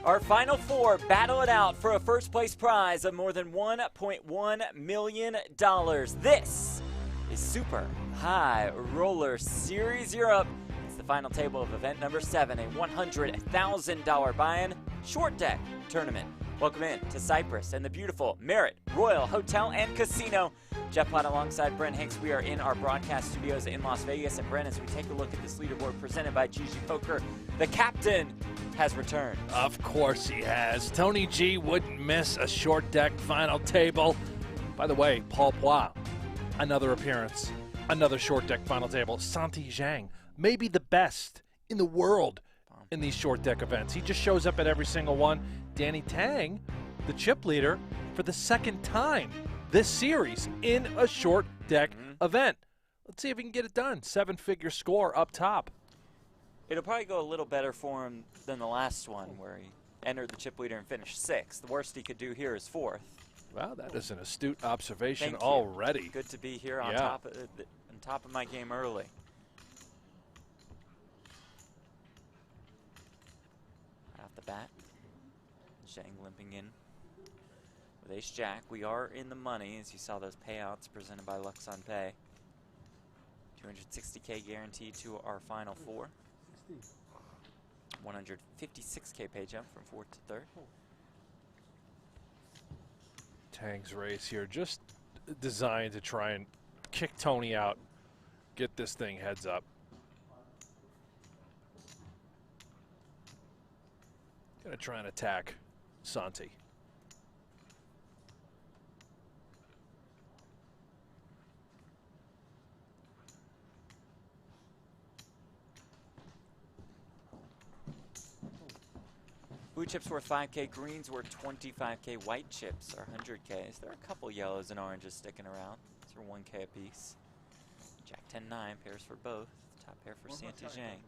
Our final four battle it out for a first place prize of more than $1.1 million. This is Super High Roller Series Europe. It's the final table of event number 7, a $100,000 buy-in short deck tournament. Welcome in to Cyprus and the beautiful Marriott Royal Hotel and Casino. Jeff Platt alongside Brent Hanks. We are in our broadcast studios in Las Vegas. And Brent, as we take a look at this leaderboard presented by GG Poker, the captain has returned. Of course he has. Tony G wouldn't miss a short deck final table. By the way, Paul Poix, another appearance, another short deck final table. Santi Zhang, maybe the best in the world in these short deck events. He just shows up at every single one. Danny Tang, the chip leader, for the second time this series in a short deck event. Let's see if he can get it done. 7-figure score up top. It'll probably go a little better for him than the last one where he entered the chip leader and finished 6th. The worst he could do here is 4th. Well, that is an astute observation Thank you. already. Good to be here on top of my game early. Right off the bat, Zhang limping in with ace-jack. We are in the money, as you saw those payouts presented by Luxon Pay. 260K guaranteed to our final four. 156K pay jump from 4th to 3rd. Tang's race here, just designed to try and kick Tony out, get this thing heads up. Gonna try and attack Santi. Blue chips worth 5K, greens worth 25K, white chips are 100Ks. There are a couple yellows and oranges sticking around. These are 1K apiece. Jack 10-9, pairs for both. Top pair for Santi Zhang.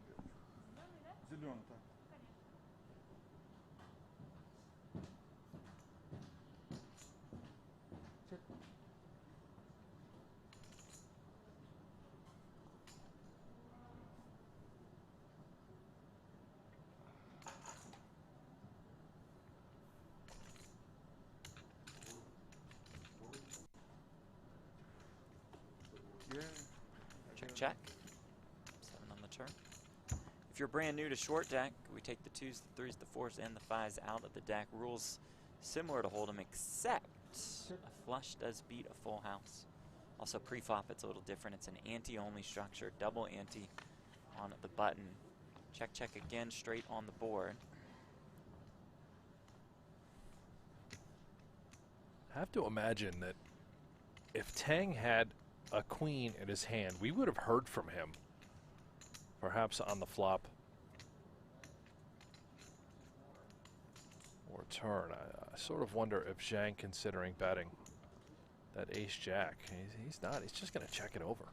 Check. 7 on the turn. If you're brand new to short deck, we take the 2s, the 3s, the 4s, and the 5s out of the deck. Rules similar to Hold'em, except a flush does beat a full house. Also pre-flop, it's a little different. It's an ante-only structure, double ante on the button. Check, check again, straight on the board. I have to imagine that if Tang had a queen in his hand, we would have heard from him, perhaps on the flop or turn. I sort of wonder if Zhang considering betting that ace-jack. He's not. He's just going to check it over.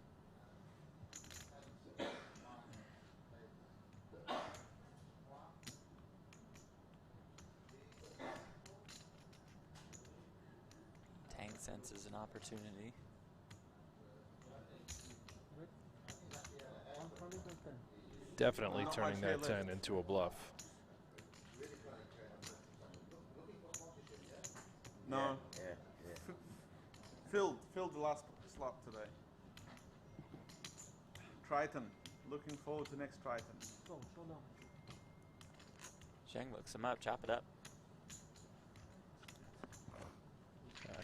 Tang senses an opportunity. Definitely turning that 10 into a bluff. No. Filled the last slot today. Triton. Looking forward to next Triton. Zhang looks him up, chop it up.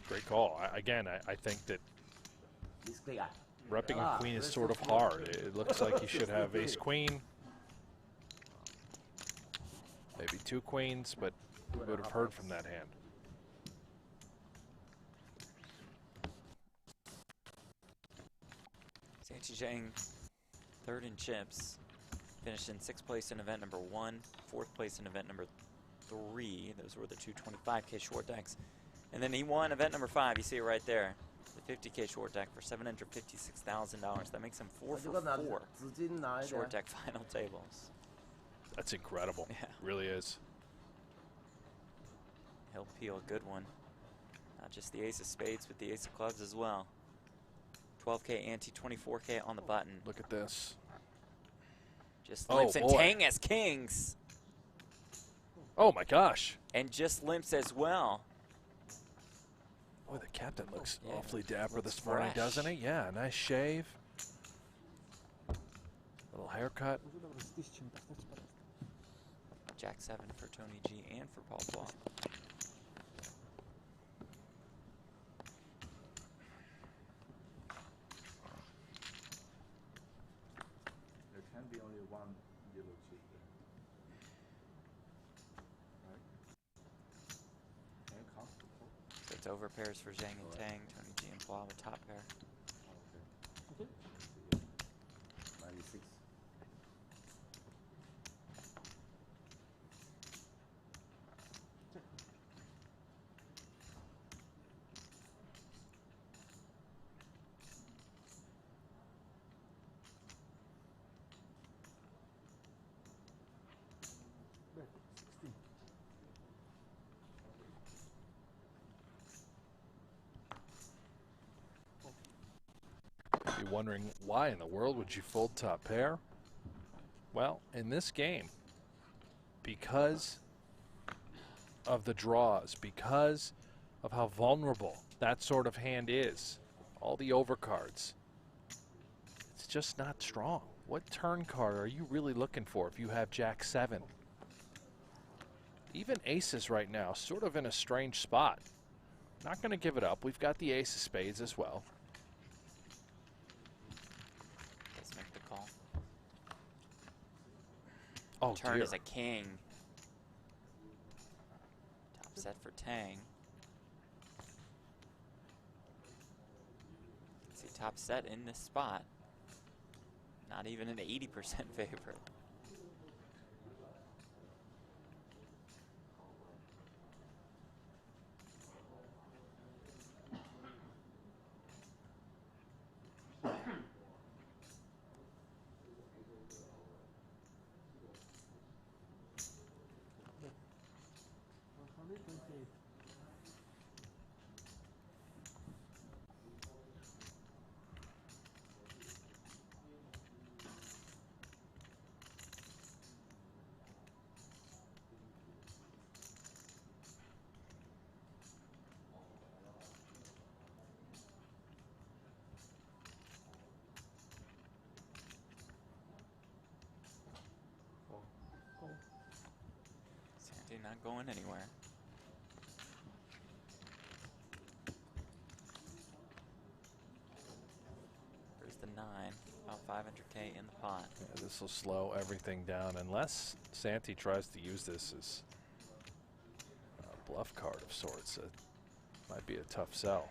Great call. Again, I think that repping a queen is sort of hard. It looks like you should have ace-queen. Maybe 2 queens, but we would have heard from that hand. Santi Zhang, 3rd in chips. Finished in 6th place in event number 1, 4th place in event number 3. Those were the 225K short decks. And then he won event number 5. You see it right there. The 50K short deck for $756,000. That makes him 4 for 4 short deck final tables. That's incredible. Yeah. Really is. He'll peel a good one. Not just the ace of spades, but the ace of clubs as well. 12K ante, 24K on the button. Look at this. Just limps and Tang as kings. Oh my gosh. And just limps as well. Boy, the captain looks Yeah, awfully dapper looks this morning, fresh. doesn't he? Yeah, nice shave. Little haircut. Jack 7 for Tony G and for Paul Paul. There can be only one yellow chip there. Right? Can you count the four? So it's over pairs for Zhang and Tang. Tony G and Paul with top pair. Okay. 96. Back, 16. You're wondering why in the world would you fold top pair? Well, in this game, because of the draws, because of how vulnerable that sort of hand is, all the overcards, it's just not strong. What turn card are you really looking for if you have Jack 7? Even aces right now, sort of in a strange spot. Not going to give it up. We've got the ace of spades as well. Let's make the call. Oh, Turn dear. is a king. Top set for Tang. See, top set in this spot. Not even an 80% favorite. Sandy not going anywhere. There's the 9, about 500K in the pot. Yeah, this will slow everything down unless Santi tries to use this as a bluff card of sorts. It might be a tough sell.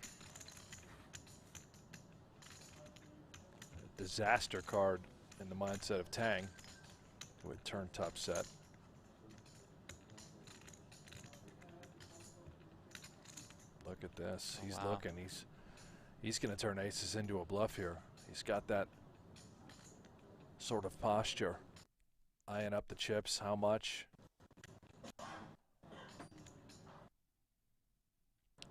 A disaster card in the mindset of Tang, who would turn top set. Look at this. Oh, He's wow. looking. He's going to turn aces into a bluff here. He's got that sort of posture. Eyeing up the chips. How much?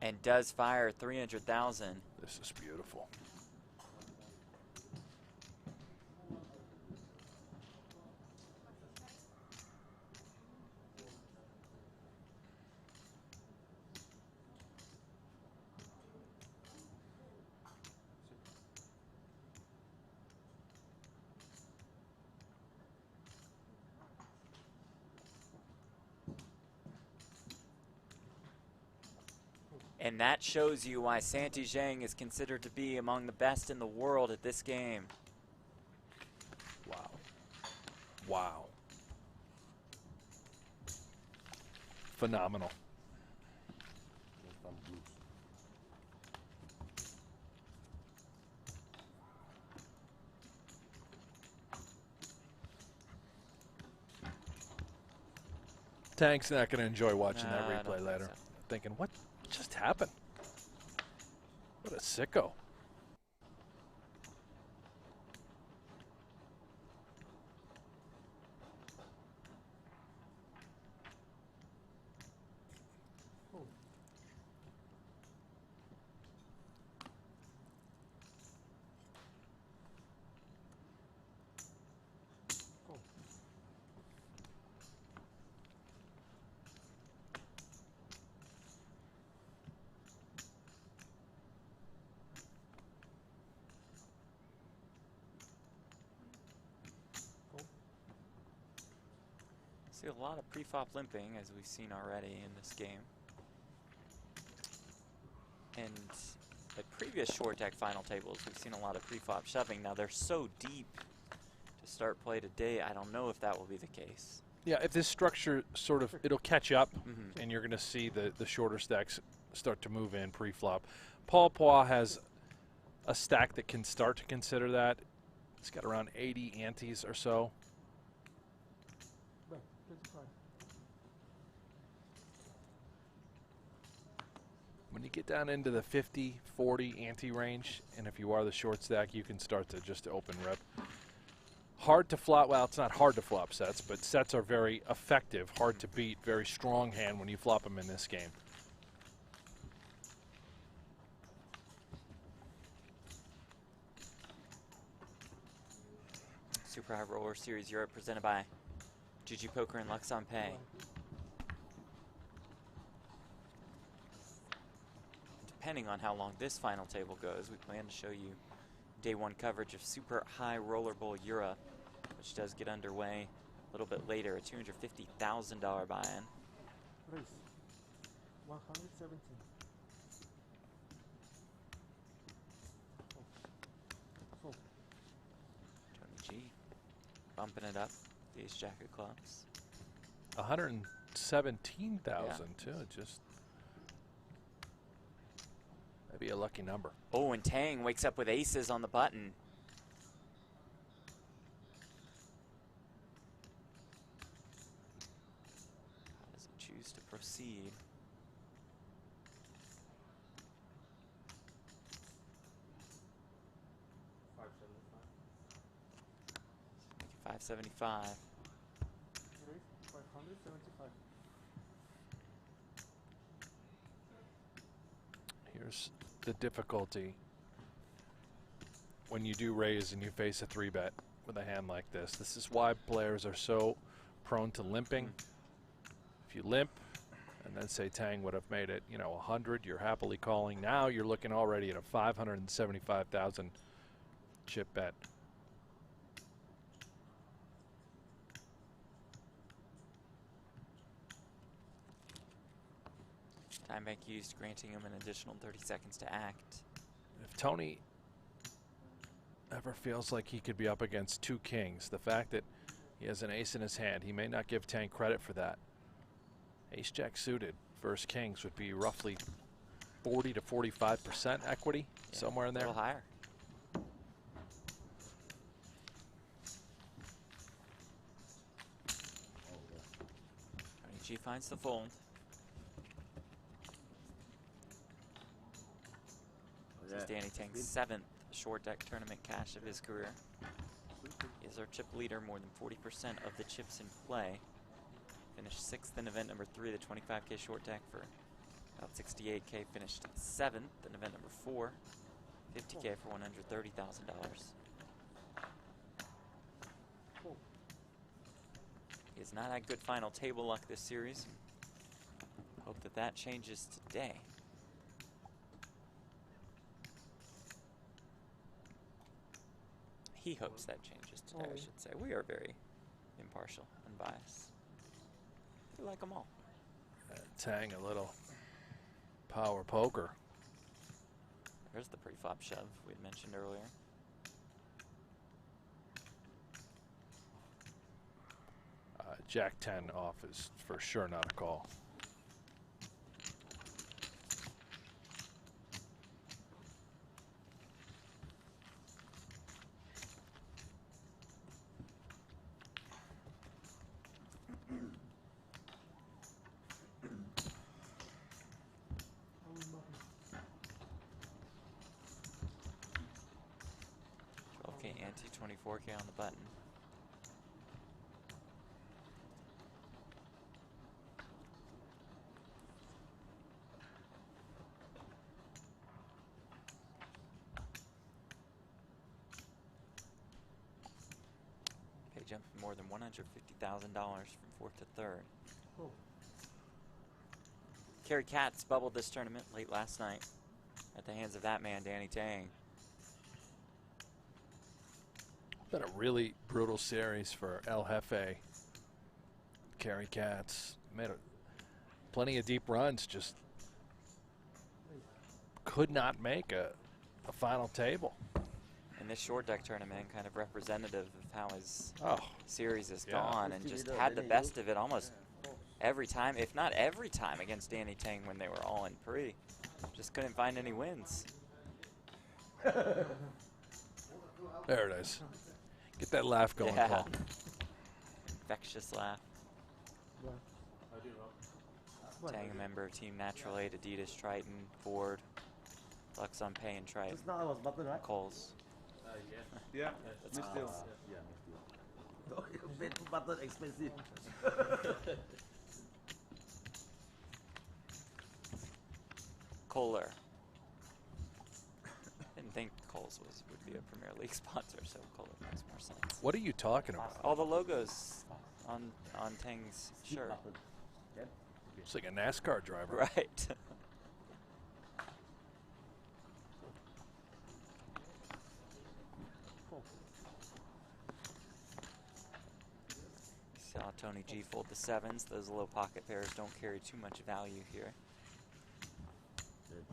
And does fire 300,000. This is beautiful. And that shows you why Santi Zhang is considered to be among the best in the world at this game. Wow. Wow. Phenomenal. Tank's not going to enjoy watching that Nah, I don't replay think later. so. Thinking, what just happened? What a sicko. See a lot of pre-flop limping, as we've seen already in this game. And at previous short deck final tables, we've seen a lot of pre-flop shoving. Now they're so deep to start play today, I don't know if that will be the case. Yeah, if this structure sort of, it'll catch up, and you're going to see the shorter stacks start to move in pre-flop. Paul Poix has a stack that can start to consider that. It's got around 80 antes or so. When you get down into the 50, 40 ante range, and if you are the short stack, you can start to just open rip. Hard to flop, well, it's not hard to flop sets, but sets are very effective, hard to beat, very strong hand when you flop them in this game. Super High Roller Series Europe presented by GG Poker and Lux on Pay. Depending on how long this final table goes, we plan to show you day one coverage of Super High Roller Bowl Europe, which does get underway a little bit later, a $250,000 buy-in. Raise 117. Fold. Tony G bumping it up, the ace jack of clubs. 117,000 too, just that'd be a lucky number. Oh, and Tang wakes up with aces on the button. How does he choose to proceed? $575. Raise 575. Here's the difficulty when you do raise and you face a 3-bet with a hand like this. This is why players are so prone to limping. If you limp and then say Tang would have made it, you know, 100, you're happily calling. Now you're looking already at a 575,000 chip bet. Time bank used, granting him an additional 30 seconds to act. If Tony ever feels like he could be up against two kings, the fact that he has an ace in his hand, he may not give Tang credit for that. Ace-jack suited versus kings would be roughly 40 to 45% equity, Yeah, somewhere in a there. little higher. Tony G finds the fold. This is Danny Tang's 7th short deck tournament cash of his career. He is our chip leader, more than 40% of the chips in play. Finished 6th in event number 3, the 25K short deck for about 68K. Finished 7th in event number 4, 50K for $130,000. He has not had good final table luck this series. Hope that that changes today. He hopes that changes today, I should say. We are very impartial and biased. We like them all. Tang, a little power poker. There's the pre-flop shove we had mentioned earlier. Jack 10 off is for sure not a call. Ante, 24K on the button. Pay jump more than $150,000 from 4th to 3rd. Oh. Kerry Katz bubbled this tournament late last night at the hands of that man, Danny Tang. Been a really brutal series for El Jefe. carry cats. Made plenty of deep runs. Just could not make a final table. And this short deck tournament kind of representative of how his Oh, series has yeah. gone, and just had the best of it almost every time, if not every time, against Danny Tang when they were all in pre. Just couldn't find any wins. There it is. Get that laugh going, Yeah. Paul. Infectious laugh. What? Tang, a member of Team Natural Aid, Adidas, Triton, Ford, Lux on Pay and Triton, Just now I was button, right? Coles. Yeah, That's miss deal. Yeah, missed button expensive. Kohler. Didn't think Coles would be a Premier League sponsor, so Kohler makes more sense. What are you talking about? All the logos on Tang's shirt. Button. Then It's like a NASCAR driver. Right. Saw Tony G fold the sevens. Those low pocket pairs don't carry too much value here. good.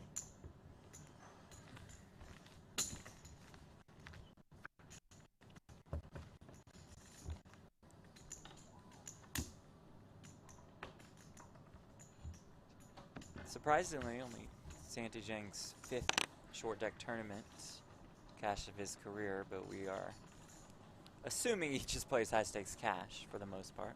Surprisingly, only Santi Zhang's 5th short deck tournament cash of his career, but we are assuming he just plays high stakes cash for the most part.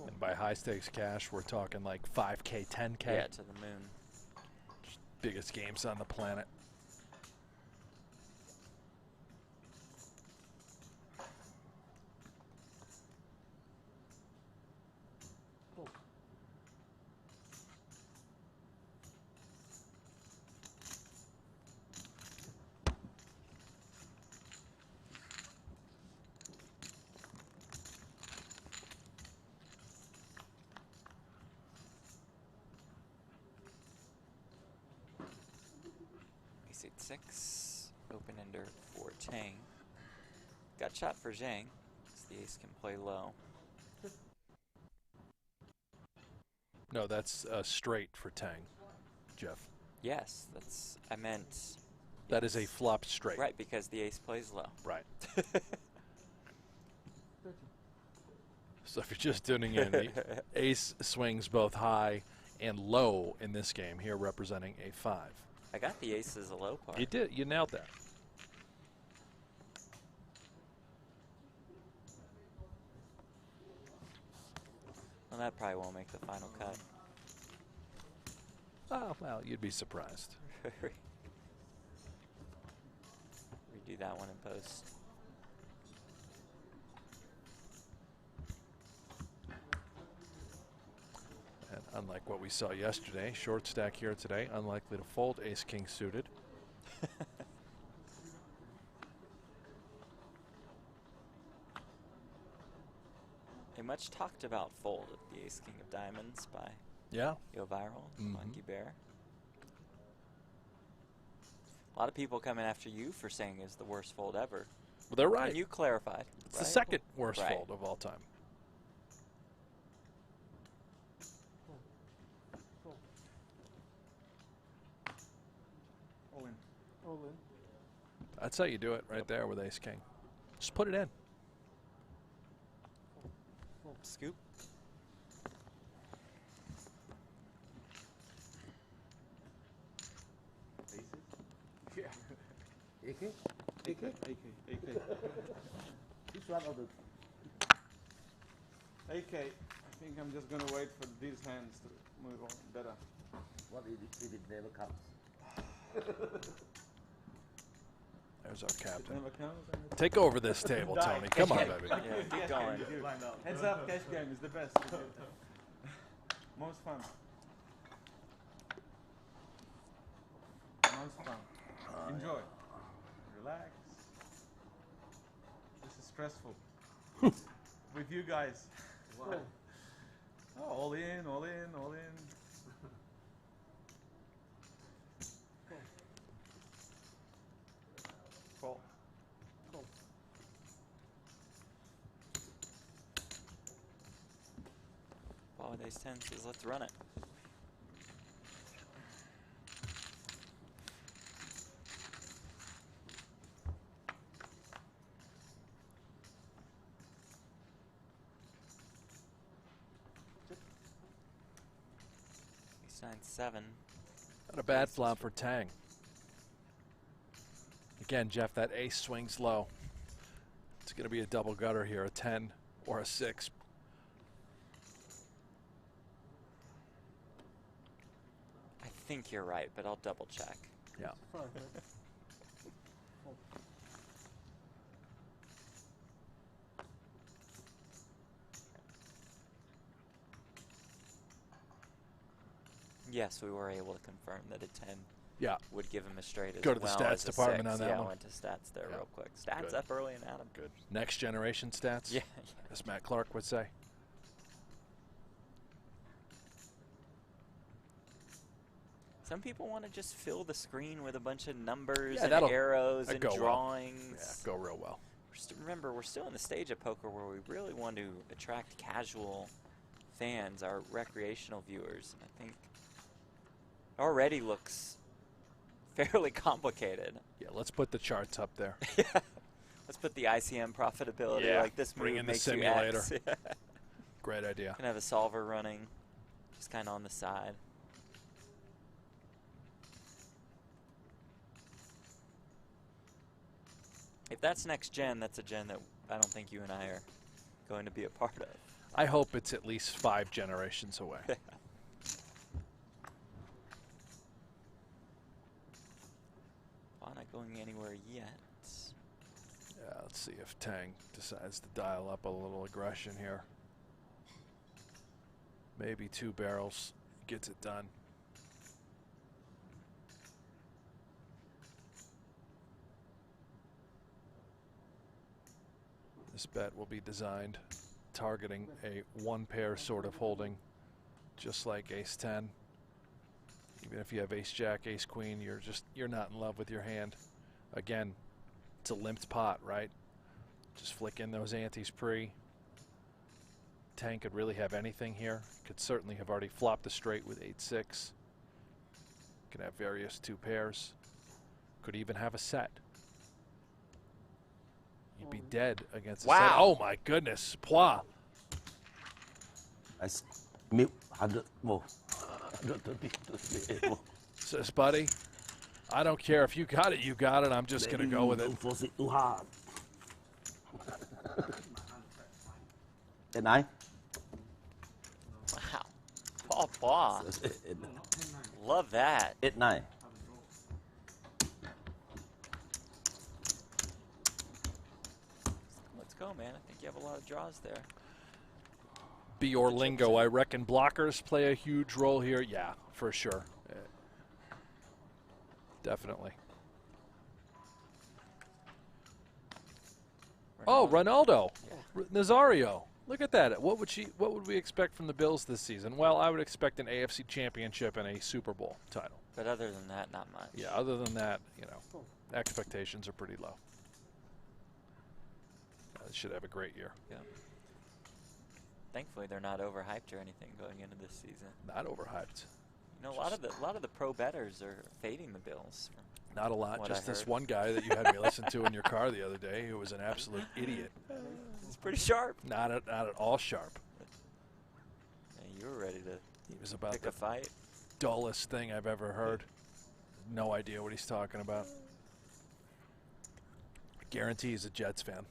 And by high stakes cash, we're talking like 5K, 10K. Yeah, to the moon. Biggest games on the planet. Ace 8-6, open ender for Tang. Got shot for Zhang, so the ace can play low. No, that's straight for Tang, Jeff. Yes, that's, I meant. That is a yes. flop straight. Right, because the ace plays low. Right. 30. So if you're just tuning in, the ace swings both high and low in this game, here representing a 5. I got the ace as a low part. You did. You nailed that. Well, that probably won't make the final cut. Oh, well, you'd be surprised. Redo that one in post. And unlike what we saw yesterday, short stack here today, unlikely to fold ace-king suited. A much talked about fold of the ace king of diamonds by Yeah. Yo Viral, Mhm. Monkey Bear. A lot of people coming after you for saying it's the worst fold ever. Well, they're right. And you clarified. It's right? the second worst Right. fold of all time. All in. All in. That's how you do it right there with ace-king. Just put it in. Scoop. Aces? AK? AK, AK, AK. Which one of the AK. I think I'm just gonna wait for these hands to move on better. what if it never comes? There's our It captain. never comes. Take over this table, Tony. Come on, baby. Yeah, keep going. Heads up, cash game is the best. Most fun. Most fun. Enjoy. Relax. This is stressful. With you guys. Oh, all in, all in, all in. Call. Call with ace 10 says let's run it. Ace 9-7. Not a bad flop for Tang. Again, Jeff, that ace swings low. It's going to be a double gutter here, a 10 or a 6. I think you're right, but I'll double check. Yeah. 5, right? Fold. Yes, we were able to confirm that a 10 Yeah. would give him a straight as Go to the well stats as a department 6. on that yeah, one. I went to stats there Yeah. real quick. Stats Good. up early and Adam. Good. Next generation stats? Yeah. As Matt Clark would say. Some people want to just fill the screen with a bunch of numbers Yeah, and that'll- arrows that'd and go well. drawings. Yeah, go real well. Remember, we're still in the stage of poker where we really want to attract casual fans, our recreational viewers. And I think it already looks fairly complicated. Yeah, let's put the charts up there. Let's put the ICM profitability, Yeah, like this bring move in the makes you simulator. X. Great idea. Can have a solver running, just kind of on the side. If that's next gen, that's a gen that I don't think you and I are going to be a part of. I hope it's at least 5 generations away. Well, not going anywhere yet. Yeah, let's see if Tang decides to dial up a little aggression here. Maybe 2 barrels gets it done. This bet will be designed targeting a 1 pair sort of holding, just like ace 10. Even if you have ace jack, ace queen, you're not in love with your hand. Again, it's a limped pot, right? Just flick in those antes pre. Tang could really have anything here. Could certainly have already flopped the straight with 8-6. Could have various 2 pairs. Could even have a set. You'd be dead against a set. Wow. Oh my goodness, Pois. I mute 100 more. 130. Says, buddy, I don't care if you got it, you got it. I'm just gonna go with it. Don't force it too hard. At 9? Wow. Paul Paw. Love that. At 9. Let's go, man. I think you have a lot of draws there. Be your lingo. I reckon blockers play a huge role here. Yeah, for sure. Definitely. Oh, Ronaldo. Yeah. Nazario. Look at that. What would we expect from the Bills this season? Well, I would expect an AFC championship and a Super Bowl title. But other than that, not much. Yeah, other than that, you know, expectations are pretty low. They should have a great year. Yeah. Thankfully, they're not overhyped or anything going into this season. Not overhyped. You know, a lot of the pro bettors are fading the Bills. Not a lot. What Just I this heard. one guy that you had me listen to in your car the other day who was an absolute idiot. It's pretty sharp. Not at all sharp. Yeah, you were ready to He was about pick the a fight. dullest thing I've ever heard. No idea what he's talking about. Guarantee he's a Jets fan.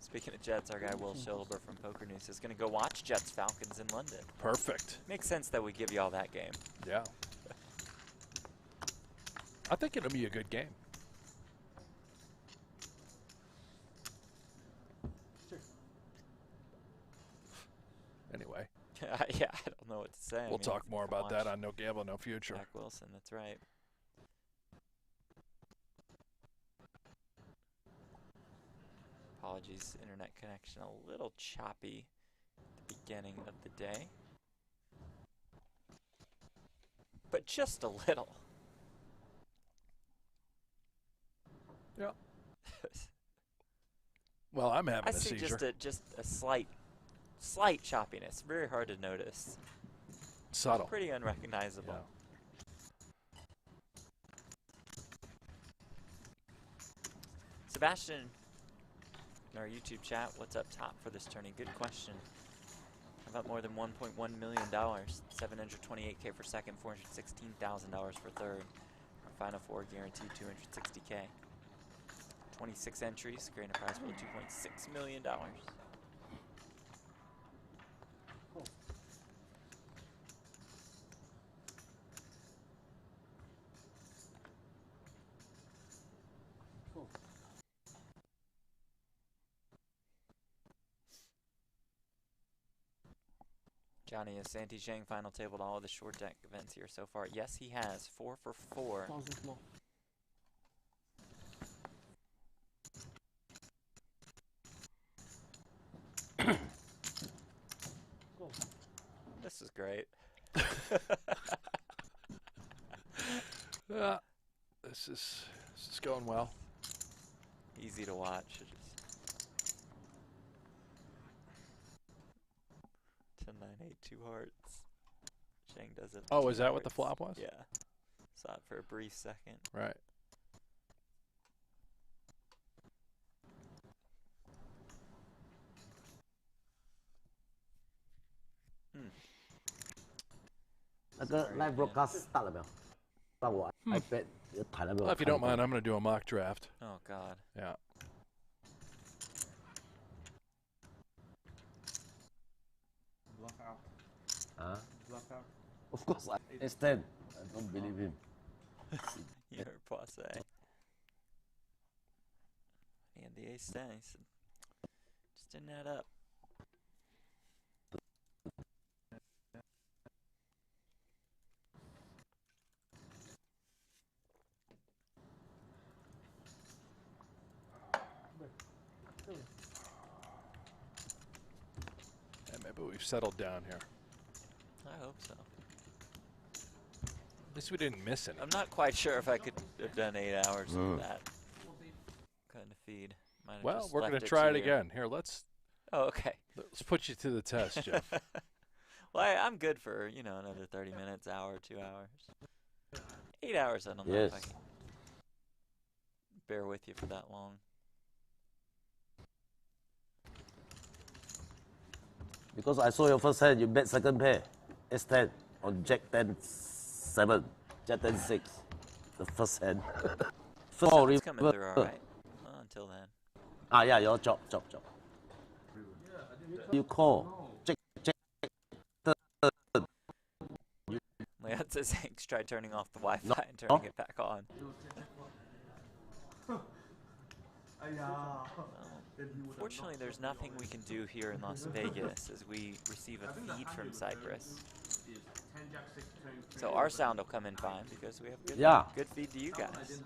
Speaking of Jets, our guy Will Schilber from Poker News is going to go watch Jets Falcons in London. Perfect. Makes sense that we give you all that game. Yeah. I think it'll be a good game. Anyway, Yeah, I don't know what to say. we'll talk more about that on No Gamble, No Future. Jack Wilson, that's right. Apologies, internet connection a little choppy at the beginning of the day. But just a little. Yeah. Well, I'm having I a see seizure. just a slight slight choppiness, very hard to notice. Subtle. Pretty unrecognizable. Yeah. Sebastian, in our YouTube chat, what's up top for this tourney? Good question. How about more than $1.1 million? 728K for second, $416,000 for third. Our final four guaranteed 260K. 26 entries, creating a prize pool of $2.6 million. Johnny, has Santi Zhang final tabled all of the short deck events here so far? Yes, he has. 4 for 4. 1000 more. This is great. Yeah, this is going well. Easy to watch. 10, 9, 8, 2 hearts. Zhang does it. Oh, 2 is that what the hearts. flop was? Yeah. Saw it for a brief second. Right. Like live broadcast start 了没有？让我 iPad 弹了没有？ Well, if you don't mind, I'm going to do a mock draft. Oh, God. Yeah. Block out. Huh? Block out. Of course, it's 10. I don't believe him. You're passe. And the ace 10. He said, just didn't add up. Yeah, maybe we've settled down here. I hope so. At least we didn't miss it. I'm not quite sure if I could have done 8 hours of that kind of feed. Might have Well, just we're going left to try it here. again. Here, let's Oh, okay. put you to the test, Jeff. Well, I'm good for, you know, another 30 minutes, hour, 2 hours. 8 hours, I don't know if I Yes. can bear with you for that long. Because I saw your first hand, you bet second pair. S10 on Jack 10 7. Jack 10 6. The first hand. First It's coming through all right. Well, until then. Ah, yeah, your chop. You call. Jack. Leon says Hanks tried turning off the Wi-Fi and turning it back on. Fortunately, there's nothing we can do here in Las Vegas as we receive a feed from Cyprus. So our sound will come in fine because we have good, Yeah. good feed to you guys.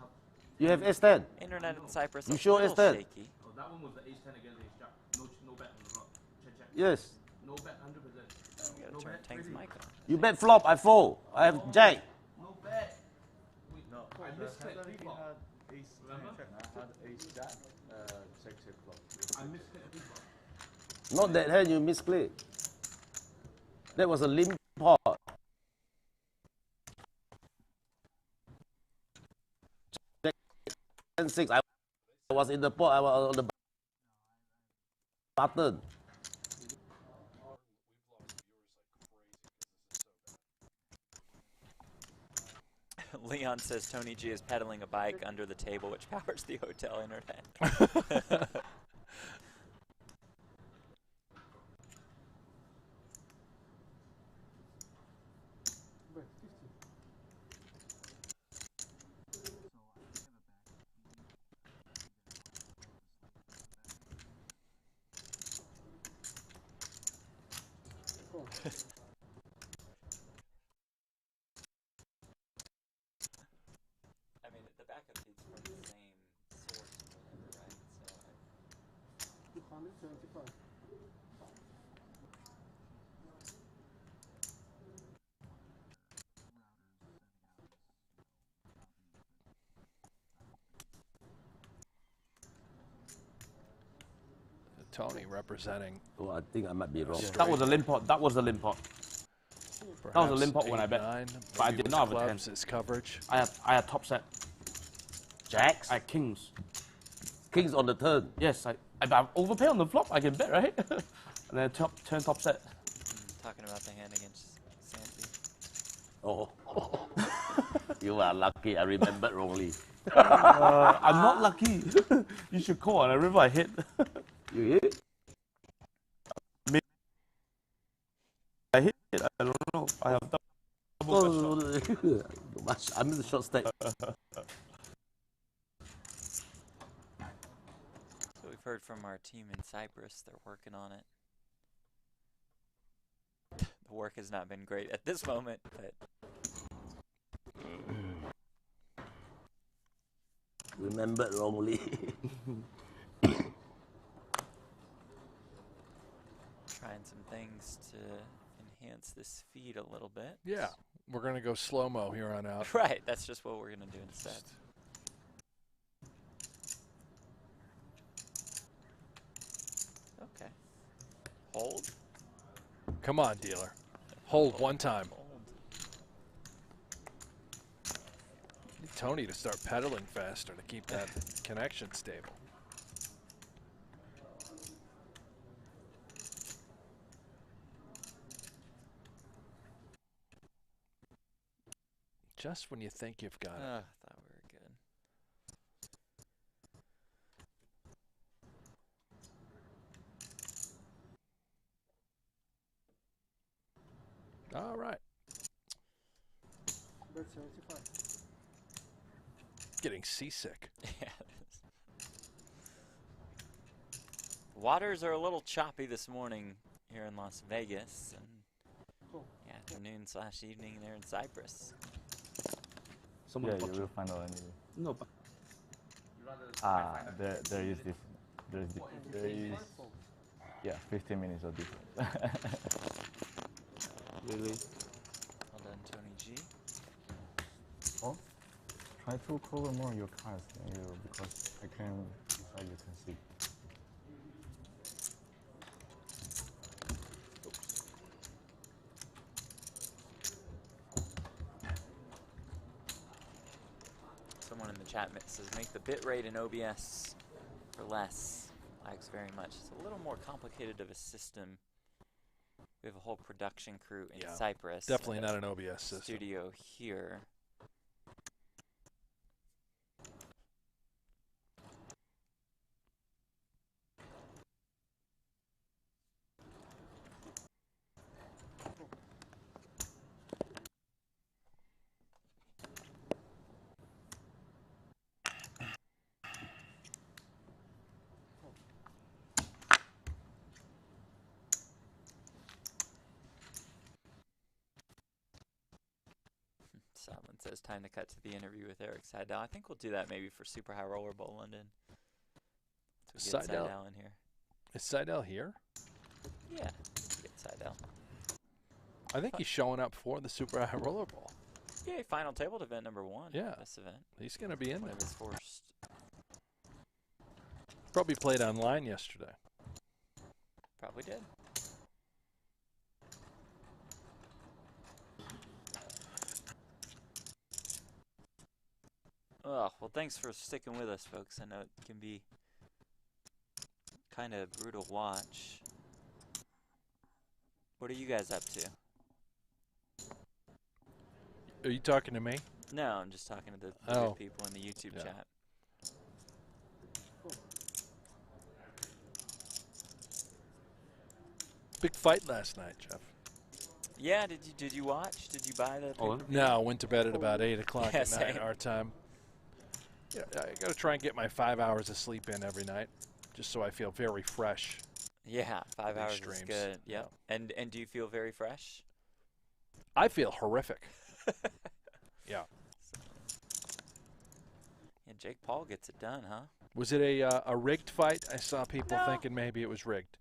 You have S10. Internet in Cyprus You is a sure little S10? shaky. Oh, that one was the ace 10 against ace jack. No bet on the rock. Check. Yes. No bet, 100%. We gotta turn Tank's mic on. You bet flop, I fold. I have Jack. No bet. No, I the missed hand it. that he Flop. had ace Remember? check. I had ace jack, check flop. I missed it. Not that hand you misclick. That was a limp pot. Jack 10 6. I was in the pot. I was on the button. Leon says Tony G is pedaling a bike under the table which powers the hotel internet. Bet 50. Cool. I mean, the backup feed's from the same source or whatever, right? So 275. Tony representing. Oh, I think I might be wrong. That was a limp pot. That was a limp pot. That was a limp pot when I bet. 9, But I maybe did with not have a clubs 10. as coverage. I had top set. Jacks? I had kings. Kings on the turn. Yes, I overpay on the flop. I can bet, right? And then turn top set. Talking about the hand against Santi. Oh. You are lucky. I remembered wrongly. I'm not lucky. You should call. I remember I hit. You hit? I hit. I don't know. I have double. Oh, I'm in the short stack. So we've heard from our team in Cyprus. They're working on it. The work has not been great at this moment, but Remembered wrongly. trying some things to enhance this feed a little bit. Yeah, we're going to go slow-mo here on out. Right, that's just what we're going to do instead. Okay. Hold. Come on, dealer. Hold one time. Hold. Need Tony to start pedaling faster to keep that connection stable. Just when you think you've got it. I thought we were good. All right. Bet 75. Getting seasick. Yeah. Waters are a little choppy this morning here in Las Vegas and Cool. afternoon/evening there in Cyprus. Someone Yeah, you will find out anyway. No, but There is yeah, 15 minutes of difference. really. Well done, Tony G. Oh, try to cover more your cards because I can decide you can see. Someone in the chat says make the bit rate in OBS for less. Lags very much. It's a little more complicated of a system. We have a whole production crew in Cyprus. Definitely and not an OBS system. Studio here. Someone says time to cut to the interview with Eric Seidel. I think we'll do that maybe for Super High Roller Bowl London. Get Seidel in here. Is Seidel here? Yeah, get Seidel. I think he's showing up for the Super High Roller Bowl. Yeah, final table event number 1. Yeah. This event. He's going to be in One there. of his first. Probably played online yesterday. Probably did. Oh, well, thanks for sticking with us, folks. I know it can be kind of brutal watch. What are you guys up to? Are you talking to me? No, I'm just talking to the Oh. people in the YouTube Yeah. chat. Big fight last night, Jeff. Yeah, did you watch? Did you buy the pay-per-view? No, went to bed at about 8 o'clock Yeah, at night same. our time. Yeah, I got to try and get my 5 hours of sleep in every night, just so I feel very fresh. Yeah, 5 These hours streams. is good. Yep. And do you feel very fresh? I feel horrific. Yeah. Yeah, Jake Paul gets it done, huh? Was it a rigged fight? I saw people No. thinking maybe it was rigged.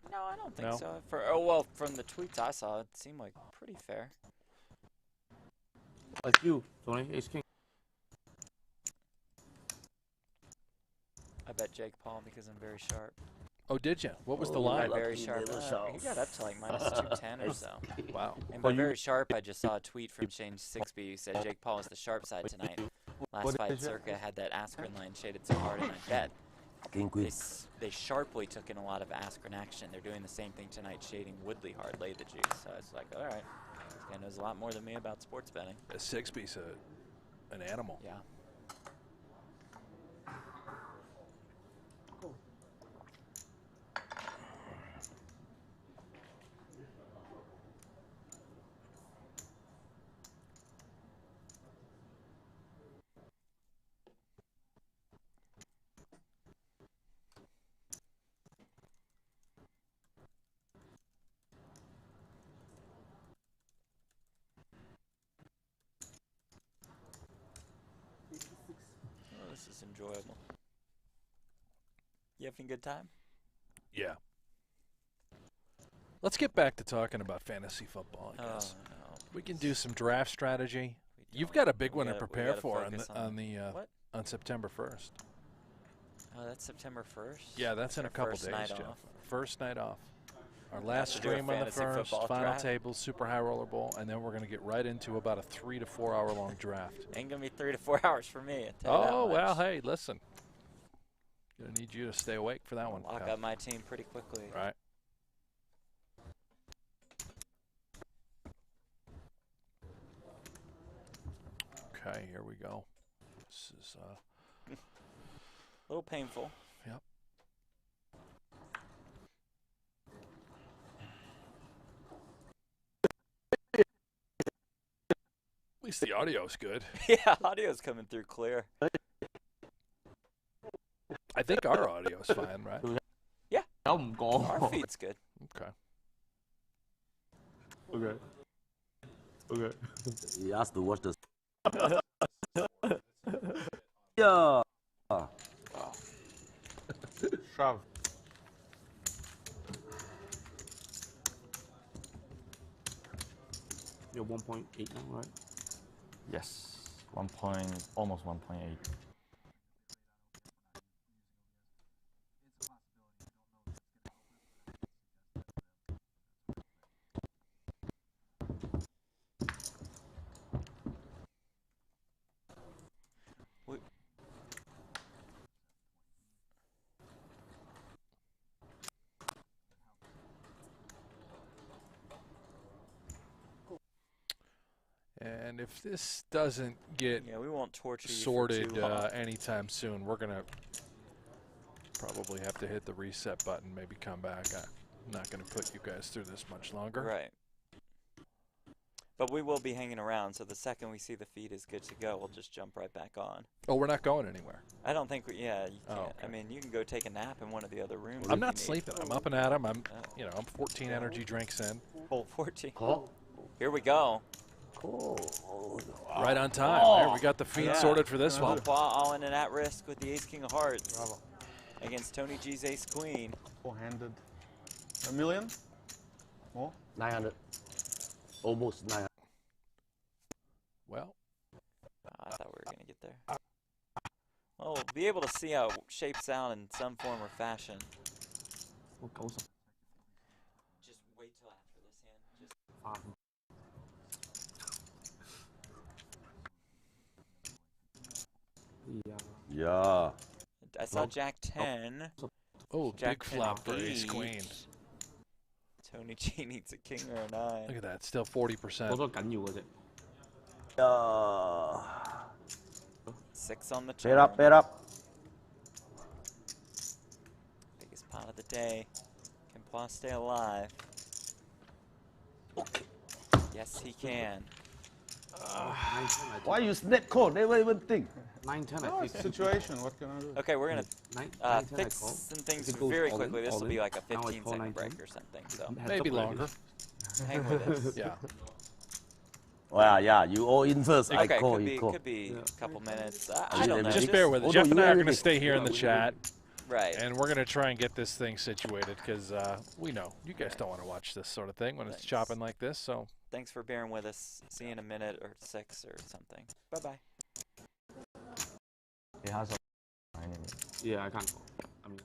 No, I don't think No? so. Well, from the tweets I saw, it seemed like pretty fair. Like you, Tony, ace king. I bet Jake Paul because I'm very sharp. Oh, did you? What was the Oh, line? By very lucky sharp. little He shots. got up to like -210 or so. Wow. And by very sharp, I just saw a tweet from Shane Sixby who said Jake Paul is the sharp side tonight. Last fight, Circa had that Askren line shaded so hard, and I bet King queen. they sharply took in a lot of Askren action. They're doing the same thing tonight, shading Woodley hard, laid the juice. So I was like, all right, this guy knows a lot more than me about sports betting. Sixby's an animal. Yeah. Oh, this is enjoyable. You having a good time? Yeah. Let's get back to talking about fantasy football, I guess. Oh, no. We can do some draft strategy. We You've don't. got a big We one to gotta- we prepare gotta for focus what? on September 1st. Oh, that's September 1st? Yeah, that's in a our couple first days, night Jeff. off. First night off. Our We'll last have to do a stream on the fantasy 1st, football final draft. table, super high roller bowl, and then we're going to get right into about a 3 to 4 hour long draft. Ain't gonna be 3 to 4 hours for me. I tell you that Oh, well, much. hey, listen. Gonna need you to stay awake for that one. Lock pal. up my team pretty quickly. Right. Okay, here we go. This is A little painful. yep. At least the audio's good. Yeah, audio's coming through clear. I think our audio's fine, right? Our feed's good. Okay. Okay. Okay. He asked to watch the. Yeah. Shove. You're 1.8 now, right? Yes. Almost 1.8. And if this doesn't get Yeah, we won't torture you sorted for too long. anytime soon, we're going to probably have to hit the reset button, maybe come back. I'm not going to put you guys through this much longer. Right. But we will be hanging around, so the second we see the feed is good to go, we'll just jump right back on. Oh, we're not going anywhere. I don't think you can't. Oh, okay. I mean, you can go take a nap in one of the other rooms. I'm if not you need. sleeping. I'm up and at 'em. I'm 14 energy drinks in. Oh, 14. Call. Here we go. Oh. Right on time. There, we got the feed Yeah. sorted for this one. Paul all in and at risk with the Ace King of Hearts against Tony G's Ace Queen. Four-handed. A million? More? 900. Almost 900. Well, I thought we were going to get there. Well, we'll be able to see how it shapes out in some form or fashion. Just wait till after this hand. Just Yeah. I saw Jack 10. oh, Jack big flop for 10 Ace eight. Queen. Tony G needs a king or a 9. Look at that. Still 40%. 好多緊要嘅啫。 Yeah. 6 on the Pair turn. up, pair up. Biggest pot of the day. Can Pla stay alive? Yes, he can. Why you snap code? Never even think. 9-10 No, I it's think. situation. What can I do? Okay, we're going to 9-10 fix I call. some things If it goes very all in, quickly. This all will in. be like a Now I 15 call second 9-10. break or something. So Heads Maybe up already. longer. hang with us. Yeah. Well, yeah, you all in first. I Okay, call, could you be, call. could be Yeah. a couple minutes. I don't know. Just bear with it. Oh, no, Jeff and you I are already going to did. stay here in the chat, Right. and we're going to try and get this thing situated because we know you guys don't want to watch this sort of thing when it's Thanks. chopping like this. So Thanks for bearing with us. See you in a minute or 6 or something. Bye-bye. He has a anyway. Yeah, I can't call. I mean.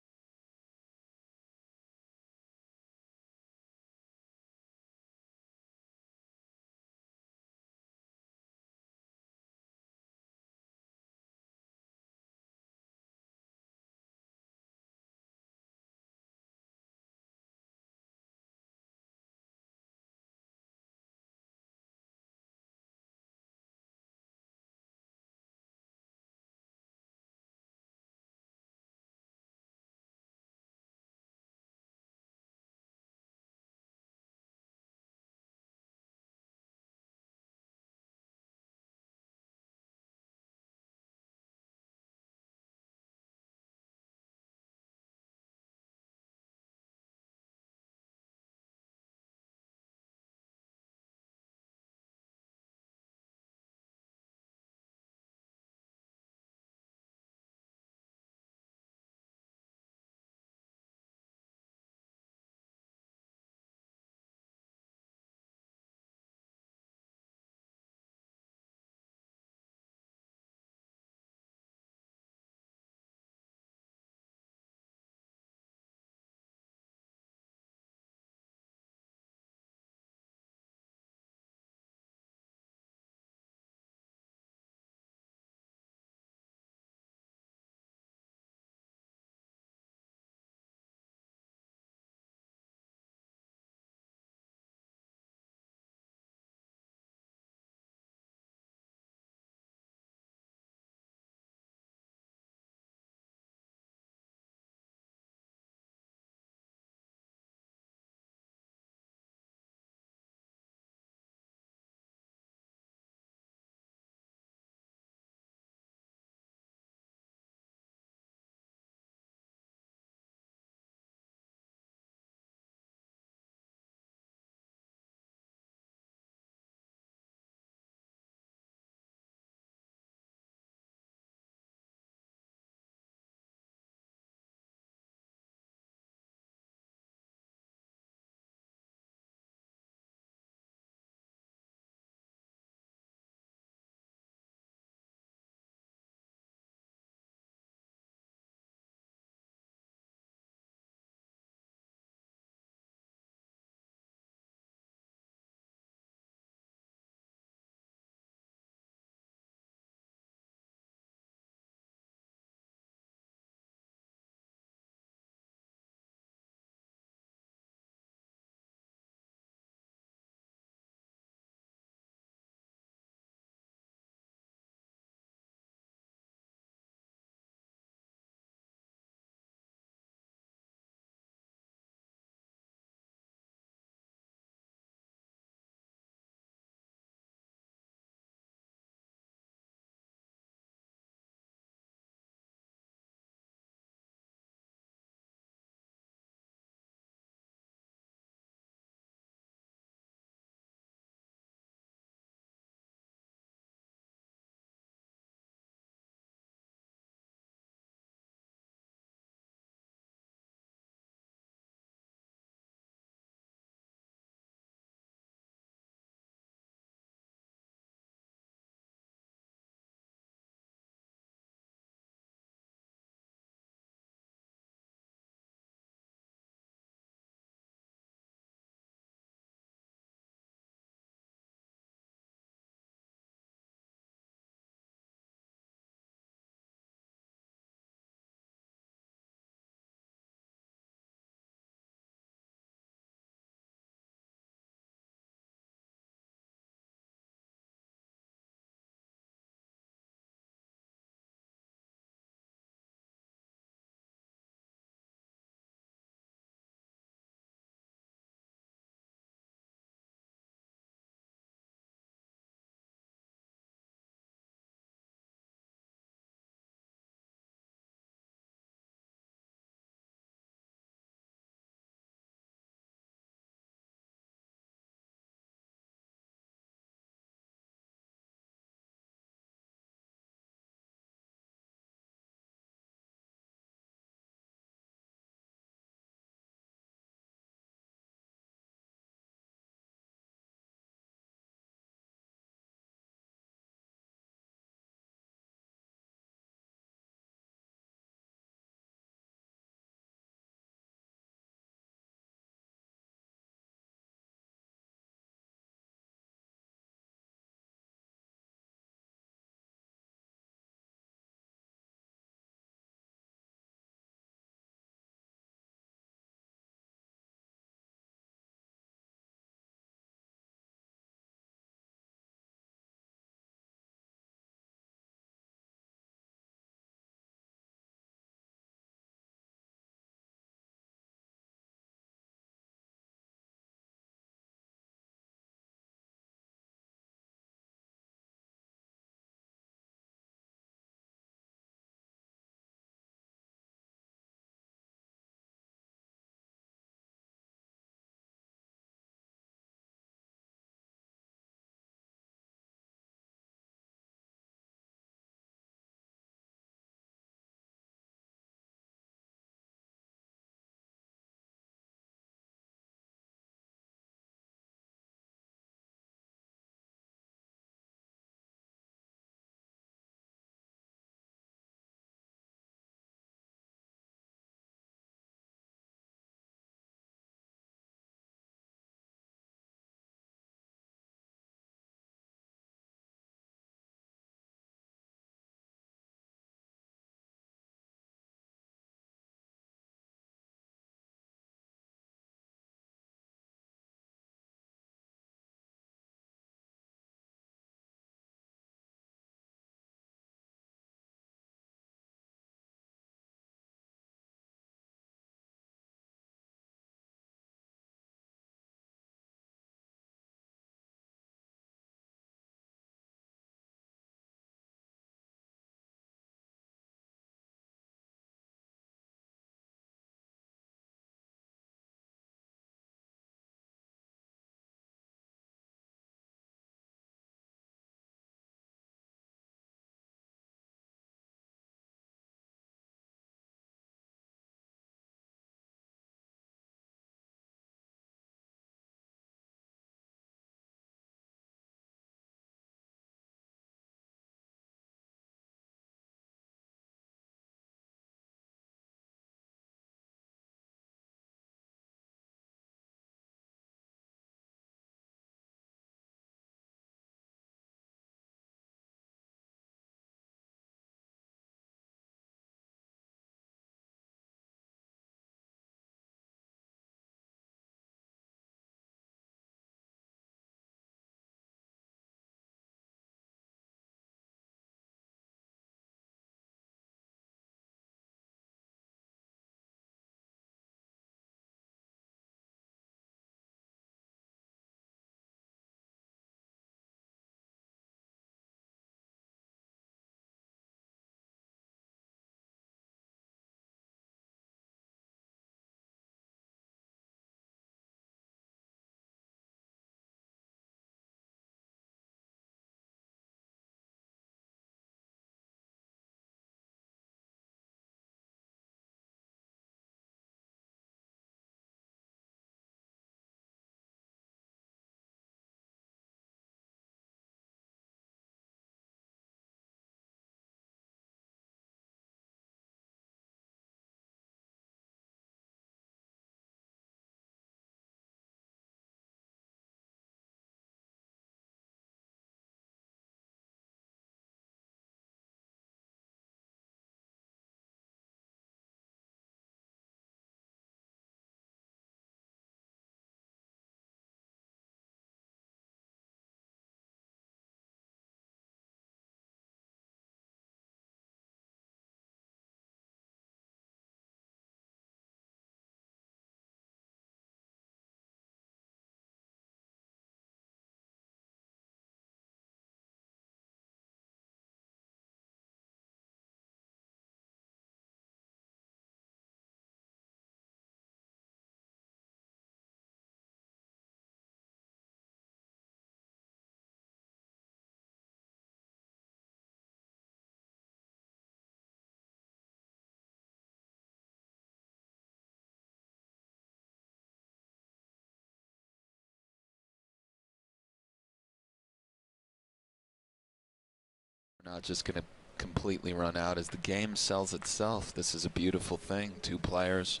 Not just going to completely run out as the game sells itself. This is a beautiful thing. 2 players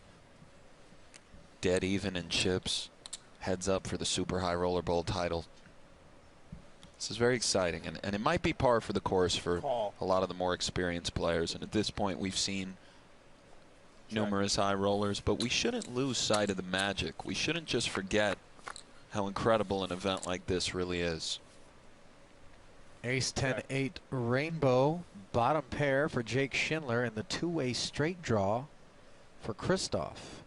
dead even in chips. Heads up for the Super High Roller Bowl title. This is very exciting, and it might be par for the course for a lot of the more experienced players. And at this point, we've seen numerous high rollers, but we shouldn't lose sight of the magic. We shouldn't just forget how incredible an event like this really is. Ace 10-8 rainbow bottom pair for Jake Schindler and the 2-way straight draw for Christoph.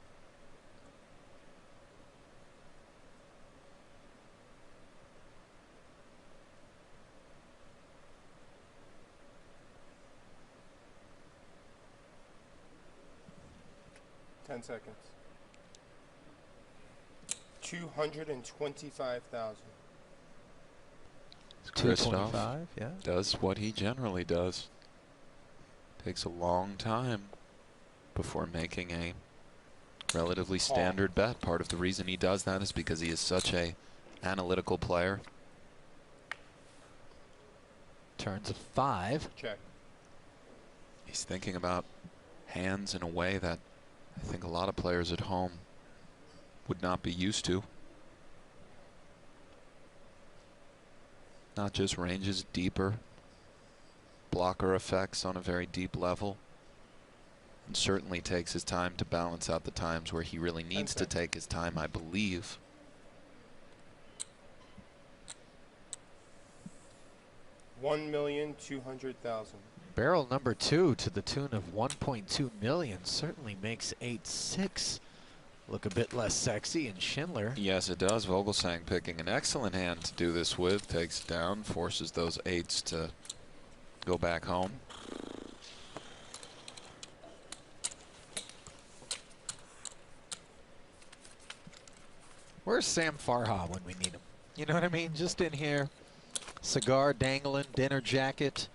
Seconds. 225,000. Christoph 225, yeah. does what he generally does. Takes a long time before making a relatively standard bet. Part of the reason he does that is because he is such a analytical player. Turns a 5. Check. He's thinking about hands in a way that I think a lot of players at home would not be used to. Not just ranges deeper, blocker effects on a very deep level, and certainly takes his time to balance out the times where he really needs to take his time, I believe. $1,200,000. Barrel number 2 to the tune of 1.2 million certainly makes 8-6 look a bit less sexy. And Schindler, Yes, it does. Vogelsang picking an excellent hand to do this with. Takes it down, forces those 8s to go back home. where's Sam Farha when we need him? You know what I mean? Just in here, cigar dangling, dinner jacket,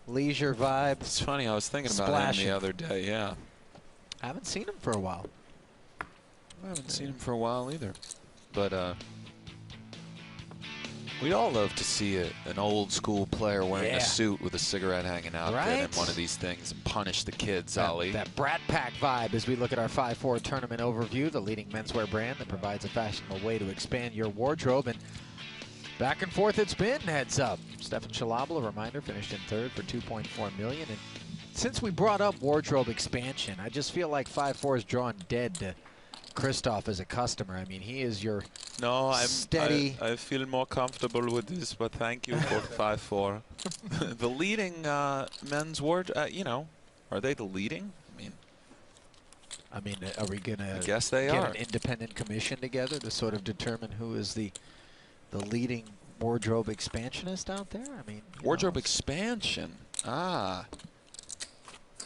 leisure vibe. It's funny, I was thinking about him the other day, yeah. I haven't seen him for a while. I haven't seen him for a while either. But we'd all love to see an old school player wearing a suit with a cigarette hanging out there in one of these things and punish the kids, Ollie. That Brat Pack vibe as we look at our 5-4 tournament overview, the leading menswear brand that provides a fashionable way to expand your wardrobe. And back and forth it's been, heads up. Stefan Schalabel, a reminder, finished in 3rd for $2.4 million. And since we brought up wardrobe expansion, I just feel like 5-4 is drawn dead to Christoph as a customer. I mean, he is your steady. I feel more comfortable with this, but thank you for 5-4. The leading men's wardrobe, you know, are they the leading? I mean, are we going to guess they get are. an independent commission together to sort of determine who is the leading wardrobe expansionist out there? I mean, wardrobe expansion. Ah.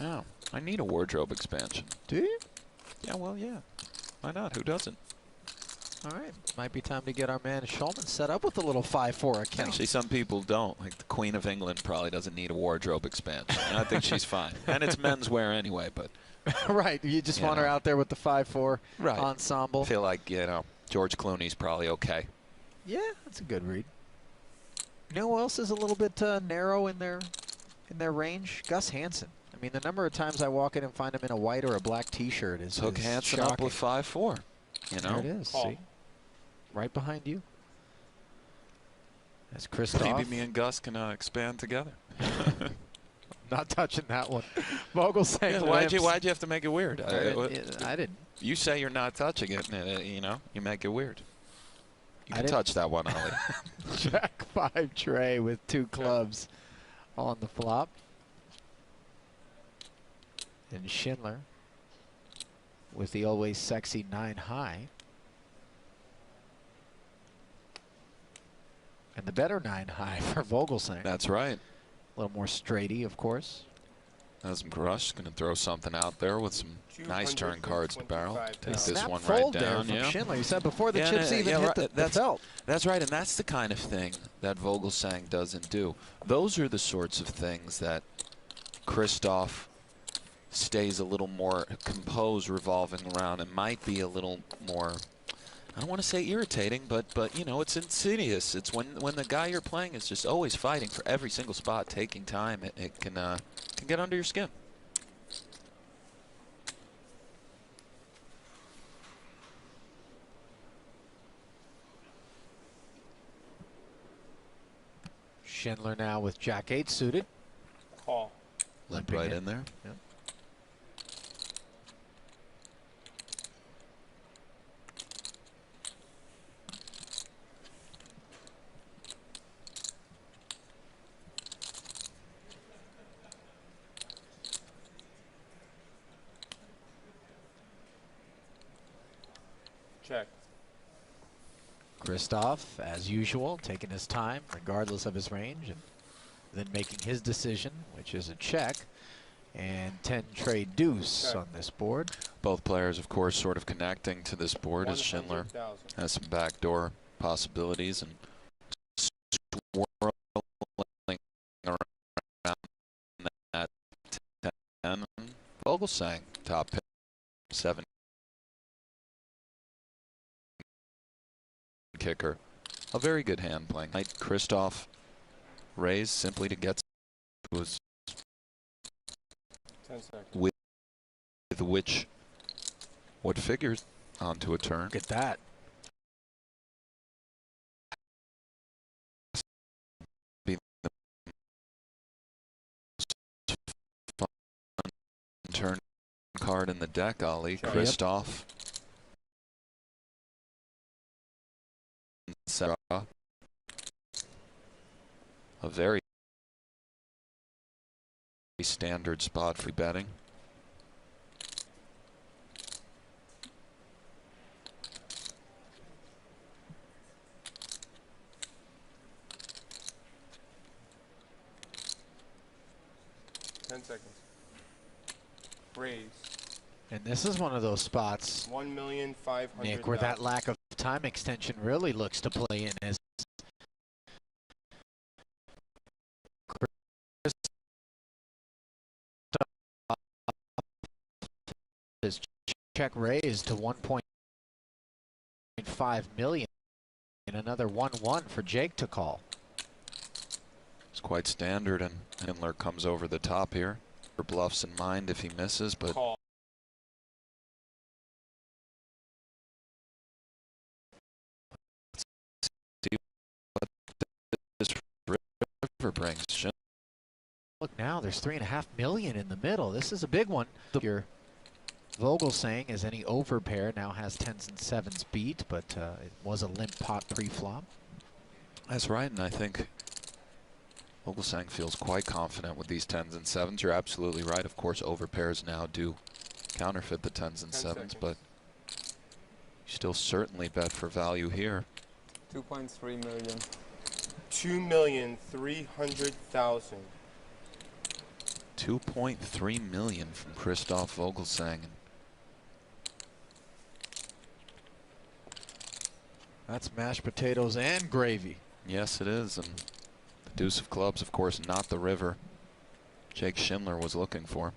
Oh, I need a wardrobe expansion. Do you? Yeah, well, yeah. Why not? Who doesn't? All right. Might be time to get our man Shulman set up with a little 5-4 account. Actually, some people don't. Like the Queen of England probably doesn't need a wardrobe expansion. I think she's fine. And it's menswear anyway, but. Right. You just want her out there with the 5-4 ensemble. I feel like, you know, George Clooney's probably okay. Yeah, that's a good read. You know who else is a little bit narrow in their range? Gus Hansen. I mean, the number of times I walk in and find him in a white or a black T-shirt is Hook Hansen shocking. up with 5-4. You know, there it is. See, right behind you. That's Christoph. Maybe me and Gus can expand together. Not touching that one. Vogelsang. Yeah, why'd you have to make it weird? I didn't. You say you're not touching it, and, you know, you make it weird. You can touch that one, Ollie. Jack 5 tray with 2 clubs on the flop. And Schindler with the always sexy 9 high. And the better 9 high for Vogelsang. That's right. A little more straighty, of course. As Grush going to throw something out there with some nice turn cards to barrel. Take this one fold right down. There from Schindler. You said before the chips even hit the felt. That's right, and that's the kind of thing that Vogelsang doesn't do. Those are the sorts of things that Christoph stays a little more composed revolving around and might be a little more I don't want to say irritating, but you know, it's insidious. It's when the guy you're playing is just always fighting for every single spot, taking time. It can get under your skin. Schindler now with Jack 8 suited. Call. Limp right in there. Yep. Check. Christoph, as usual, taking his time regardless of his range, and then making his decision, which is a check. And 10 trade deuce on this board. Both players, of course, sort of connecting to this board as Schindler has some backdoor possibilities and swirling around that 10. Vogelsang, top pick, 7 kicker. A very good hand playing. Christoph raised simply to get was 10 seconds. with which what figures onto a turn. Look at that. Be the fun turn card in the deck, Ali. Christoph. Sarah. A very standard spot for betting. Seconds. Raise. And this is one of those spots, 1,500,000. Nick, where that lack of time extension really looks to play in as his check raised to 1.5 million and another 1-1 for Jake to call. It's quite standard, and Schindler comes over the top here. For bluffs in mind if he misses, but Call. see what this river brings. Look now, there's 3.5 million in the middle. This is a big one. Your Vogelsang, as any overpair, now has 10s and 7s beat, but it was a limp pot pre-flop. That's right, and I think Vogelsang feels quite confident with these 10s and 7s. You're absolutely right. Of course, overpairs now do counterfeit the 10s and 7s, but you still certainly bet for value here. 2.3 million. 2,300,000. 2.3 million from Christoph Vogelsang. That's mashed potatoes and gravy. Yes, it is, and the deuce of clubs, of course, not the river Jake Schindler was looking for.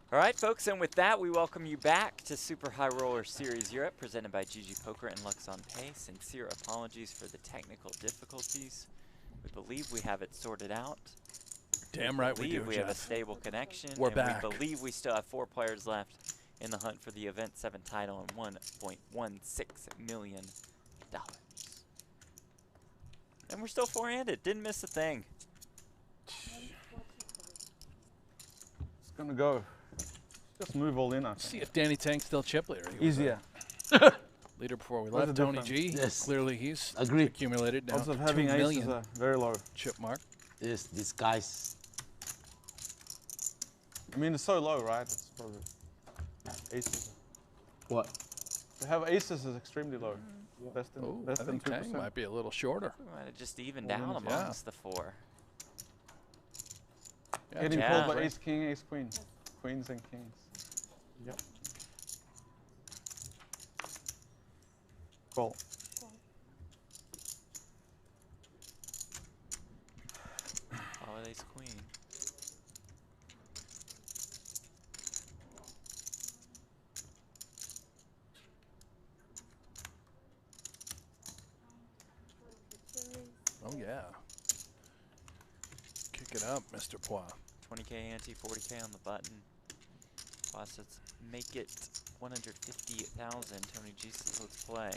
All right, folks, and with that, we welcome you back to Super High Roller Series Europe, presented by GG Poker and Lux on Pay. Sincere apologies for the technical difficulties. We believe we have it sorted out. Damn right we do, We have a Jeff. stable connection. We're and back. We believe we still have 4 players left in the hunt for the Event 7 title and $1.16 million. And we're still four-handed. Didn't miss a thing. It's gonna go. Just move all in, I think. See if Danny Tank's still chip leader. He was Easier. leader before we What's left. the Tony G. Yes. Clearly he's Agree. accumulated now Odds of 2 having aces million are very low. chip mark. Yes, these guys. I mean, it's so low, right? It's probably aces. What? To have aces is extremely low. Less than, Oh, less I than think Tang 2%. might be a little shorter. We might have just evened All in, out yeah. amongst the 4. Yeah, Getting Yeah. called by ace, king, ace, queen. Queens and kings. Yep. Call. Follow ace queen. Oh yeah. Kick it up, Mr. Pois. 20K ante, 40K on the button. Plus, let's make it 150,000. Tony G says let's play.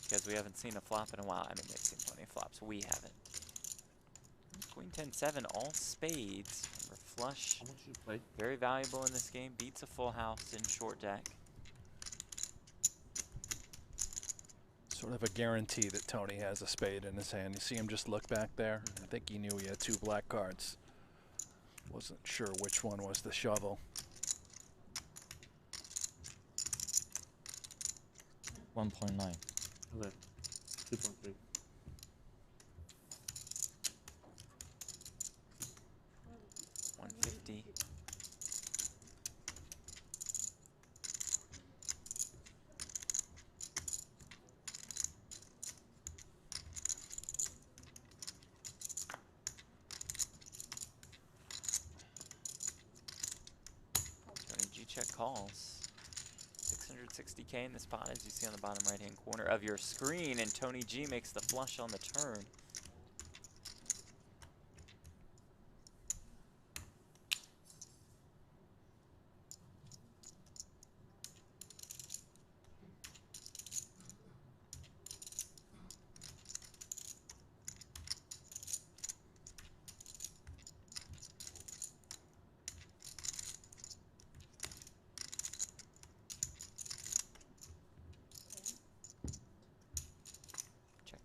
Because we haven't seen a flop in a while. I mean, they've seen plenty of flops. We haven't. Queen 10-7, all spades. Remember, flush. How much you play? Very valuable in this game. Beats a full house in short deck. Sort of a guarantee that Tony has a spade in his hand. You see him just look back there? I think he knew he had 2 black cards. Wasn't sure which one was the shovel. 1.9. Okay. 2.3. $150. Tony G check calls. 660K in this pot, as you see on the bottom right-hand corner of your screen, and Tony G makes the flush on the turn.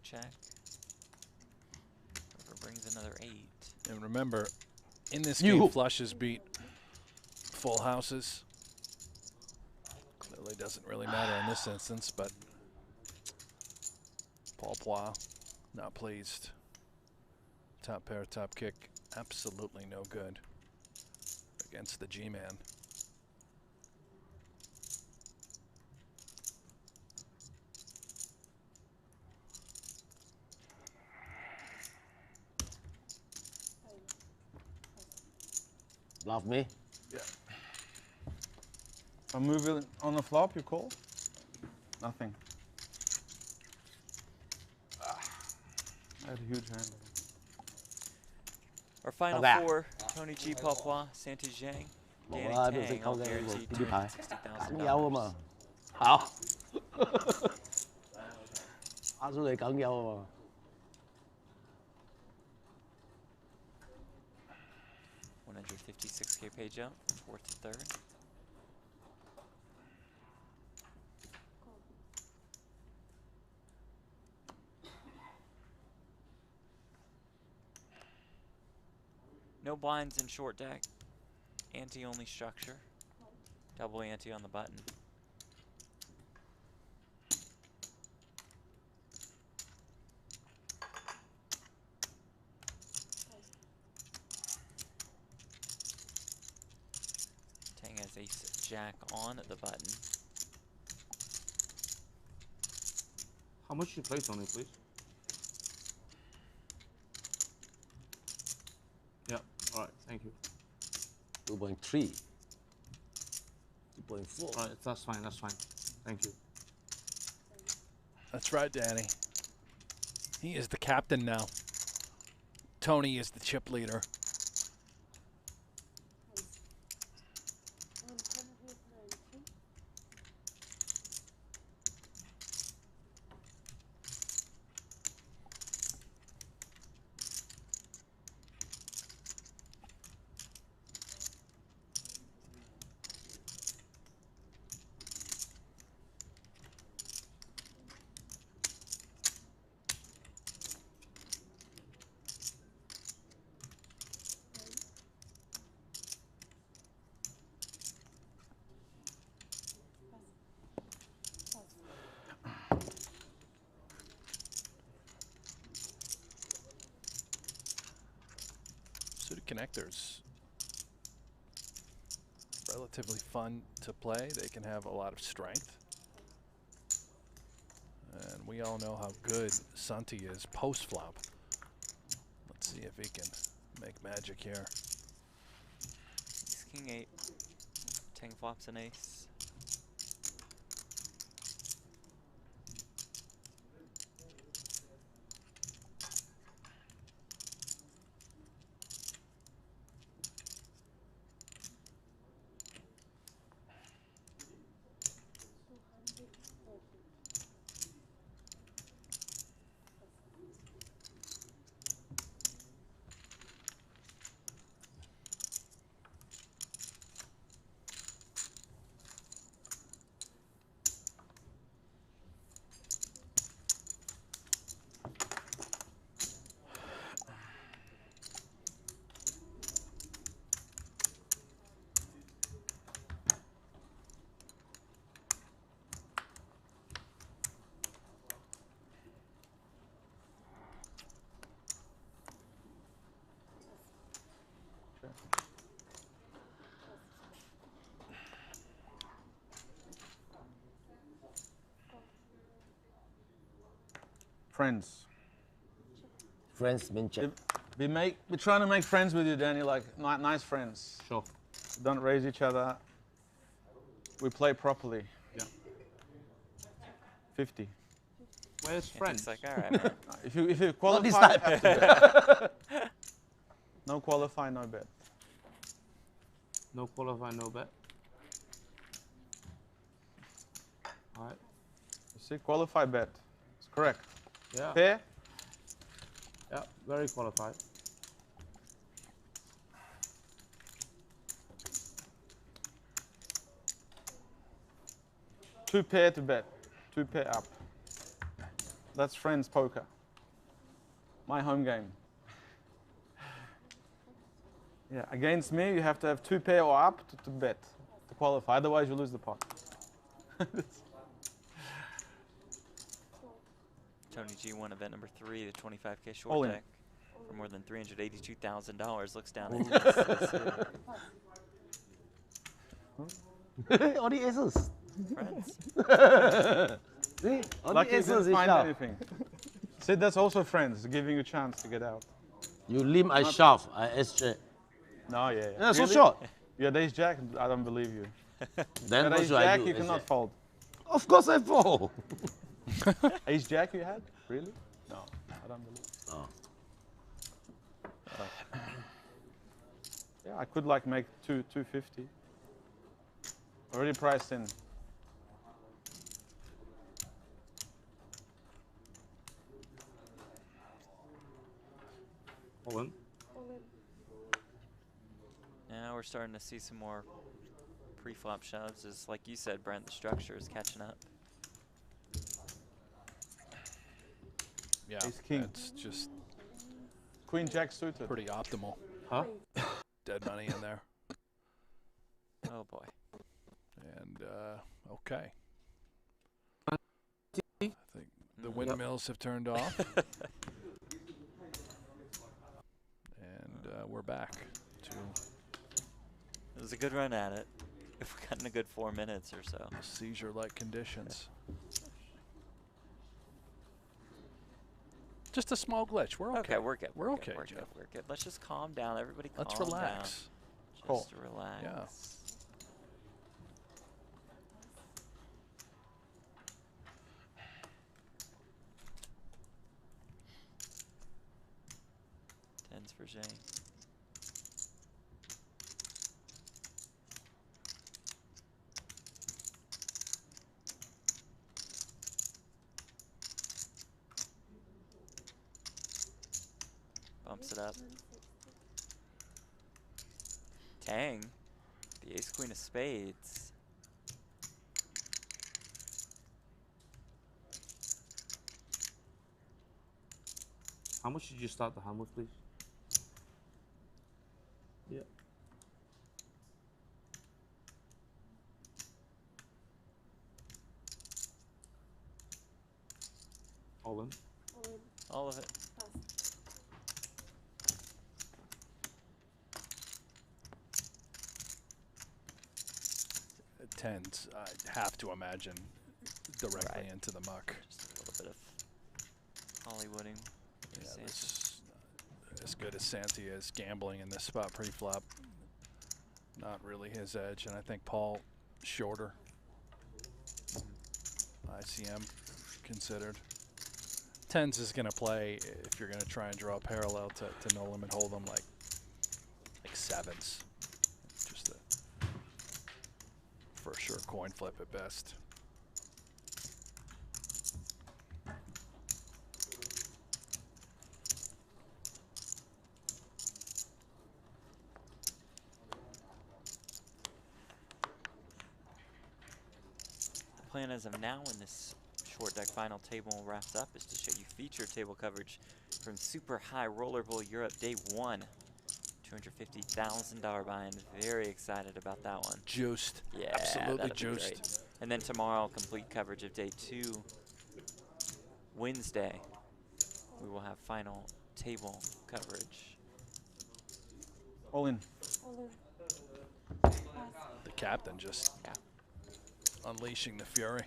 Check. Whoever brings another 8. And remember, in this You. game, flushes beat full houses. Clearly doesn't really matter in this instance, but Paul Pois not pleased. Top pair, top kick, absolutely no good against the G-man. Bluff me. If I move it on the flop, you call? Nothing. I had a huge hand. Our final Okay. 4, Tony G, Paul Pois, Santi Zhang, Danny Wow, tôi sẽ Tang, câu all đây một guaranteed cái bài. Cắn dâu mà. $260,000. Hảo. Ăn xuống đây cắn dâu mà. 156K page up, 4th to 3rd. No blinds in short deck. Ante only structure. Double ante on the button. Tang has ace jack on the button. How much you play, Tony, please? Yeah, alright, thank you. 2.3. 2.4. Alright, that's fine, that's fine. Thank you. That's right, Danny. He is the captain now. Tony is the chip leader. Suited connectors, relatively fun to play. They can have a lot of strength. And we all know how good Santi is post-flop. Let's see if he can make magic here. Ace King 8. 10 flops and ace. Friends. Friends mean check. We're trying to make friends with you, Danny, like nice friends. Sure. Don't raise each other. We play properly. Yeah. 50. Where's friends? It's like, all right, man. If you qualify, this you time. have to bet. No qualify, no bet. No qualify, no bet. Alright. You see, qualify bet. It's correct. Yeah. Pair. Yeah, very qualified. Two pair to bet. Two pair up. That's friends poker. My home game. Yeah, against me, you have to have two pair or up to bet to qualify. Otherwise, you lose the pot. Tony G won event number 3, the 25K All short in. deck for more than $382,000. Looks down at All the aces. friends. See? All Lucky the you aces didn't is find sharp. anything. See, that's also friends, giving you a chance to get out. You limb, I shove, I SJ. No, yeah. Yeah, so Really? short. You had ace jack? I don't believe you. Then At what ace should I jack, do? you cannot SJ? fold. Of course I fold. Ace jack you had? Really? No, I don't believe. Oh. Yeah, I could like make 250. Already priced in. All in. Now we're starting to see some more pre-flop shoves. As like you said, Brent, the structure is catching up. Yeah, Ace king. it's just Queen jack suited. pretty optimal. Huh? Dead money in there. Oh boy. And, okay. I think the windmills have turned off. And we're back to It was a good run at it. If we got in a good 4 minutes or so. seizure-like conditions. Just a small glitch. We're okay. Okay, we're good. We're okay, We're Jeff. good. We're good. Let's just calm down. Everybody calm Let's down. relax. Cool. Just relax. Yeah. for Zhang. Bumps it up. Tang, the ace queen of spades. How much did you start the hand with, please? Yeah. All in. All of it. Tens, I have to imagine, directly Right. into the muck. Just a little bit of Hollywooding. Yeah, Santi. this, as good as Santi is gambling in this spot pre-flop, not really his edge, and I think Paul shorter. ICM considered. Tens is going to play if you're going to try and draw a parallel to no limit hold'em like sevens. Just a for sure coin flip at best. The plan as of now when this short deck final table wraps up is to show you feature table coverage from Super High Roller Bowl Europe Day 1. $250,000 buy-in. Very excited about that one. Juiced. Yeah, Absolutely that'll be juiced. great. And then tomorrow, complete coverage of Day 2. Wednesday, we will have final table coverage. All in. The captain just unleashing the fury.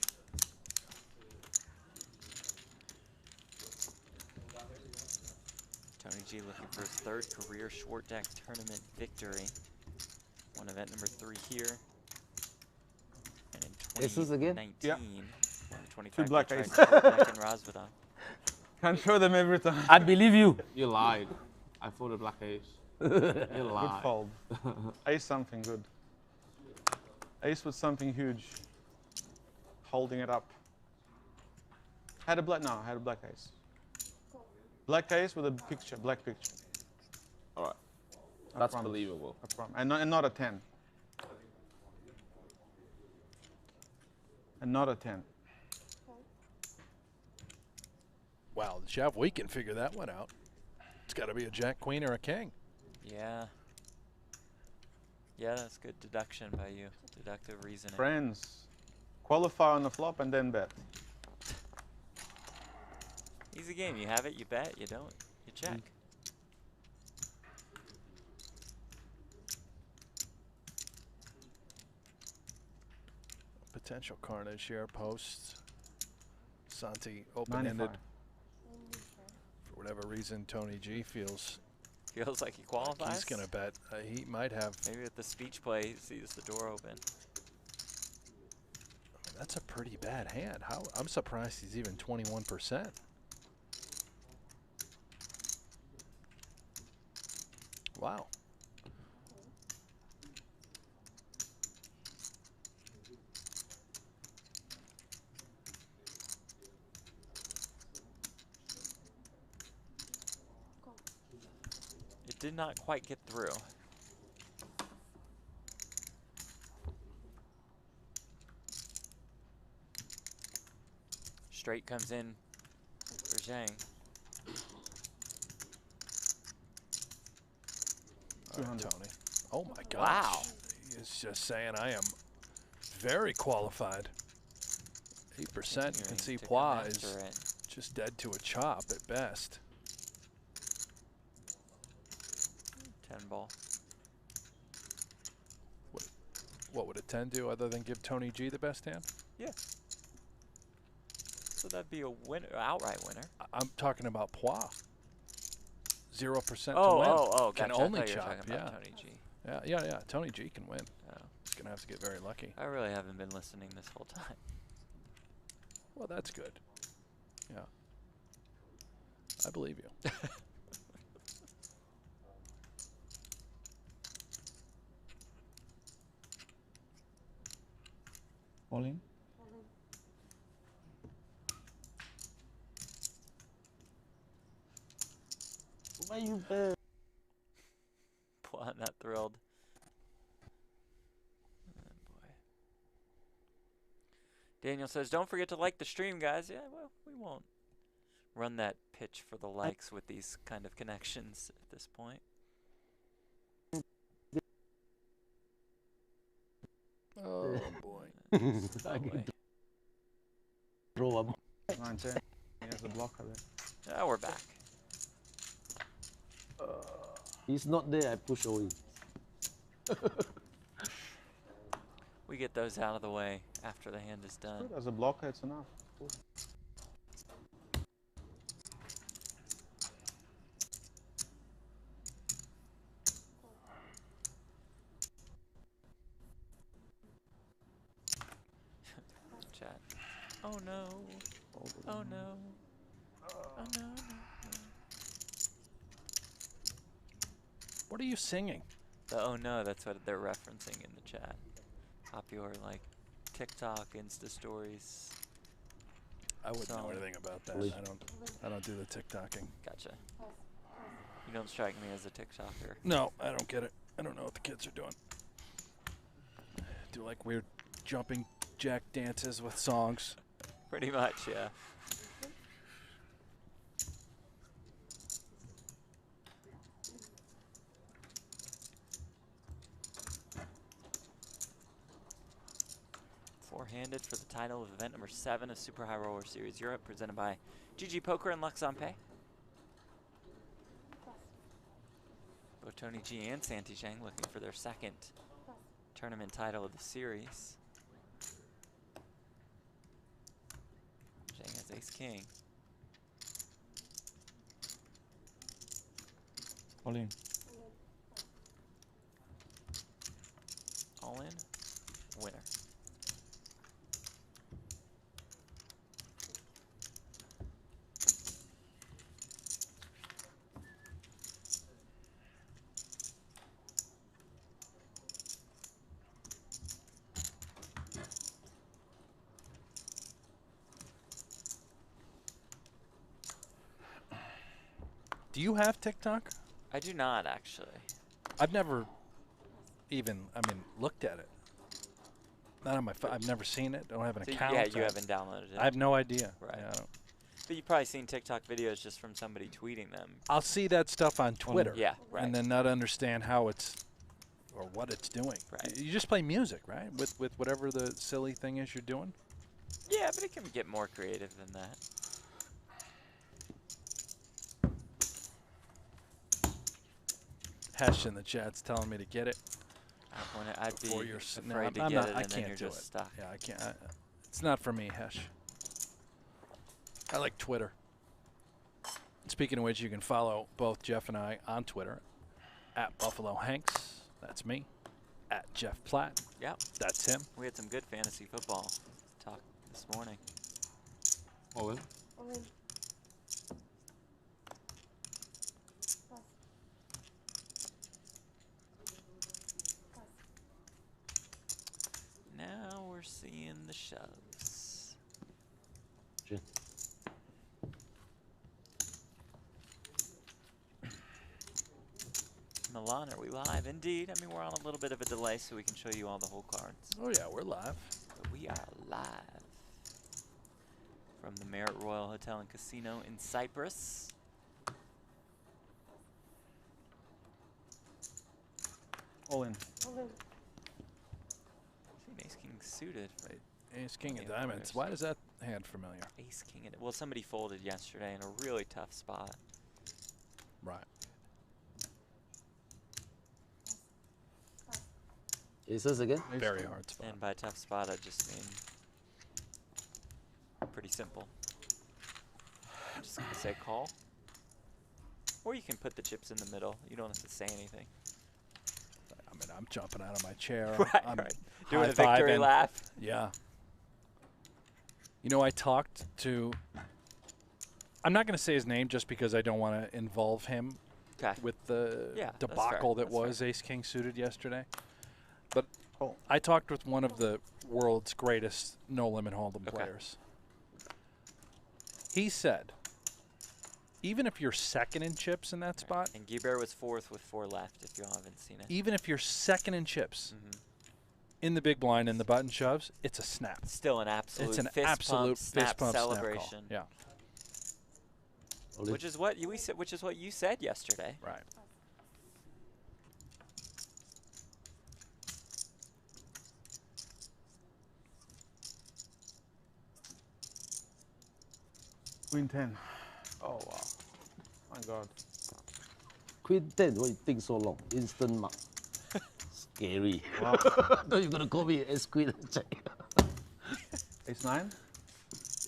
Tony G looking for his third career short deck tournament victory. Won event number 3 here. And in Aces again? 2019, Yeah. won the 25 Two black tried aces. short deck in Rosvadov. Can't show them every time. I believe you. You lied. I folded black ace. You Good lied. fold. Ace something good. Ace with something huge. Holding it up. Had a black, no, I had a black ace. Black ace with a picture, black picture. All right. I That's promise. believable. I promise. And not a 10. And not a 10. Wow, the Shav, we can figure that one out. It's got to be a jack, queen, or a king. Yeah. Yeah, that's good deduction by you. Deductive reasoning. Friends, qualify on the flop and then bet. Easy game. You have it, you bet. You don't, you check. Potential carnage here, post. Santi open-ended. 95. For whatever reason, Tony G feels Feels like he like qualifies. he's going to bet. He might have. Maybe with the speech play, he sees the door open. That's a pretty bad hand. How I'm surprised he's even 21%. Wow. It did not quite get through. Straight comes in for Zhang. All right, Tony. Oh my gosh. Wow. He's just saying I am very qualified. 8%. You can see Plois is just dead to a chop at best. 10 ball. What would a 10 do other than give Tony G the best hand? Yeah. So that'd be a winner, outright winner. I'm talking about Plois. 0% to Oh, win. oh, Can gotcha. only I thought you were chop. talking Yeah. about Tony G. Yeah. Tony G can win. Oh. He's gonna have to get very lucky. I really haven't been listening this whole time. Well, that's good. Yeah. I believe you. All in. Why you bet? Well, I'm not thrilled. Oh, boy. Daniel says, don't forget to like the stream, guys. Yeah, well, we won't run that pitch for the likes with these kind of connections at this point. Oh, boy. Throw up. 9-10. He has a blocker there. Oh, we're back. He's not there, I push away. We get those out of the way after the hand is done. Good. As a blocker, it's enough. Cool. Chat. Oh no. Oh no. Oh no. What are you singing? Oh no, that's what they're referencing in the chat. Popular like TikTok, Insta stories. I wouldn't know Solid. anything about that. I don't do the TikToking. Gotcha. You don't strike me as a TikToker. No, I don't get it. I don't know what the kids are doing. Do like weird jumping jack dances with songs. Pretty much, yeah. Four-handed for the title of event number 7 of Super High Roller Series Europe, presented by GG Poker and Lux on Pay. Both Tony G and Santi Zhang looking for their second tournament title of the series. Zhang has ace-king. All in. All in. Winner. Do you have TikTok? I do not, actually. I've never even, looked at it. Not on my phone. I've never seen it. Don't have an So account. yeah, you haven't downloaded it. I have no idea. Right. Yeah, I don't. But you've probably seen TikTok videos just from somebody tweeting them. I'll see that stuff on Twitter. Yeah, right. And then not understand how it's or what it's doing. Right. You just play music, right? With whatever the silly thing is you're doing. Yeah, but it can get more creative than that. Hesh in the chat's telling me to get it. I'd be Before you're sitting afraid to I'm get not, it, I and then can't you're do just it. stuck. Yeah, I can't. It's not for me, Hesh. I like Twitter. Speaking of which, you can follow both Jeff and I on Twitter at Buffalo Hanks. That's me. At Jeff Platt. Yep. That's him. We had some good fantasy football talk this morning. All in. Now we're seeing the shoves. Sure. Milan, are we live? Indeed. I mean, we're on a little bit of a delay so we can show you all the whole cards. Oh, yeah, we're live. But we are live from the Marriott Royal Hotel and Casino in Cyprus. All in. See an ace-king suited. Right. Ace, King Yeah, of Diamonds. there's- Why does that hand familiar? Ace-king. Well, somebody folded yesterday in a really tough spot. Right. Aces again? Very hard spot. And by tough spot, I just mean pretty simple. I'm just going to say call. Or you can put the chips in the middle. You don't have to say anything. I mean, I'm jumping out of my chair. Right, I'm right. Doing a victory high-fiving. laugh. Yeah. You know, I talked to, I'm not going to say his name just because I don't want to involve him with the Yeah, debacle that's that fair. was Ace King suited yesterday. But Cool. I talked with one of the world's greatest no-limit hold'em players. He said, even if you're second in chips in that spot, And Guibert was fourth with 4 left. If you haven't seen it. even if you're second in chips in the big blind and the button shoves, it's a snap. Still an absolute. It's an fist absolute pump, snap fist pump celebration. Snap call. Yeah. Which is what you said yesterday. Right. Queen 10. Oh, wow. My God. Queen 10, why you think so long? Instant mark. Scary. Wow. No, you're gonna call me ace queen and check. Ace 9?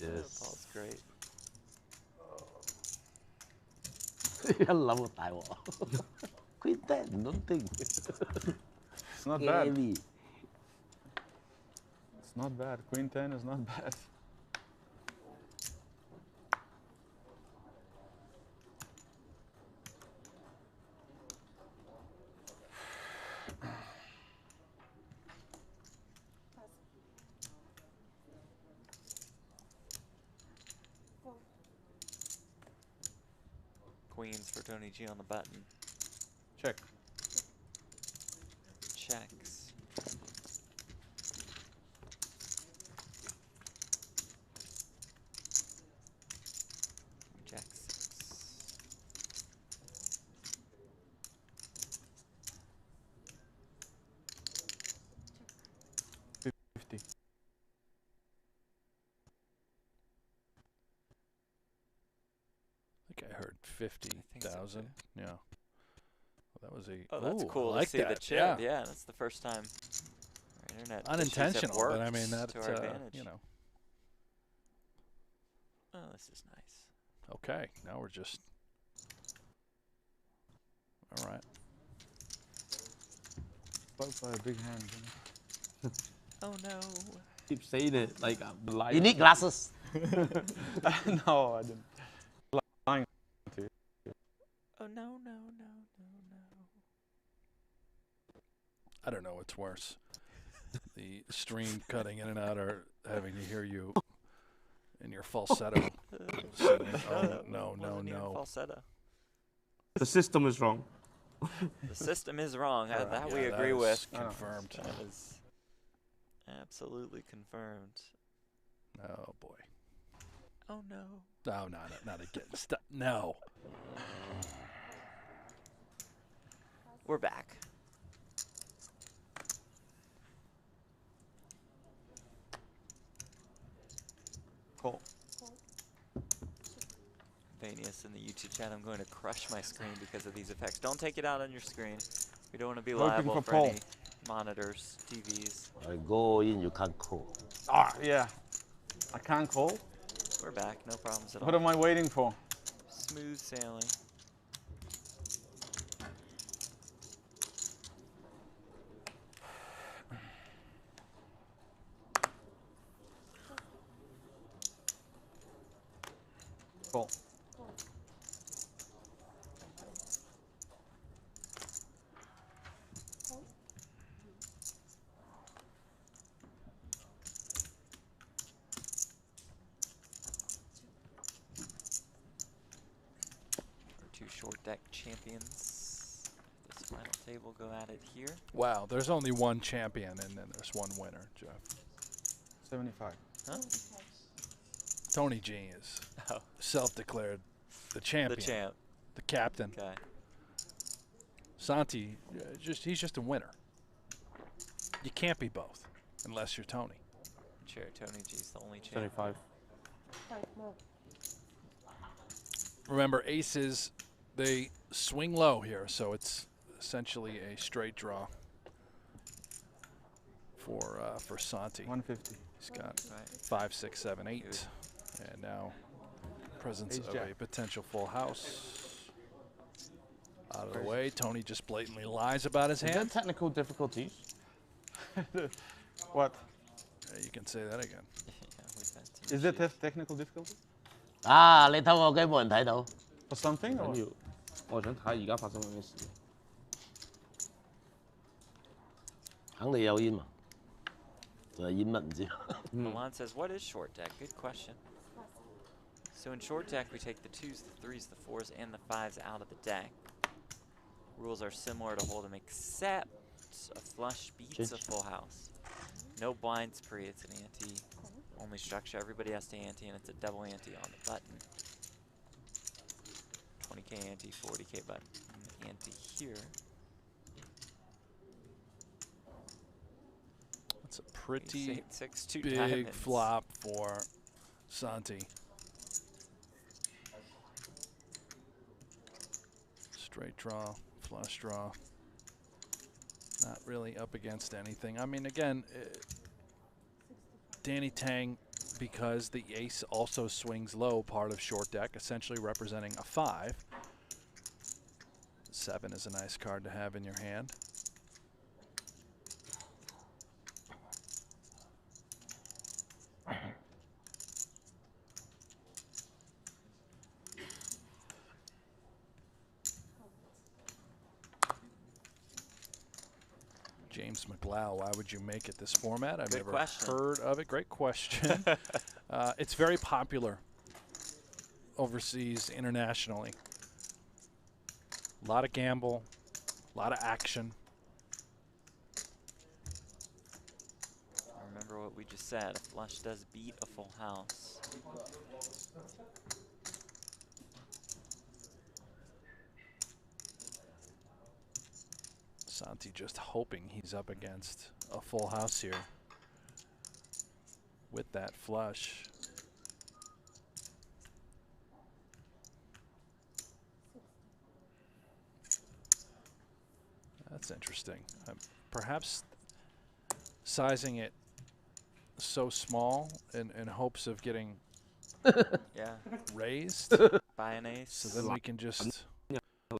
Yes. Paul's great. 一諗大鑊。Queen 10 don't think. It's not bad. Scary. It's not bad. Queen 10 is not bad. Queens for Tony G on the button. Check. Checks. Jack 6. I think I heard 50,000. Yeah. Well, that was a. Oh, that's ooh, cool I like to see that. the chip. Yeah, that's the first time. Our internet issues have Unintentional, but I worked mean that's to our advantage. you know. Oh, this is nice. Okay, now we're just. All right. Fucked by a big hand. Oh no. Keep saying it like I'm lying. You need glasses. No, I didn't. Lying to you. Oh no. I don't know what's worse. The stream cutting in and out or having to hear you in your falsetto. Singing. Oh, no. Falsetto. The system is wrong. The system is wrong. That Yeah, we that agree is with. Confirmed. That is absolutely confirmed. Oh boy. Oh no. No, not again. Stop. No. We're back. Cool. Vanius in the YouTube chat, I'm going to crush my screen because of these effects. Don't take it out on your screen. We don't want to be Hoping liable for for Paul. any monitors, TVs. I go in, you can't call. Ah, yeah. I can't call. We're back, no problems at What all. am I waiting for? Smooth sailing. Cool. Our 2 short deck champions. This final table go at it here. Wow, there's only one champion and then there's one winner, Jeff. 75. Huh? Tony G is Oh. self-declared the champion. The champ. The captain. Okay. Santi, he's just a winner. You can't be both unless you're Tony. Sure, Tony G's the only champ. 75. Remember, aces, they swing low here, so it's essentially a straight draw for Santi. 150. He's got Right. 5, 6, 7, 8, and now presence Ace of jack. a potential full house. Out of the way, Tony just blatantly lies about his Is there hand. technical difficulties? What? You can say that again. Yeah, we've had some Is there issues. technical difficulty? 啊，你偷我機冇人睇到。 For something? 緊 Or? 要，我想睇下而家發生緊咩事。肯定有煙嘛。準 Milan says, what is short deck? Good question. So in short deck, we take the 2s, the 3s, the 4s, and the 5s out of the deck. Rules are similar to Hold'em, except a flush beats a full house. No blinds pre, it's an ante only structure. Everybody has to ante, and it's a double ante on the button. 20K ante, 40K button ante here. It's a pretty 6-2 big diamonds. flop for Santi. Straight draw, flush draw. Not really up against anything. I mean, again, Danny Tang, because the ace also swings low, part of short deck, essentially representing a 5. 7 is a nice card to have in your hand. James McLeod, why would you make it this format? I've never heard of it. Great question. It's very popular overseas, internationally. A lot of gamble, a lot of action. Remember what we just said, a flush does beat a full house. Santi just hoping he's up against a full house here with that flush. That's interesting. Perhaps sizing it so small in hopes of getting raised. By an ace. So then we can just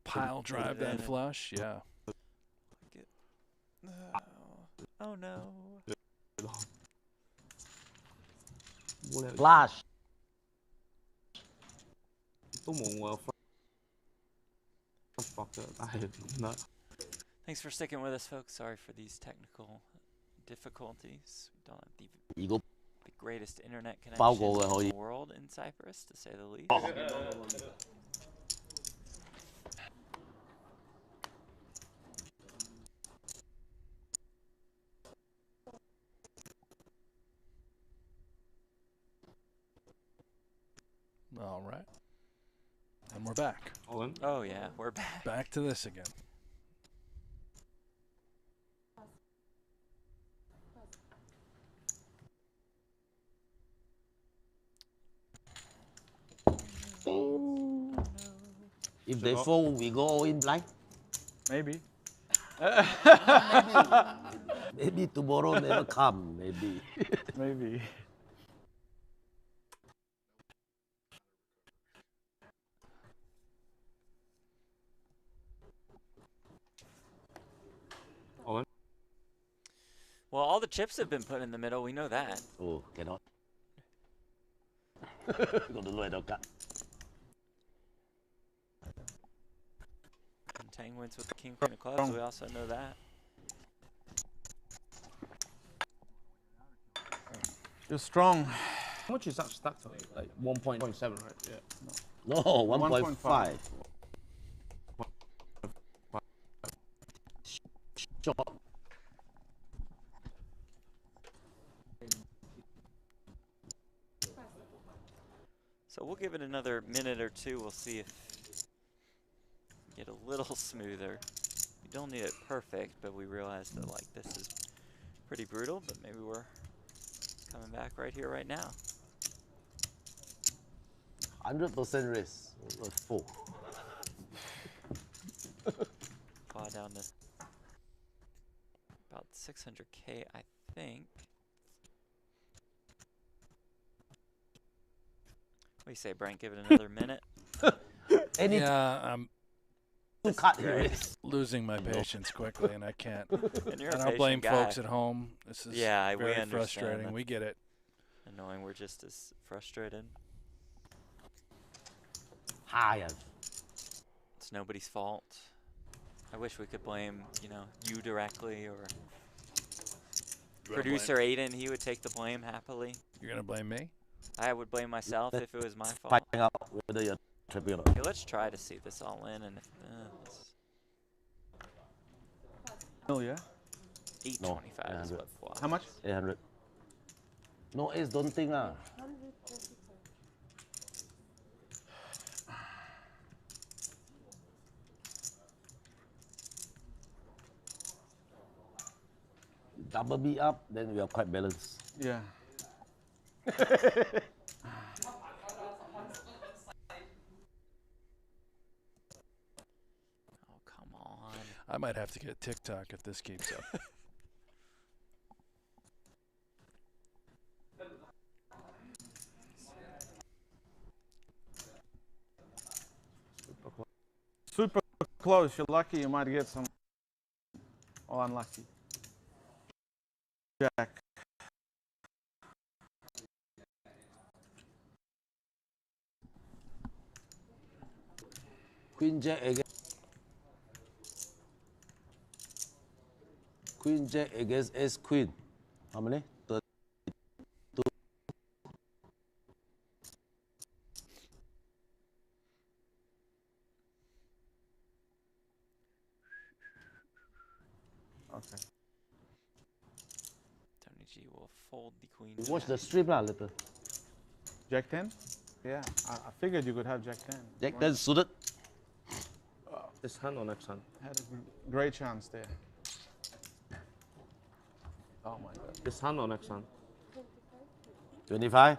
pile drive that flush. Yeah. Oh no. Flash. Thanks for sticking with us, folks. Sorry for these technical difficulties. We don't have the greatest internet connection in the world in Cyprus, to say the least. All right. And we're back. Oh yeah, we're back. Back to this again. If they fold, we go all in blind. Maybe. Maybe tomorrow never come. Maybe. Maybe. Well, all the chips have been put in the middle. We know that. Oh, cannot. Got to look at the card. And Tang wins with the king, queen of clubs. We also know that. You're strong. How much is that stacked on? Like 1.7, right? Yeah. No, 1.5. Short. So we'll give it another minute or two. We'll see if we get a little smoother. We don't need it perfect, but we realize that like this is pretty brutal, but maybe we're coming back right here, right now. 100% raise. 4. Claw down to about 600K, I think. What do you say, Brent? Give it another minute? Yeah, I'm losing my No. patience quickly, and I can't. And you're a I don't blame patient guy. folks at home. This is Yeah, we very understand. frustrating. That's We get it. Annoying. We're just as frustrated. Higher. It's nobody's fault. I wish we could blame, you know, you directly or Producer Aiden, he would take the blame happily. You're gonna blame me? I would blame myself if it was my fault. Finding out whether you're tripping or not. Okay, let's try to see this all in, and if, Oh, yeah? 825 is what flies. How much? 800. No ace, don't think lah. Double B up, then we are quite balanced. Yeah. Oh, come on. I might have to get TikTok if this keeps up. Super close. You're lucky. You might get some. Or unlucky. Jack. Queen Jack again. Queen Jack against Ace Queen. How many? 32. Okay. Tony G will fold the queen. Watch the stream lah later. Jack 10? Yeah. I figured you could have Jack 10. Jack 10 suited. This hand or next hand? Had a great chance there. Oh my God. This hand or next hand? 25.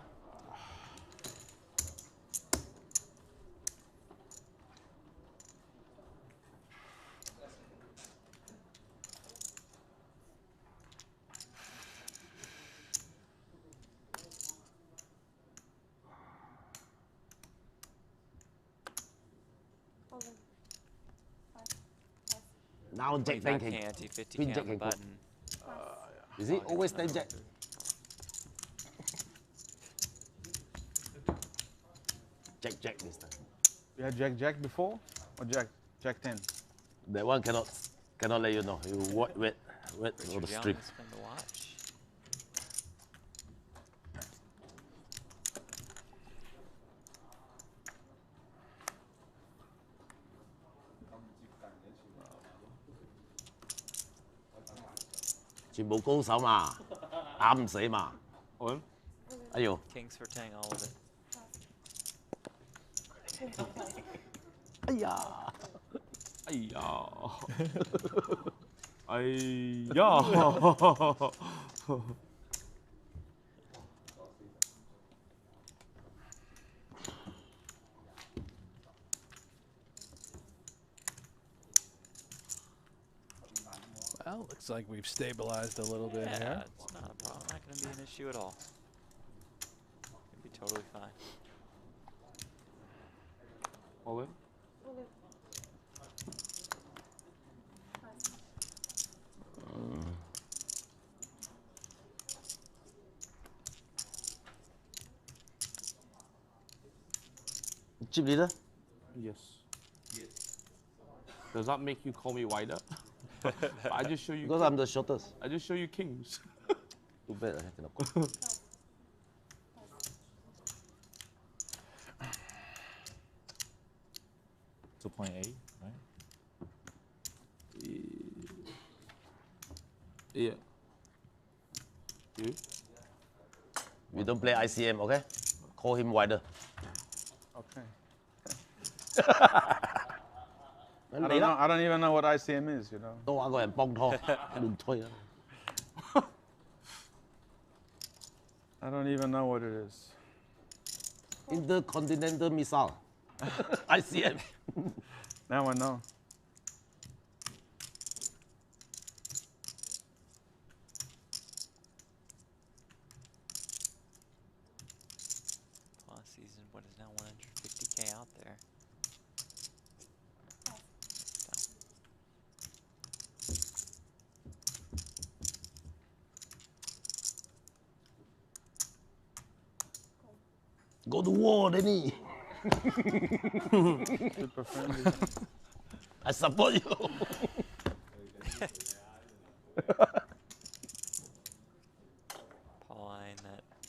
Now Jack 10 can. Ante, 50 Queen can Jack on the can go. button. Is it always 10 Jack? Jack this time. You had Jack before? Or Jack 10? That one cannot let you know. You wait for the stream. Spin the watch.全部高手嘛，打唔死嘛。On? 哎呦， Kings for 10, all of it. 哎呀，哎呀，哎呀。Well, looks like we've stabilized a little bit Yeah, here. it's not a problem. Not going to be an issue at all. It'll be totally fine. All in? chip leader. Yes. Does that make you call me wider? I just show you. Because I'm the shortest. I just show you kings. Too bad I cannot go. To point A, right? Yeah. You? We don't play ICM, okay? Call him wider. Okay. I I don't even know what ICM is, you know. 都話個人幫拖，亂推啊！ I don't even know what it is. Intercontinental missile. ICM. Now I know. Plus season, what is now 150K out there. Go to war, Denny. Super friendly. I support you.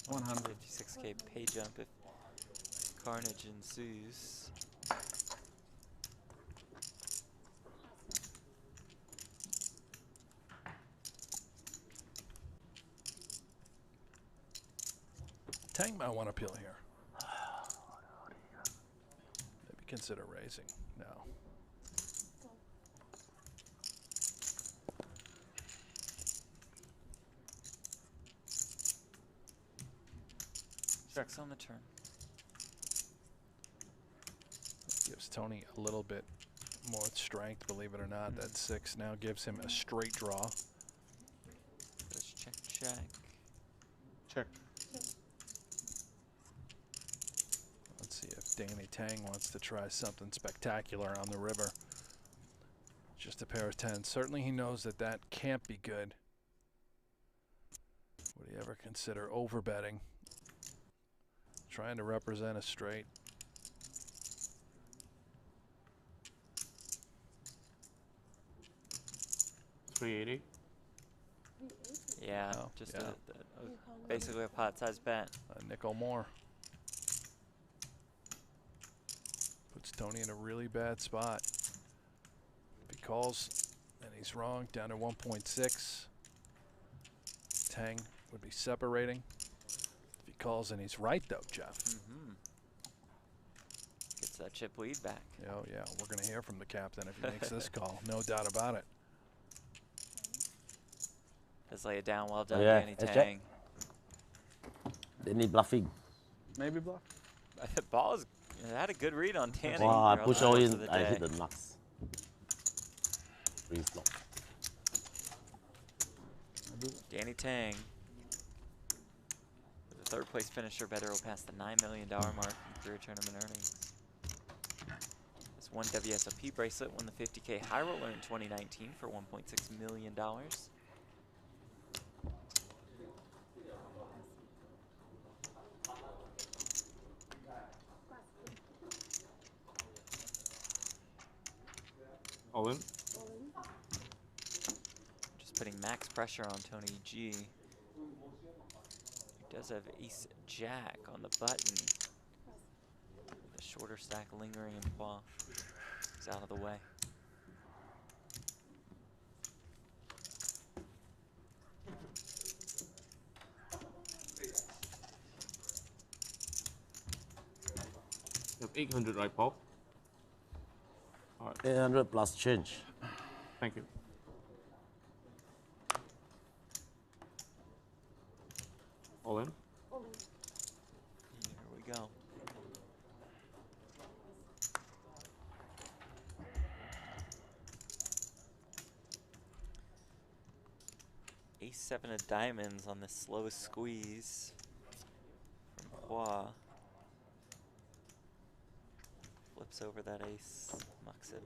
100. 56K pay jump if carnage ensues. Tang might want to peel here. Maybe consider raising. No. Checks on the turn. Gives Tony a little bit more strength, believe it or not. That 6 now gives him a straight draw. Just check, check. Check. Let's see if Danny Tang wants to try something spectacular on the river. Just a pair of 10s. Certainly he knows that that can't be good. Would he ever consider overbetting? Trying to represent a straight. $380. Yeah, Oh, just yeah. basically a pot-sized bet. A nickel more. Puts Tony in a really bad spot. If he calls and he's wrong, down to 1.6. Tang would be separating. If he calls and he's right, though, Jeff. Gets that chip lead back. Oh, yeah, we're going to hear from the captain if he makes this call. No doubt about it. Just lay it down, well done, yeah, Danny that's Tang. Danny bluffing. Maybe bluff. The ball had a good read on Danny. Wow, I throughout push the all course in. of the I day. hit the nuts. Free slot. Danny Tang, the third place finisher, better will pass the $9 million mark in career tournament earnings. This one WSOP bracelet won the 50K High Roller in 2019 for $1.6 million. All in. Just putting max pressure on Tony G. He does have Ace Jack on the button. The shorter stack lingering in paw. He's out of the way. You have 800, right, Paul? All right. 800 plus change. Thank you. All in. Here we go. Ace-7 of diamonds on the slow squeeze from Hua. Flips over that ace, mucks it.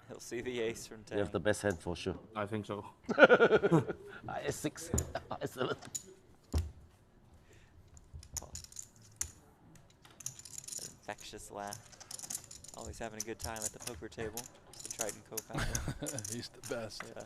He'll see the ace from 10. You have the best hand for sure. I think so. S6, S7. An infectious laugh. Always having a good time at the poker table. The Triton co-founder. He's the best. Yeah.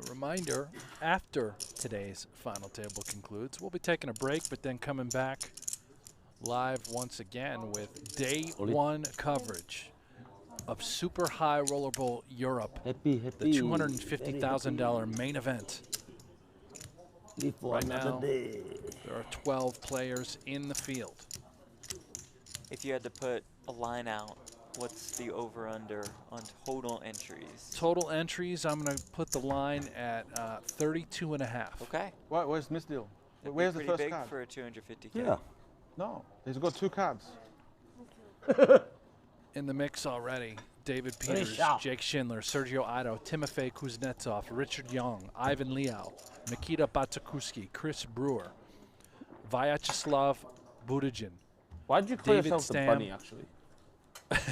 Reminder, after today's final table concludes, we'll be taking a break, but then coming back live once again with day one coverage of Super High Roller Bowl Europe, Happy. the $250,000 main event. Live for Right another now, day. there are 12 players in the field. If you had to put a line out What's the over/under on total entries? Total entries, I'm going to put the line at 32.5. Okay. Where's Miss Deal? That'd Where's be the pretty first big card? for a 250K. Yeah. No, he's got 2 cards. In the mix already. David Peters, Jake Schindler, Sergio Ido, Timofey Kuznetsov, Richard Young, Ivan Liao, Nikita Batakuski, Chris Brewer, Vyacheslav Budajin. Why'd you call David yourself Stam. the bunny, actually?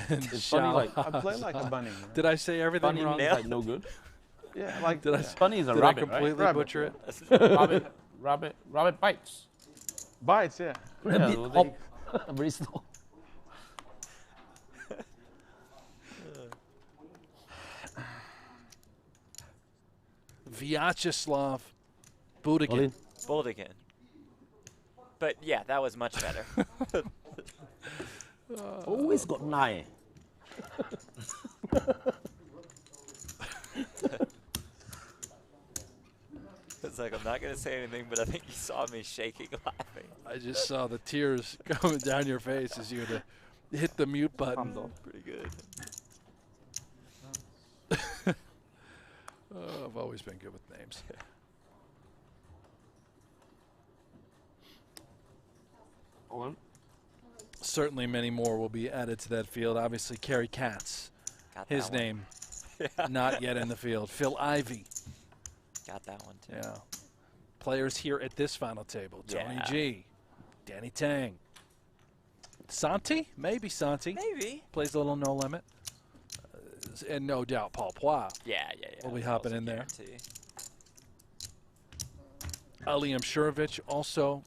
It's funny, like, I play like a bunny. Man. Did I say everything Bunny wrong? means like no good. Yeah, like Did I, Bunny is a did I rabbit, completely right? butcher it? Rabbit bites. bites, yeah. Yeah, Rabbit well, hop. Very slow. Vyacheslav All Budajin. in. Boldigan. But yeah, that was much better. Always got 9. It's like, I'm not going to say anything, but I think you saw me shaking laughing. I just saw the tears coming down your face as you had to hit the mute button. Pretty good. I've always been good with names. All in. Certainly many more will be added to that field. Obviously, Kerry Katz, Got that his one. name, Yeah. not yet in the field. Phil Ivey, Got that one too. yeah. Players here at this final table. Tony Yeah. G, Danny Tang. Santi? Maybe Santi. Maybe. Plays a little no limit. And no doubt Paul Poix. Yeah. We'll be That hopping was a in there. guarantee. Liam Shurovich also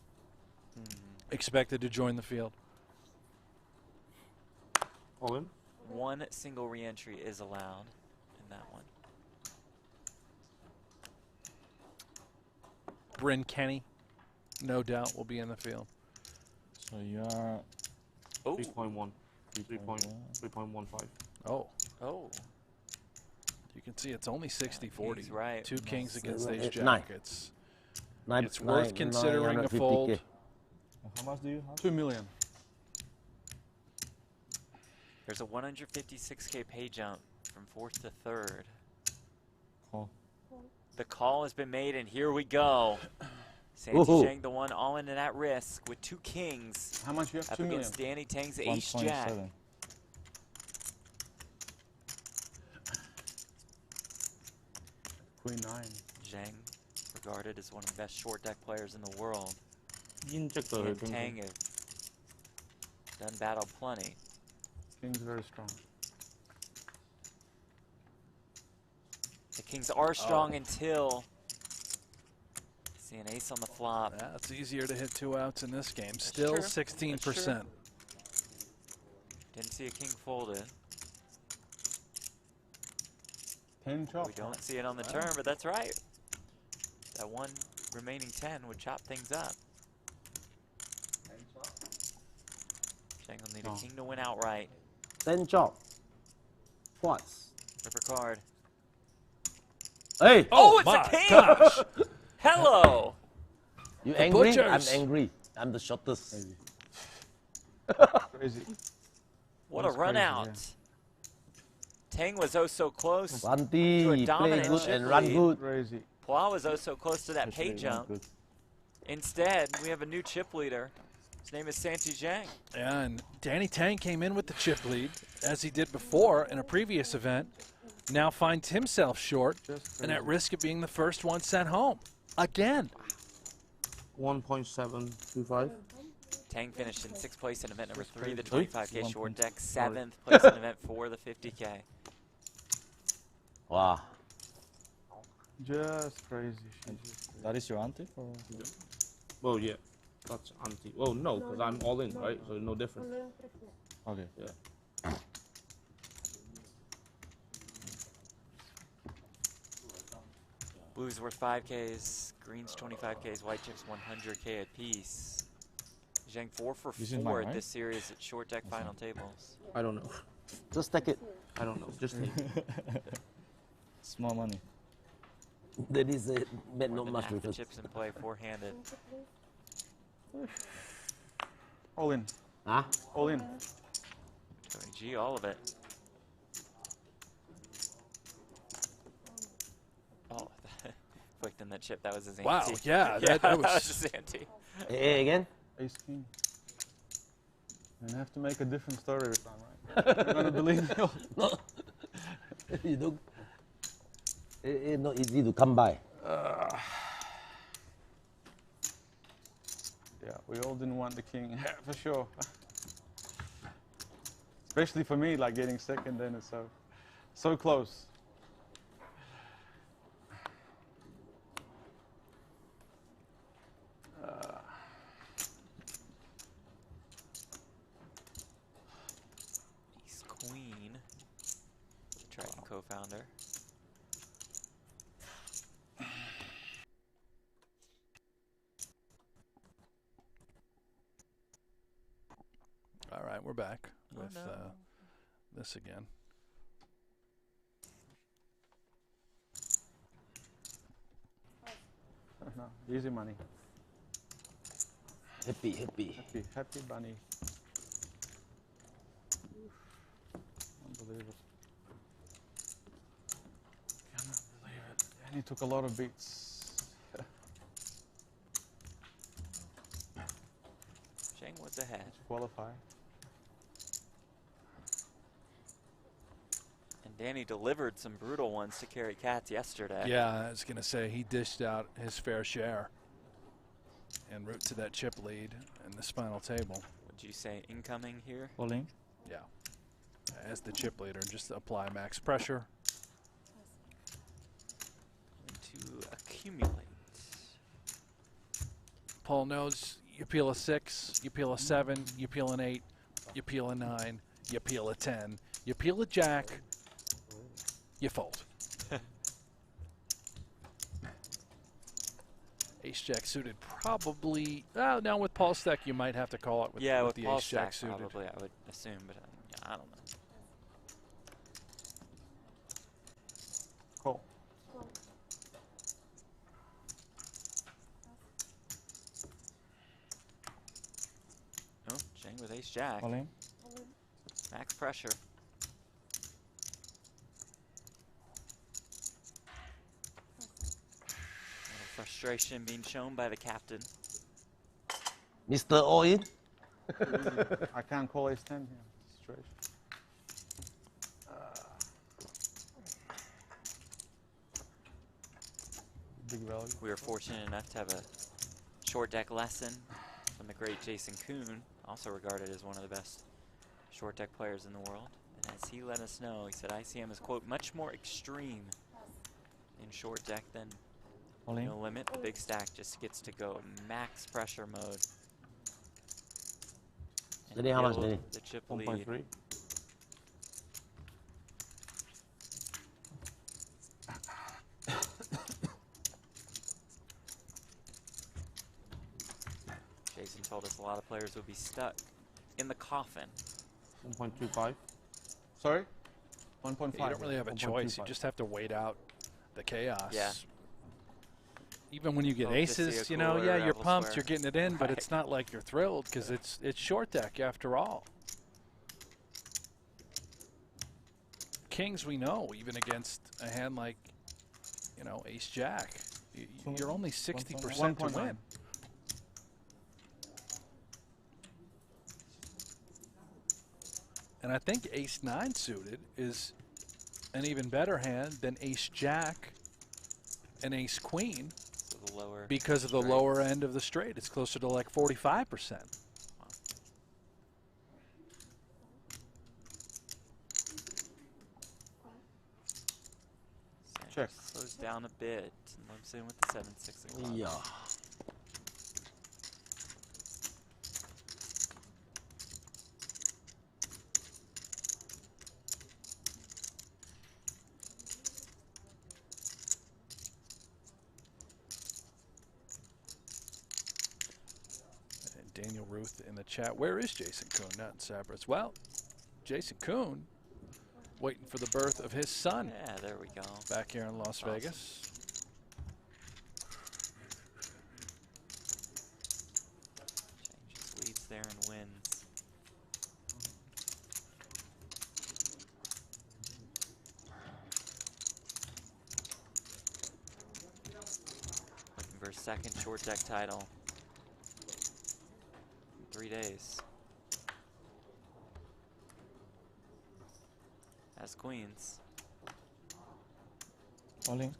expected to join the field. All in. One single re-entry is allowed in that one. Bryn Kenny, no doubt, will be in the field. So you are Oh. 3.1. 3.15. Oh, Oh. you can see it's only 60-40. He's right. 2 kings against Seven, ace eight, jack. nine. It's worth considering a 950K. fold. how much do you have? 2 million. There's a 156K pay jump from 4th to 3rd. Call. The call has been made, and here we go. Santi Woohoo. Zhang, the one all in and at risk with 2 kings How much you have? up 2 million. against Danny Tang's ace jack. 1.7. Queen 9. Zhang, regarded as one of the best short deck players in the world. Yin check He the and Tang have done battle plenty. King's very strong. The kings are strong until see an ace on the flop. Yeah, it's easier to hit 2 outs in this game. Still true. 16%. Didn't see a king folded. 10 chop. We don't see it on the turn, but that's right. That one remaining 10 would chop things up. Zhang will need a king to win outright. 10 chop. What? Flip her card. Hey! Oh, it's my a king! gosh! Hello! You angry? I'm butchers. angry. I'm the shortest. Crazy. What That's a run crazy, out. yeah. Tang was oh so close. Santi, To a play dominant good chip and run lead. good. Crazy. Pua was oh so close to that Actually, pay not jump. good. Instead, we have a new chip leader. His name is Santi Zhang. Yeah, and Danny Tang came in with the chip lead, as he did before in a previous event. Now finds himself short Just and at crazy. risk of being the first one sent home. Again. 1.725. Tang finished in 6th place in event number 3, the Sorry? 25K short 1.4. deck, 7th place in event 4, the 50K. Wow. Just crazy. She's just crazy. That is your auntie? Or? Well, yeah. That's anti. Well, no, because I'm all in, right? So no difference. Okay. Yeah. Blues worth 5Ks, greens 25Ks, white chips 100K apiece. Zhang 4 for This is 4 mine, at right? this series at short deck final tables. I don't know. Just take it. I don't know. Just think. Small money. That is it. Made More not than much half the difference. chips in play, 4-handed. All in. Huh? All in. Tony G, all of it. Oh, quick in that chip. That was his ante. Wow, yeah, that that was- was his ante. Hey, again? Ace king. And I have to make a different story every time, right? You're gonna believe me. No. You don't. It's not easy to come by. Yeah, we all didn't want the king, yeah, for sure. Especially for me, like getting second, then it's so close. Ace queen. Triton co-founder. All right, we're back Oh, with no. this again. No, easy money. Happy. Happy bunny. Unbelievable. Cannot believe it. And he took a lot of beats. Zhang was ahead. Qualify. And Danny delivered some brutal ones to Kerry Katz yesterday. Yeah, I was going to say he dished out his fair share en route to that chip lead in the final table. Would you say incoming here? Falling. Yeah. As the chip leader, just apply max pressure. To accumulate. Paul knows you peel a 6, you peel a 7, you peel an 8, you peel a 9, you peel a 10, you peel a jack, you fold. Ace jack suited probably. Now with Paul Steck, you might have to call it with, Yeah, with the Paul ace jack Stack suited. probably, I would assume, but yeah, I don't know. Cool. Oh, Zhang with ace jack. Falling. Max pressure. A little frustration being shown by the captain. Mr. All In? I can't call ace 10 here. Straight. Big value. We were fortunate enough to have a short deck lesson from the great Jason Kuhn, also regarded as one of the best short deck players in the world. And as he let us know, he said ICM is, quote, much more extreme in short deck than Falling. no limit. The big stack just gets to go max pressure mode. And Danny, how much, build Danny? the chip lead. 1.3. Jason told us a lot of players would be stuck in the coffin. 1.25. Sorry? 1.5. You don't really have a choice. You 1.25. just have to wait out the chaos. Yeah. Even when you get Hope to see aces, a you know, cooler yeah, you're Rebel pumped, Square. you're getting it in, but Right. it's not like you're thrilled because it's short deck after all. Kings, we know, even against a hand like, you know, ace jack, you're only 60% to 1.9. win. And I think ace 9 suited is an even better hand than ace jack and ace queen So the lower because of the straights. lower end of the straight. It's closer to like 45%. Check. Slows down a bit and limps in with the 7-6 o'clock. Yeah. And Daniel Ruth in the chat. Where is Jason Kuhn? Not in Cyprus. Well, Jason Kuhn waiting for the birth of his son Yeah, there we go. back here in Las Awesome. Vegas. Changes leads there and wins. second short deck title in 3 days. As queens. Calling.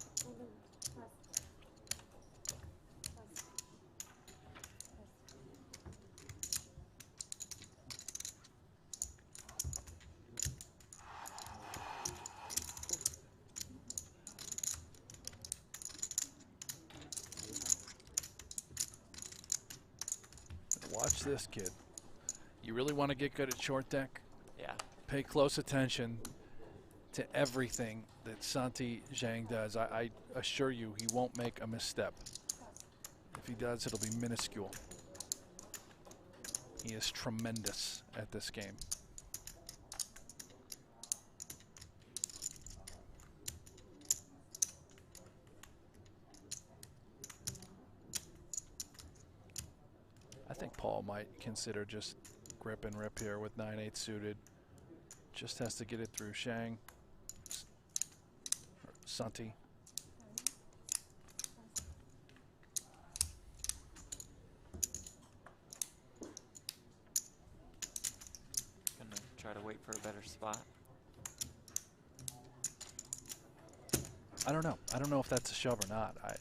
Watch this, kid. You really want to get good at short deck? Yeah. Pay close attention to everything that Santi Zhang does. I assure you he won't make a misstep. If he does, it'll be minuscule. He is tremendous at this game. I think Paul might consider just grip and rip here with 9/8 suited. Just has to get it through Zhang. Santi. Gonna try to wait for a better spot. I don't know. I don't know if that's a shove or not. I It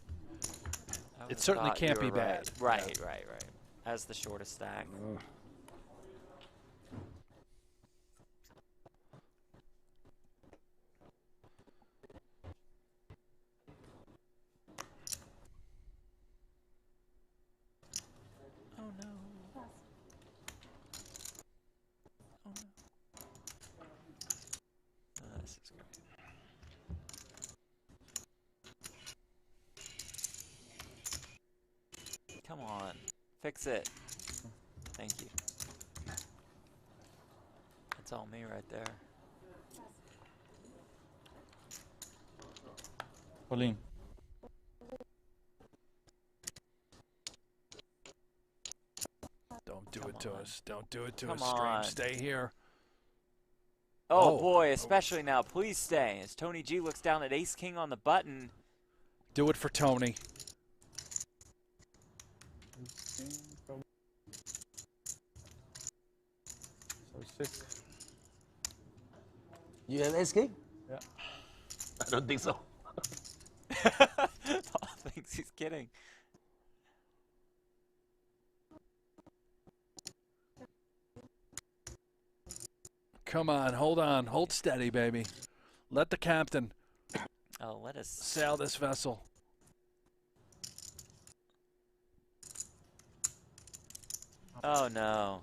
would've certainly thought can't you be were bad. Right, right. As the shortest stack. Oh no. Oh no. Oh, this is great. Come on. Fix it. Thank you. That's all me right there. Calling. Don't do it to us. Don't do it to Come us, Stream. on. Stay here. Oh, Oh. boy, especially now. Please stay. As Tony G looks down at Ace King on the button. Do it for Tony. So 6. You have ace king? Yeah. I don't think so. Paul thinks he's kidding. Come on. Hold on. Hold steady, baby. Let the captain Oh, let us. sail this vessel. Oh, no.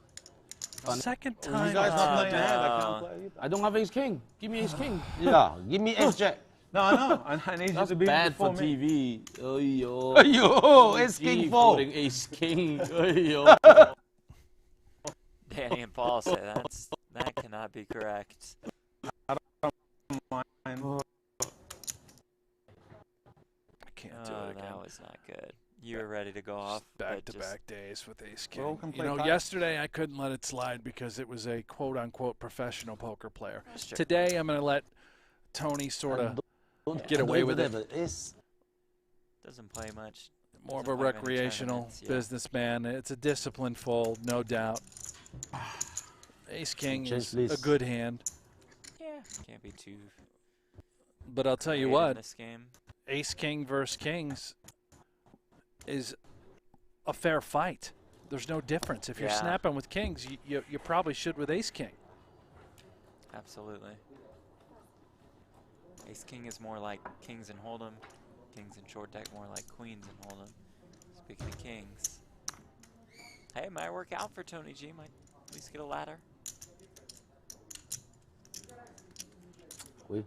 Second You time. guys not Oh, playing ahead. I no. can't play either. I don't have ace king. Give me ace king. Yeah, give me ace jack. No, I know. I need you That's to be bad before for me. TV. Oh, yo. Yo, ace king four. Putting ace king. Oh, yo. Danny and Paul say that cannot be correct. Mine. I can't do Oh, it again. that was not good. You were ready to go off. but just- Back-to-back days with ace king. Well, can You play know, five. yesterday I couldn't let it slide because it was a quote-unquote professional poker player. That's true. Today I'm going to let Tony sort of Don't get away with it. have an ace. Doesn't play much. More of Doesn't a play many recreational tournaments, yeah. businessman. It's a disciplined fold, no doubt. Ace king Change, is please. a good hand, Yeah. Can't be too. but I'll tell you great in what, this game. ace king versus kings is a fair fight. There's no difference. If you're Yeah. snapping with kings, you probably should with ace king. Absolutely. Ace King is more like kings and hold'em. Kings and short deck more like queens and hold'em. Speaking of kings. Hey, might work out for Tony G. Might at least get a ladder. Oui.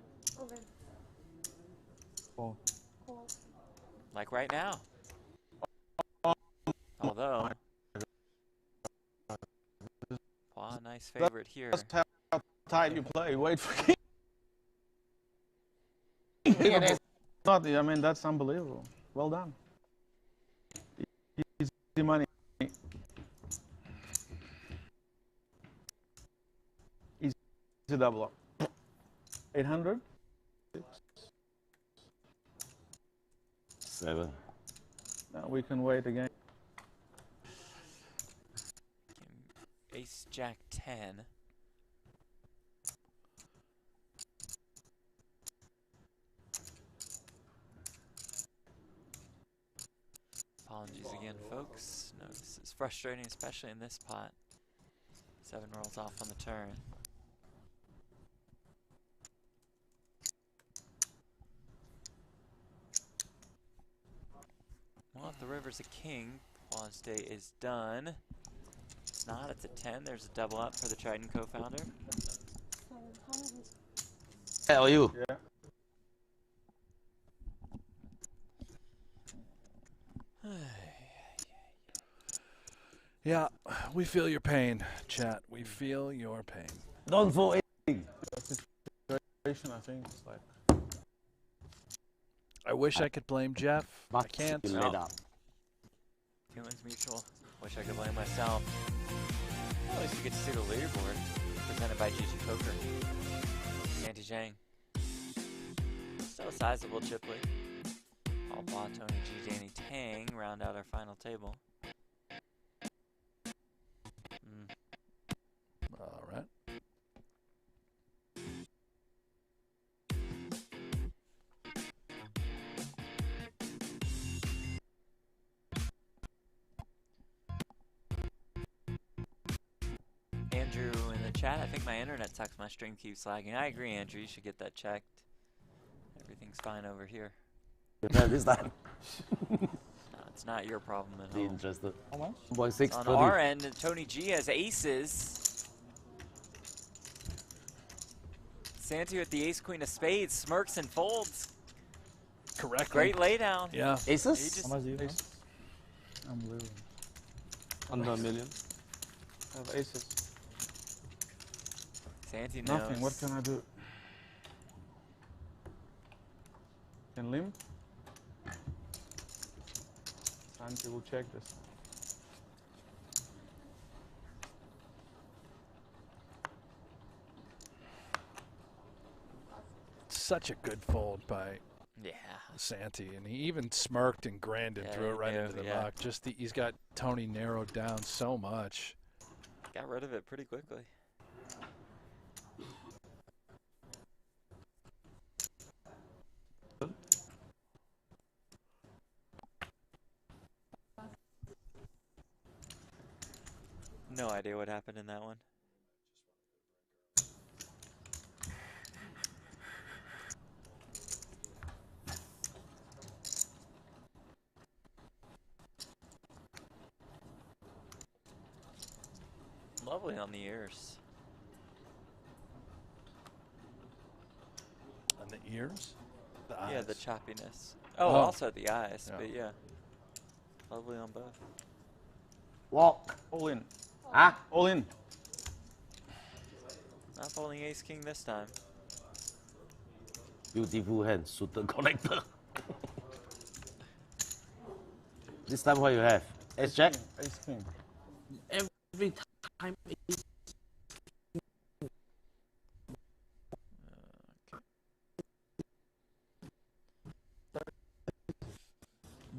Four. Like right now. Although, wow, nice favorite here. That's how tight you play. Wait for king. Not, I mean, that's unbelievable. Well done. Easy money. Easy double up. 800? 7. Now we can wait again. Ace Jack 10. Apologies again, folks. No, this is frustrating, especially in this pot. 7 rolls off on the turn. Well, if the river's a king, pause day is done. If not, it's a 10. There's a double up for the Trident co-founder. How are you? Yeah. Yeah, we feel your pain, chat. We feel your pain. Don't for anything. Situation, I think it's like. I wish I could blame Jeff. I can't. You laid up. Feelings mutual. Wish I could blame myself. Well, at least you get to see the leaderboard presented by GG Poker. Santi Zhang. Still a sizable chip lead. Paul Pla, Tony G, Danny Tang round out our final table. All right. Andrew in the chat, I think my internet sucks, my stream keeps lagging. I agree, Andrew, you should get that checked. Everything's fine over here. Yeah, this time. No, it's not your problem at all. Interested. How much? 1.6. On our end, Tony G has aces. Santi with the ace queen of spades smirks and folds. Correct. Great laydown. Yeah. He Aces? just, How much do you have? I'm losing. Under a million. I have aces. Santi knows. Nothing. What can I do? Can limp? Santi will check this. Such a good fold by Yeah. Santi, and he even smirked and grinned and Yeah, threw it he right knew, into the yeah. muck. Just he's got Tony narrowed down so much. Got rid of it pretty quickly. No idea what happened in that one. Lovely on the ears. On the ears? The eyes. Yeah, the choppiness. Oh, Oh. also the eyes, Yeah. but yeah. Lovely on both. Walk. All in. Ah. All in. Not folding ace king this time. Beautiful hand. Suited connector. This time what you have? Ace jack? Ace king. Every time.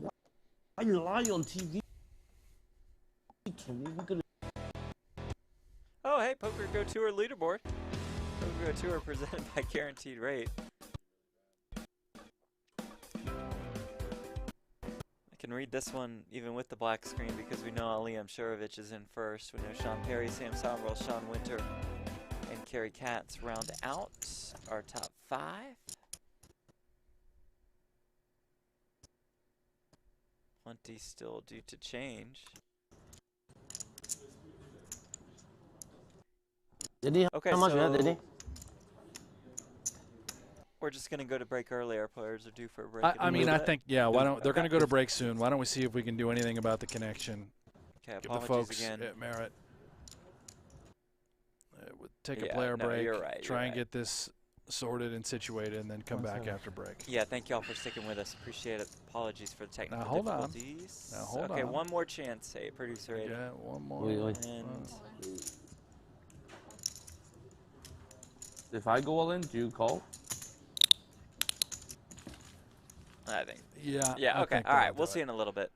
Why you lie on TV? Oh, hey, Poker Go Tour leaderboard. Poker Go Tour presented by Guaranteed Rate. I can read this one even with the black screen because we know Aliyam Shurovich is in first. We know Sean Perry, Sam Somrell, Sean Winter, and Kerry Katz round out our top 5. Plenty still due to change. Denny, Okay, how much you have, so Denny? we're just gonna go to break early. Our players are due for a break. I mean, I think, yeah, why don't they're going to go to break soon. Why don't we see if we can do anything about the connection? Okay, Give the apologies folks again. at Merit. Take a Yeah, player no, break, you're right, try you're and right. get this sorted and situated, and then come back after break. Yeah, thank y'all for sticking with us. Appreciate it. Apologies for the technical hold on. difficulties. Now, hold okay, on. one more chance. Hey, producer. Aiden. Yeah, one more. Wait, wait. And If I go all in, do you call? I think. Yeah. Yeah. I Okay. think All right. that'll We'll do see it. you in a little bit.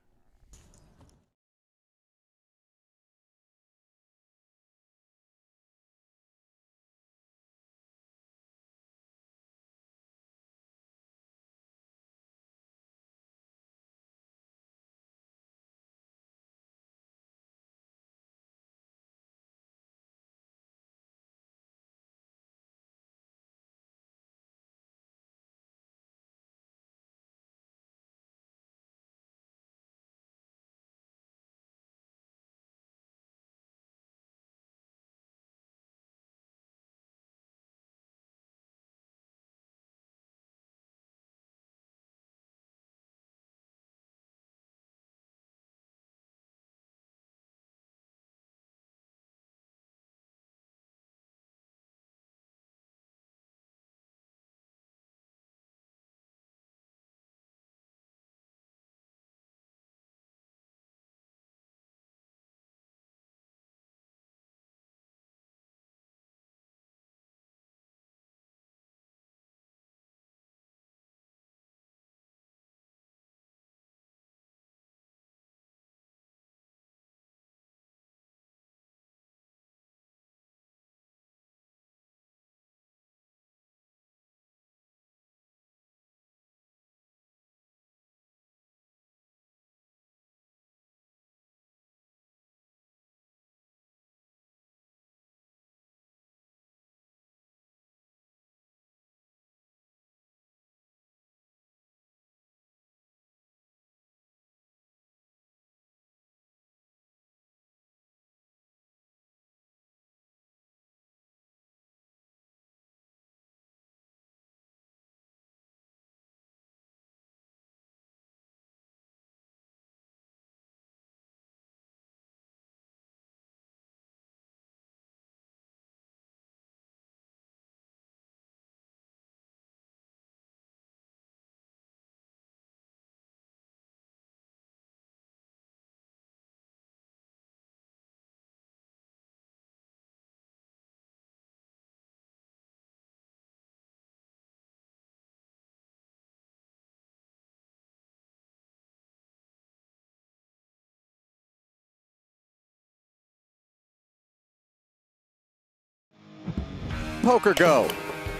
Poker Go,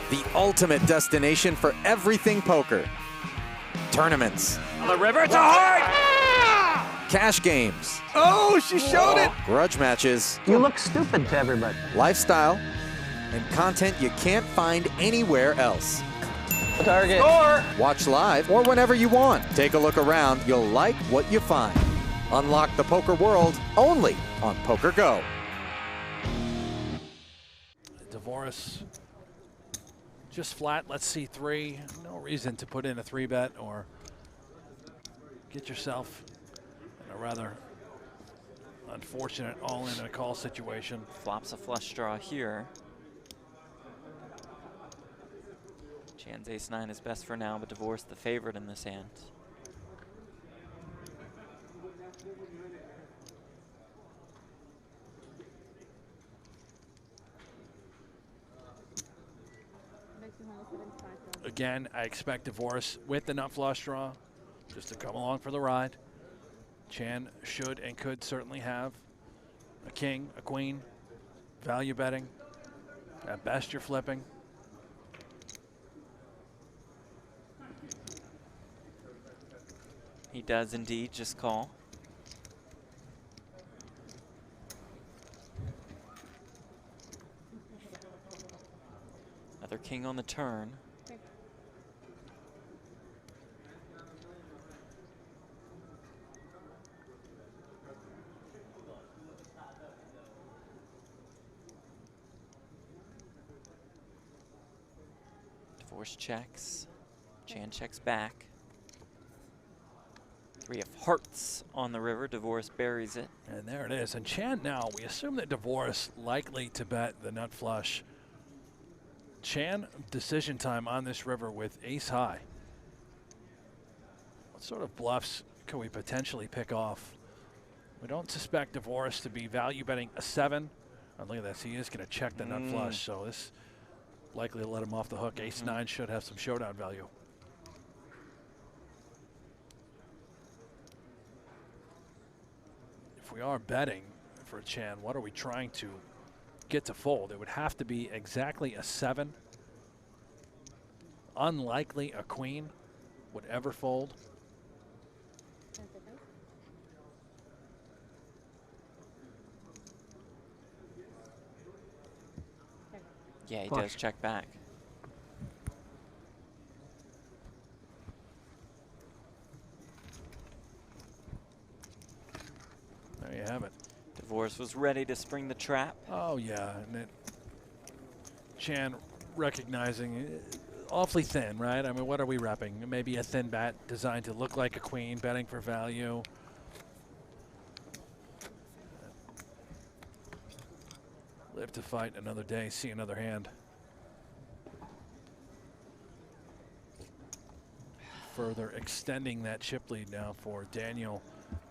the ultimate destination for everything poker. Tournaments. On the river, it's a heart! Cash games. Oh, she showed it! Grudge matches. You look stupid to everybody. Lifestyle. And content you can't find anywhere else. Target. Score! Watch live or whenever you want. Take a look around. You'll like what you find. Unlock the poker world only on Poker Go. Dvoris just flat. Let's see 3. No reason to put in a 3-bet or get yourself in a rather unfortunate all-in and a call situation. Flops a flush draw here. Chan's ace-9 is best for now, but Dvoris the favorite in this hand. Again, I expect Dvoris with the nut flush draw just to come along for the ride. Chan should and could certainly have a king, a queen, value betting. At best, you're flipping. He does indeed just call. Another king on the turn. Dvoris checks. Chan checks back. 3 of hearts on the river. Dvoris buries it. And there it is. And Chan now, we assume that Dvoris likely to bet the nut flush. Chan decision time on this river with ace high. What sort of bluffs can we potentially pick off? We don't suspect Dvoris to be value betting a 7. Oh, look at this. He is going to check the nut flush. So this likely to let him off the hook. Ace 9 should have some showdown value. If we are betting for Chan, what are we trying to get to fold? It would have to be exactly a 7. Unlikely a queen would ever fold. Yeah, he does check back. There you have it. Dvoris was ready to spring the trap. Oh, yeah. And it, Chan recognizing awfully thin, right? I mean, what are we repping? Maybe a thin bat designed to look like a queen, betting for value. Live to fight another day, see another hand. Further extending that chip lead now for Daniel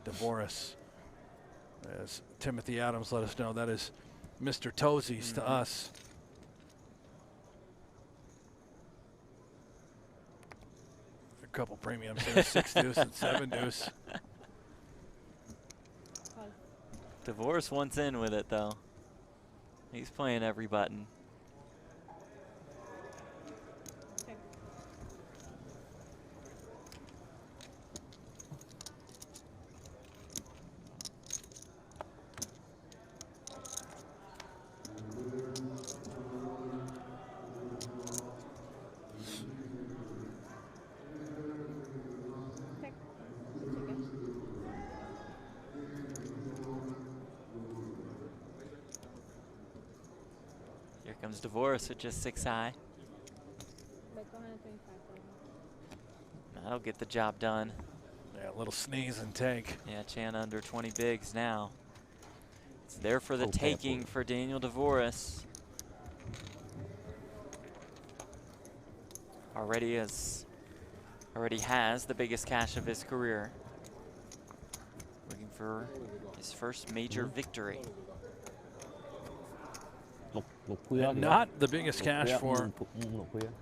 Dvoris. As Timothy Adams let us know, that is Mr. Toesies to us. A couple premiums here, 6 deuce and 7 deuce. Dvoris wants in with it, though. He's playing every button. Comes Dvoris with just 6 high. That'll get the job done. Yeah, a little sneeze and take. Yeah, Chan under 20 bigs now. It's there for the taking for Daniel Dvoris. Already has the biggest cash of his career. Looking for his first major victory. And not the biggest cash for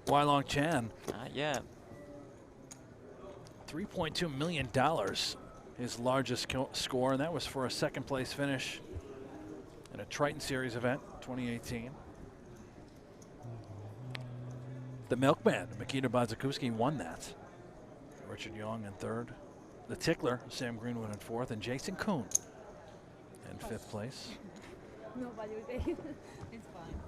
Weilong Chan. Not yet. $3.2 million, his largest score, and that was for a second place finish in a Triton Series event, 2018. The Milkman, Mikita Bazakuski, won that. Richard Young in third. The Tickler, Sam Greenwood in fourth, and Jason Kuhn in fifth place. Nobody will take it. It's fine.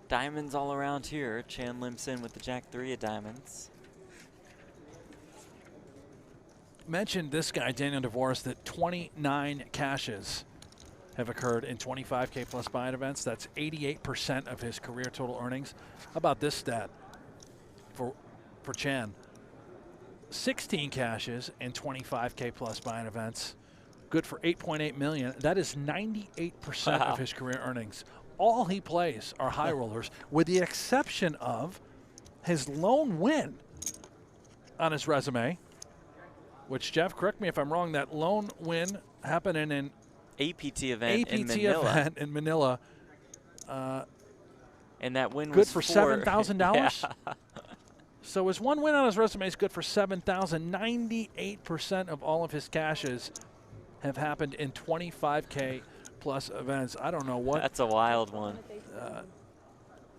Diamonds all around here. Chan limps in with the Jack 3 of diamonds. Mentioned this guy, Daniel DeVoris, that 29 cashes have occurred in 25K plus buy-in events. That's 88% of his career total earnings. How about this stat for Chan? 16 cashes in 25K plus buy-in events. Good for 8.8 million. That is 98% of his career earnings. All he plays are high rollers, with the exception of his lone win on his resume, which, Jeff, correct me if I'm wrong, that lone win happened in an APT event in Manila. And that win good was for $7,000. Yeah. So his one win on his resume is good for $7,000. 98% of all of his cashes have happened in 25K plus events. I don't know what. That's a wild one.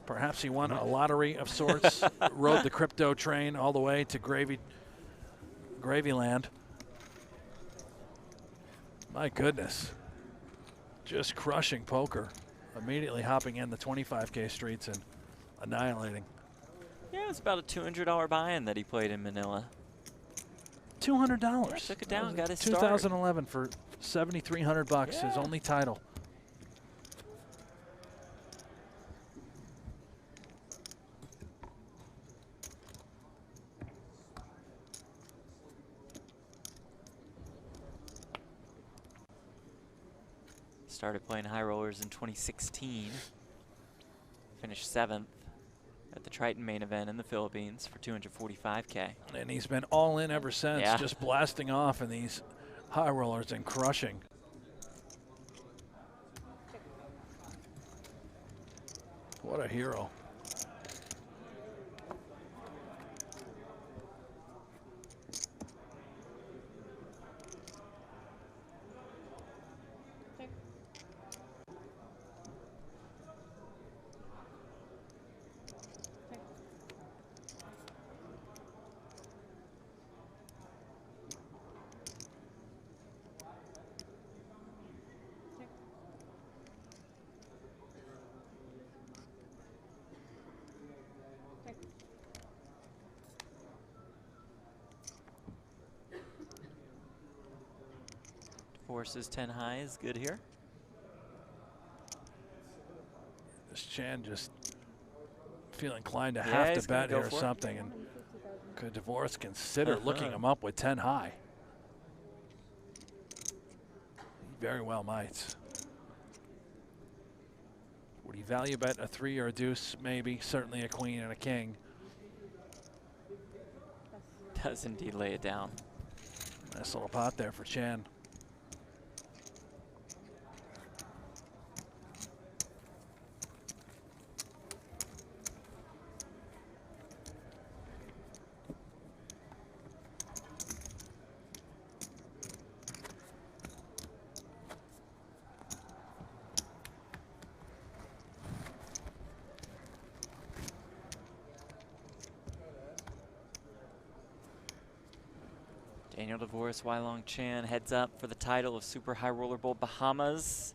Perhaps he won a lottery of sorts, rode the crypto train all the way to Gravyland. My goodness. Just crushing poker. Immediately hopping in the 25K streets and annihilating. Yeah, it's about a $200 buy-in that he played in Manila. $200. Yeah, took it down, got his 2011 for $7,300 bucks, his only title. Started playing high rollers in 2016. Finished 7th at the Triton main event in the Philippines for $245K. And he's been all in ever since, just blasting off in these high rollers and crushing. What a hero. Forces 10 high is good here. This Chan just feel inclined to have to bet here or something. And could DeVoris consider looking him up with 10 high? He very well might. Would he value bet a 3 or a deuce? Maybe. Certainly a queen and a king. Does indeed lay it down. Nice little pot there for Chan. Daniel DeVoris, Wylong Chan heads up for the title of Super High Roller Bowl Bahamas.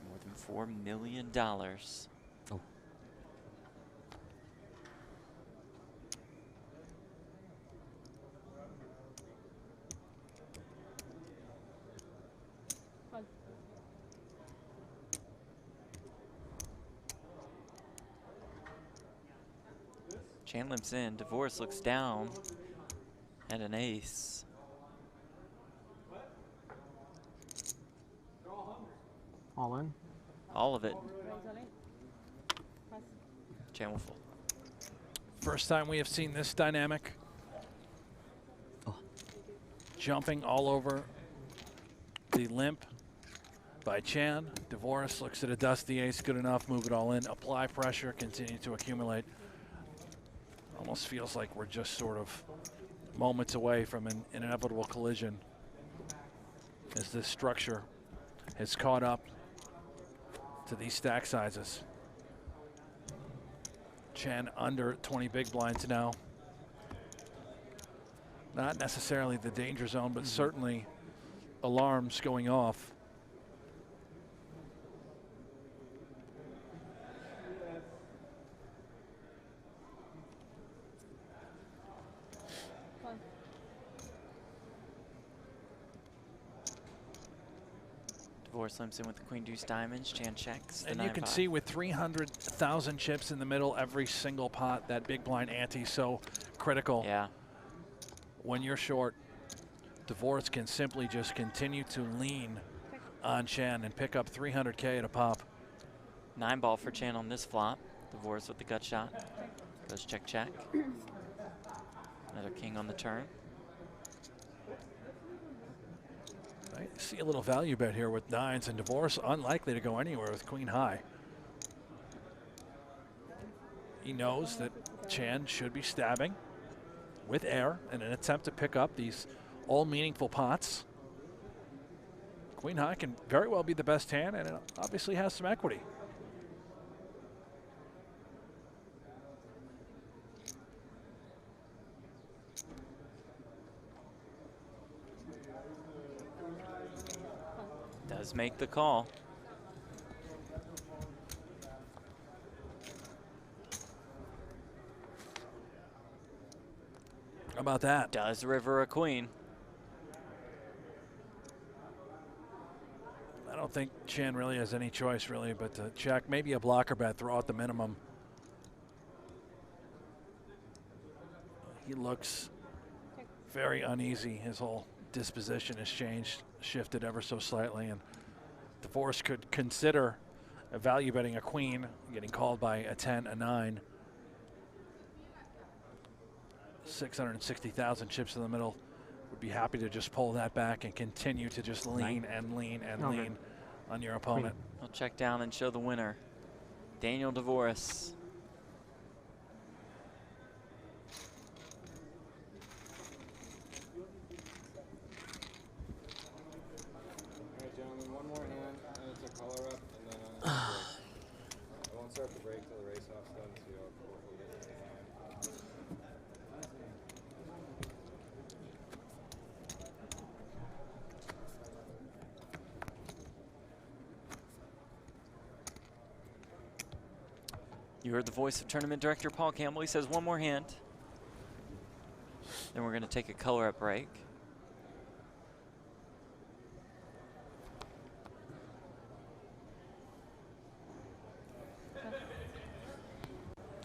More than $4 million. Oh. Chan limps in, DeVoris looks down, and an ace. All in? All of it. Chan will fold. First time we have seen this dynamic. Jumping all over the limp by Chan. DeVoris looks at a dusty ace, good enough, move it all in, apply pressure, continue to accumulate. Almost feels like we're just sort of moments away from an inevitable collision as this structure has caught up to these stack sizes. Chen under 20 big blinds now. Not necessarily the danger zone, but certainly alarms going off. Divorce limps in with the queen deuce diamonds. Chan checks. And you can see with 300,000 chips in the middle, every single pot, that big blind ante so critical. Yeah. When you're short, Divorce can simply just continue to lean on Chan and pick up 300K at a pop. 9 ball for Chan on this flop. Divorce with the gut shot. Goes check, check. Another king on the turn. I see a little value bet here with 9s, and Divorce unlikely to go anywhere with queen high. He knows that Chan should be stabbing with air in an attempt to pick up these all meaningful pots. Queen high can very well be the best hand, and it obviously has some equity. Does make the call. How about that? Does river a queen. I don't think Chan really has any choice, really, but to check. Maybe a blocker bet, throw out the minimum. He looks very uneasy. His whole disposition has changed, shifted ever so slightly, and Divorce could consider value betting a queen, getting called by a 10, a 9. 660,000 chips in the middle. Would be happy to just pull that back and continue to just lean and lean and lean on your opponent. I'll check down and show the winner. Daniel Divorce. Alright, gentlemen, one more hand, and it's a color up, and then I won't start the break till the race off's done, so you'll hopefully get to the time. You heard the voice of tournament director Paul Campbell. He says one more hand. Then we're going to take a color up break.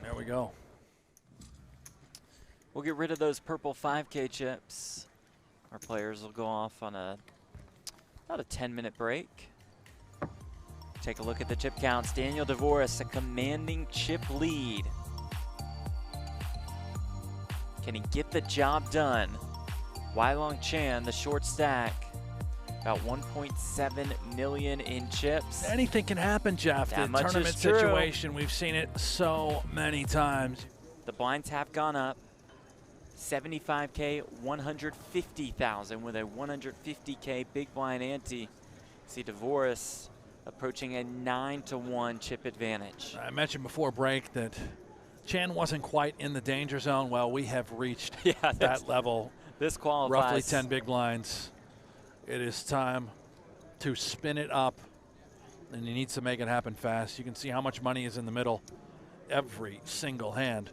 There we go. We'll get rid of those purple 5K chips. Our players will go off on about a 10-minute break. Take a look at the chip counts. Daniel Divorce, a commanding chip lead. Can he get the job done? Weilong Chan, the short stack, about 1.7 million in chips. Anything can happen, Jeff. That The much tournament is true. situation, we've seen it so many times. The blinds have gone up. 75K, 150,000 with a 150K big blind ante. See Divorce approaching a 9-1 chip advantage. I mentioned before break that Chan wasn't quite in the danger zone. Well, we have reached that level. This qualifies. Roughly 10 big blinds. It is time to spin it up, and he needs to make it happen fast. You can see how much money is in the middle every single hand.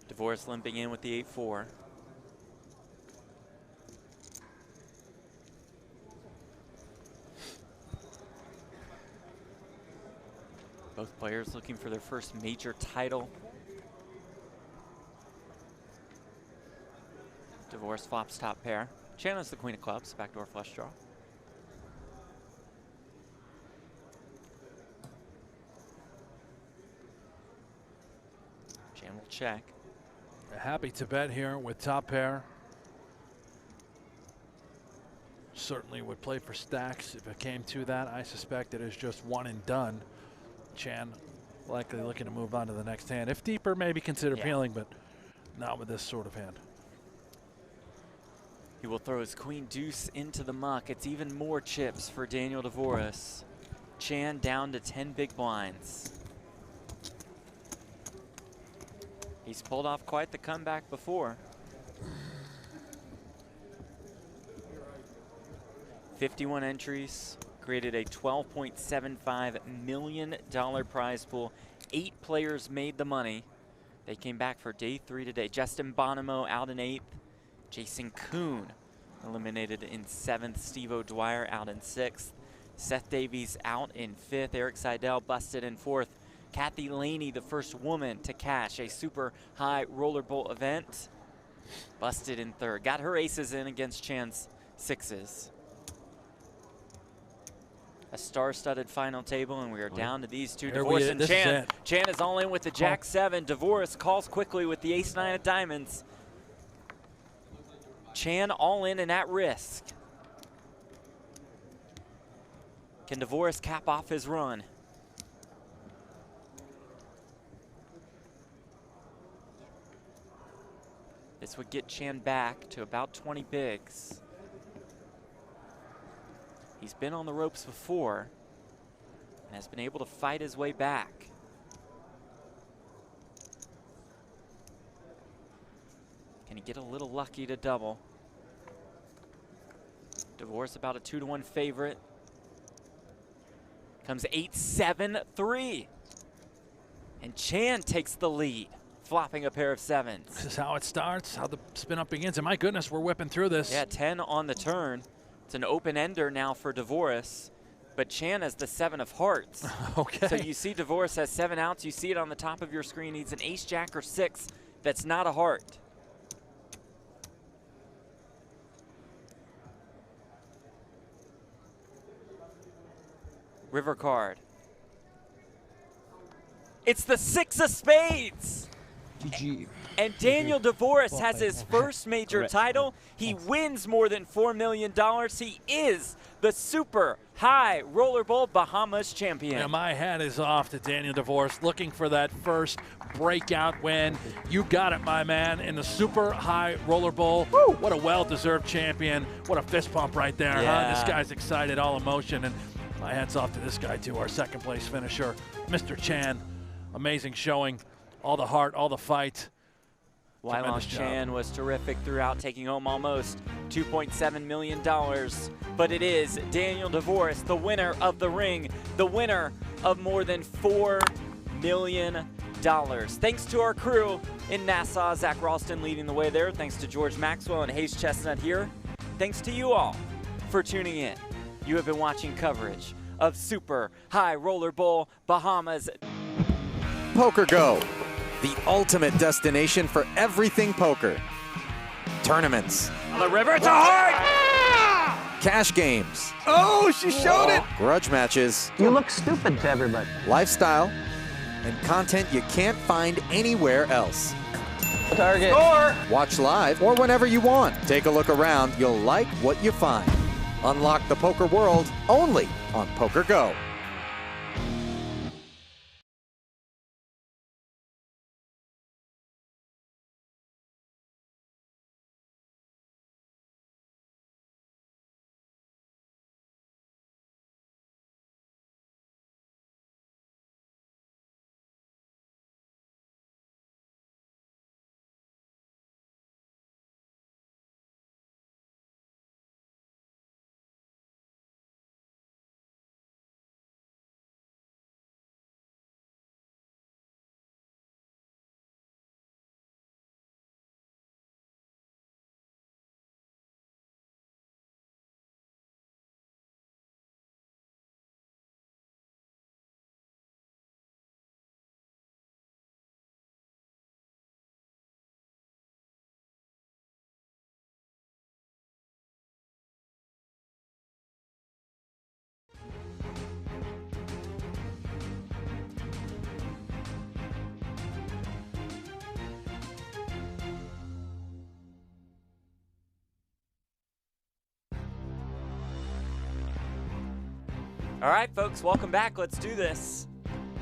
Divorce limping in with the 8-4. Both players looking for their first major title. Divorce flops top pair. Chan has the queen of clubs, backdoor flush draw. Chan will check. Happy to bet here with top pair. Certainly would play for stacks if it came to that. I suspect it is just one and done. Chan likely looking to move on to the next hand. If deeper, maybe consider peeling, but not with this sort of hand. He He will throw his queen deuce into the muck. It's even more chips for Daniel Dvoris. Chan down to 10 big blinds. He's pulled off quite the comeback before. 51 entries, created a $12.75 million prize pool. 8 players made the money. They came back for day 3 today. Justin Bonomo out in 8th. Jason Kuhn eliminated in 7th. Steve O'Dwyer out in 6th. Seth Davies out in 5th. Eric Seidel busted in 4th. Kathy Laney, the first woman to cash a super high roller bowl event, busted in 3rd. Got her aces in against Chan's 6s. A star-studded final table, and we are down to these two. Dvoris and Chan. Chan is all in with the Jack-7. Dvoris calls quickly with the Ace-9 of diamonds. Chan all in and at risk. Can Dvoris cap off his run? This would get Chan back to about 20 bigs. He's been on the ropes before and has been able to fight his way back. Can he get a little lucky to double? Dvoris about a 2-to-1 favorite. Comes 8-7-3. And Chan takes the lead, flopping a pair of 7s. This is how it starts, how the spin up begins. And my goodness, we're whipping through this. Yeah, 10 on the turn. It's an open-ender now for Dvoris, but Chan has the 7 of hearts. Okay. So you see Dvoris has 7 outs. You see it on the top of your screen. Needs an ace, jack, or 6. That's not a heart. River card. It's the 6 of spades. GG. And Daniel Dvoris has his first major title. He wins more than $4 million. He is the super high roller bowl Bahamas champion. Yeah, my hat is off to Daniel Dvoris, looking for that first breakout win. You got it, my man, in the super high roller bowl. Woo! What a well-deserved champion. What a fist pump right there, huh? This guy's excited, all emotion. And my hat's off to this guy, too, our second place finisher, Mr. Chan. Amazing showing. All the heart, all the fight. Wylon Chan was terrific throughout, taking home almost $2.7 million. But it is Daniel Dvoris, the winner of the ring, the winner of more than $4 million. Thanks to our crew in Nassau, Zach Ralston leading the way there. Thanks to George Maxwell and Hayes Chestnut here. Thanks to you all for tuning in. You have been watching coverage of Super High Roller Bowl Bahamas. Poker Go, the ultimate destination for everything poker. Tournaments. On the river, it's a heart! Cash games. Oh, she showed it! Grudge matches. You look stupid to everybody. Lifestyle. And content you can't find anywhere else. Target. Score! Watch live or whenever you want. Take a look around. You'll like what you find. Unlock the poker world only on Poker Go. All right, folks, welcome back. Let's do this.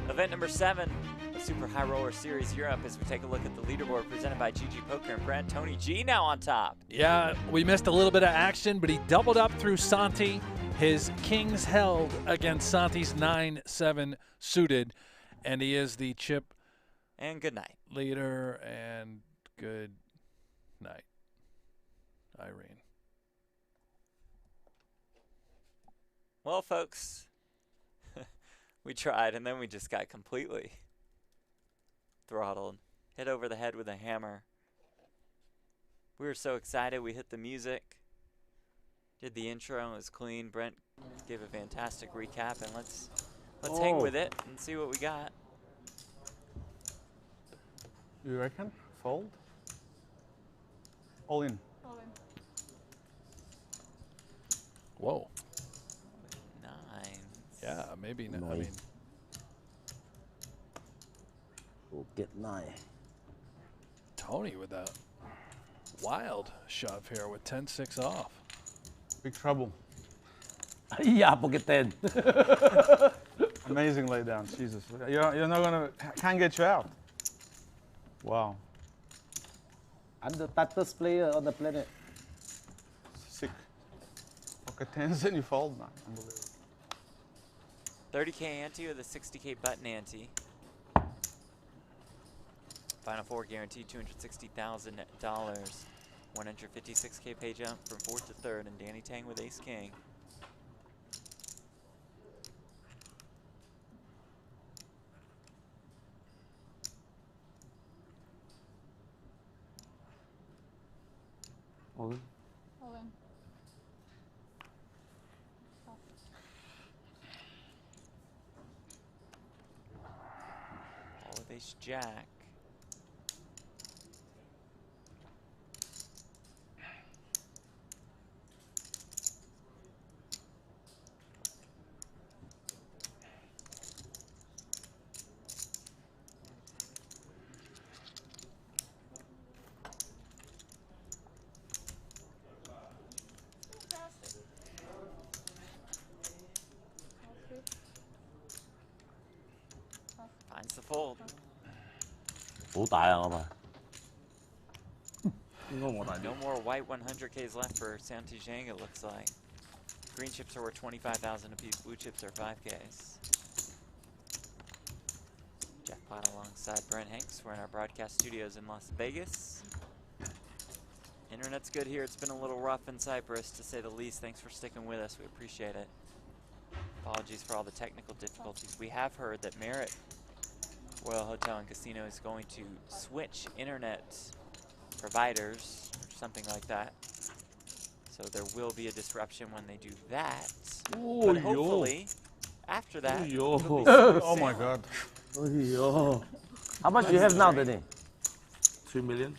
Event number 7, the Super High Roller Series Europe as we take a look at the leaderboard presented by GG Poker and Brent. Tony G now on top. Yeah, we missed a little bit of action, but he doubled up through Santi. His kings held against Santi's 9-7 suited, and he is the chip and good night leader. And good night, Irene. Well, folks, we tried, and then we just got completely throttled, hit over the head with a hammer. We were so excited. We hit the music, did the intro, it was clean. Brent gave a fantastic recap, and let's hang with it and see what we got. You reckon? Fold? All in. All in. Whoa. Nine. Yeah, maybe. I Nine. mean, We'll get 9. Tony with a wild shove here with 10-6 off. Big trouble. Yeah, pocket 10. Amazing laydown, Jesus. You're not gonna, can't get you out. Wow. I'm the tightest player on the planet. Sick. Pocket 10s and you fold, man. Unbelievable. 30K ante with a 60K button ante. Final four guaranteed $260,000. 156K pay jump from 4th to 3rd, and Danny Tang with Ace King. All in. All in. All with Ace Jack. Finds the fold. 好大啊，我咪。 No more white 100Ks left for Santi Zhang, it looks like. Green chips are worth 25,000 apiece, blue chips are 5Ks. Jackpot alongside Brent Hanks. We're in our broadcast studios in Las Vegas. Internet's good here. It's been a little rough in Cyprus, to say the least. Thanks for sticking with us. We appreciate it. Apologies for all the technical difficulties. We have heard that Merit Royal Hotel and Casino is going to switch internet providers or something like that. So there will be a disruption when they do that. Oh, but hopefully, after that, Oh, it'll be yo. Oh my God. Oh, yo. How much do you have now, Danny? 2 million.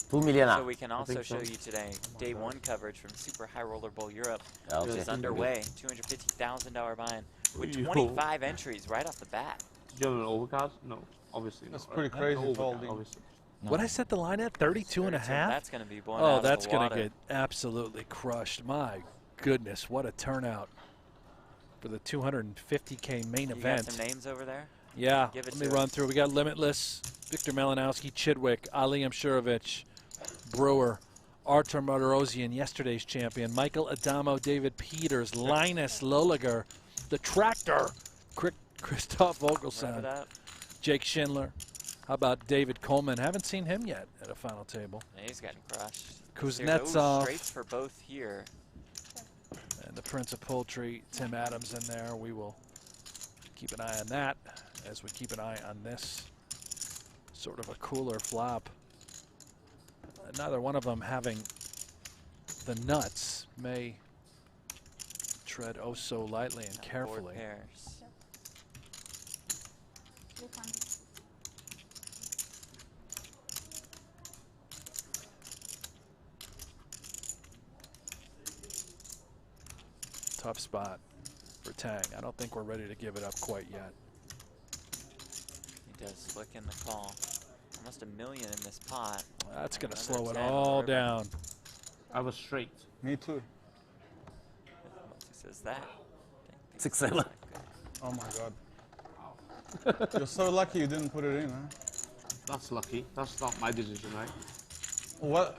2 million. So we can also show you today day one coverage from Super High Roller Bowl Europe, which is underway. $250,000 buy-in with 25 entries right off the bat. Do you have an overcard? No, obviously That's not. pretty right? crazy Overcard, folding. obviously. What I set the line at? 32 and a half? That's going to be blown Oh, out that's of the going to water. get absolutely crushed. My goodness, what a turnout for the 250K main You event. got some names over there? Yeah, Give it let me to run us. through. We got Limitless, Victor Malinowski, Chidwick, Ali Mshurovich, Brewer, Artur Martirosyan, yesterday's champion, Michael Adamo, David Peters, Linus Loliger, the Tractor, Christoph Wrap it Vogelsang, up. Jake Schindler. How about David Coleman? Haven't seen him yet at a final table. Yeah, he's getting crushed. Kuznetsov. Ooh, straights for both here. And the Prince of Poultry, Tim Adams in there. We will keep an eye on that as we keep an eye on this sort of a cooler flop. Neither one of them having the nuts may tread oh so lightly and carefully. Board pairs. Tough spot for Tang. I don't think we're ready to give it up quite yet. He does flick in the call. Almost $1 million in this pot. That's going to Another slow it 10 on the all river. down. I was straight. Me too. Who says that? 6-7. Oh my God. You're so lucky you didn't put it in, huh? That's lucky. That's not my decision, right? What?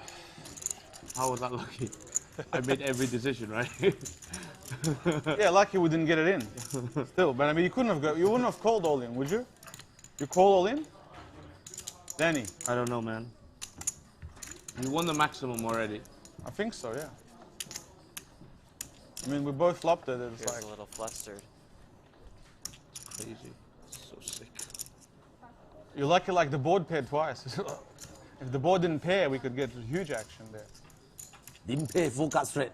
How was that lucky? I made every decision, right? Yeah, lucky we didn't get it in. Still, but I mean, you wouldn't have called all in, would you? You call all in? Danny? I don't know, man. You won the maximum already. I think so, yeah. I mean, we both flopped it. It's Feels like a little flustered. Crazy. So sick. you're lucky, like the board paired twice. If the board didn't pair, we could get huge action there. Didn't pay full cut straight.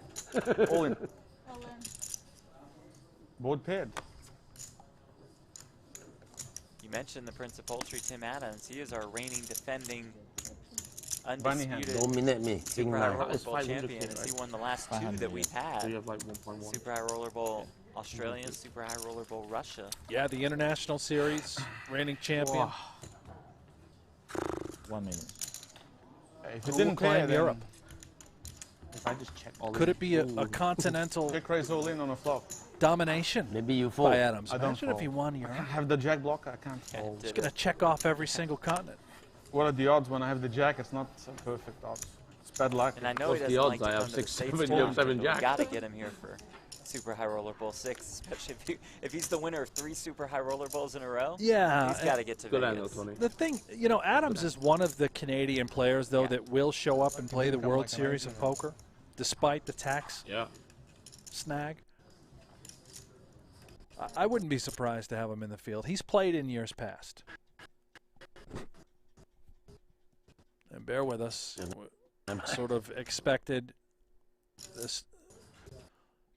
All in. All in. Board paired. You mentioned the Prince of Poultry, Tim Adams. He is our reigning, defending, Bunny hand. undisputed Dominate me. King Super High nine. Roller It's Bowl 500K, champion as he right? won the last two that we've So had. you have like 1.1. Super High Roller Bowl Australia, Super High Roller Bowl Russia. Yeah, the International Series, reigning champion. 1 minute. If Who it will didn't pair, claim then Europe? If I just check all Could it be a Ooh. continental check raise all in on a flop. domination Maybe you fold. by Adams? I don't Imagine if fold. he won I Europe. have the jack blocker, I can't Yeah, fold. did He's going it. to check off every single continent. What are the odds when I have the jack? It's not so perfect odds. It's bad luck. And I know What's he the doesn't odds? like to I have come to the 6, States 7, too you have often, 7 but we jack. got to get him here for Super High Roller Bowl 6, especially if he's the winner of 3 Super High Roller Bowls in a row. Yeah. He's got to get to Good Vegas. angle, Tony. The thing, you know, Adams is one of the Canadian players, though, Yeah. that will show up and play the become World like an Series of Asian. Poker, despite the tax Yeah. snag. I wouldn't be surprised to have him in the field. He's played in years past. And bear with us. Sort of expected this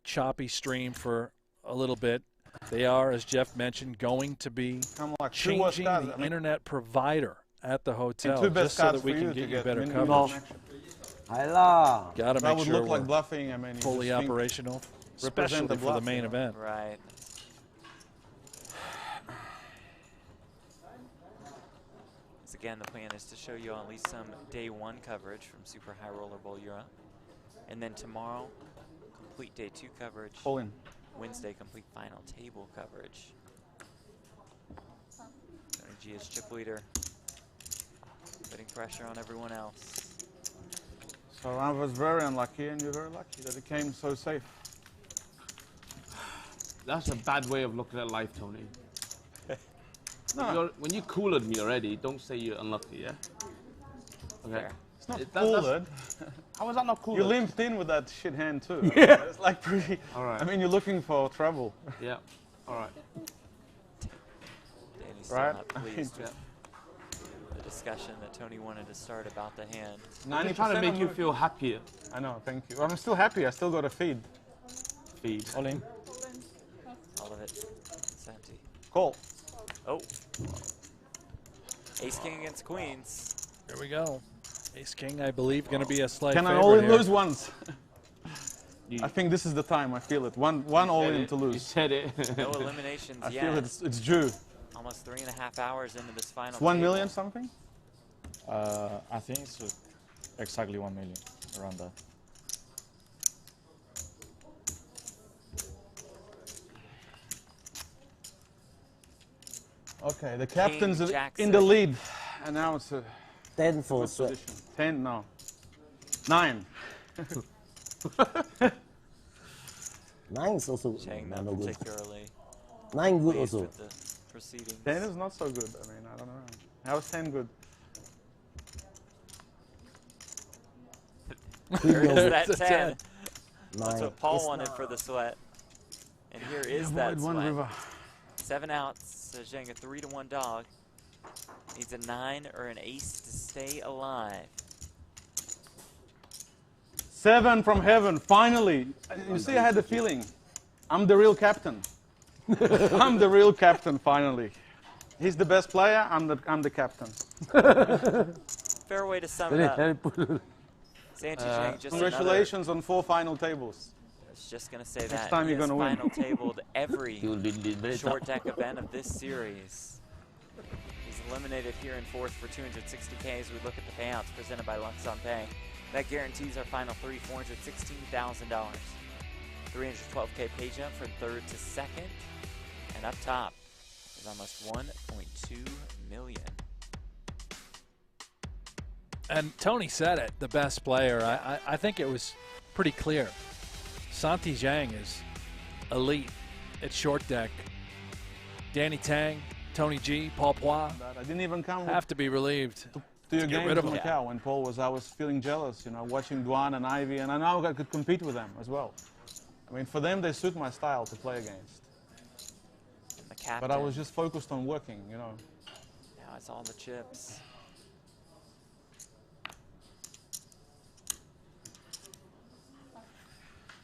choppy stream for a little bit. They are, as Jeff mentioned, going to be I'm like two worst changing cards. the I mean, internet provider at the hotel two just best so cards that we for can you to get you get better minimum coverage. connection. Hayla. Got to That make would sure look like we're bluffing. I mean, you fully just think- operational, represent especially the for bluff, the main you know? event. Right. So again, the plan is to show you at least some day 1 coverage from Super High Roller Bowl Europe. And then tomorrow, complete day 2 coverage. All in. Wednesday, complete final table coverage. Tony G is chip leader, putting pressure on everyone else. So I was very unlucky, and you're very lucky that it came so safe. That's a bad way of looking at life, Tony. No, When you cooled me already, don't say you're unlucky, yeah? Okay. Fair. it's not That's- cooled. How is that not cool? You limped in with that shit hand too. Yeah. It's like pretty. All right. I mean, you're looking for trouble, Yeah. All right. Danny's still right? not pleased with the discussion that Tony wanted to start about the hand. I'm just trying to make you feel happier. I know, thank you. I'm still happy. I still got a feed. Feed. All in. All of it. It's empty. Call. Oh. Ace King against Queens. Here we go. Ace King, I believe, going to be a slight Can I favorite all in here. lose once? You, I think this is the time. I feel it. One all said in it. to You lose. said it. No eliminations I yet. feel it's due. Almost 3.5 hours into this final. It's 1 table. million something. I think it's exactly 1 million, around that. Okay, the captain's Jack in the six. lead, and now it's a 10 for good sweat. position. 10, no. 9. 9 is also Chang no, not no good. particularly 9 good pleased also. with the proceedings. 10 is not so good. I mean, I don't know. How is 10 good? Here is that It's a 10. 10. That's 9. what Paul It's wanted not- for the sweat. And here is Avoid that one sweat. river. 7 outs. So Zhang a 3-1 dog. Needs a 9 or an ace to stay alive. 7 from heaven, finally. You see, I had the feeling. I'm the real captain. I'm the real captain, finally. He's the best player, I'm the captain. Fair way to sum it up. Santi Zhang just Congratulations on 4 final tables. I was just going to say that. time He you're has gonna win. final tabled every He will be very short tough. deck event of this series. He's eliminated here in 4th for 260K as we look at the payouts presented by Lux on Pay. That guarantees our final 3, $416,000. 312K pay jump from 3rd to 2nd. And up top is is almost 1.2 million. And Tony said it, the best player. I think it was pretty clear. Santi Zhang is elite at short deck. Danny Tang, Tony G, Paul Poix I didn't even come have to be relieved to your get game rid to of him. Macau when Paul was. I was feeling jealous, you know, watching Duan and Ivy, and I know I could compete with them as well. I mean, for them, they suit my style to play against. And the captain. But I was just focused on working, you know. Now it's all the chips.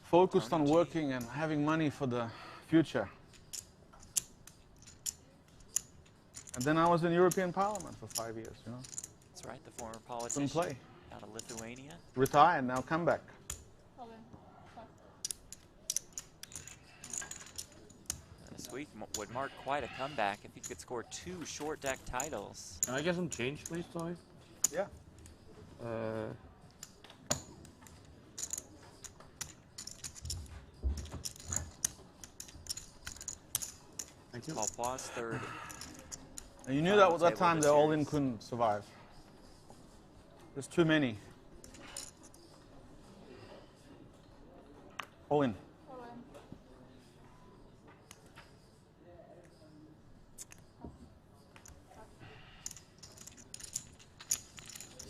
Focused on working and having money for the future. And then I was in European Parliament for 5 years, you know. That's right, the former politician play. out of Lithuania. Retired, now come back. This week would mark quite a comeback if he could score 2 short deck titles. Can I get some change, please, Tony? Yeah. Thank you. Paul Poix third. And you knew that at that time the all-in couldn't survive. There's too many. All-in.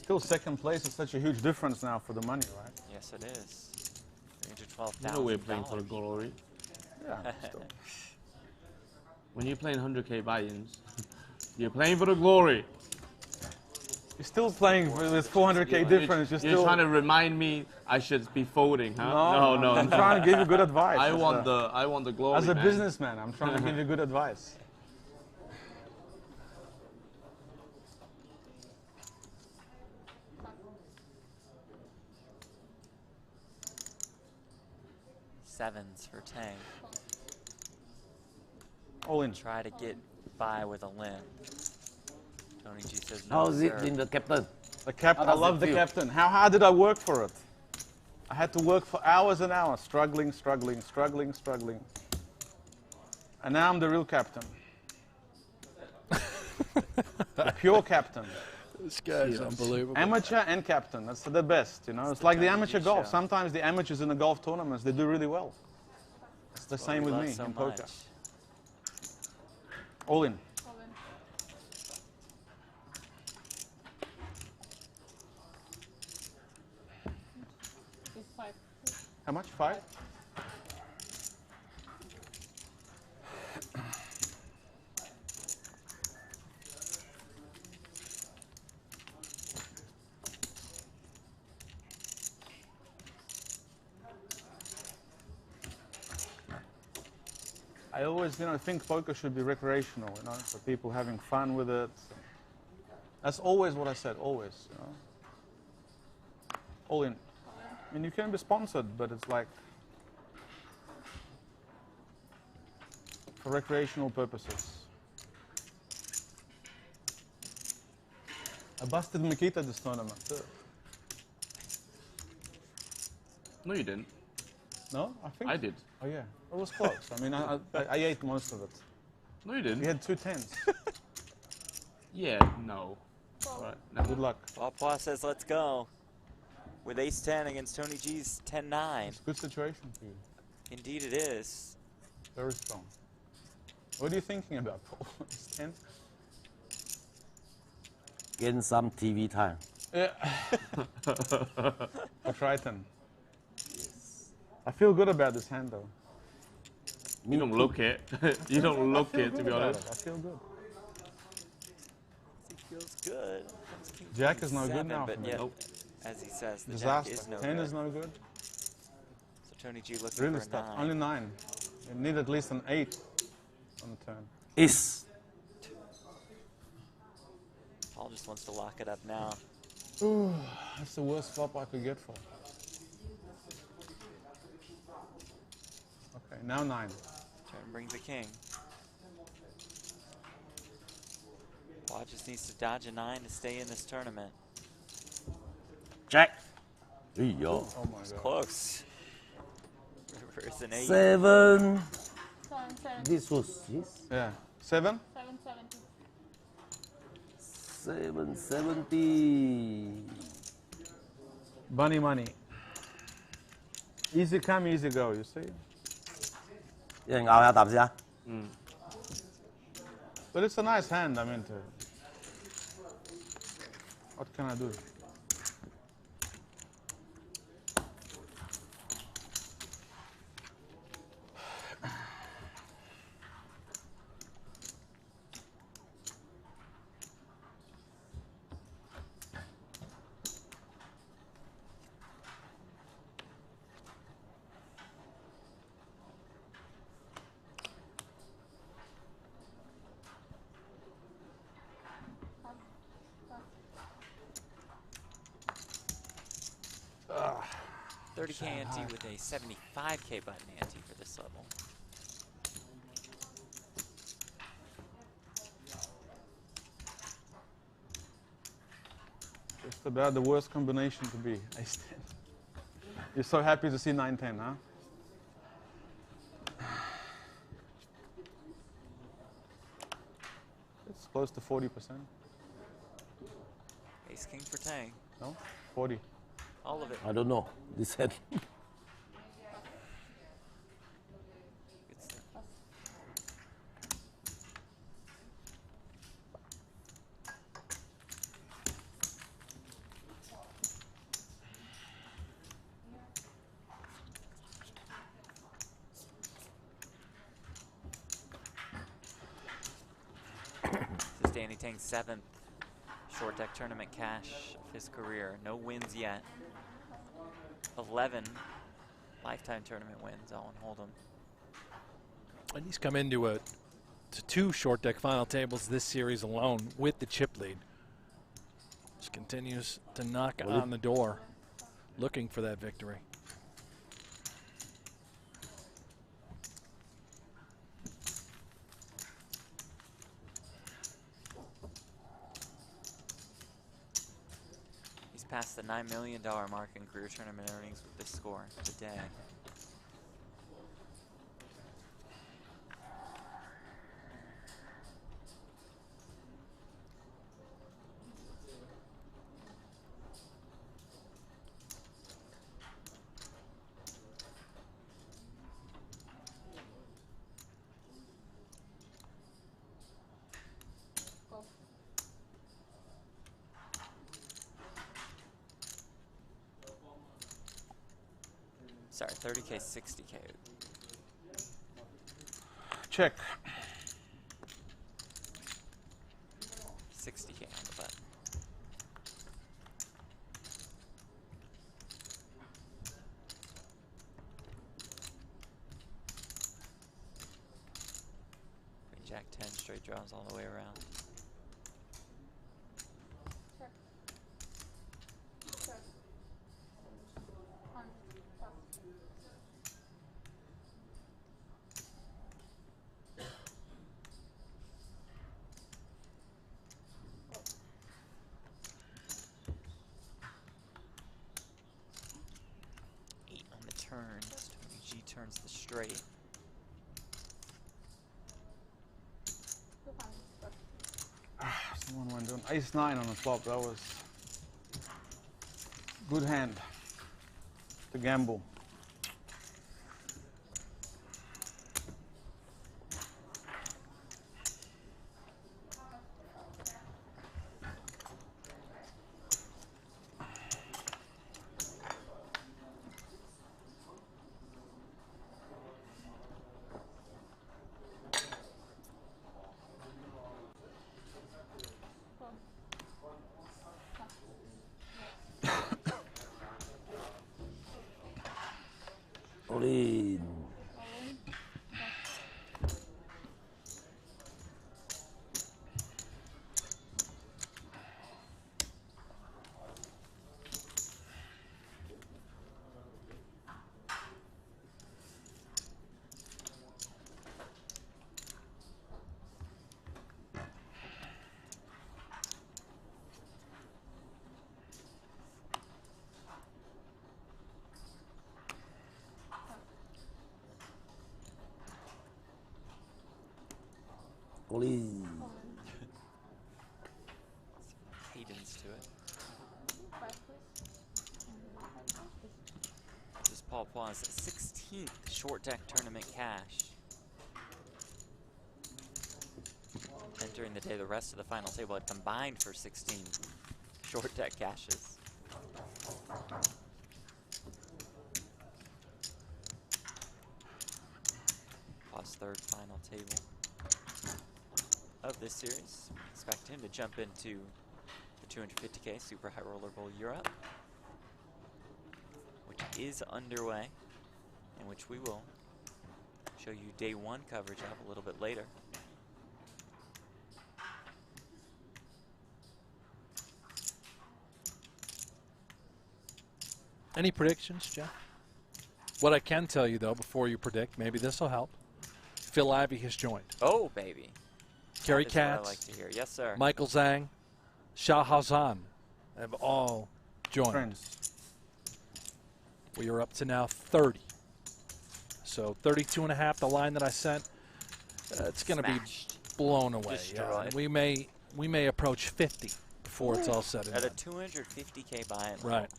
Still second place is such a huge difference now for the money, right? Yes, it is. $312,000. You know we're playing for the glory. Yeah, still. When you're playing 100K buy-ins, you're playing for the glory. You're still playing with 400K difference. You're still trying to remind me I should be folding, huh? No. I'm trying to give you good advice. I want the glory. As a man. businessman, I'm trying to give you good advice. Sevens for Tang. All in. Try to get by with a limp. Tony G says no. How's it sir. in the captain? The captain. I How does love it the feel? captain. How hard did I work for it? I had to work for hours and hours, struggling. And now I'm the real captain. The pure captain. This guy's unbelievable. Amateur and captain. That's the best, you know. It's like the amateur golf. Sometimes the amateurs in the golf tournaments, they do really well. It's the same with me in poker. All in. How much? 5? I always, think poker should be recreational, for people having fun with it. That's always what I said, always, All in. I mean, you can be sponsored, but it's like for recreational purposes. I busted Mikita this tournament, too. No, you didn't. No? I think I did. Oh, yeah. It was close. I mean, I ate most of it. No, you didn't. We had 2 10s. Yeah, no. Right, no. Good luck. Paul Poix says let's go. With ace-10 against Tony G's 10-9. It's a good situation for you. Indeed it is. Very strong. What are you thinking about, Paul? Ace-10? Getting some TV time. Yeah. For Triton. I feel good about this hand, though. You don't look it. You don't look it, to be about honest. it. I feel good. He feels good. Jack is no good now but for me. yet, Nope. as he says, the Disaster. Jack is no 10 good. is no good. So Tony G looking Really for a stuff. 9. Only 9. You need at least an 8 on the turn. Is. Paul just wants to lock it up now. Ooh, that's the worst flop I could get for. Okay, now 9. Turn brings a king. Paul just needs to dodge a 9 to stay in this tournament. Jack. Yo. Oh my god. Close. Reverse an 8. 7. This was his. Yeah. 7? 770. 770. Bunny money. Easy come, easy go, you see? 一人咬下啖先啊！ But it's a nice hand, I mean, what can I do? Ugh. 30K ante with a 75K button ante for this level. Just about the worst combination to be. Ace 10. You're so happy to see 9-10, huh? It's close to 40%. Ace king for Tang. No? 40. All of it. I don't know. This hand. Good stuff. This is Danny Tang's 7th short deck tournament cash of his career. No wins yet. 11 lifetime tournament wins, all in Hold'em. And he's come into two short deck final tables this series alone with the chip lead. Just continues to knock on the door, looking for that victory. He's passed the $9 million mark in career tournament earnings with this score today. Sorry, 30K, 60K. Check. 60K on the button. Queen Jack 10 straight draws all the way around. Turns. Tony G turns the straight. Someone went down. Ace 9 on the flop. That was good hand to gamble. Police. Cadence to it. This is Paul Poir's 16th short deck tournament cash. Entering the day, the rest of the final table had combined for 16 short deck cashes. Paul's third final table of this series. Expect him to jump into the 250K Super High Roller Bowl Europe, which is underway, and which we will show you day one coverage of a little bit later. Any predictions, Jeff? What I can tell you, though, before you predict, maybe this will help. Phil Ivey has joined. Oh, baby. Kerry That is what I Katz, like to hear. Yes, sir. Michael Zhang, Shah Hazan have all joined. Friends. We are up to now 30. So 32.5, the line that I sent. It's going to be blown away. Destroyed. We may approach 50 before it's all said and At a done. 250K buy-in. Right.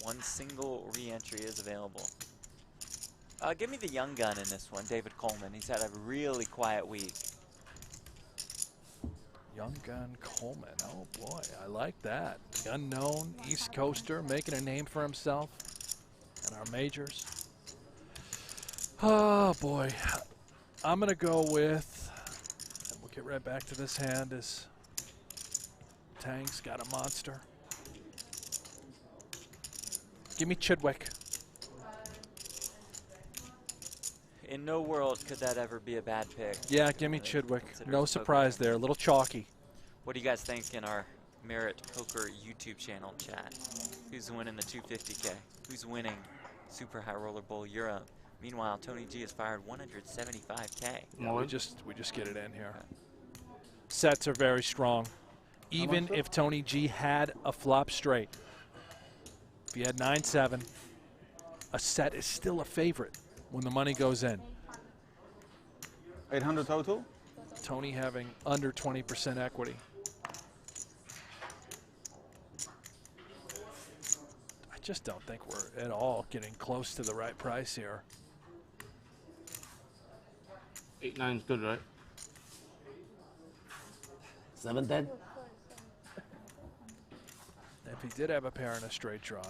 One single re-entry is available. Give me the young gun in this one, David Coleman. He's had a really quiet week. Young gun Coleman. Oh, boy. I like that. The unknown East Coaster making a name for himself in our majors. Oh, boy. I'm going to go with, and we'll get right back to this hand, as Tang's got a monster. Give me Chidwick. In no world could that ever be a bad pick. Yeah, give me Chidwick. Consider No it surprise there. A little chalky. What do you guys think in our Merit Poker YouTube channel chat? Who's winning the 250K? Who's winning Super High Roller Bowl Europe? Meanwhile, Tony G has fired 175K. Yeah, we just get it in here. Sets are very strong. Even if Tony G had a flop straight, if he had 9-7, a set is still a favorite when the money goes in. 800 total? Tony having under 20% equity. I just don't think we're at all getting close to the right price here. 8-9 is good, right? 7-10. If he did have a pair and a straight draw,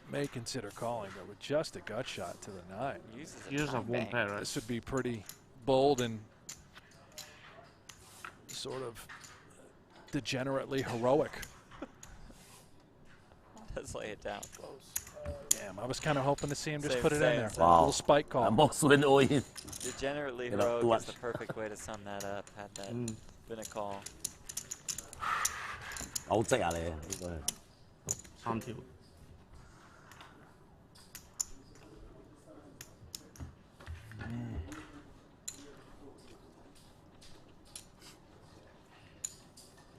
may consider calling, but with just a gut shot to the 9. You just have one pair, right? This would be pretty bold and sort of degenerately heroic. Let's lay it down. Damn, I was kind of hoping to see him just Same, put it in same, there. same. A little spike call. I'm also in all in. Degenerately You know, heroic too is the much. perfect way to sum that up. Had that been a call. 好積啊你，呢個係。三條。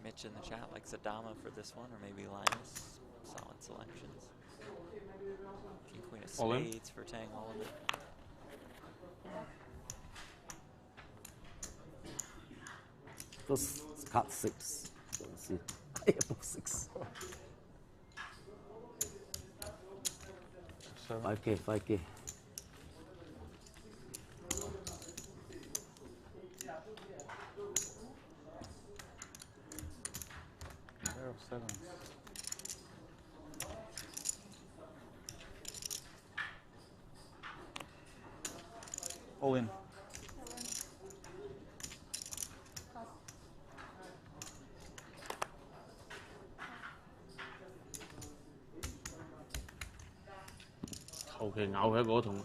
Mitch in the chat likes Adama for this one, or maybe Linus. Solid selections. King, Queen of All in? Spades for Tang, all of it. Because it's card 6. Let's see. I have 6. 5K, 5K. Pair of sevens. All in.求其咬佢一個桶。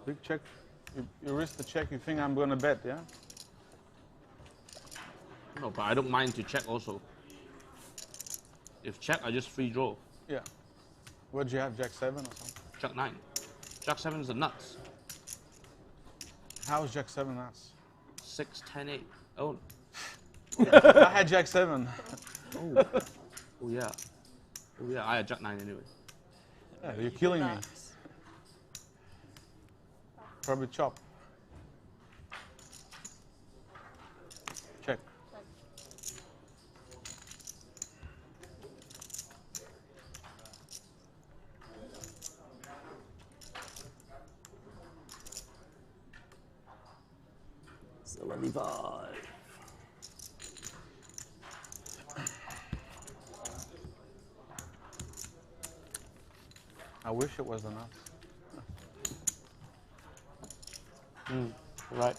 Big check. You risk the check, you think I'm going to bet, yeah? No, but I don't mind to check also. If check, I just free draw. Yeah. What'd you have, Jack 7 or something? Jack 9. Jack 7 is the nuts. How's Jack 7 nuts? 6, 10, 8. Oh. I had Jack 7. Oh. Oh, yeah. Oh, yeah, I had Jack 9 anyway. Yeah, you're killing me. Probably chop. Check. 75. I wish it was enough. Right.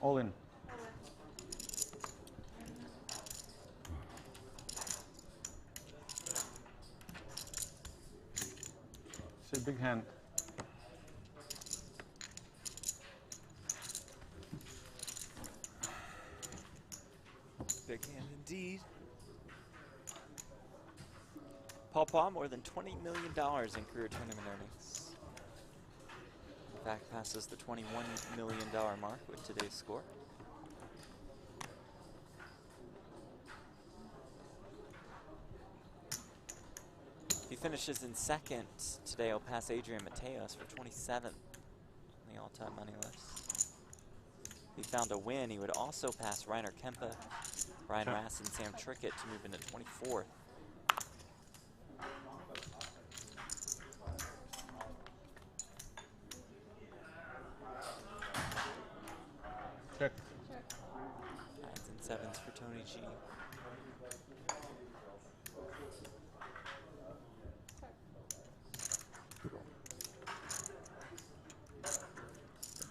All in. It's a big hand. Big hand indeed. Paul Paul, more than $20 million in career tournament earnings. In fact, passes the $21 million mark with today's score. If he finishes in second today, he'll pass Adrian Mateos for 27th on the all-time money list. If he found a win, he would also pass Reiner Kempa, Brian Rass, and Sam Trickett to move into 24th. Check. Nines and sevens for Tony G.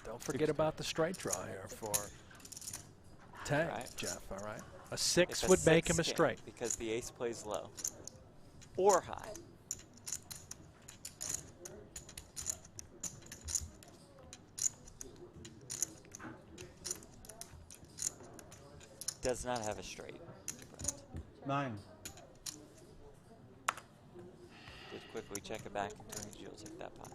Don't forget about the straight draw here for Tang, Right. Jeff, all right? A 6 It's a would make him a 6 game straight. because the ace plays low or high. Does not have a straight. Brent. 9. Did quickly check it back, and Tony G will take that pot.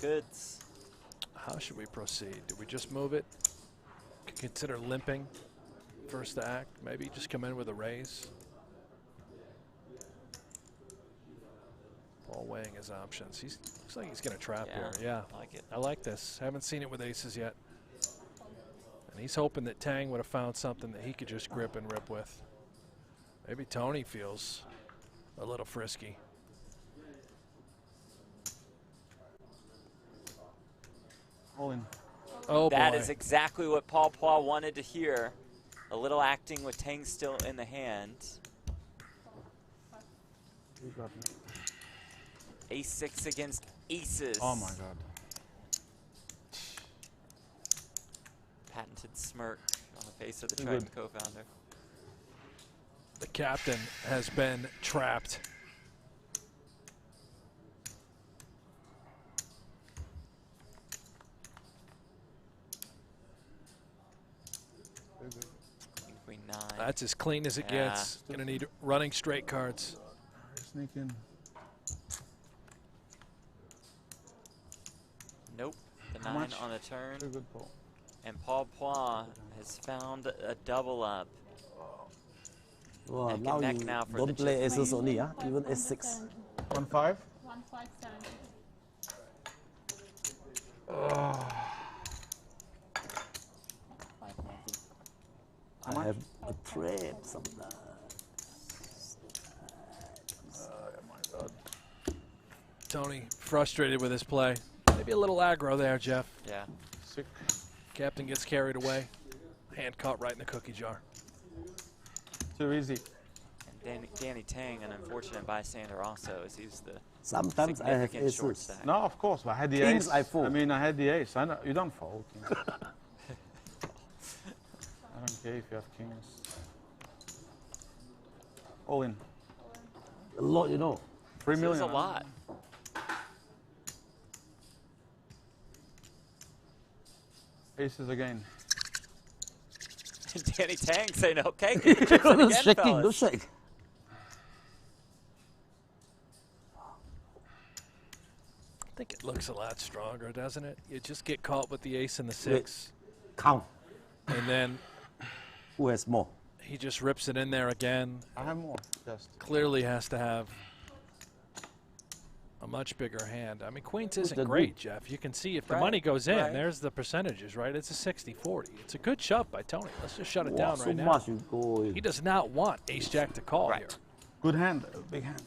Goods. How should we proceed? Do we just move it? Consider limping first act? Maybe just come in with a raise? Paul weighing his options. Looks like he's going to trap here. Yeah, I like it. I like this. Haven't seen it with aces yet. And he's hoping that Tang would have found something that he could just grip and rip with. Maybe Tony feels a little frisky. All in. Oh, That boy. is exactly what Paul Paul wanted to hear. A little acting with Tang still in the hand. You got me. Ace-6 against aces. Oh my god. Patented smirk on the face of the Too Triton good. co-founder. The captain has been trapped. Queen 9. That's as clean as it Yeah. gets. Going to need running straight cards. Sneak in. Nope. The How 9 much? on the turn. Very good, Paul. And Paul Poix has found a double up. Wow, Neck and now neck you now for don't the play chip aces lead. only, even S6. 1-5. 157. How I much? have a trap sometimes. Oh my god. Tony frustrated with his play. Maybe a little aggro there, Jeff. Yeah. Sick. Captain gets carried away. Hand caught right in the cookie jar. Too easy. And Danny Tang, an unfortunate bystander also, as he's the Sometimes I have significant short aces. stack. No, of course, but I had the Kings, ace. I fold. I mean, I had the ace. I know, you don't fold. I don't care if you have kings. All in. A lot, you know. 3 million. This is a lot. Aces again. Danny Tang saying, okay, get the chips in No again, shaking, no fellas. shake. I think it looks a lot stronger, doesn't it? You just get caught with the ace and the 6. Count. And then Who has more? he just rips it in there again. I have more. Just. Clearly has to have a much bigger hand. I mean, queens isn't the great, good? Jeff. You can see if the Right, money goes in, right. there's the percentages, right? It's a 60-40. It's a good shove by Tony. Let's just shut it Wow, down so right now. much you go in. He does not want ace-jack to call Right. here. Good hand. Big hand.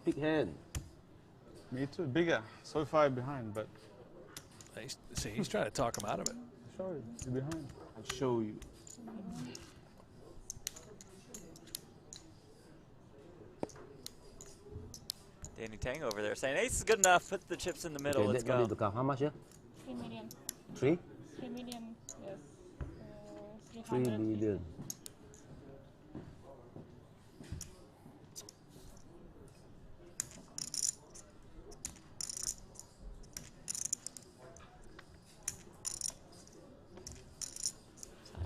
Big hand. Me too. Bigger. So far behind, but. See, he's trying to talk him out of it. Show you. You're behind. I'll show you. Danny Tang over there saying, ace is good enough. Put the chips in the middle. Okay, Let's that no go. need to count. How much here? 3 million. 3? 3 million, yes. 3 300. million.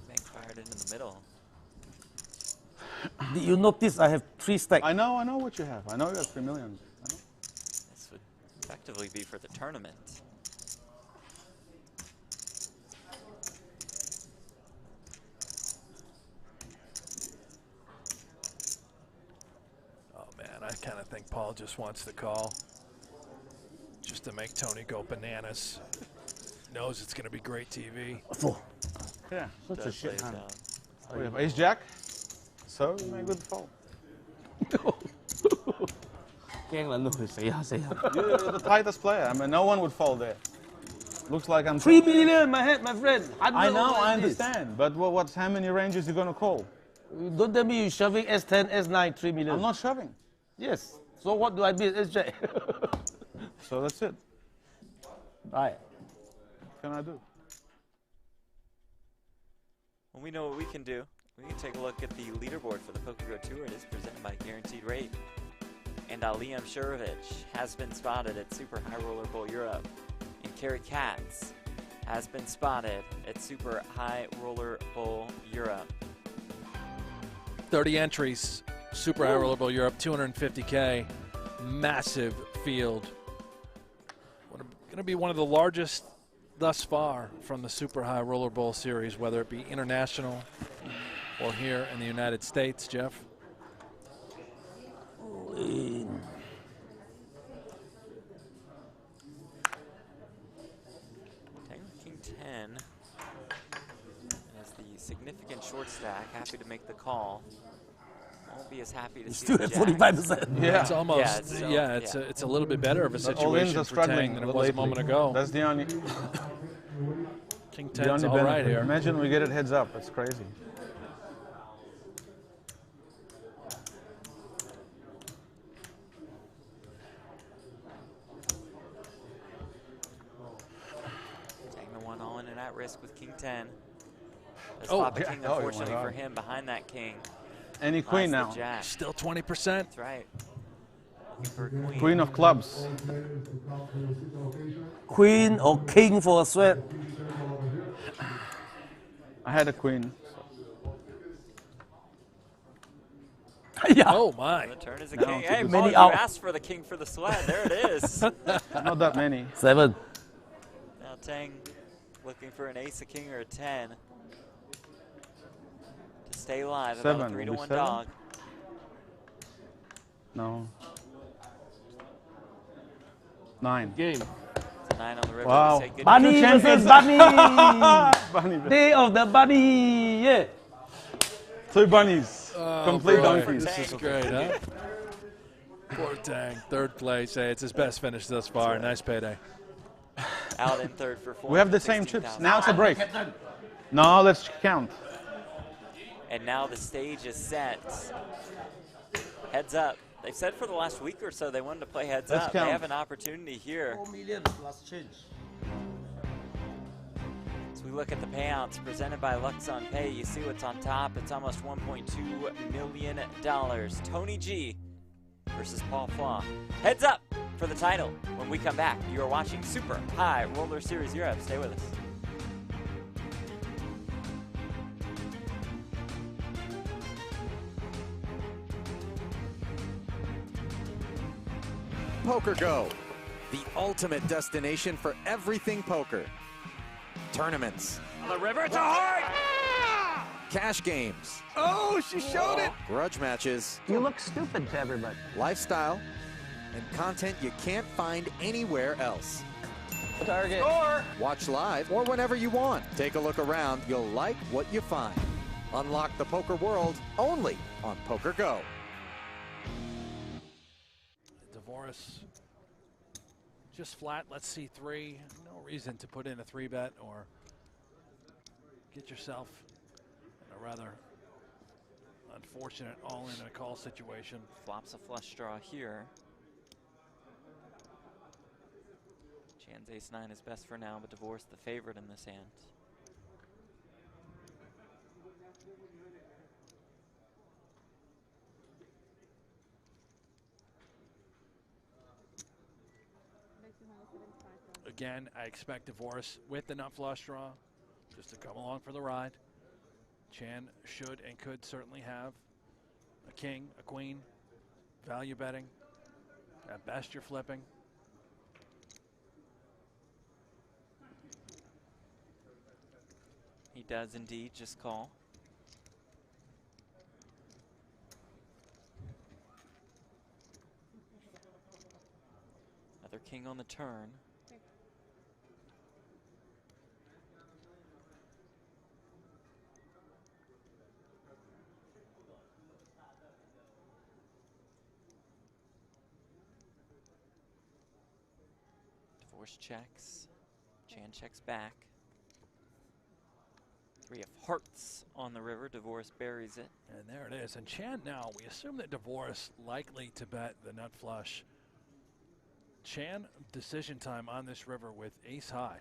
Being fired into the middle. Did you notice I have 3 stacks? I know what you have. I know you have 3 million. I know. This would effectively be for the tournament. Oh, man, I kind of think Paul just wants the call. Just to make Tony go bananas. Knows it's going to be great TV. 4. Yeah. Such a Does shit lay it hand. down. Oh, you have ace jack. So you make good fold. Keng là người say You're the tightest player. I mean, no one would fold there. Looks like I'm. 3 million, my head, my friend. I know, I like this. understand. But what's how many ranges you gonna call? Don't tell me you're shoving S10, S9, 3 million. I'm not shoving. Yes. So what do I be? SJ. So that's it. Right. What can I do? Well, we know what we can do. We can take a look at the leaderboard for the PokerGo Tour. It is presented by Guaranteed Rate. And Liam Shurovich has been spotted at Super High Roller Bowl Europe. And Kerry Katz has been spotted at Super High Roller Bowl Europe. 30 entries, Super High Roller Bowl Europe, 250K, massive field. Going to be one of the largest thus far from the Super High Roller Bowl series, whether it be international or here in the United States, Jeff. King 10 as the significant short stack, happy to make the call. Won't be as happy to see Still the at jack. 45%. Yeah. It's almost, Yeah, it's still- it's a little bit better of a But all-ins situation are for Tang struggling than it was a moment lately. ago. That's the only. King The 10's only all right benefit. here. Imagine we get it heads up. It's crazy. Taking the one all in and at risk with King 10. Let's Oh, flop a yeah. king, Oh, my unfortunately God. for him, behind that king. Any queen lies now. the jack. Still 20%. That's right. Looking for a queen. Queen of clubs. Queen or king for a sweat. I had a queen. Yeah. Oh, my. The turn is a No, king. too Hey, good. Paul, Many you out. asked for the king for the sweat. There it is. Not that many. 7. Now Tang looking for an ace, a king, or a 10 to stay alive. About a 7. 3 to Will be 1 7? dog. No. 9. Game. It's a 9 on the river. Wow. We say good Bunny night. versus bunny. Bunny. Day of the bunny. Yeah. 2 bunnies. Complete boy. donkeys. This is great, huh? Poor Tang, third place. Hey, it's his best finish thus far. Nice payday. Out in third for 4. We have the same chips. Now it's a break. No, let's count. And now the stage is set. Heads up. They've said for the last week or so they wanted to play heads Let's up. count. They have an opportunity here. 4 million plus change. As we look at the payouts presented by Lux on Pay, you see what's on top. It's almost $1.2 million. Tony G versus Paul Flaw. Heads up for the title. When we come back, you are watching Super High Roller Series Europe. Stay with us. Poker Go, the ultimate destination for everything poker. Tournaments. On the river, it's a heart! Cash games. Oh, she showed it! Grudge matches. You look stupid to everybody. Lifestyle. And content you can't find anywhere else. Target. Score! Watch live or whenever you want. Take a look around. You'll like what you find. Unlock the poker world only on Poker Go. Devoris just flat. Let's see 3. No reason to put in a 3-bet or get yourself in a rather unfortunate all-in and a call situation. Flops a flush draw here. Chan's ace-9 is best for now, but Divorce the favorite in this hand. Again, I expect Divorce with the nut flush draw just to come along for the ride. Chan should and could certainly have a king, a queen, value betting. At best, you're flipping. He does indeed just call. Another king on the turn. Divorce checks. Chan checks back. 3 of hearts on the river. Divorce buries it. And there it is. And Chan now, we assume that Divorce likely to bet the nut flush. Chan decision time on this river with ace high.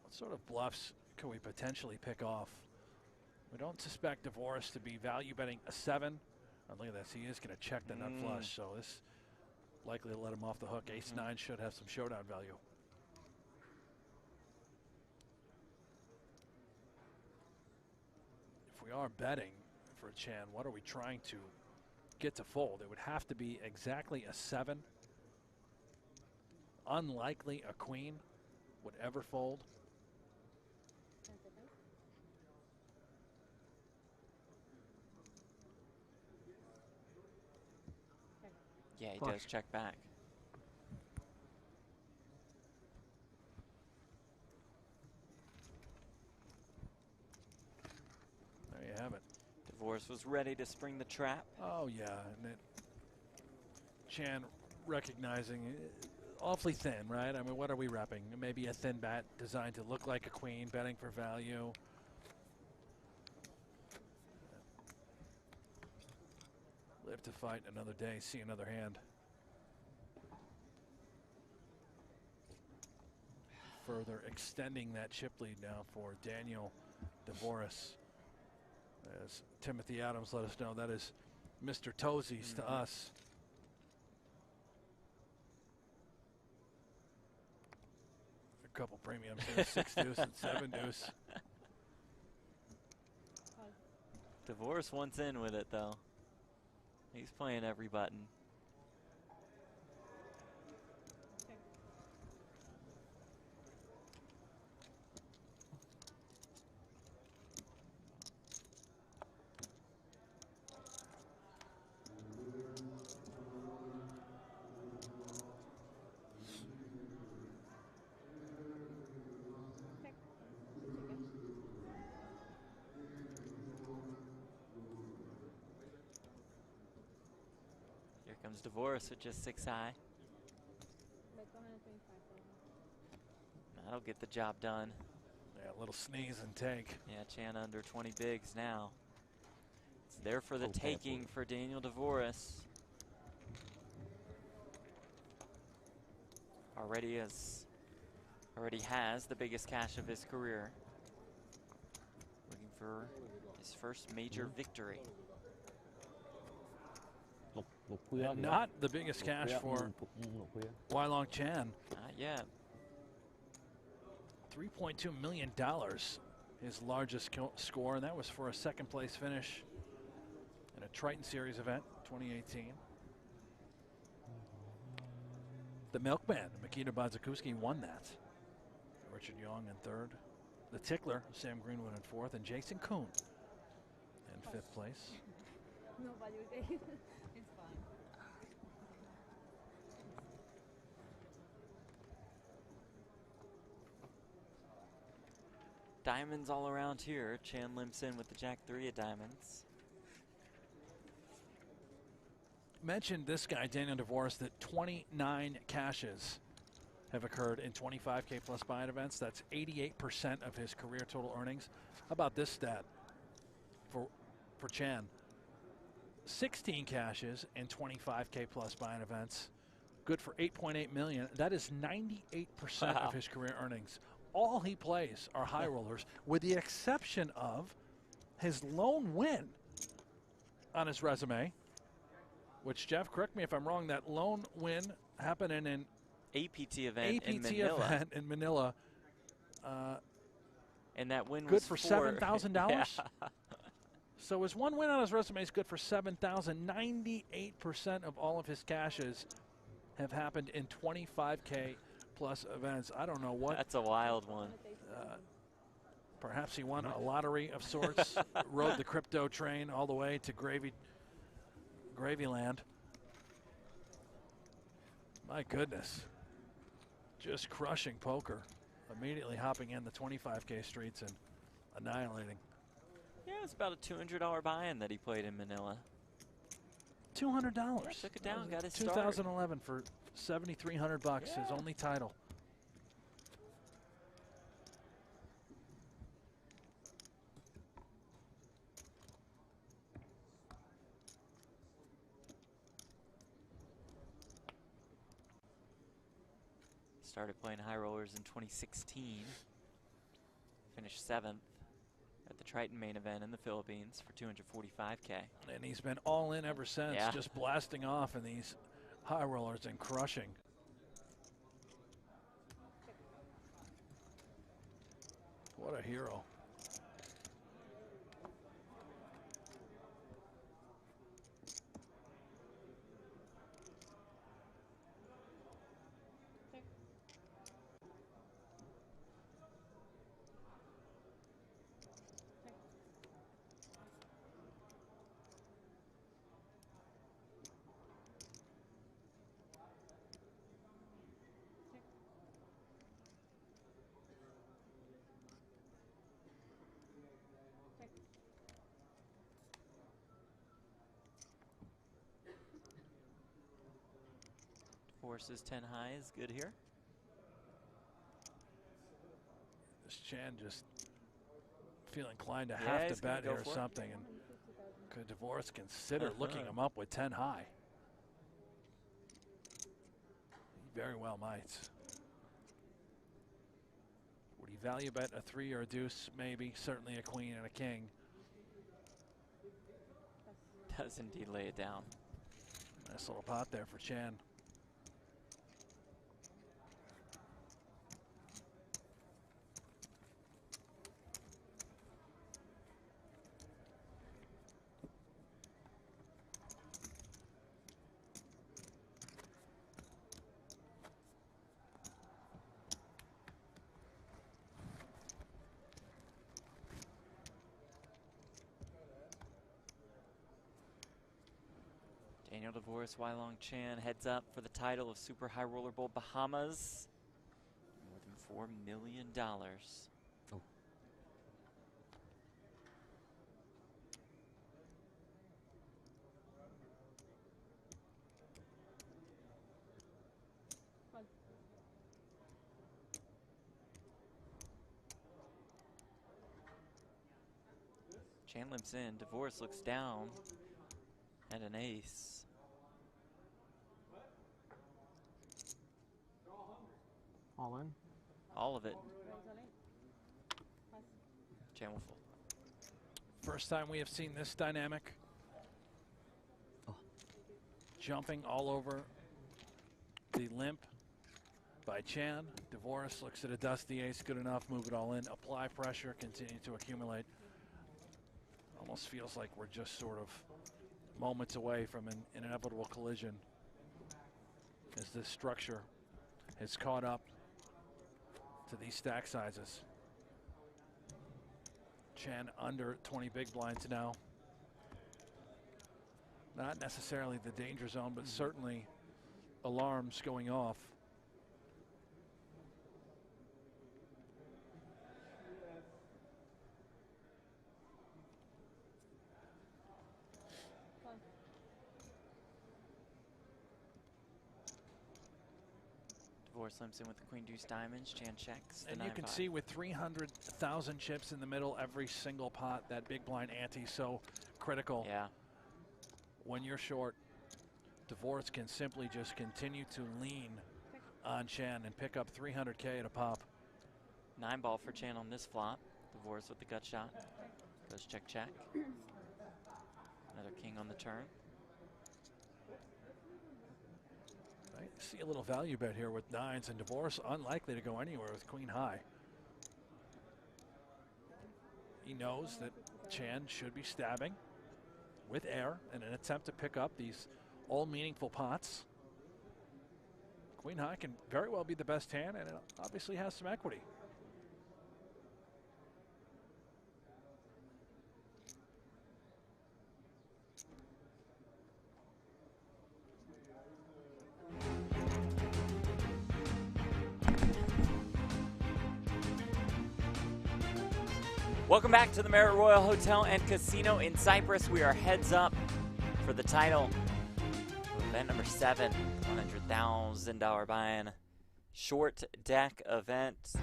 What sort of bluffs can we potentially pick off? We don't suspect Divorce to be value betting a 7. Oh, look at this. He is going to check the nut flush. So this likely to let him off the hook. Ace-9 should have some showdown value. If we are betting for Chan, what are we trying to get to fold? It would have to be exactly a 7. Unlikely a queen would ever fold. Yeah, he does check back. There you have it. Divorce was ready to spring the trap. Oh, yeah. And Chan recognizing awfully thin, right? I mean, what are we repping? Maybe a thin bat designed to look like a queen, betting for value. Live to fight another day, see another hand. Further extending that chip lead now for Daniel Divorce. As Timothy Adams let us know, that is Mr. Toesies to us. A couple premiums here, 6 deuce and 7 deuce. Divorce wants in with it, though. He's playing every button. Comes Divorce with just 6 high. That'll get the job done. Yeah, a little sneeze and take. Yeah, Chan under 20 bigs now. It's there for the taking for Daniel DeVoris. Already has the biggest cash of his career. Looking for his first major victory. And not the biggest cash for Wailong Chan. Not yet. $3.2 million, his largest score, and that was for a second place finish in a Triton Series event, 2018. The Milkman, Mikita Badzakuski, won that. Richard Young in third. The Tickler, Sam Greenwood in fourth, and Jason Kuhn in fifth place. Nobody will take it. It's fine. Diamonds all around here. Chan limps in with the Jack 3 of diamonds. Mentioned this guy, Daniel DeVoris, that 29 cashes have occurred in 25K plus buy-in events. That's 88% of his career total earnings. How about this stat for Chan? 16 cashes in 25K plus buy-in events. Good for $8.8 million. That is 98% of his career earnings. All he plays are high rollers, with the exception of his lone win on his resume, which, Jeff, correct me if I'm wrong, that lone win happened in an APT event in Manila. And that win good was for $7,000. Yeah. So his one win on his resume is good for $7,000. 98% of all of his cashes have happened in 25K plus events. I don't know what. That's a wild one. Perhaps he won a lottery of sorts, rode the crypto train all the way to Gravyland. My goodness. Just crushing poker. Immediately hopping in the 25K streets and annihilating. Yeah, it was about a $200 buy-in that he played in Manila. $200. Yeah, took it down, got his 2011 for $7,300, his only title. Started playing high rollers in 2016. Finished 7th at the Triton main event in the Philippines for $245K. And he's been all in ever since, just blasting off in these high rollers and crushing. What a hero. Horses 10 high is good here. This Chan just feel inclined to have to bet here or something. And could DeVoris consider looking him up with 10 high? He very well might. Would he value bet a 3 or a deuce? Maybe. Certainly a queen and a king. Does indeed lay it down. Nice little pot there for Chan. Daniel DeVoris, Wailong Chan heads up for the title of Super High Roller Bowl Bahamas. More than $4 million. Oh. Chan limps in. Divorce looks down at an ace. All in. All of it. Chan will fold. First time we have seen this dynamic. Jumping all over the limp by Chan. Divorce looks at a dusty ace, good enough, move it all in, apply pressure, continue to accumulate. Almost feels like we're just sort of moments away from an inevitable collision as this structure has caught up to these stack sizes. Chan under 20 big blinds now. Not necessarily the danger zone, but certainly alarms going off. Divorce limps in with the queen deuce diamonds. Chan checks. And you can see with 300,000 chips in the middle, every single pot, that big blind ante so critical. Yeah. When you're short, Divorce can simply just continue to lean on Chan and pick up 300K at a pop. 9-ball for Chan on this flop. Divorce with the gut shot. Goes check, check. Another king on the turn. I see a little value bet here with nines, and Divorce unlikely to go anywhere with queen high. He knows that Chan should be stabbing with air in an attempt to pick up these all meaningful pots. Queen high can very well be the best hand, and it obviously has some equity. Welcome back to the Marriott Royal Hotel and Casino in Cyprus. We are heads up for the title. Event number 7, $100,000 buy-in. Short deck event.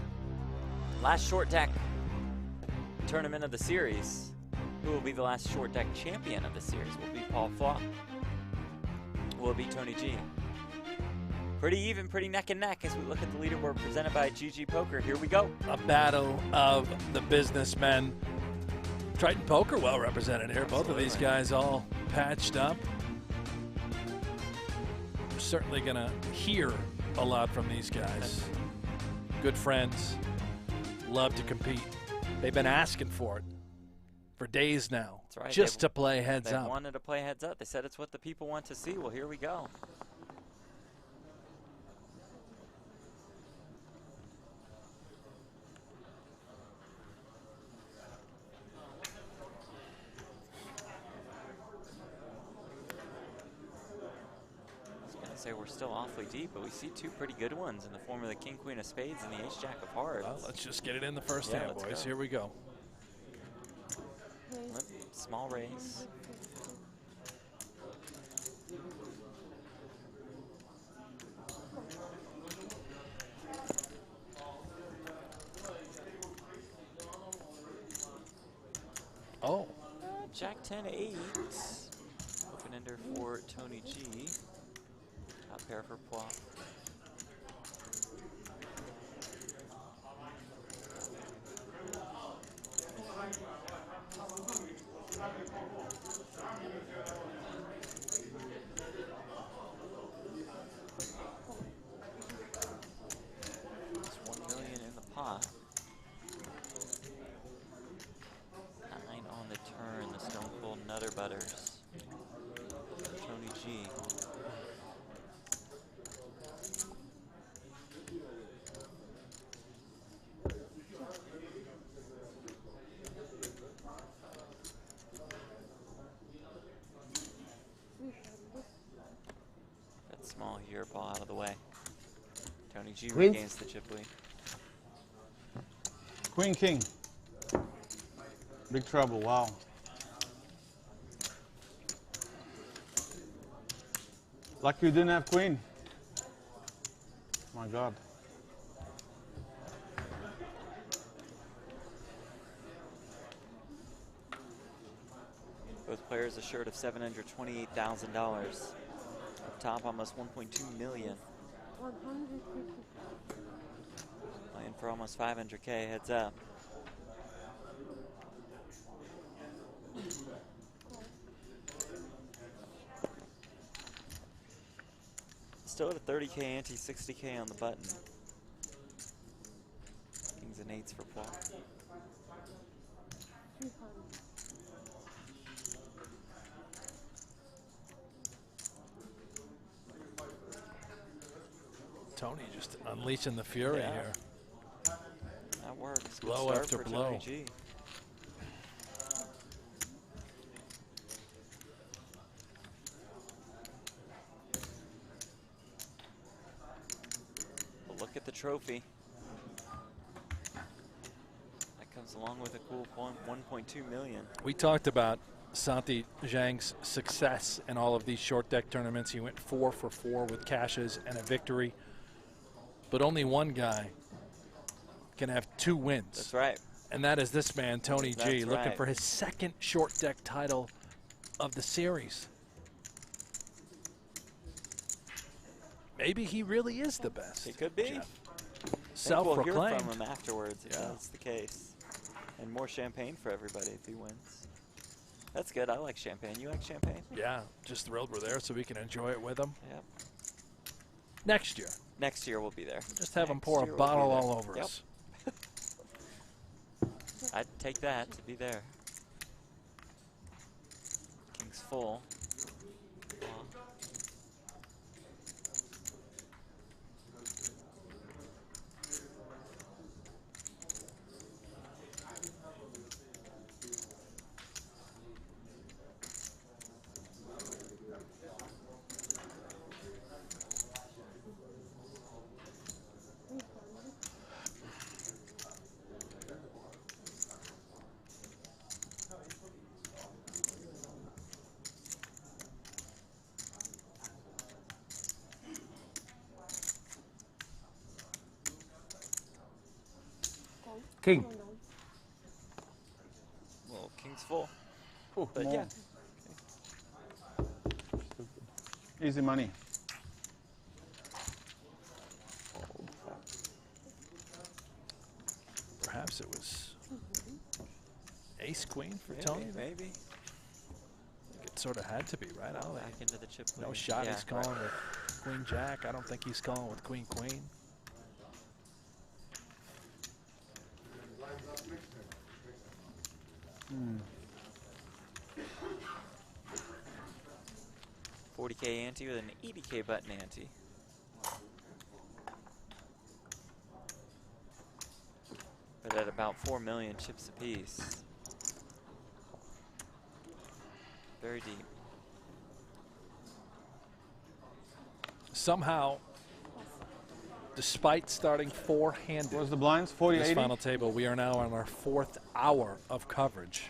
Last short deck tournament of the series. Who will be the last short deck champion of the series? Will it be Paul Flop? Will it be Tony G? Pretty even, pretty neck and neck as we look at the leaderboard presented by GG Poker. Here we go. A battle of the businessmen. Triton Poker well represented here. Both of these guys all patched up. We're certainly going to hear a lot from these guys. Good friends. Love to compete. They've been asking for it for days now. That's right. Just to play heads They up. wanted to play heads up. They said it's what the people want to see. Well, here we go. Say we're still awfully deep, but we see two pretty good ones in the form of the king, queen of spades and the ace, jack of hearts. Well, let's just get it in the first Yeah, hand, let's boys. go. Here we go. Small raise. Oh. Jack 10-8. Open ender for Tony G. Top pair for Plop. It's 1 million in the pot. 9 on the turn, the Stone Cold Nutter Butters. Tony G. That's small here, ball out of the way. Tony G Queen. regains the chip lead. Queen, king. Big trouble, wow. Lucky you didn't have queen. My God. wears a shirt of $728,000. Up top, almost 1.2 million. 150. Playing for almost 500K. Heads up. Still at a 30K ante, 60K on the button. Kings and eights for Paul. 300. Tony just unleashing the fury Yeah. here. That works. Good Blow start after for blow. Tony G. But look at the trophy. That comes along with a cool 1.2 million. We talked about Santi Zhang's success in all of these short deck tournaments. He went 4 for 4 with cashes and a victory. But only one guy can have 2 wins. That's right. And that is this man, Tony G, That's looking right. for his second short deck title of the series. Maybe he really is the best. He could be. Self-proclaimed. We'll hear from him afterwards if Yeah. that's the case. And more champagne for everybody if he wins. That's good. I like champagne. You like champagne? Yeah, just thrilled we're there so we can enjoy it with him. Yep. Next year. Next year we'll be there. Just have him Next pour a year we'll be bottle there. all over Yep. us. I'd take that to be there. King's full. King. Well, King's full. Ooh, But more. yeah. Easy money. Perhaps it was ace queen for Maybe, Tony. maybe. It sort of had to be, right? I don't Back think into the chip no lead. shot Yeah, he's calling with queen jack. I don't think he's calling with queen queen. Hmm. 40K ante with an 80K button ante. But at about 4 million chips apiece. Very deep. Somehow, despite starting four-handed, What's the blinds? 40, this 80? final table, we are now on our 4th hour of coverage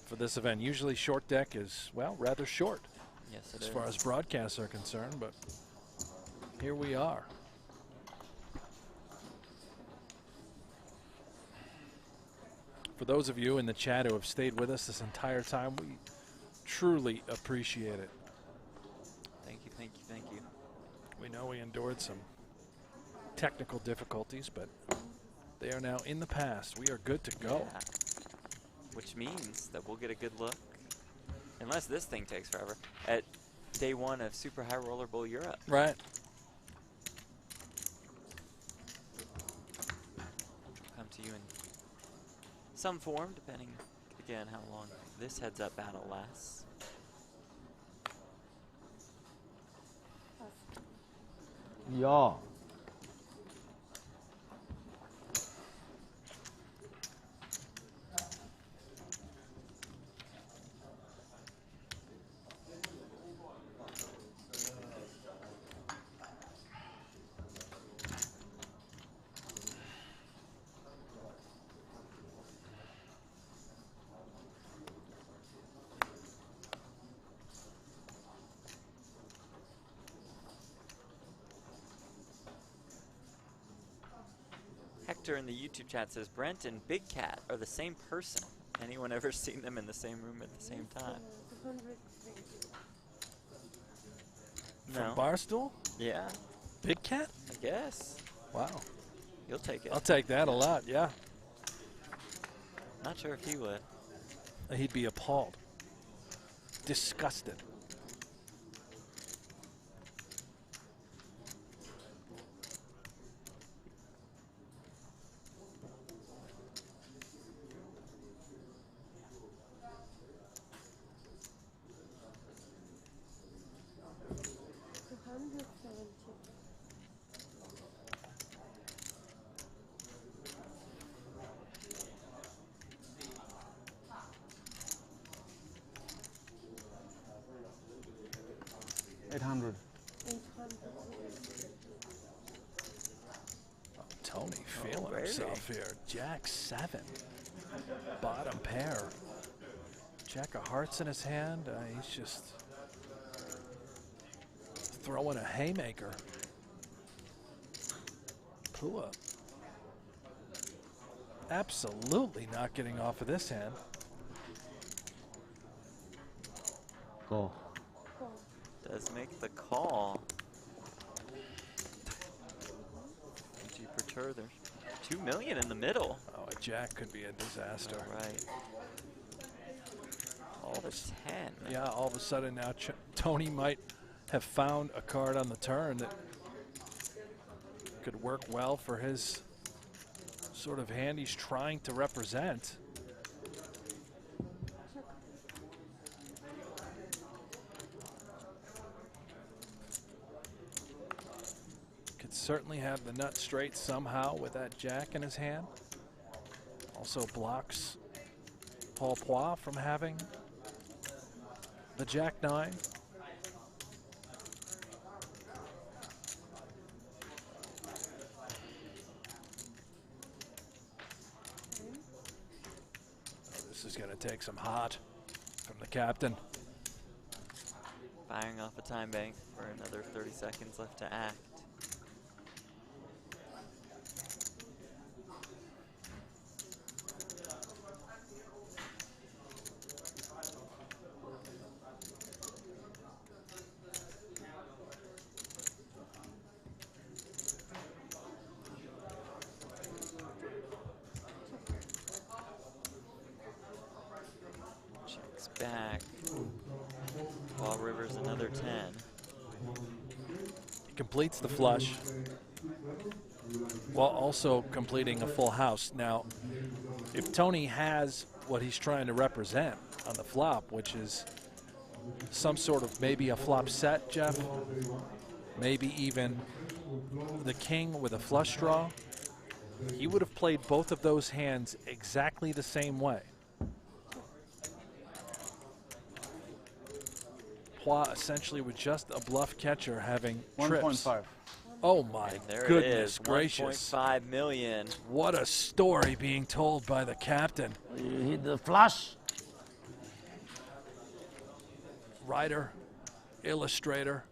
for this event. Usually short deck is, well, rather short Yes, it as is. far as broadcasts are concerned, but here we are. For those of you in the chat who have stayed with us this entire time, we truly appreciate it. Thank you, thank you, thank you. We know we endured some technical difficulties, but they are now in the past. We are good to go. Yeah. Which means that we'll get a good look, unless this thing takes forever, at day 1 of Super High Roller Bowl Europe. Right. Which will come to you in some form, depending, again, how long this heads-up battle lasts. Yeah. Hector in the YouTube chat says Brent and Big Cat are the same person. Anyone ever seen them in the same room at the same time? 220. From No. Barstool? Yeah, Big Cat? I guess. Wow. You'll take it. I'll take that a lot, yeah. Not sure if he would. He'd be appalled. Disgusted. $800. Tony feeling really? himself here. Jack 7. Bottom pair. Jack of hearts in his hand. He's just throwing a haymaker. Pua. Absolutely not getting off of this hand. Go. Does make the call. G perturb. There's $2 million in the middle. Oh, a jack could be a disaster. Right. All the 10. Yeah, all of a sudden now Tony might have found a card on the turn that could work well for his sort of hand he's trying to represent. Could certainly have the nut straight somehow with that jack in his hand. Also blocks Paul Poix from having the jack 9. This is going to take some hot from the captain. Firing off a time bank for another 30 seconds left to act. Checks back. Paul Rivers another 10. He completes the flush while also completing a full house. Now, if Tony has what he's trying to represent on the flop, which is some sort of maybe a flop set, Jeff, maybe even the king with a flush draw, he would have played both of those hands exactly the same way. Poix essentially with just a bluff catcher having trips. 1.5. Oh my And there goodness it is, gracious. 1.5 million. What a story being told by the captain. You hit the flush. Writer, illustrator,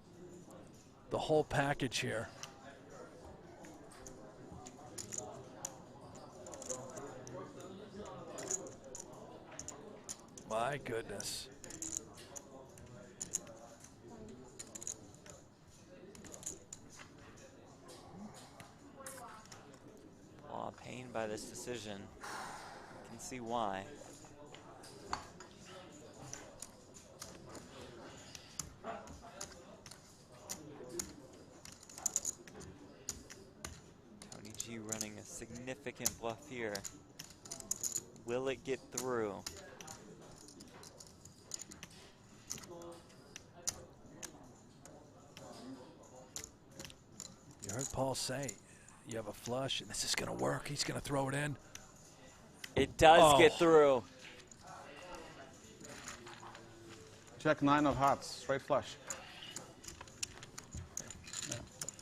the whole package here. My goodness. Aw, pained by this decision. You can see why. Tony G running a significant bluff here. Will it get through? You heard Paul say, you have a flush, and this is going to work. He's going to throw it in. It does get through. Jack 9 of hearts, straight flush.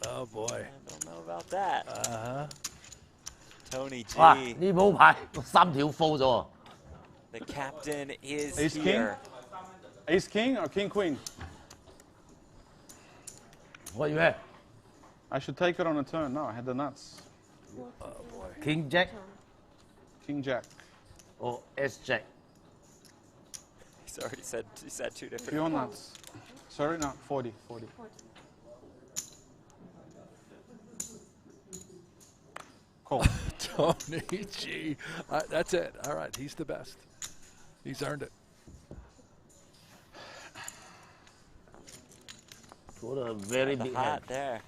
Oh boy. I don't know about that. Uh-huh. Tony G. 哇！呢鋪牌3條 full 咗。 The captain is Ace here. King? Ace King or King Queen? What you have? I should take it on a turn. No, I had the nuts. King Jack King Jack. or S Jack? He's already said, he said two different. Few nuts. Sorry, no, 40. Call. Tony G. That's it. All right, he's the best. He's earned it. What a very big hand. There.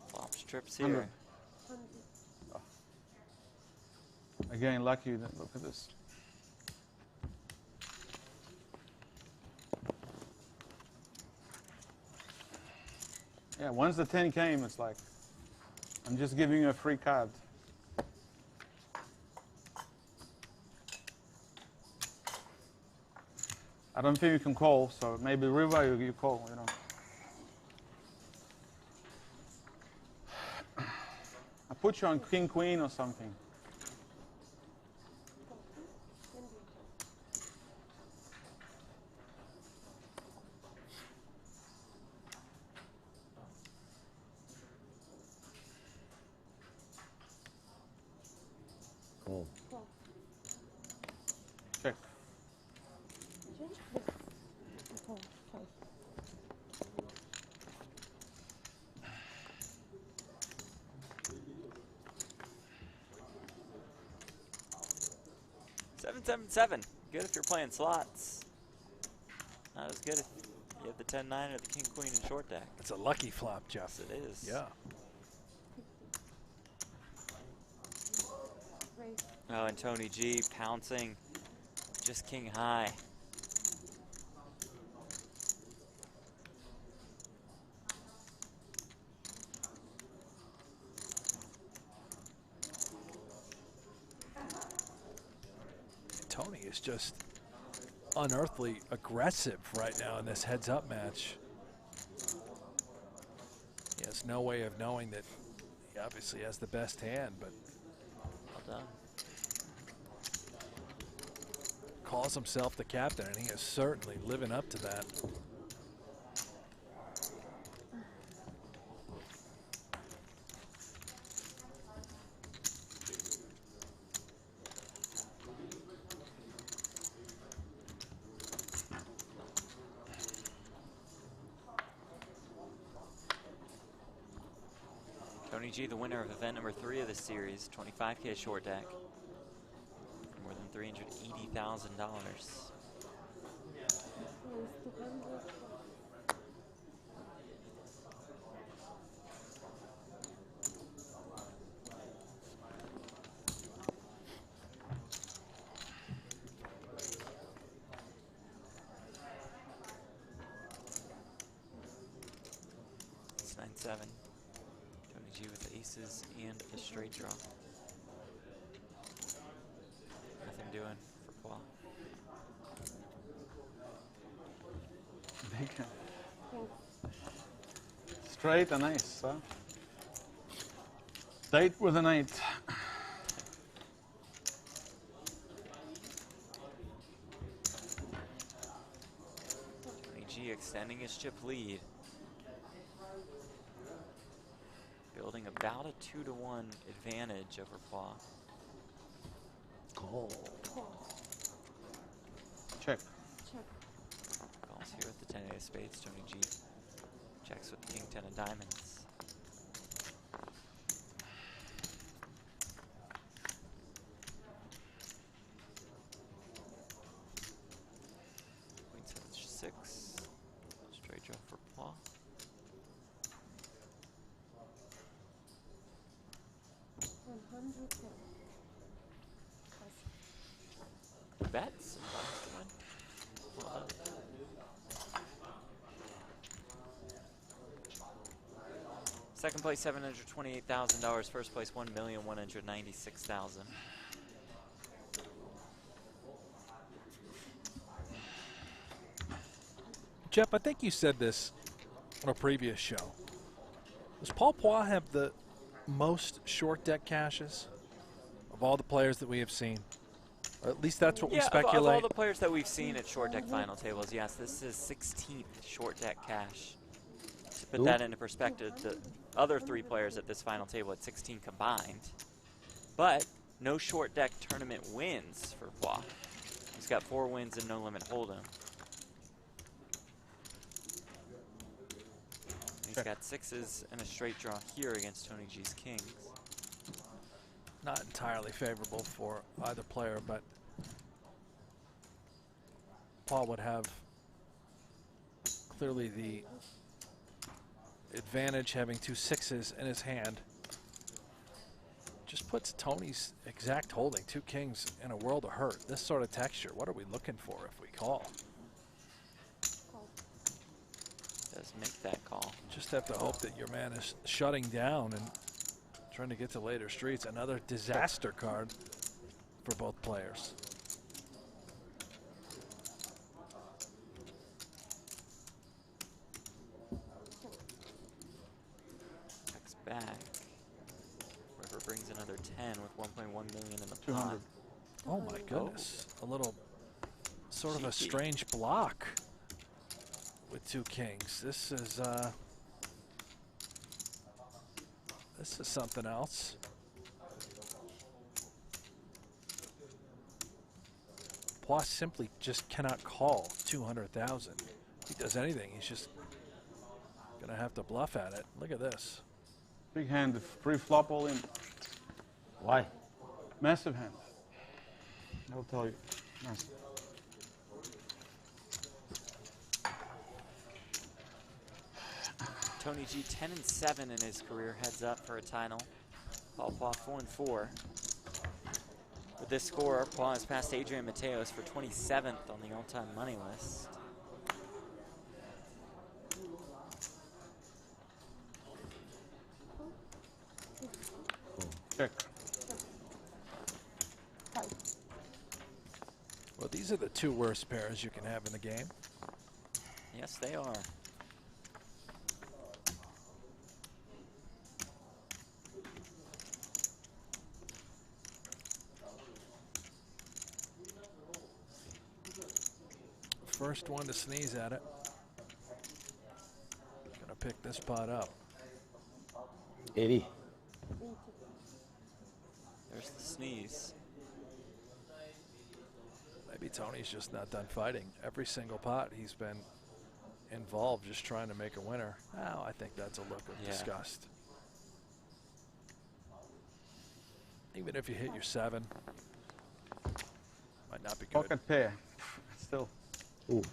Flop strips here. Again, lucky you didn't look at this. Yeah, once the 10 came, it's like, I'm just giving you a free card. I don't think you can call, so maybe river you call, you know. I put you on king, queen or something. Call. Check. $777. Good if you're playing slots. Not as good if you have the 10-9 or the king-queen in short deck. It's a lucky flop, Jeff. Yes, it is. Yeah. Oh, and Tony G pouncing. Just king high. Tony is just unearthly aggressive right now in this heads-up match. He has no way of knowing that he obviously has the best hand, but well done. Calls himself the captain, and he is certainly living up to that. Tony G, the winner of event number 3 of this series, 25K short deck. More than $380,000. It's 9-7. Tony G with the aces and a straight draw. Nothing doing for Paul. Straight and ace, huh? Date with an 8. Tony G extending his chip lead. Building about a 2-to-1 advantage over Paul. Call. Check. Calls here with the 10 of spades. Tony G checks with the king 10 of diamonds. Queen 7-6. Straight draw for Paul. Bets. Well done. Second place, $728,000. First place, $1,196,000. Jeff, I think you said this on a previous show. Does Paul Poix have the most short deck caches of all the players that we have seen? Or at least that's what we speculate. Of all the players that we've seen at short deck final tables, yes, this is 16th short deck cache. To put that into perspective, the other 3 players at this final table at 16 combined. But no short deck tournament wins for Pois. He's got 4 wins and no limit hold'em. He's got 6s and a straight draw here against Tony G's kings. Not entirely favorable for either player, but Paul would have clearly the advantage having 2 6s in his hand. Just puts Tony's exact holding, 2 kings, in a world of hurt. This sort of texture, what are we looking for if we call? Does make that call. Just have to hope that your man is shutting down and trying to get to later streets. Another disaster card for both players. Checks back. River brings another 10 with 1.1 million in the 200. pot. Oh my goodness. A little sort of a Cheeky. strange block with 2 kings. This is something else. Pois simply just cannot call 200,000. If he does anything, he's just gonna have to bluff at it. Look at this. Big hand, pre-flop all in. Why? Massive hand. I'll tell you. Massive. Tony G 10 and 7 in his career, heads up for a title. Paul Pois 4 and 4. With this score, Pois has passed Adrian Mateos for 27th on the all-time money list. Check. Well, these are the 2 worst pairs you can have in the game. Yes, they are. First one to sneeze at it. Gonna pick this pot up. 80. There's the sneeze. Maybe Tony's just not done fighting. Every single pot he's been involved just trying to make a winner. Now I think that's a look of disgust. Even if you hit your 7, might not be good. Pocket pair. Still. Ooh.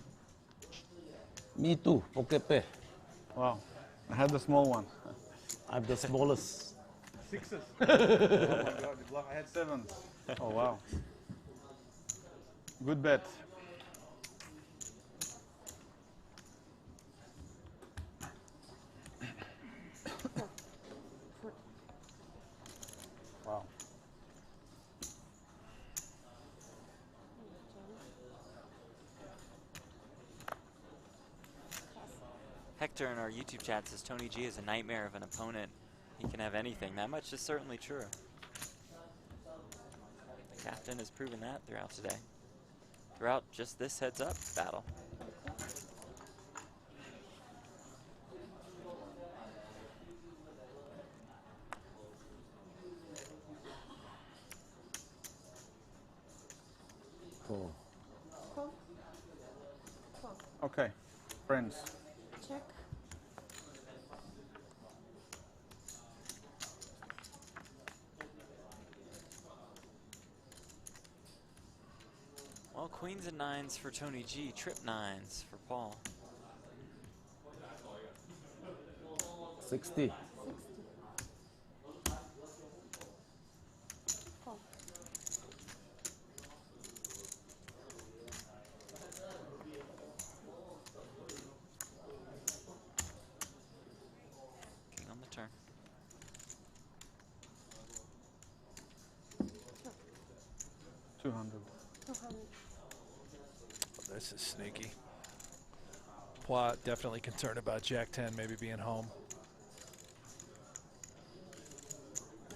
Me too, pocket pair. Wow. I had the small one. I'm the smallest. 6s. Oh my god, you bluff. I had 7s. Oh wow. Good bet. Wow. Hector in our YouTube chat says Tony G is a nightmare of an opponent. He can have anything. That much is certainly true. The captain has proven that throughout today. Throughout just this heads-up battle. Oh. Okay, friends. Check. Well, queens and 9s for Tony G, trip 9s for Paul. 60. King on the turn. $200. This is sneaky. Pois definitely concerned about Jack 10 maybe being home.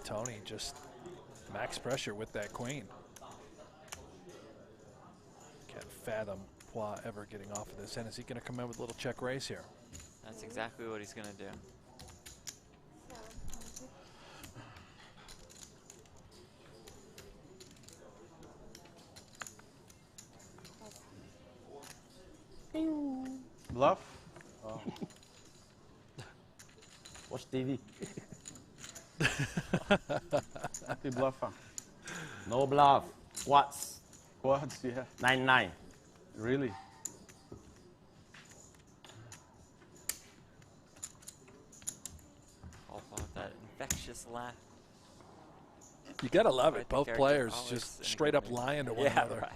Tony just max pressure with that queen. Can't fathom Pois ever getting off of this. And is he going to come in with a little check raise here? That's exactly what he's going to do. Bluff? Oh. Watch TV. Happy bluffer. No bluff. Quads. Quads, yeah. 9-9. Really? All about that infectious laugh. You gotta love I it. think Both Eric players always just in straight up agreement. lying to one Yeah, another. right.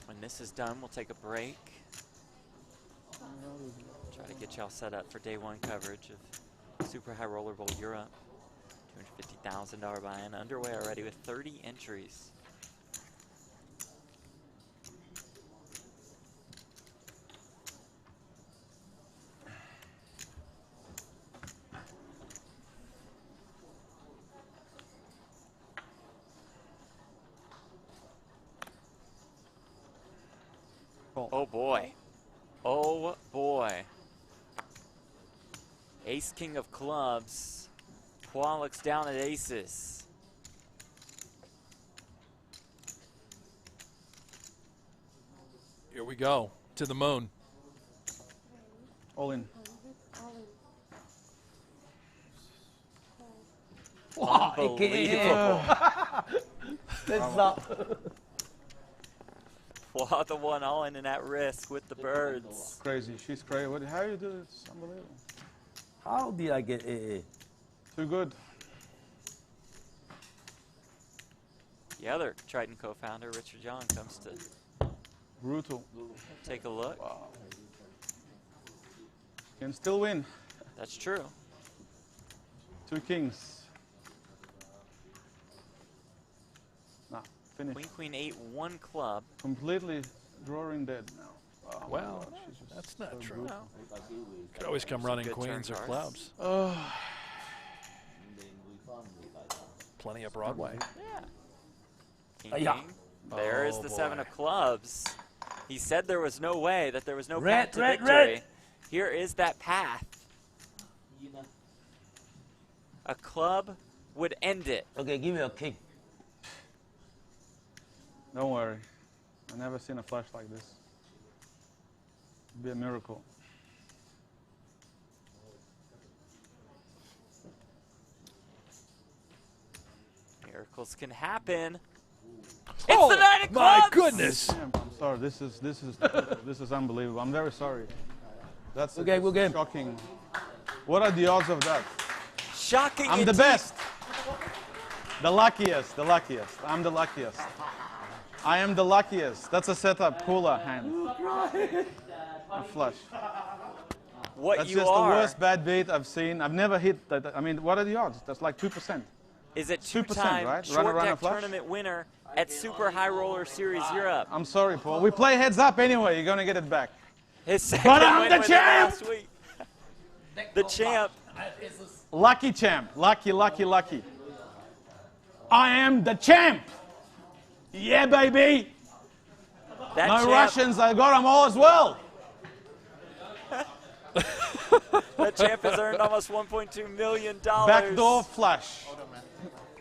When this is done, we'll take a break. Try to get y'all set up for day one coverage of Super High Roller Bowl Europe. $250,000 buy-in underway already with 30 entries. Oh boy. Oh boy. Ace King of Clubs. Pois looks down at aces. Here we go. To the moon. All in. Wow, Unbelievable. That's up. Pois the one all in and at risk with the birds. Crazy. She's crazy. How you do it? It's unbelievable. How did I get AA? Too good. The other Triton co-founder, Richard John, comes to Brutal. take a look. Wow. Can still win. That's true. 2 kings. Nah, finish. Queen, queen, 8, 1 club. Completely drawing dead now. Oh my Well, God, she's just that's not so true. brutal. Could always come running good queens turn or cards. clubs. Plenty of Broadway. King, Yeah. king. There is Oh, the 7 boy. of clubs. He said there was no way, that there was no Red, path to red, victory. red. Here is that path. A club would end it. Okay, give me a king. Don't worry. I've never seen a flash like this. It'd be a miracle. Miracles can happen. It's Oh, the 9 of my clubs! goodness. Damn, I'm sorry. This is unbelievable. I'm very sorry. That's Okay, good game. shocking. What are the odds of that? Shocking. I'm the indeed. best. The luckiest. The luckiest. I'm the luckiest. I am the luckiest. That's a setup cooler hand. A flush. What That's you just are the worst bad beat I've seen. I've never hit that. I mean, what are the odds? That's like 2%. is a 2%, two-time right? short Run a deck flush? tournament winner at Super High Roller Series Europe. I'm sorry, Paul. We play heads up anyway. You're gonna get it back. His second But I'm win the with it champ! last week. The champ. Lucky champ. Lucky, lucky, lucky. I am the champ. Yeah, baby. That My champ, Russians, I got them all as well. that champ has earned almost $1.2 million. Backdoor flush.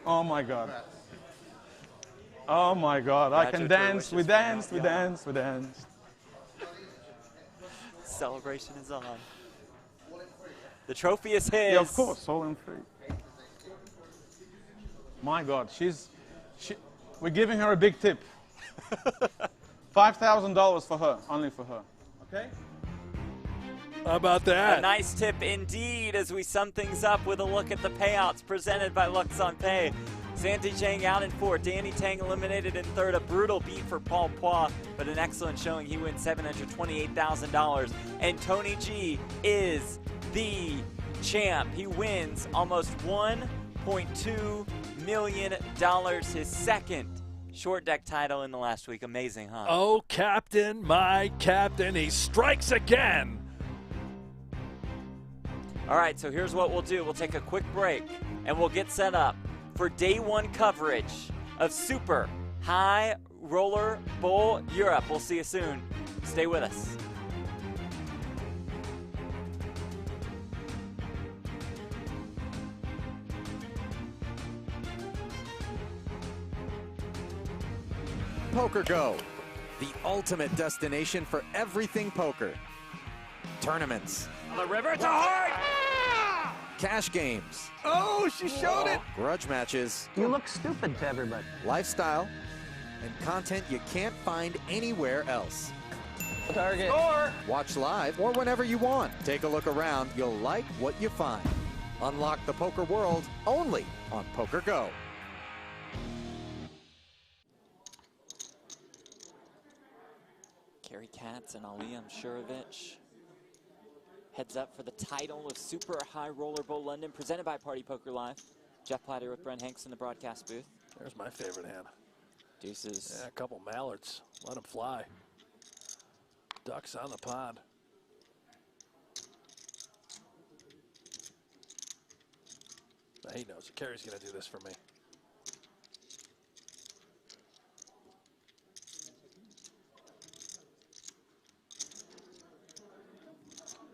Oh my God. Oh my God. I can Roger, dance. true We wishes danced. for We you. danced. We danced. Celebration is on. The trophy is his. Yeah, of course. All in free. My God. We're giving her a big tip. $5,000 for her. Only for her. Okay? How about A that? nice tip indeed as we sum things up with a look at the payouts presented by Lux on Pay. Santi Chang out in 4, Danny Tang eliminated in 3rd. A brutal beat for Paul Pois, but an excellent showing. He wins $728,000. And Tony G is the champ. He wins almost $1.2 million, his second short deck title in the last week. Amazing, huh? Oh, Captain, my Captain, he strikes again. All right, so here's what we'll do. We'll take a quick break, and we'll get set up for day one coverage of Super High Roller Bowl Europe. We'll see you soon. Stay with us. Poker Go, the ultimate destination for everything poker. Tournaments. The river to heart! Cash games. Oh, she showed it. Grudge matches. You look stupid to everybody. Lifestyle. And content you can't find anywhere else. Target. Score! Watch live or whenever you want. Take a look around. You'll like what you find. Unlock the poker world only on Poker Go. Kerry Katz and Ali Amshurovich. Heads up for the title of Super High Roller Bowl London, presented by Party Poker Live. Jeff Platter with Brent Hanks in the broadcast booth. There's my favorite hand. Deuces. Yeah, a couple mallards. Let them fly. Ducks on the pond. He knows it. Kerry's going to do this for me.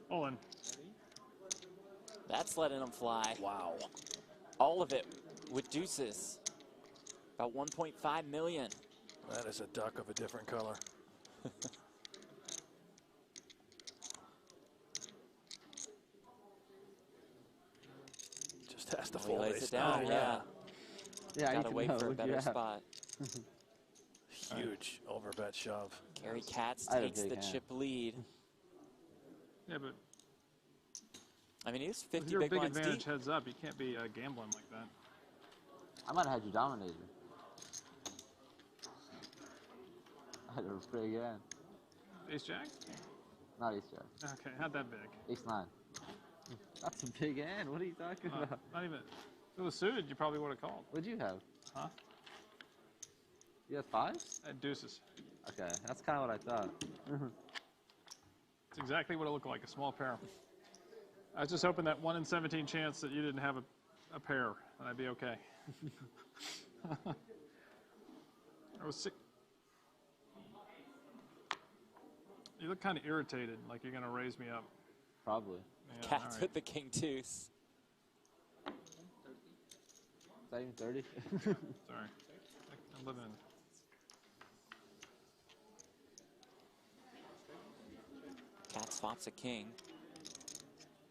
All in. That's letting them fly. Wow. All of it with deuces. About 1.5 million. That is a duck of a different color. Just has to fold. He lays it down, yeah. Yeah, Gotta wait for a better spot. Huge overbet shove. Kerry Katz I had a takes big the hand. chip lead. Yeah, but I mean, he's with 50 your big big blinds advantage deep. heads up, you can't be gambling like that. I might have had you dominated. I had a pretty good hand. Ace Jack? Not ace jack. Okay, not that big. Ace 9. That's a big hand. What are you talking about? Not even. If it was suited, you probably would have called. What'd you have? Huh? You had 5s? Deuces. Okay, that's kind of what I thought. It's exactly what it looked like, a small pair. I was just hoping that 1 in 17 chance that you didn't have a pair, and I'd be okay. I was sick. You look kind of irritated, like you're going to raise me up. Probably. Yeah, Katz all right. with the king deuce. Is that even 30? Sorry. I'm living in. Katz spots a king.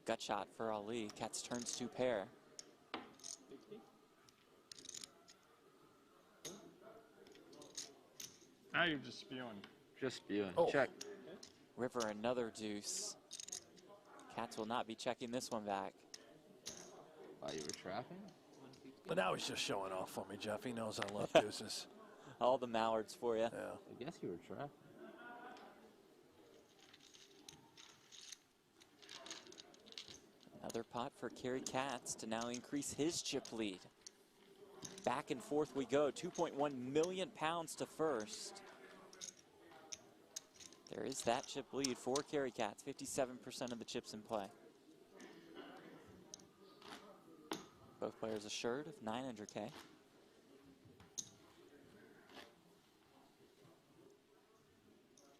Gut shot for Ali. Katz turns 2 pair. Now you're just spewing. Just spewing. Oh. Check. River another deuce. Katz will not be checking this one back. Oh, you were trapping? But now he's just showing off for me, Jeff. He knows I love deuces. All the mallards for you. Yeah. I guess you were trapping. Another pot for Kerry Katz to now increase his chip lead. Back and forth we go. 2.1 million pounds to first. There is that chip lead for Kerry Katz. 57% of the chips in play. Both players assured of 900K.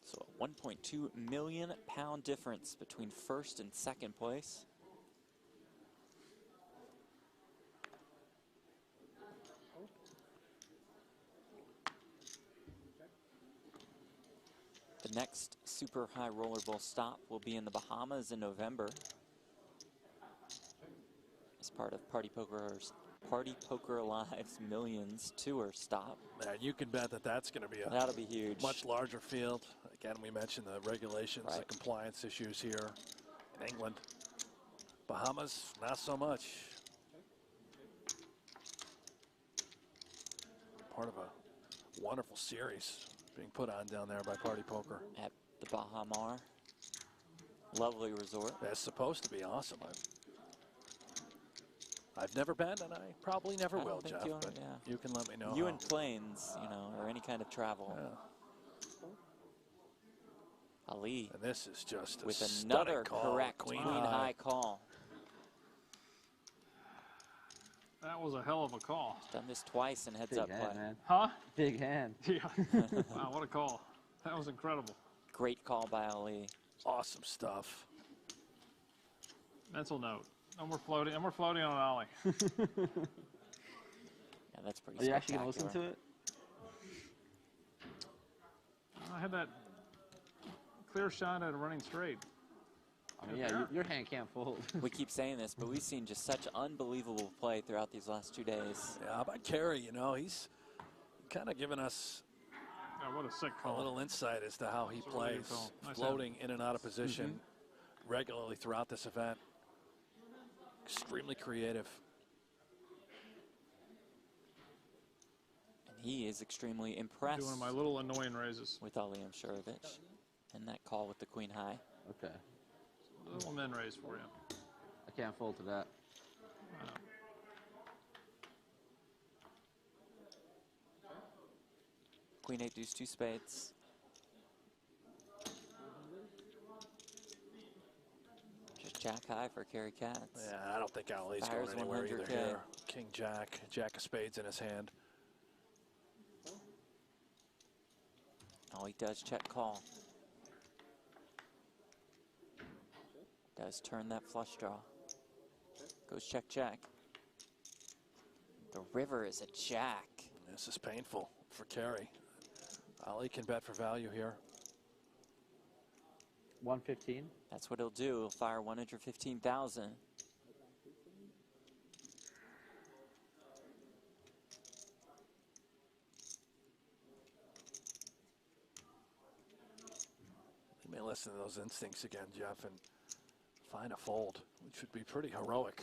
So a 1.2 million pound difference between first and second place. The next Super High Roller Bowl stop will be in the Bahamas in November as part of Party Poker Live's Millions Tour stop. And you can bet that that's going to be a That'll be huge. much larger field. Again, we mentioned the regulations, the Right. compliance issues here in England. Bahamas, not so much. Part of a wonderful series being put on down there by Party Poker. At the Bahamar. Lovely resort. That's supposed to be awesome. I've never been, and I probably never I don't will, think Jeff. you'll- But yeah. you can let me know. You how. and planes, you know, or any kind of travel. Yeah. Ali And this is just a with stunning another call. correct Queen high call. That was a hell of a call. Done this twice in heads Big up hand, play. man. Huh? Big hand. Yeah. Wow, what a call. That was incredible. Great call by Ali. Awesome stuff. Mental note. And we're floating on Ollie. Yeah, that's pretty Are you actually going to listen spectacular. to it? I had that clear shot at a running straight. I mean, yeah, your hand can't fold. We keep saying this, but we've seen just such unbelievable play throughout these last 2 days. Yeah, how about Kerry? You know, he's kind of given us Oh, what a sick a call. little insight as to how he It's a really good plays, call. Nice floating in and out of position regularly throughout this event. Extremely creative. And he is extremely impressed Doing my little annoying raises. with Ali Mshurovich. And that call with the queen high. Okay. Little min raise for you. I can't fold to that. Queen 8 deuce 2 spades. Just jack high for Kerry Katz. Yeah, I don't think Ali's Fires going anywhere either 100K. here. King Jack, Jack of spades in his hand. Oh, he does check call. Does turn that flush draw. Goes check, check. The river is a jack. This is painful for Kerry. Ali can bet for value here. 115. That's what he'll do. He'll fire 115,000. You may listen to those instincts again, Jeff, and find a fold, which would be pretty heroic.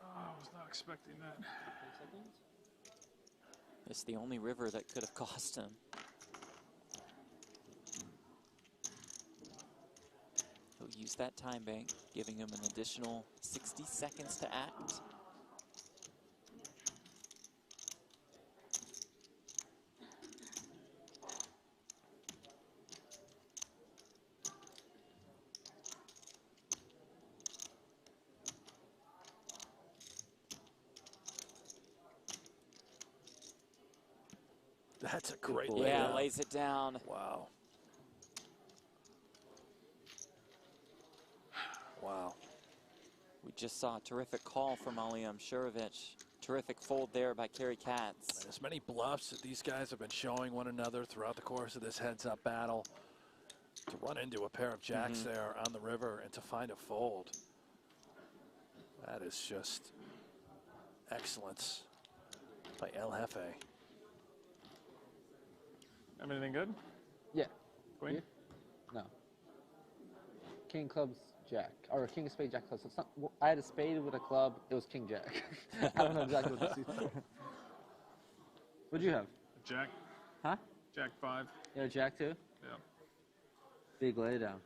Oh, I was not expecting that. It's the only river that could have cost him. He'll use that time bank, giving him an additional 60 seconds to act. That's a great Yeah, laydown. lays it down. Wow. Wow. We just saw a terrific call from Ali Mshurovich. Terrific fold there by Kerry Katz. As many bluffs that these guys have been showing one another throughout the course of this heads-up battle. To run into a pair of jacks there on the river and to find a fold. That is just excellence by El Jefe. Have anything good? Yeah. Queen? You? No. King clubs, jack. Or king of spade, jack clubs. So it's not, I had a spade with a club. It was king jack. I don't know exactly what this is. What'd you have? Jack. Huh? Jack 5. You had a jack too? Yeah. Big laydown.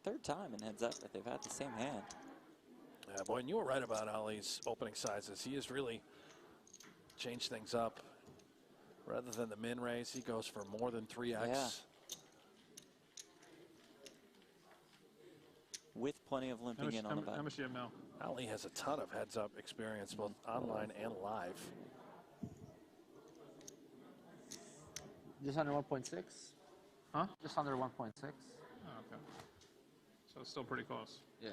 Third time in heads up that they've had the same hand. Yeah, boy, and you were right about Ali's opening sizes. He has really changed things up. Rather than the min raise, he goes for more than 3x. Yeah. With plenty of limping in on the How back. much do you have now? Ali has a ton of heads-up experience, both online and live. Just under 1.6? Huh? Just under 1.6. Oh, okay. So it's still pretty close. Yeah.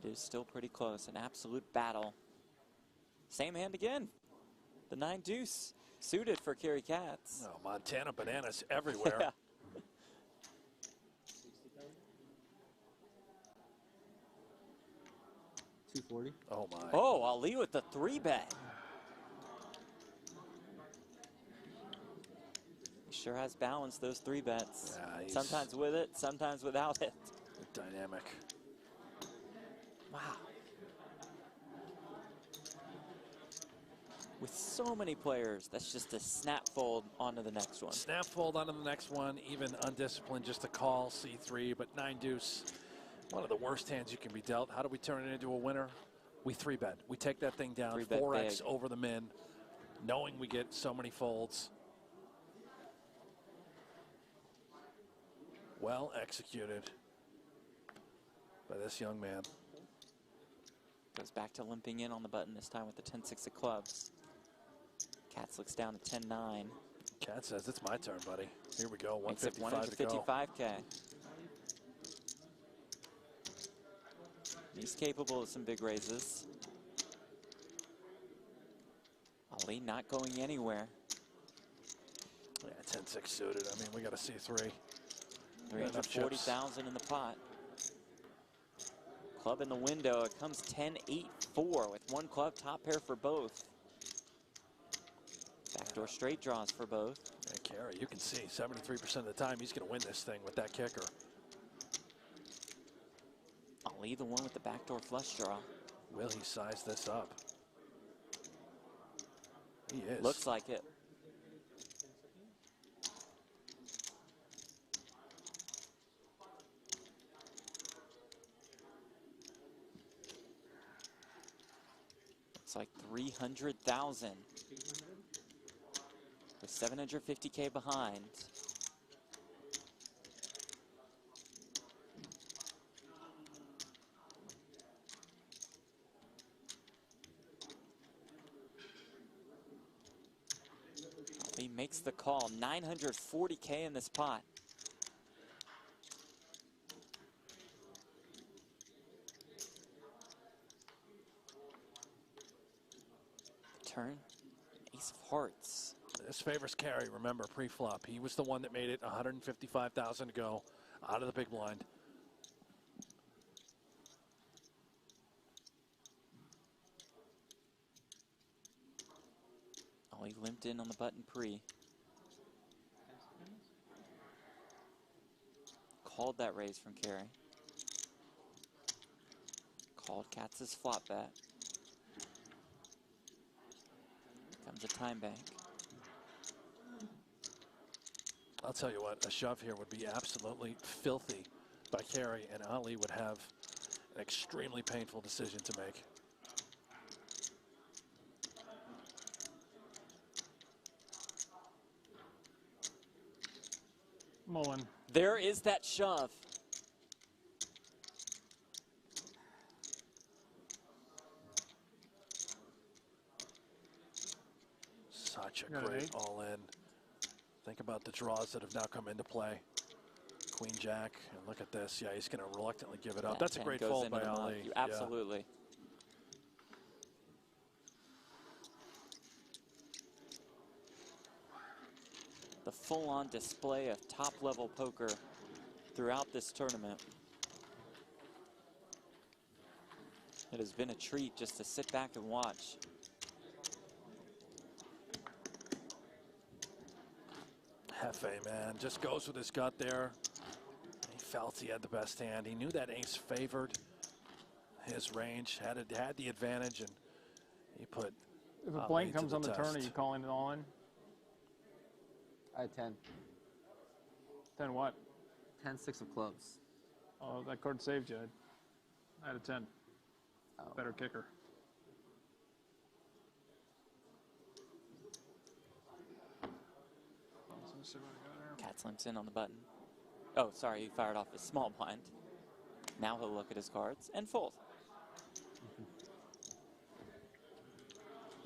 It is still pretty close. An absolute battle. Same hand again. The 9 deuce. Suited for Kerry Katz. Oh, Montana bananas everywhere. Yeah. $240. Oh, my. Oh, Ali with the 3-bet. He sure has balanced those 3-bets. Yeah, he's Sometimes with it, sometimes without it. dynamic. Wow. With so many players, that's just a snap fold onto the next one. Snap fold onto the next one, even undisciplined, just a call, C3, but 9 deuce. One of the worst hands you can be dealt. How do we turn it into a winner? We 3-bet. We take that thing down, 4x big. over the min, knowing we get so many folds. Well executed by this young man. Goes back to limping in on the button, this time with the 10-6 of clubs. Katz looks down to 10-9. Cat says, it's my turn, buddy. Here we go, Makes it 155 to go. 155K. He's capable of some big raises. Ali not going anywhere. Yeah, 10-6 suited. I mean, we got a C3. 340,000 in the pot. Club in the window. It comes 10-8-4 with one club, top pair for both. Backdoor straight draws for both. And Carey, you can see 73% of the time he's going to win this thing with that kicker. Ali, the one with the backdoor flush draw. Will he size this up? He is. Looks like it. Looks like 300,000. With 750K behind. He makes the call. 940K in this pot. Turn. Ace of hearts. This favors Carey. Remember, pre-flop. He was the one that made it 155,000 to go out of the big blind. Oh, he limped in on the button pre. Called that raise from Carey. Called Katz's flop bet. Comes a time bank. I'll tell you what, a shove here would be absolutely filthy by Carey, and Ali would have an extremely painful decision to make. Mullen. There is that shove. Such a Got an great 8. all-in. Think about the draws that have now come into play. Queen Jack, and look at this. Yeah, he's going to reluctantly give it up. That That's a 10 great goes fold into by the Ali. muff. Absolutely. The full-on display of top-level poker throughout this tournament. It has been a treat just to sit back and watch. Hefe, man, just goes with his gut there. He felt he had the best hand. He knew that ace favored his range, had the advantage, and he put If a Ali blank to comes on the turn, test. are you calling it all in? I had 10. 10 what? 10-6 of clubs. Oh, that card saved you. I had a 10. Oh. Better kicker. Let's see what I got here. Katz limps in on the button. Oh, sorry, he fired off his small blind. Now he'll look at his cards and fold.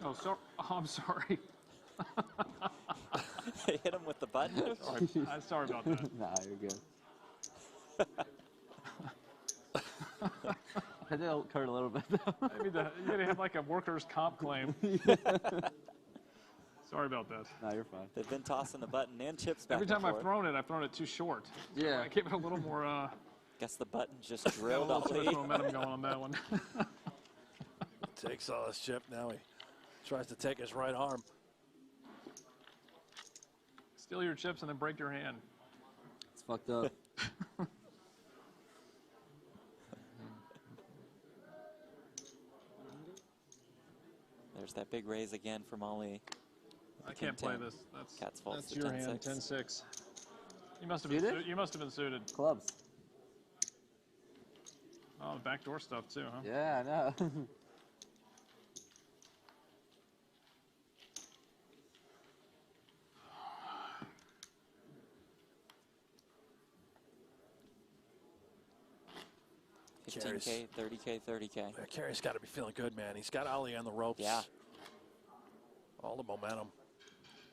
Oh, I'm sorry. Hit him with the button. I'm sorry about that. Nah, you're good. I did hurt a little bit. Maybe you gotta have like a workers' comp claim. Sorry about that. No, you're fine. They've been tossing the button and chips back Every and time I've forth. thrown it too short. Yeah. I gave it a little more. Guess the button just Got a drilled little too much Ali. momentum going on that one. Takes all his chip. Now he tries to take his right arm. Steal your chips and then break your hand. It's fucked up. There's There's that big raise again from Ali. I can't play this. Cats falls That's to your 10-6. hand. 10-6. You must have been. You must have been suited. Clubs. Oh, backdoor stuff too, huh? Yeah, I know. Carey's- 15K, 30K, 30K. Yeah, Carey's got to be feeling good, man. He's got Ali on the ropes. Yeah. All the momentum.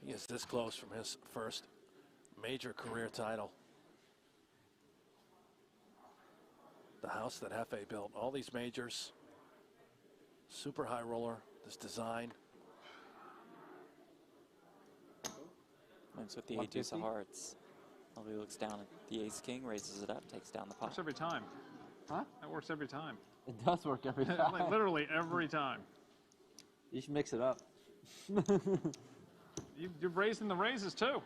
He is this close from his first major career title. The house that Hefe built. All these majors. Super high roller. This design. Wins with the 8 deuce of hearts. Ali looks down at the ace king, raises it up, takes down the pot. Works every time. Huh? That works every time. It does work every time. Like literally every time. You should mix it up. You're raising the raises too.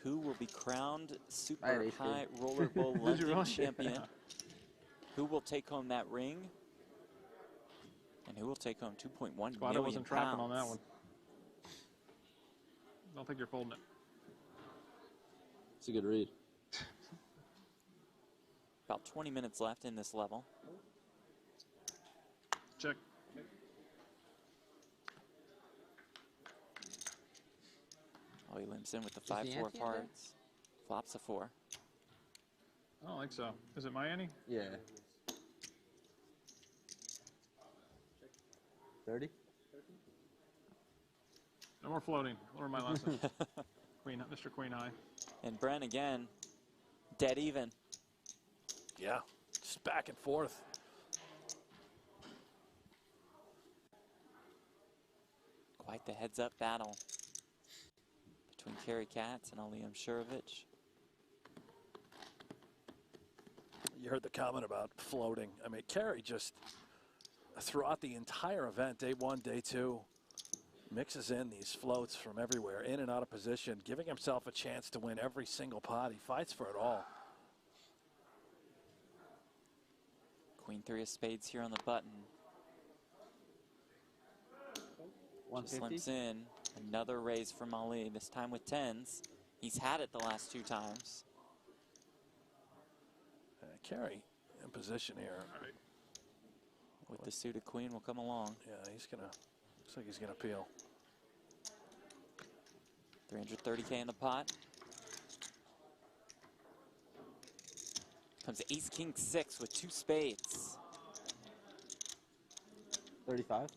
Who will be crowned I had Super ace High king. Roller Bowl Did you London really? champion? Yeah. Who will take home that ring? And who will take home 2.1 Glad I million wasn't trapping on that pounds? one. Don't think you're folding it. It's a good read. About 20 minutes left in this level. Check. Oh, he limps in with the the 5-4 ante in there? hearts. Flops a 4. I don't think so. Is it my ante? Yeah. 30? No more floating. Learn my lesson. Queen, Mr. Queen High. And Bren again, dead even. Yeah, just back and forth. Quite the heads-up battle between Kerry Katz and Ali Umshurovich. You heard the comment about floating. I mean, Kerry just, throughout the entire event, day 1, day 2, mixes in these floats from everywhere, in and out of position, giving himself a chance to win every single pot. He fights for it all. Queen 3 of spades here on the button. Just 150? limps in. Another raise from Ali, this time with 10s. He's had it the last 2 times. Kerry in position here. With the suited queen will come along. Yeah, he's gonna, looks like he's gonna peel. 330K in the pot. Comes ace king 6 with 2 spades. 35?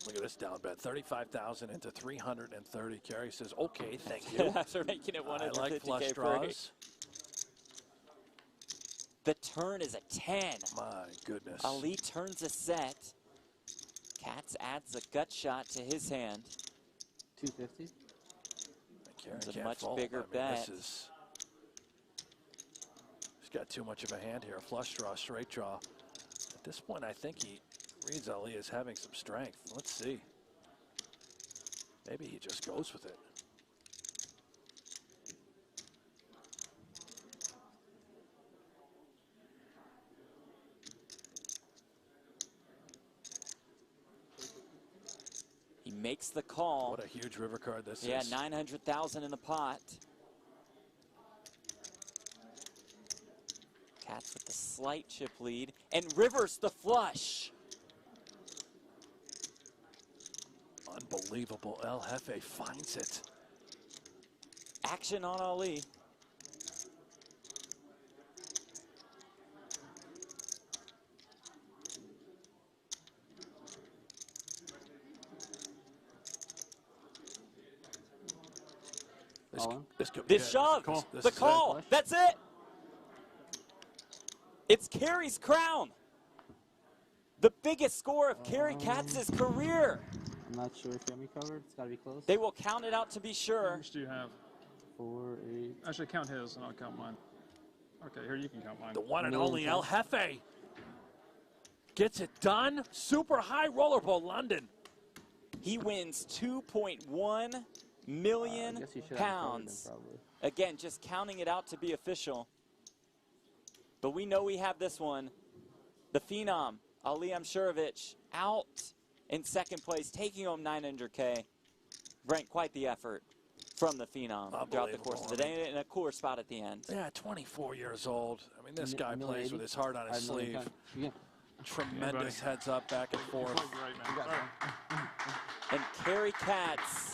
Look at this down bet. 35,000 into 330. Kerry says, okay, thank you. After making it I like 150K flush break. draws. The turn is a 10. My goodness. Ali turns a set. Katz adds a gut shot to his hand. 250? Kerry It's a can't much fold. bigger I mean, bet. He's got too much of a hand here. Flush draw, straight draw. At this point, I think he reads Ali as having some strength. Let's see. Maybe he just goes with it. He makes the call. What a huge river card this Yeah, is. 900,000 in the pot. Katz with the slight chip lead and rivers the flush. Unbelievable. El Jefe finds it. Action on Ali. This could This shove, the call, that's it. It's Kerry's crown. The biggest score of Kerry Katz's career. I'm not sure if you have me covered. It's got to be close. They will count it out to be How sure. much do you have? 4, 8. Actually, count his and I'll count mine. Okay, here you can count mine. The one and only El Jefe gets it done. Super high roller bowl London. He wins 2.1 million I guess you should have me covered then, pounds. probably. Again, just counting it out to be official. But we know we have this one. The Phenom, Ali Amshurovich, out in second place, taking home 900K. Brent, quite the effort from the Phenom throughout the course of the day, and a cooler spot at the end. Yeah, 24 years old. I mean, this guy plays with his heart on his sleeve. Tremendous heads up back and forth. And Kerry Katz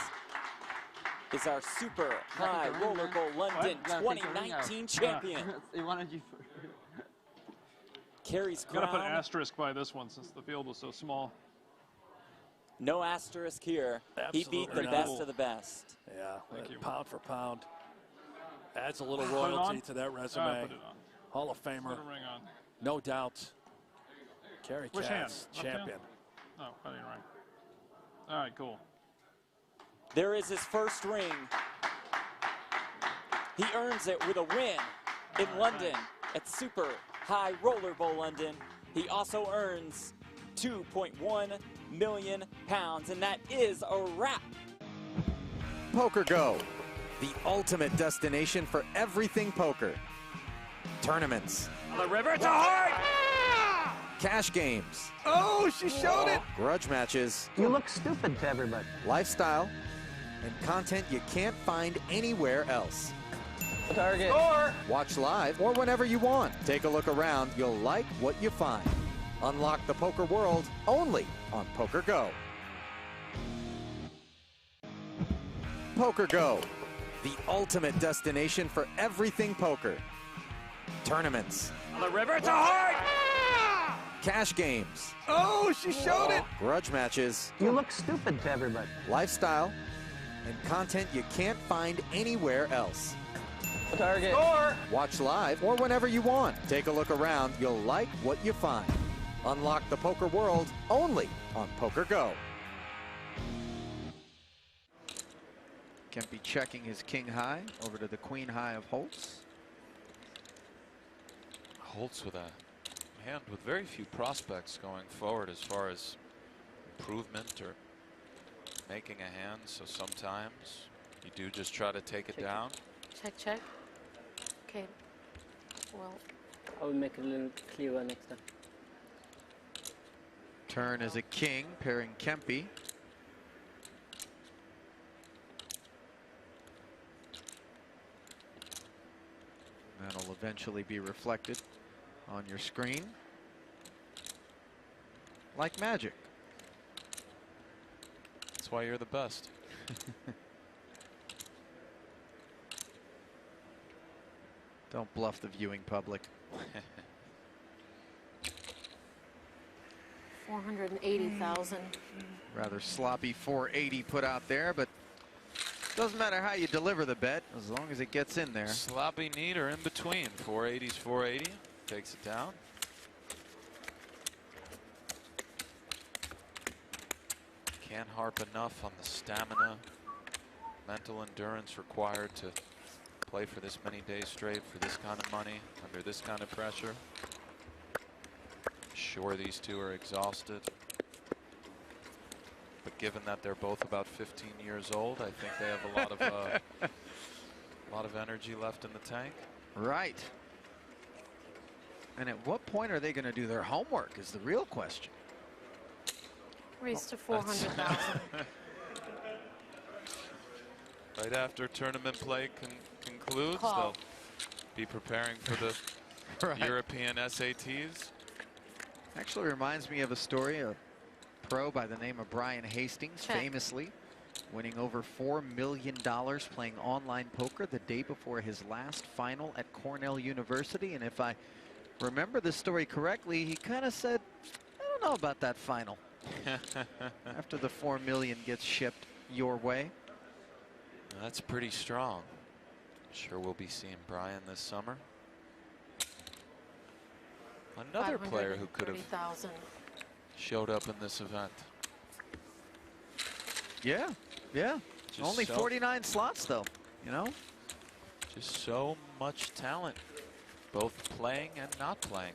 is our Super High Roller Bowl London 2019 champion. They wanted you for Kerry's Gotta put an crown. asterisk by this one since the field was so small. No asterisk here. He beat the best of the best. Yeah, pound for pound. Adds a little Put it on? royalty to that resume. Put it on. Hall of Famer. Put a ring on. No doubt. Kerry Which hand? Katz, Left hand? champion. Oh, I didn't ring. All right, cool. There is his first ring. He earns it with a win in London at Super High Roller Bowl London. He also earns 2.1 million pounds, and that is a wrap. Poker Go, the ultimate destination for everything poker. Tournaments. On the river to heart! Cash games. Oh, she showed it. Grudge matches. You look stupid to everybody. Lifestyle. And content you can't find anywhere else. Target. Score! Watch live or whenever you want. Take a look around. You'll like what you find. Unlock the poker world only on Poker Go. Poker Go, the ultimate destination for everything poker. Tournaments. On the river to heart! Cash games. Oh, she showed it. Grudge matches. You look stupid to everybody. Lifestyle. And content you can't find anywhere else. Target. Score! Watch live or whenever you want. Take a look around. You'll like what you find. Unlock the poker world only on Poker Go. Kempe checking his king high over to the queen high of Holtz. Holtz with a hand with very few prospects going forward as far as improvement or making a hand, so sometimes you do just try to take it down. Check, check. Okay. Well, I will make it a little clearer next time. Turn as a king, pairing Kempe. That'll eventually be reflected on your screen. Like magic. That's why you're the best. Don't bluff the viewing public. 480,000. Rather sloppy 480 put out there, but doesn't matter how you deliver the bet as long as it gets in there. Sloppy neat or in between. 480's 480. Takes it down. Can't harp enough on the stamina, mental endurance required to play for this many days straight for this kind of money under this kind of pressure. Sure, these two are exhausted, but given that they're both about 15 years old, I think they have a lot of energy left in the tank. Right. And at what point are they going to do their homework is the real question. Raise to 400,000. Right after tournament play concludes, Call. they'll be preparing for the European SATs. Actually reminds me of a story, a pro by the name of Brian Hastings, famously winning over $4 million playing online poker the day before his last final at Cornell University. And if I remember the story correctly, he kind of said, I don't know about that final. After the $4 million gets shipped your way. That's pretty strong. Sure we'll be seeing Brian this summer. Another player who could have showed up in this event. Yeah, yeah. Just Only so- 49 slots though, you know? Just so much talent, both playing and not playing.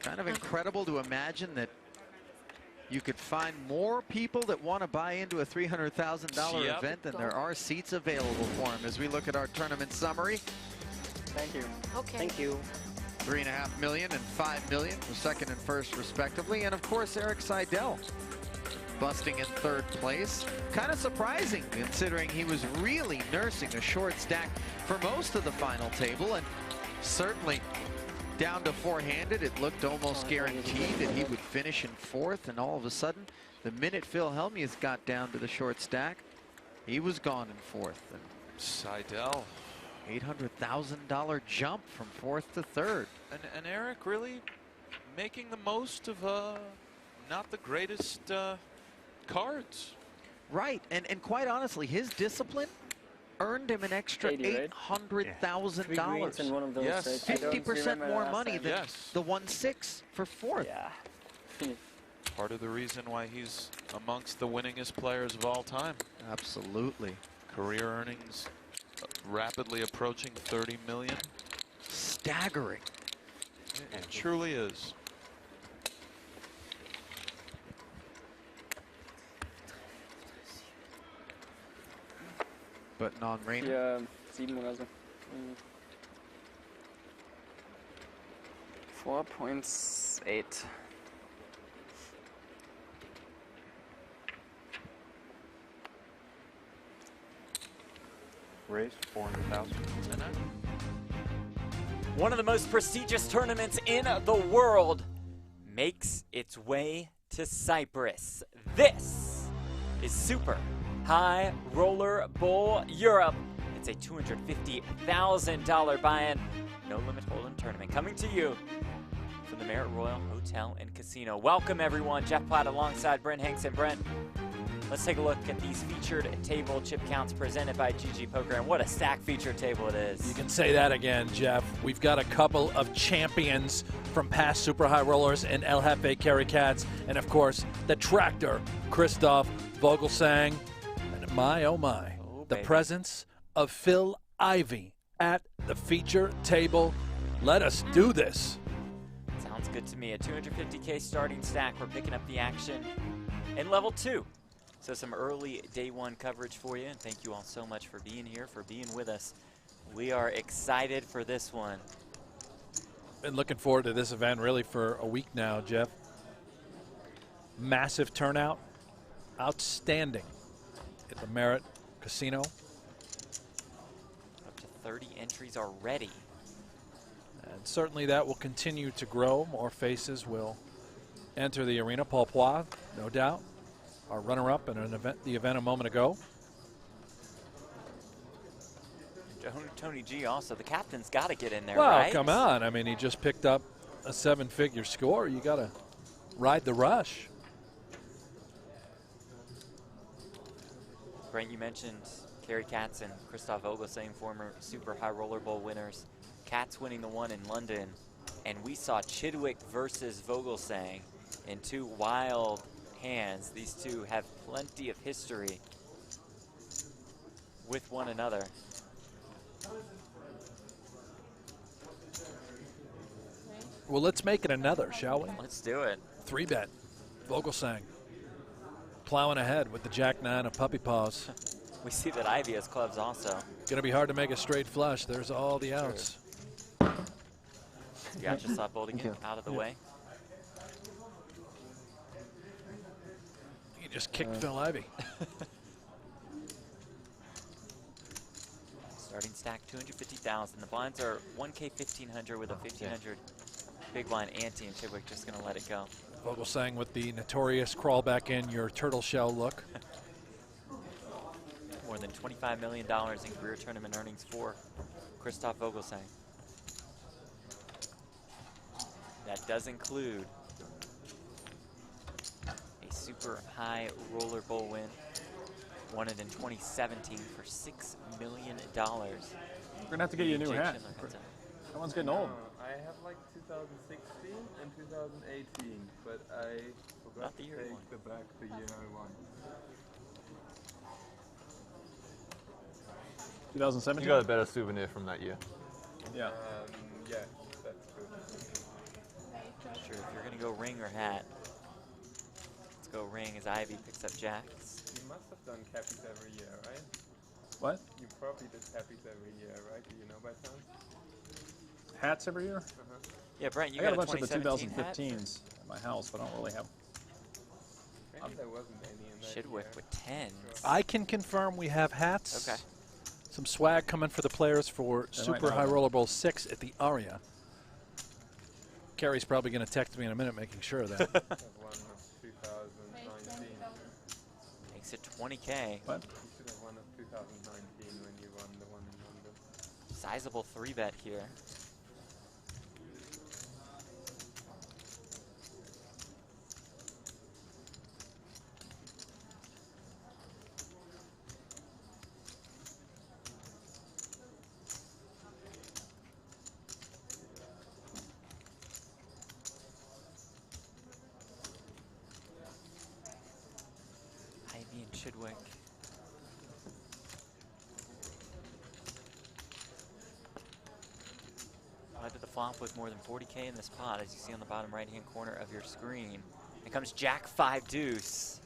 Kind of incredible to imagine that you could find more people that want to buy into a $300,000 Yep. event than there are seats available for him as we look at our tournament summary. Thank you. Okay. Thank you. 3.5 million and 5 million for second and first respectively. And of course, Eric Seidel busting in third place. Kind of surprising considering he was really nursing a short stack for most of the final table, and certainly down to four-handed, it looked almost guaranteed that he would finish in fourth, and all of a sudden, the minute Phil Hellmuth got down to the short stack, he was gone in fourth. And Seidel, $800,000 jump from fourth to third. and Eric really making the most of not the greatest cards. Right, and quite honestly, his discipline earned him an extra $800,000. in one of those, Yes. right? I don't 50% remember more last money time. than Yes. the 1/6 for fourth. Yeah. Part of the reason why he's amongst the winningest players of all time. Absolutely. Career earnings rapidly approaching 30 million. Staggering. It truly is. But non-rainer. Ja, 7 oder so. 4.8. Raise 400,000. One of the most prestigious tournaments in the world makes its way to Cyprus. This is Super High Roller Bowl Europe. It's a $250,000 buy-in, no limit hold'em tournament coming to you from the Marriott Royal Hotel and Casino. Welcome everyone, Jeff Platt alongside Brent Hanks. And Brent, let's take a look at these featured table chip counts presented by GG Poker, and what a stacked featured table it is. You can say that again, Jeff. We've got a couple of champions from past Super High Rollers and El Jefe Carry Cats, and of course, the tractor, Christoph Vogelsang. And my, oh my, the presence of Phil Ivey at the feature table. Let us do this. Sounds good to me. A 250K starting stack. We're picking up the action in level 2. So some early day one coverage for you, and thank you all so much for being here, for being with us. We are excited for this one. Been looking forward to this event really for a week now, Jeff. Massive turnout, outstanding at the Marriott Casino. Up to 30 entries already. And certainly that will continue to grow. More faces will enter the arena. Paul Poix, no doubt, our runner-up in the event a moment ago. Tony G also, the captain's got to get in there, Well, right? come on. I mean, he just picked up a 7-figure score. You got to ride the rush. Brent, you mentioned Kerry Katz and Christoph Vogelsang, former Super High Roller Bowl winners. Katz winning the one in London, and we saw Chidwick versus Vogelsang in two wild hands. These two have plenty of history with one another. Well, let's make it another, shall we? Let's do it. 3-bet. Vogelsang plowing ahead with the Jack-9 of Puppy Paws. We see that Ivy has clubs also. Going to be hard to make a straight flush. There's all the outs. Gotcha, stop holding it out of the way. You just kicked Phil Ivey. Starting stack 250,000. The blinds are 1K 1,500 with a 1,500 big blind ante, and Chidwick just going to let it go. Vogelsang with the notorious crawl back in your turtle shell look. More than $25 million in career tournament earnings for Christoph Vogelsang. That does include a Super High Roller Bowl win. Won it in 2017 for $6 million. We're going to have to get you a new hat. That one's getting old. I have like 2016 and 2018, but I forgot to take the back the year I won. 2017? You got a better souvenir from that year. Yeah. Yeah, that's good. Sure, if you're going to go ring or hat, let's go ring as Ivy picks up jacks. You must have done cappies every year, right? What? You probably did cappies every year, right? Do you know by chance? hats every year? Yeah, Brent, you I got a got bunch of the 2017 hat? 2015s at my house, but I don't really have. Maybe there wasn't any in that Chidwick year. with 10. I can confirm we have hats. Okay. Some swag coming for the players for They might Super not High have. Roller Bowl 6 at the Aria. Kerry's probably going to text me in a minute making sure of that. One of 2019. Makes it 20K. What? You should have one of 2019 when you won the one in London. Sizable 3-bet here. Ivy and Chidwick. Led to the flop with more than 40K in this pot, as you see on the bottom right-hand corner of your screen. Here comes Jack 5 deuce.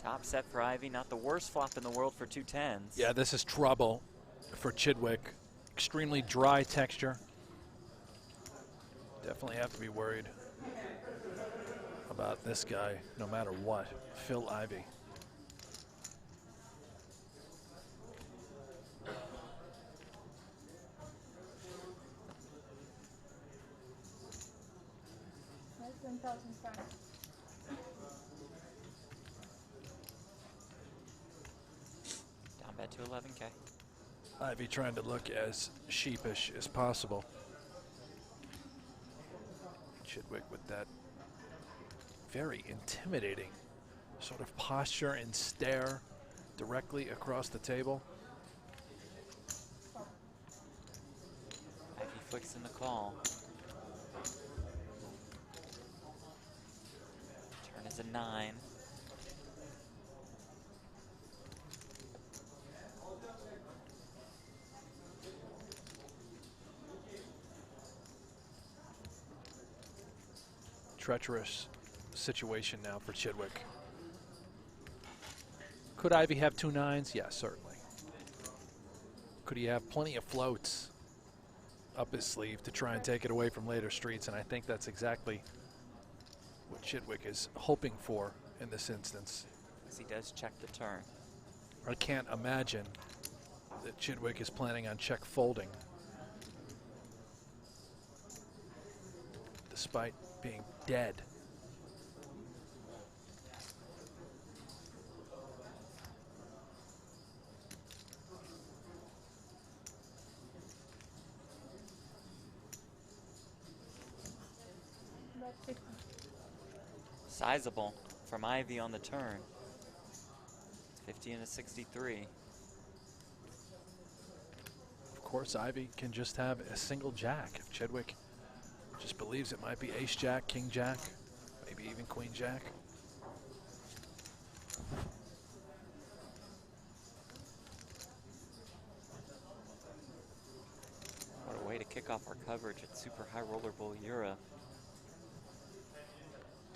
Top set for Ivy, not the worst flop in the world for 2 10s. Yeah, this is trouble for Chidwick. Extremely dry texture. Definitely have to be worried about this guy, no matter what. Phil Ivey. Down bet to 11K. Ivy trying to look as sheepish as possible. Chidwick with that very intimidating sort of posture and stare directly across the table. Ivy flicks in the call. Turn is a 9. Treacherous situation now for Chidwick. Could Ivy have 2 9s? Yes, certainly. Could he have plenty of floats up his sleeve to try and take it away from later streets? And I think that's exactly what Chidwick is hoping for in this instance. As he does check the turn. I can't imagine that Chidwick is planning on check folding, despite being dead. Sizable from Ivy on the turn. It's 50 and a 63. Of course, Ivy can just have a single jack. If Chidwick just believes it might be ace jack, king jack, maybe even queen jack. What a way to kick off our coverage at Super High Roller Bowl Europe.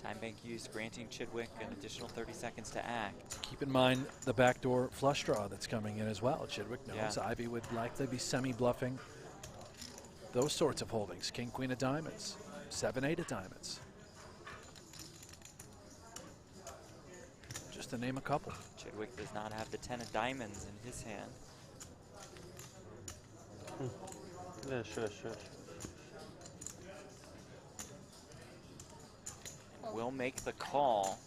Time bank use granting Chidwick an additional 30 seconds to act. Keep in mind the backdoor flush draw that's coming in as well. Chidwick knows Yeah. Ivy would likely be semi-bluffing those sorts of holdings. King, queen of diamonds, 7, 8 of diamonds. Just to name a couple. Chidwick does not have the 10 of diamonds in his hand. Yeah, sure. Will make the call.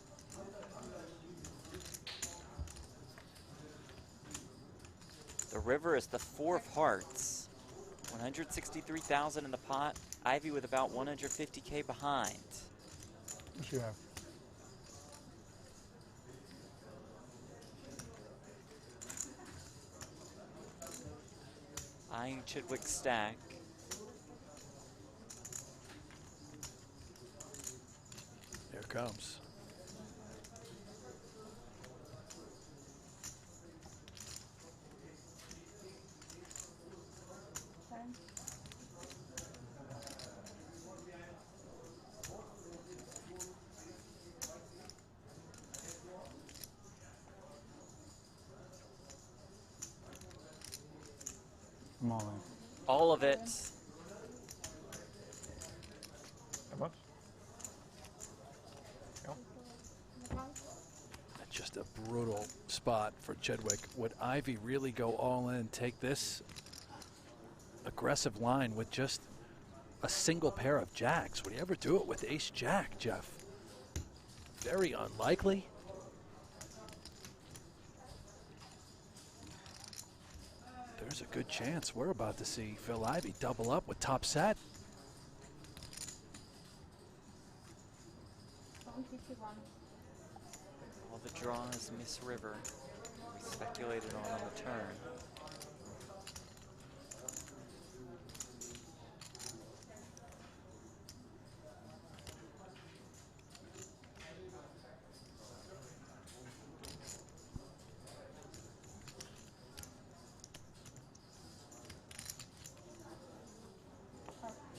The river is the 4 of hearts. 163,000 in the pot. Ivy with about 150K behind. What you have? Eyeing Chidwick's stack. Here it comes. small end. All of it. How much? Just a brutal spot for Chidwick. Would Ivy really go all in, take this aggressive line with just a single pair of jacks? Would he ever do it with ace-jack, Jeff? Very unlikely. There's a good chance we're about to see Phil Ivey double up with top set. All the draws Miss River. We speculated on the turn.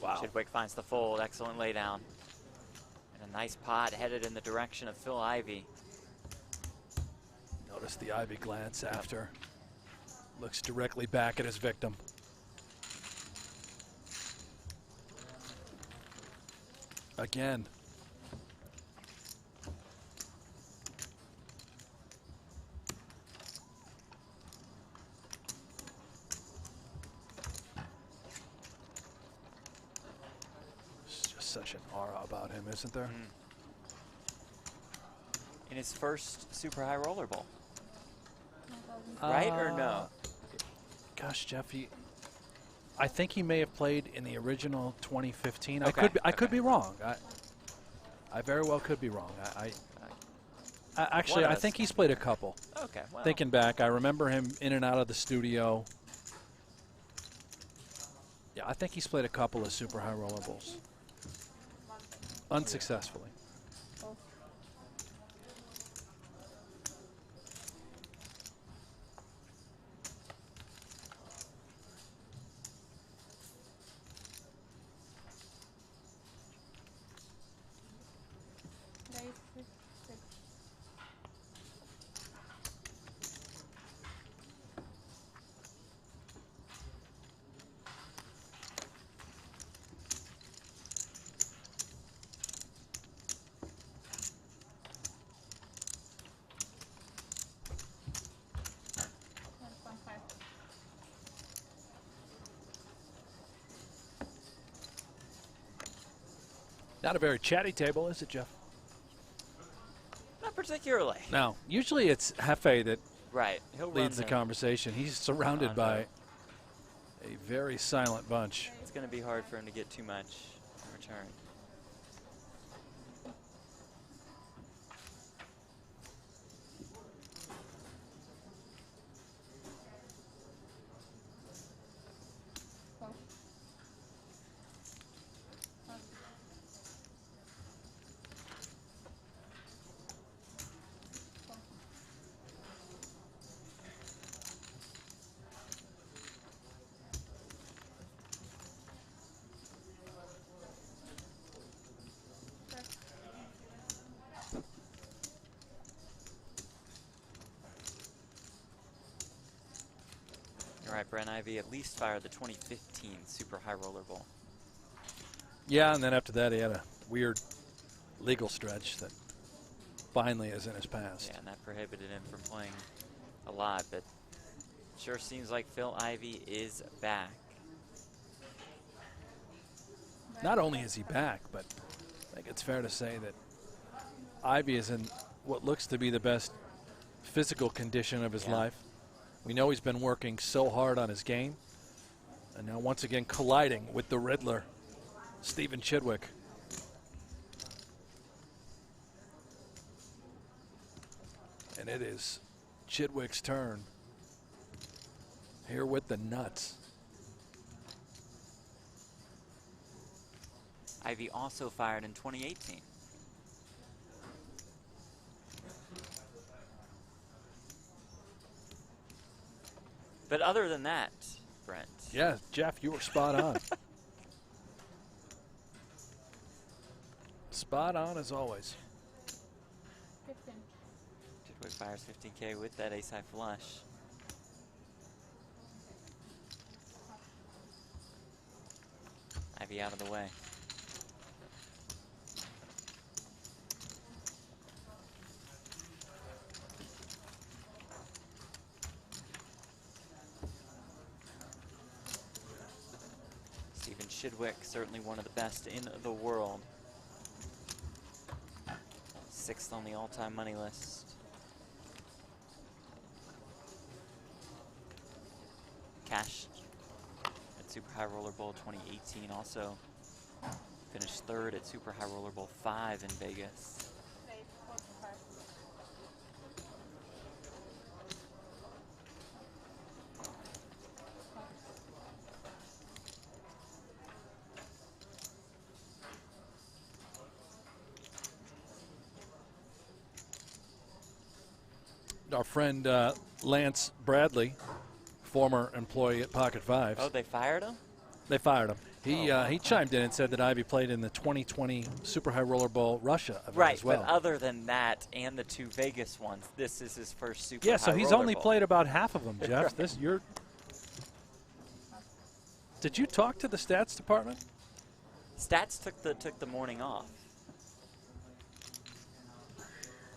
Wow. Chidwick finds the fold. Excellent laydown. And a nice pot headed in the direction of Phil Ivey. Notice the Ivy glance after. Looks directly back at his victim. Again. There's just such an aura about him, isn't there? In his first super high roller bowl. Right or no? Gosh, Jeff, I think he may have played in the original 2015. Okay. I could be wrong. I very well could be wrong. Actually, I think he's played a couple. Okay. Well. Thinking back, I remember him in and out of the studio. Yeah, I think he's played a couple of super high roller bowls. Unsuccessfully. Not a very chatty table, is it, Jeff? Not particularly. No. Usually it's Hefe that He'll leads the run conversation. He's surrounded by a very silent bunch. It's going to be hard for him to get too much in return. All right, Brent Ivy at least fired the 2015 Super High Roller Bowl. Yeah, and then after that he had a weird legal stretch that finally is in his past. Yeah, and that prohibited him from playing a lot, but sure seems like Phil Ivey is back. Not only is he back, but I think it's fair to say that Ivey is in what looks to be the best physical condition of his life. We know he's been working so hard on his game, and now once again colliding with the Riddler, Stephen Chidwick. And it is Chidwick's turn here with the nuts. Ivy also fired in 2018. But other than that, Brent. Yeah, Jeff, you were spot on. Spot on as always. Chidwick fires 15K with that ace-high flush. be out of the way. Stephen Chidwick, certainly one of the best in the world. 6th on the all-time money list. Cashed at Super High Roller Bowl 2018, also finished 3rd at Super High Roller Bowl 5 in Vegas. Our friend Lance Bradley, former employee at Pocket Fives. Oh, they fired him? They fired him. He chimed in and said that Ivy played in the 2020 Super High Roller Bowl Russia event Right, as well. but other than that and the 2 Vegas ones, this is his first Super Yeah, High so he's Roller only Bowl. played about half of them, Jeff. Right. This you're. Did you talk to the stats department? Stats took the morning off.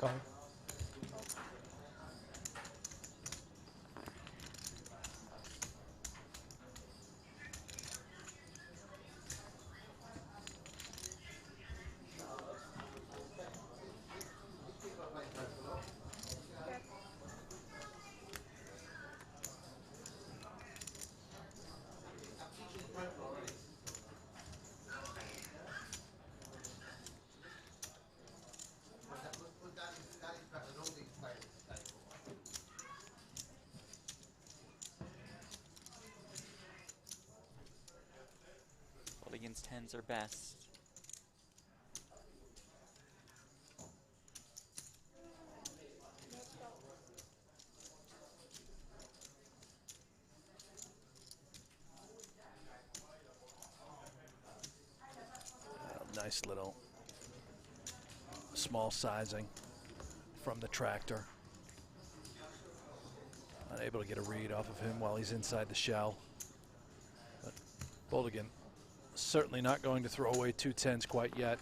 Go ahead. Mulligan's 10s are best. Nice little small sizing from the tractor. Unable to get a read off of him while he's inside the shell. But Boldigan certainly not going to throw away 2 10s quite yet.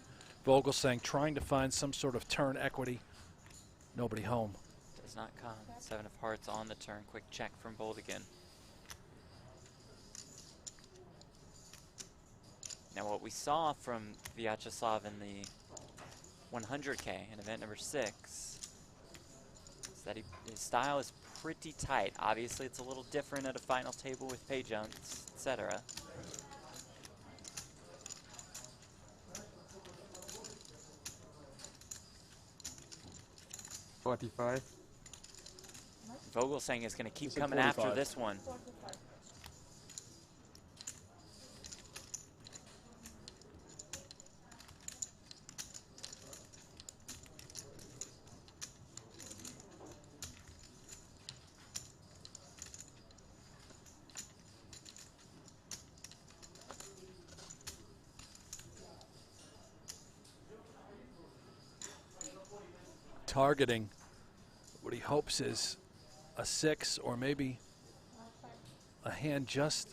Vogelsang trying to find some sort of turn equity. Nobody home. Does not come. 7 of hearts on the turn. Quick check from Boldigan. Now what we saw from Vyacheslav in the 100K in event number 6 is that his style is pretty tight. Obviously it's a little different at a final table with Payouts, etc. $45. Vogelsang is going to keep He said coming after 45. this one. Targeting what he hopes is a 6 or maybe a hand just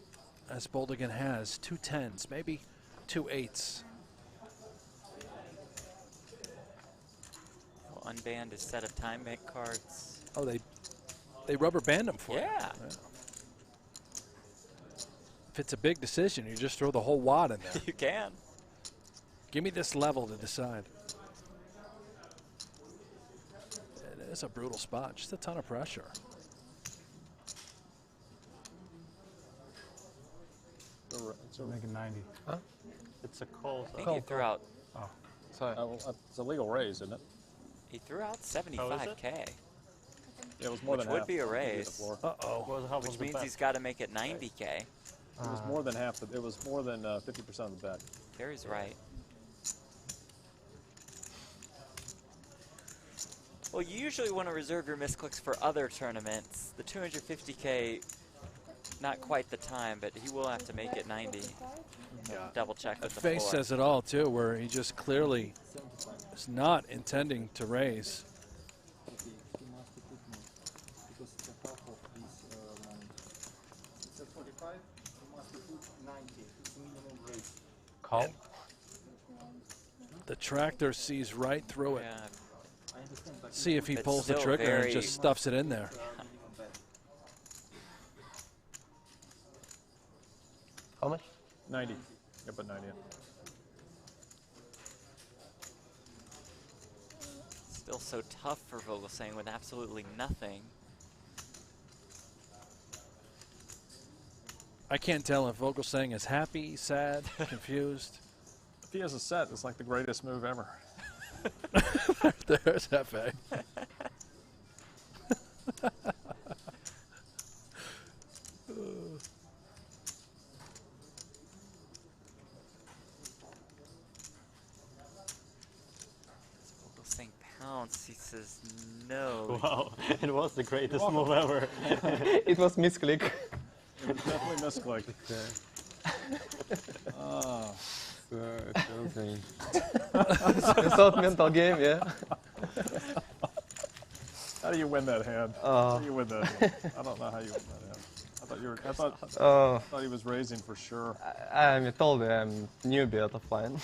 as Boldigan has. 2 10s, maybe 2 8s. He'll unband his set of time bank cards. Oh, they rubber band them for you. Yeah. If it's a big decision, you just throw the whole wad in there. You can. Give me this level to decide. It is a brutal spot, just a ton of pressure. So make it 90. Huh? It's a call. I think he threw out. Oh. It's a legal raise, isn't it? He threw out Oh, 75K. Yeah, it was more Which than would half. be a He hit the raise. floor. Uh-oh. Which means he's got to make it 90K. It was more than half. It was more than 50% of the bet. Gary's right. Well, you usually want to reserve your misclicks for other tournaments. The 250K, not quite the time, but he will have to make it 90. Double check The with the face floor. says it all, too, where he just clearly is not intending to raise. Because it's a half of this money. It's a 45, you must put 90. It's a minimum raise. Call. The tractor sees right through it. Yeah. See if he But pulls the still trigger and very- just stuffs it in there. How much? 90. Yeah, put 90 in. Still so tough for Vogelsang with absolutely nothing. I can't tell if Vogelsang is happy, sad, confused. If he has a set, it's like the greatest move ever. There's Hefe. Vogelsang pounce. He says no. Wow, it was the greatest move ever. It was misclick. It was definitely misclicked. Oh. It's not mental game, yeah. How do you win that hand? How do you win that hand? I don't know how you win that hand. I thought he was raising for sure. I told you I'm newbie at offline.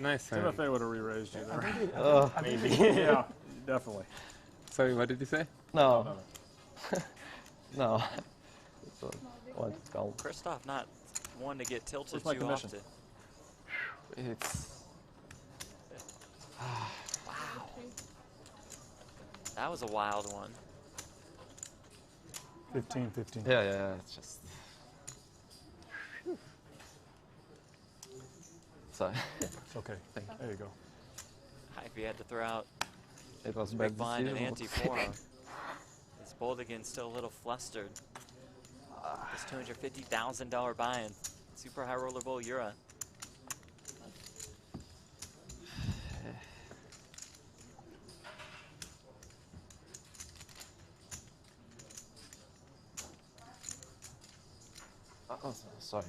Nice. Timothy would have re-raised you there. Maybe. Yeah, definitely. Sorry, what did you say? No. No. What it's called? Christoph not one to get tilted Where's my too commission? often. It's Wow. That was a wild one. 15. Yeah, it's just... Sorry. It's okay. There you go. Ivy had to throw out It was big bad blind and decision. anti-forum. His Boldigan's still a little flustered. This $250,000 buy-in. Super High Roller Bowl Euro. Oh, sorry.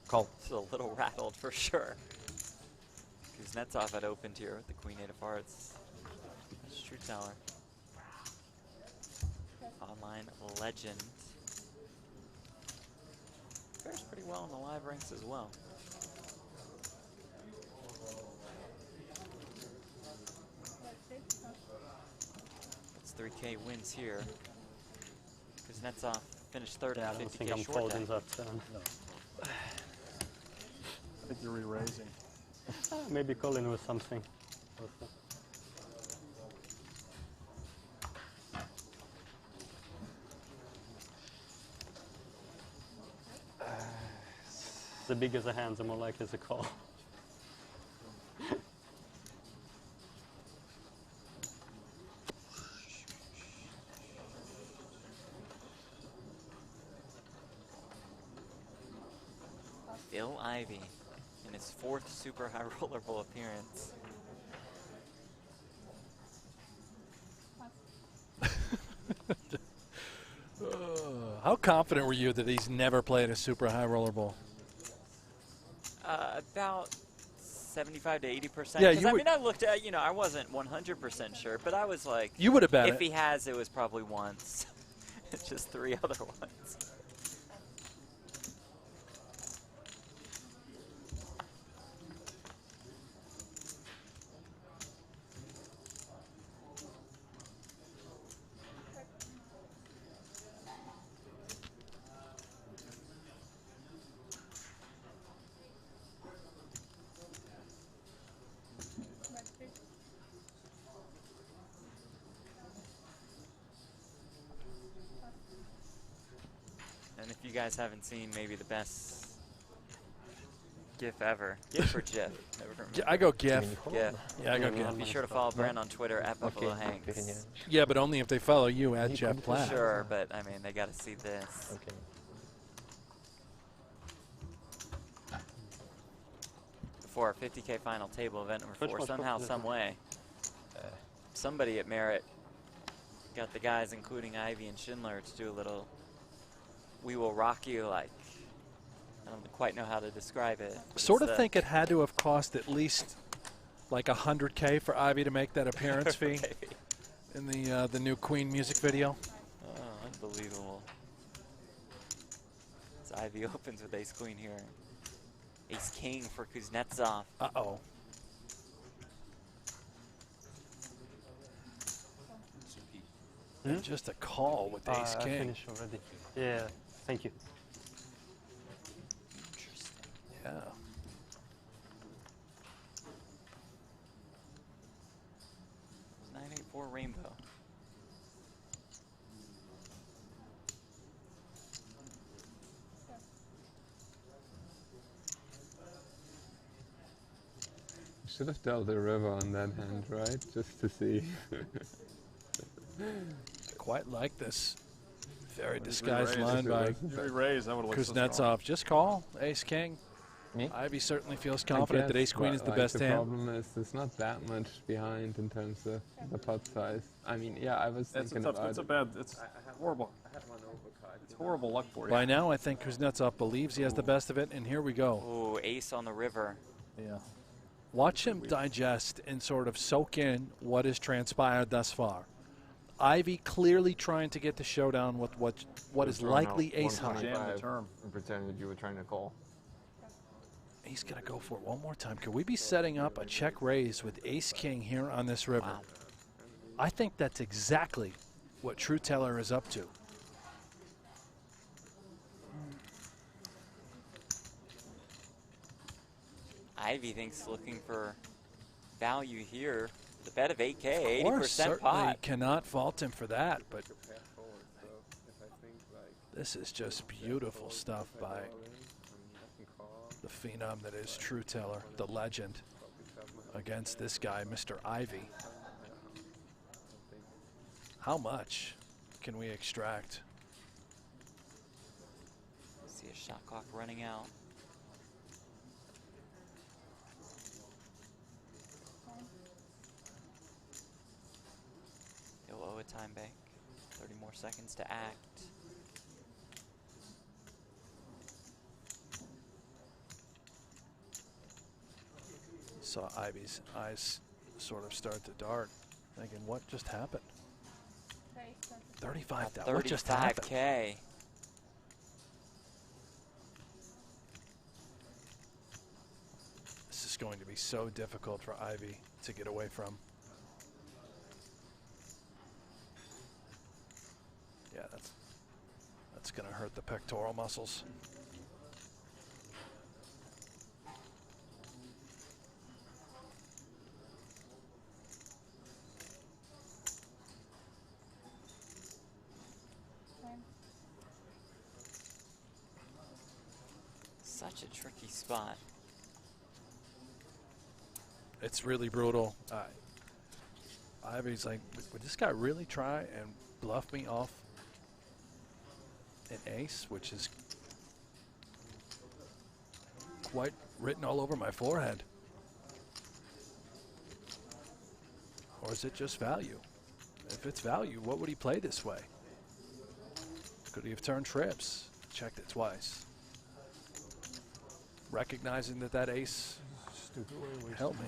Call. It's a little rattled for sure. Kuznetsov had opened here with the Queen 8 of Hearts. True Tower. Online legend. Fares pretty well in the live ranks as well. That's 3K wins here. Kuznetsov finished third in Yeah, I the don't 50K think I'm short folding deck. that. I think you're re-raising. Maybe Colin with something. Also. The bigger the hands, the more likely it's a call. Bill Ivy in his 4th Super High Roller Bowl appearance. How confident were you that he's never played a Super High Roller Bowl? About 75 to 80%. Yeah, 'Cause you I would- mean, I looked at, you know, I wasn't 100% sure, but I was like, You would have bet if it. he has, it was probably once. It's just 3 other ones. And if you guys haven't seen maybe the best GIF ever, GIF or GIF? Never remember. I go GIF. GIF. Yeah, I go GIF. Be sure to follow Brent on Twitter at Buffalo Hanks. Yeah, but only if they follow you at Jeff Platt. Sure, but I mean, they got to see this. Okay. Before our 50K final table event number 4, somehow, some way, somebody at Merritt got the guys, including Ivy and Schindler, to do a little "We Will Rock You" like. I don't quite know how to describe it. Sort of think it had to have cost at least like $100K for Ivy to make that appearance fee in the new Queen music video. Oh, unbelievable. It's Ivy opens with ace queen here. Ace king for Kuznetsov. Uh-oh. And just a call with ace I king. finished already. Yeah, thank you. Interesting. Yeah. It's 984 rainbow. Should have dealt the river on that hand, right? Just to see. Quite like this very disguised line by Kuznetsov. Just call, ace king. Me? Ivy certainly feels confident that ace queen is the best hand. The problem is there's not that much behind in terms of the pot size. I mean, yeah, I was thinking about it's it. a bad, it's horrible. It's horrible luck for you. By now, I think Kuznetsov believes he has the best of it, and here we go. Ooh, ace on the river. Yeah. Watch him digest and sort of soak in what has transpired thus far. Ivy clearly trying to get the showdown with what is likely ace high. And pretended you were trying to call. He's going to go for it one more time. Could we be setting up a check raise with ace king here on this river? Wow. I think that's exactly what True Teller is up to. Ivy thinks looking for value here. The bet of 8K, Of course, 80% certainly pot. cannot fault him for that, but this is just beautiful stuff by the phenom that is True Teller, the legend, against this guy, Mr. Ivy. How much can we extract? See a shot clock running out. You'll owe a time bank. 30 more seconds to act. Saw Ivy's eyes sort of start to dart, thinking, what just happened? 35,000. What just happened? 35K. This is going to be so difficult for Ivy to get away from. Yeah, that's going to hurt the pectoral muscles. Such a tricky spot. It's really brutal. Ivy's like, would this guy really try and bluff me off an ace, which is quite written all over my forehead? Or is it just value? If it's value, what would he play this way? Could he have turned trips? Checked it twice. Recognizing that that ace helped me.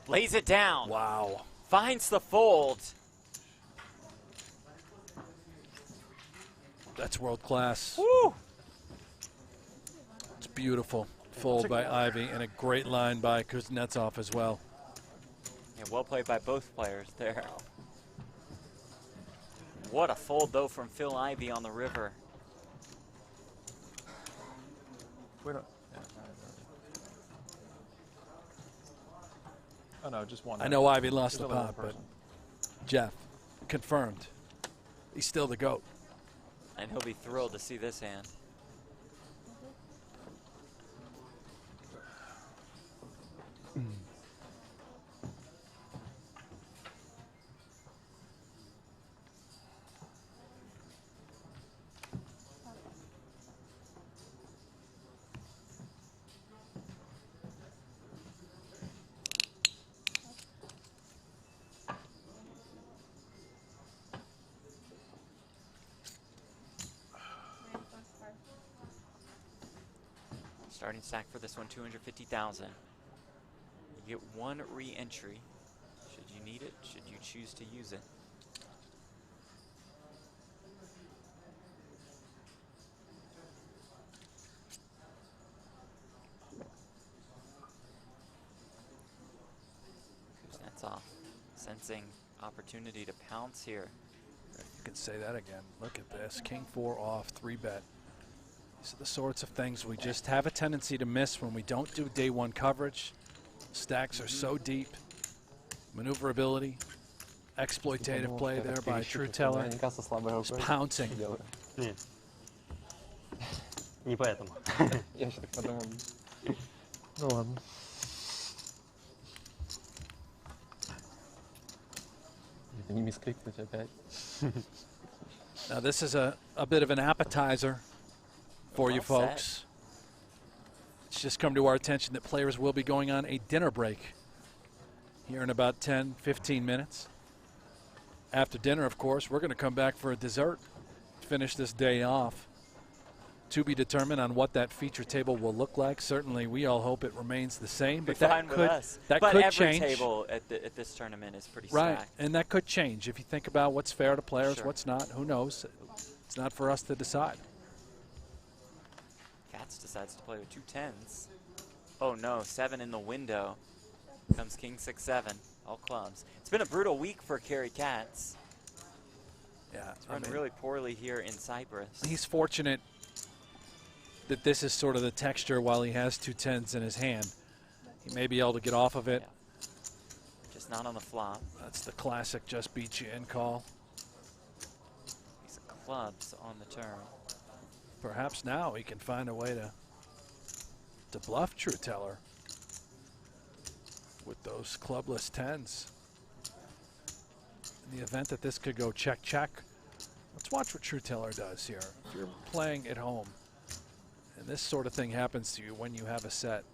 Lays it down. Wow. Finds the fold. That's world class. Woo! It's beautiful. Fold by Ivy and a great line by Kuznetsov as well. Yeah, well played by both players there. What a fold, though, from Phil Ivy on the river. Wait up. Oh no, just one. I know Ivy lost Just the only pot, one but person. Jeff, confirmed. He's still the GOAT. And he'll be thrilled to see this hand. Starting stack for this one, 250,000. You get one re-entry. Should you need it? Should you choose to use it? That's off. Sensing opportunity to pounce here. You can say that again. Look at this. King 4 off, 3-bet. These are the sorts of things we just have a tendency to miss when we don't do day one coverage. Stacks are so deep. Maneuverability, exploitative play there by True Teller. Just pouncing. Нет. Не поэтому. Я еще так подумал. Ну ладно. Не мискрикнуть опять. Now this is a bit of an appetizer for you folks. It's just come to our attention that players will be going on a dinner break here in about 10, 15 minutes. After dinner, of course, we're going to come back for a dessert, finish this day off. To be determined on what that feature table will look like. Certainly, we all hope it remains the same, but that could change. Every table at this tournament is pretty right, stacked. and that could change if you think about what's fair to players, what's not. Who knows? It's not for us to decide. Katz decides to play with 2 10s. Oh no, 7 in the window. Comes King 6-7, all clubs. It's been a brutal week for Kerry Katz. Yeah, it's run really poorly here in Cyprus. He's fortunate that this is sort of the texture while he has 2 10s in his hand. He may be able to get off of it. Yeah. Just not on the flop. That's the classic just beat you in call. These clubs on the turn. Perhaps now he can find a way to bluff True Teller with those clubless 10s. In the event that this could go check, check, let's watch what True Teller does here. If you're playing at home, and this sort of thing happens to you when you have a set,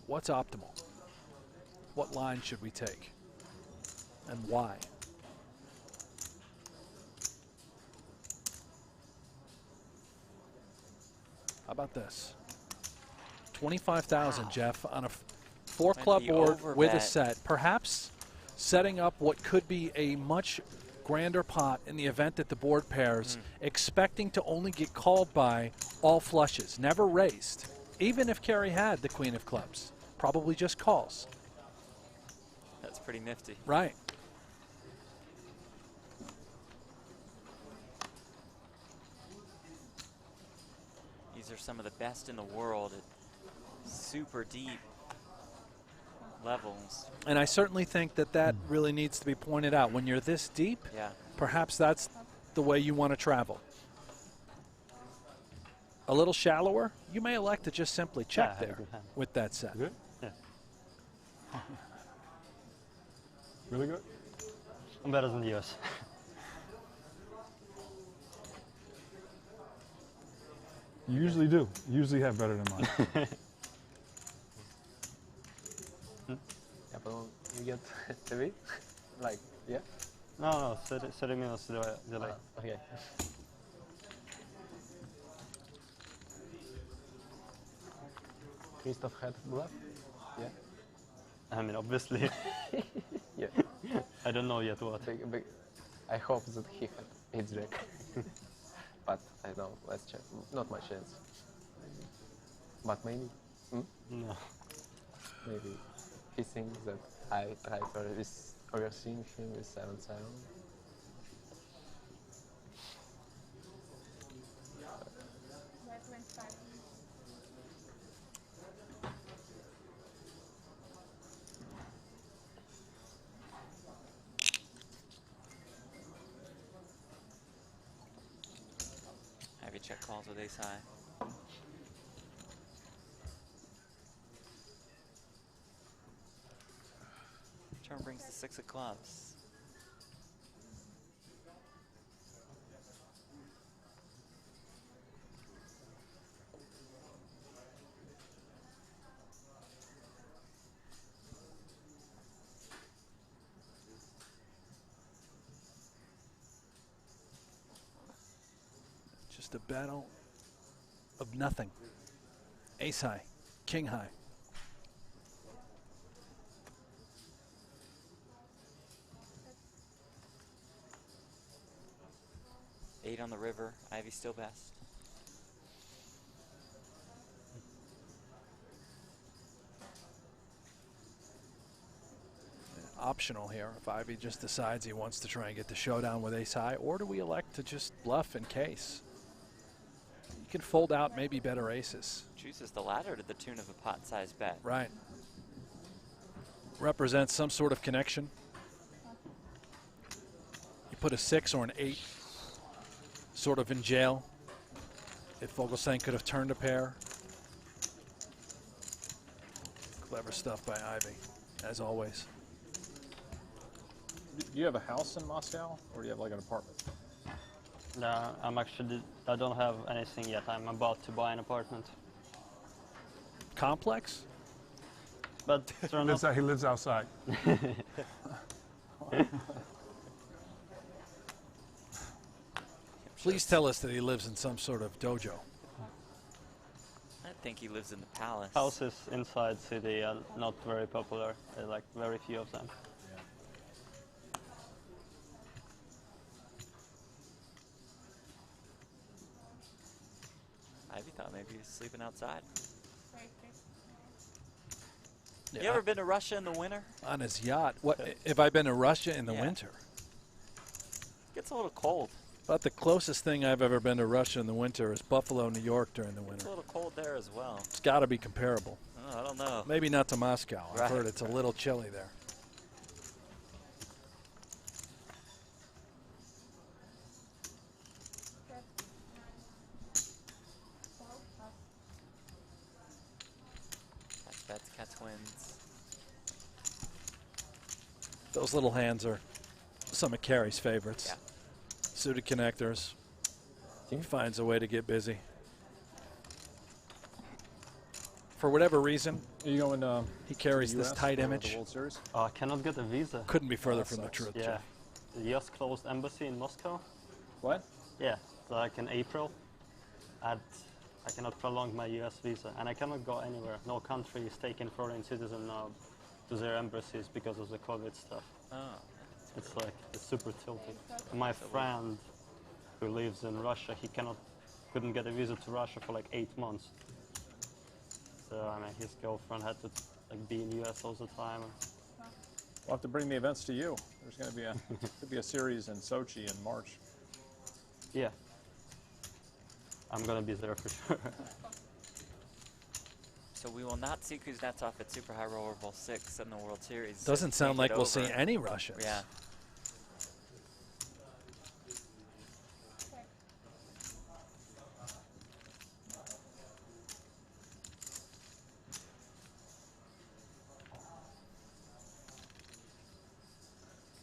what's optimal? What line should we take? And why? How about this? 25,000, Jeff, on a 4-club board with a set. Perhaps setting up what could be a much grander pot in the event that the board pairs, expecting to only get called by all flushes, never raised. Even if Kerry had the Queen of Clubs, probably just calls. That's pretty nifty. Right. These are some of the best in the world at super deep levels. And I certainly think that really needs to be pointed out. When you're this deep, perhaps that's the way you want to travel. A little shallower, you may elect to just simply check there with that set. Good? Yeah. Really good? I'm better than yours. You usually do. You usually have better than mine. Yeah, but you get heavy? Like, yeah? No, 30 minutes delay. Okay. Christoph had bluff? Yeah. I mean, obviously. Yeah. I don't know yet what. I hope that he had ace jack. But I don't know, let's check. Not much chance. But maybe. No. Maybe he thinks that I try to overseeing him with 7-7. Have you check calls with ace high? Turn brings the 6 of clubs. Just a battle of nothing. Ace high, king high. Eight on the river. Ivy still best. Optional here if Ivy just decides he wants to try and get the showdown with ace high, or do we elect to just bluff in case? You can fold out maybe better aces. Chooses the latter to the tune of a pot-sized bet. Right. Represents some sort of connection. You put a 6 or an 8 sort of in jail. If Vogelsang could have turned a pair. Clever stuff by Ivy, as always. Do you have a house in Moscow, or do you have like an apartment? No, I don't have anything yet. I'm about to buy an apartment. Complex? But He lives outside. Please tell us that he lives in some sort of dojo. I think he lives in the palace. Houses inside city are not very popular. There are like very few of them. Ivy thought maybe he was sleeping outside. Yeah. You ever been to Russia in the winter? On his yacht. What have I been to Russia in the Yeah. winter? Gets a little cold. About the closest thing I've ever been to Russia in the winter is Buffalo, New York during the It's winter. a little cold there as well. It's got to be comparable. Oh, I don't know. Maybe not to Moscow. I've Right. heard it's a little chilly there. Catch bets, catch wins. Those little hands are some of Carey's favorites. Yeah. Suited connectors. He finds a way to get busy. For whatever reason, Are you going? he carries this US tight for image. The World Series? I cannot get a visa. Couldn't be further that from the sucks. truth. Yeah. Jeff. The just closed embassy in Moscow. What? Yeah, like in April. I cannot prolong my US visa, and I cannot go anywhere. No country is taking foreign citizens now to their embassies because of the COVID stuff. Oh. It's like, it's super tilted. My friend who lives in Russia, he couldn't get a visa to Russia for like 8 months. So, I mean, his girlfriend had to like be in US all the time. We'll have to bring the events to you. There's going to be could be a series in Sochi in March. Yeah. I'm gonna be there for sure. So we will not see Kuznetsov at Super High Roller Bowl 6 in the World Series. Doesn't sound Make like it we'll see over. any Russians. Yeah.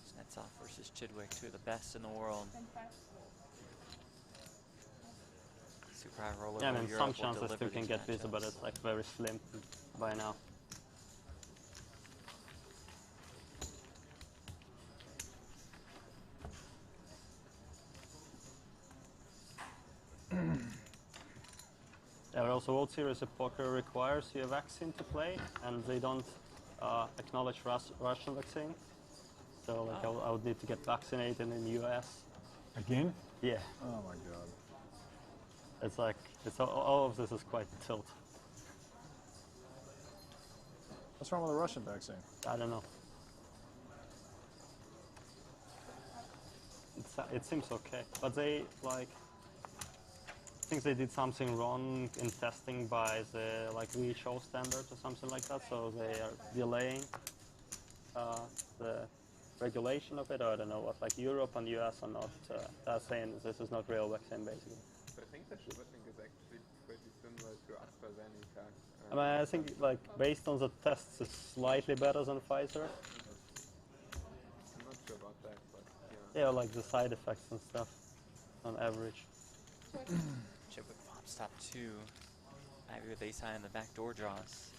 Kuznetsov versus Chidwick, two of the best in the world. Super High Roller Yeah, I Bowl mean, Europe some will chances deliver you can these get visa, but matchups. it's like very slim by now. Yeah, but also World Series of Poker requires you a vaccine to play, and they don't acknowledge Russian vaccine. So like I would need to get vaccinated in the US. Again? Yeah. Oh my God. It's like, all of this is quite tilt. What's wrong with the Russian vaccine? I don't know. It seems okay, but they like, I think they did something wrong in testing by the like WHO standards or something like that, so they are delaying the regulation of it. Or I don't know what, like Europe and US are not saying this is not real vaccine basically. I think the Sputnik is actually pretty similar to AstraZeneca. I mean, I think like based on the tests, it's slightly better than Pfizer. I'm not sure about that, but yeah. Yeah, like the side effects and stuff on average. Chidwick flops top two. Ivy with ace high in the back door draws.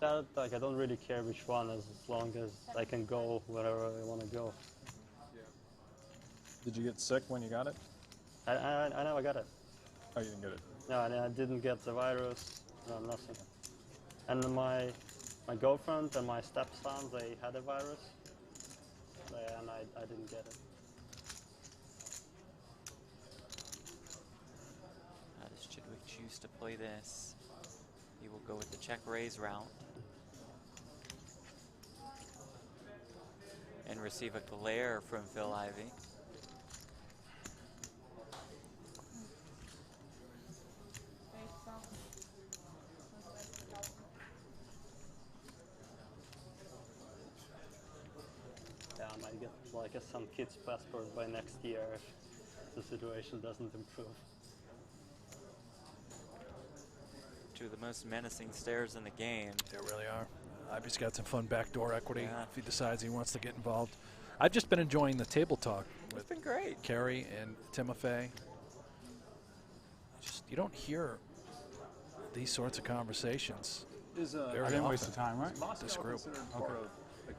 that, like, I don't really care which one as long as I can go wherever I want to go. Did you get sick when you got it? I never got it. Oh, you didn't get it? No, I didn't get the virus, no, nothing. And my girlfriend and my stepson, they had a virus, and I didn't get it. Should we choose to play this, he will go with the check raise route and receive a glare from Phil Ivey. Yeah, I might get like some kid's passport by next year if the situation doesn't improve. Two of the most menacing stares in the game. They really are. Ivey's got some fun backdoor equity Yeah. if he decides he wants to get involved. I've just been enjoying the table talk with been great. Kerry and Timofey. Just you don't hear these sorts of conversations. I didn't waste the time, right? Moscow This group. considered part of,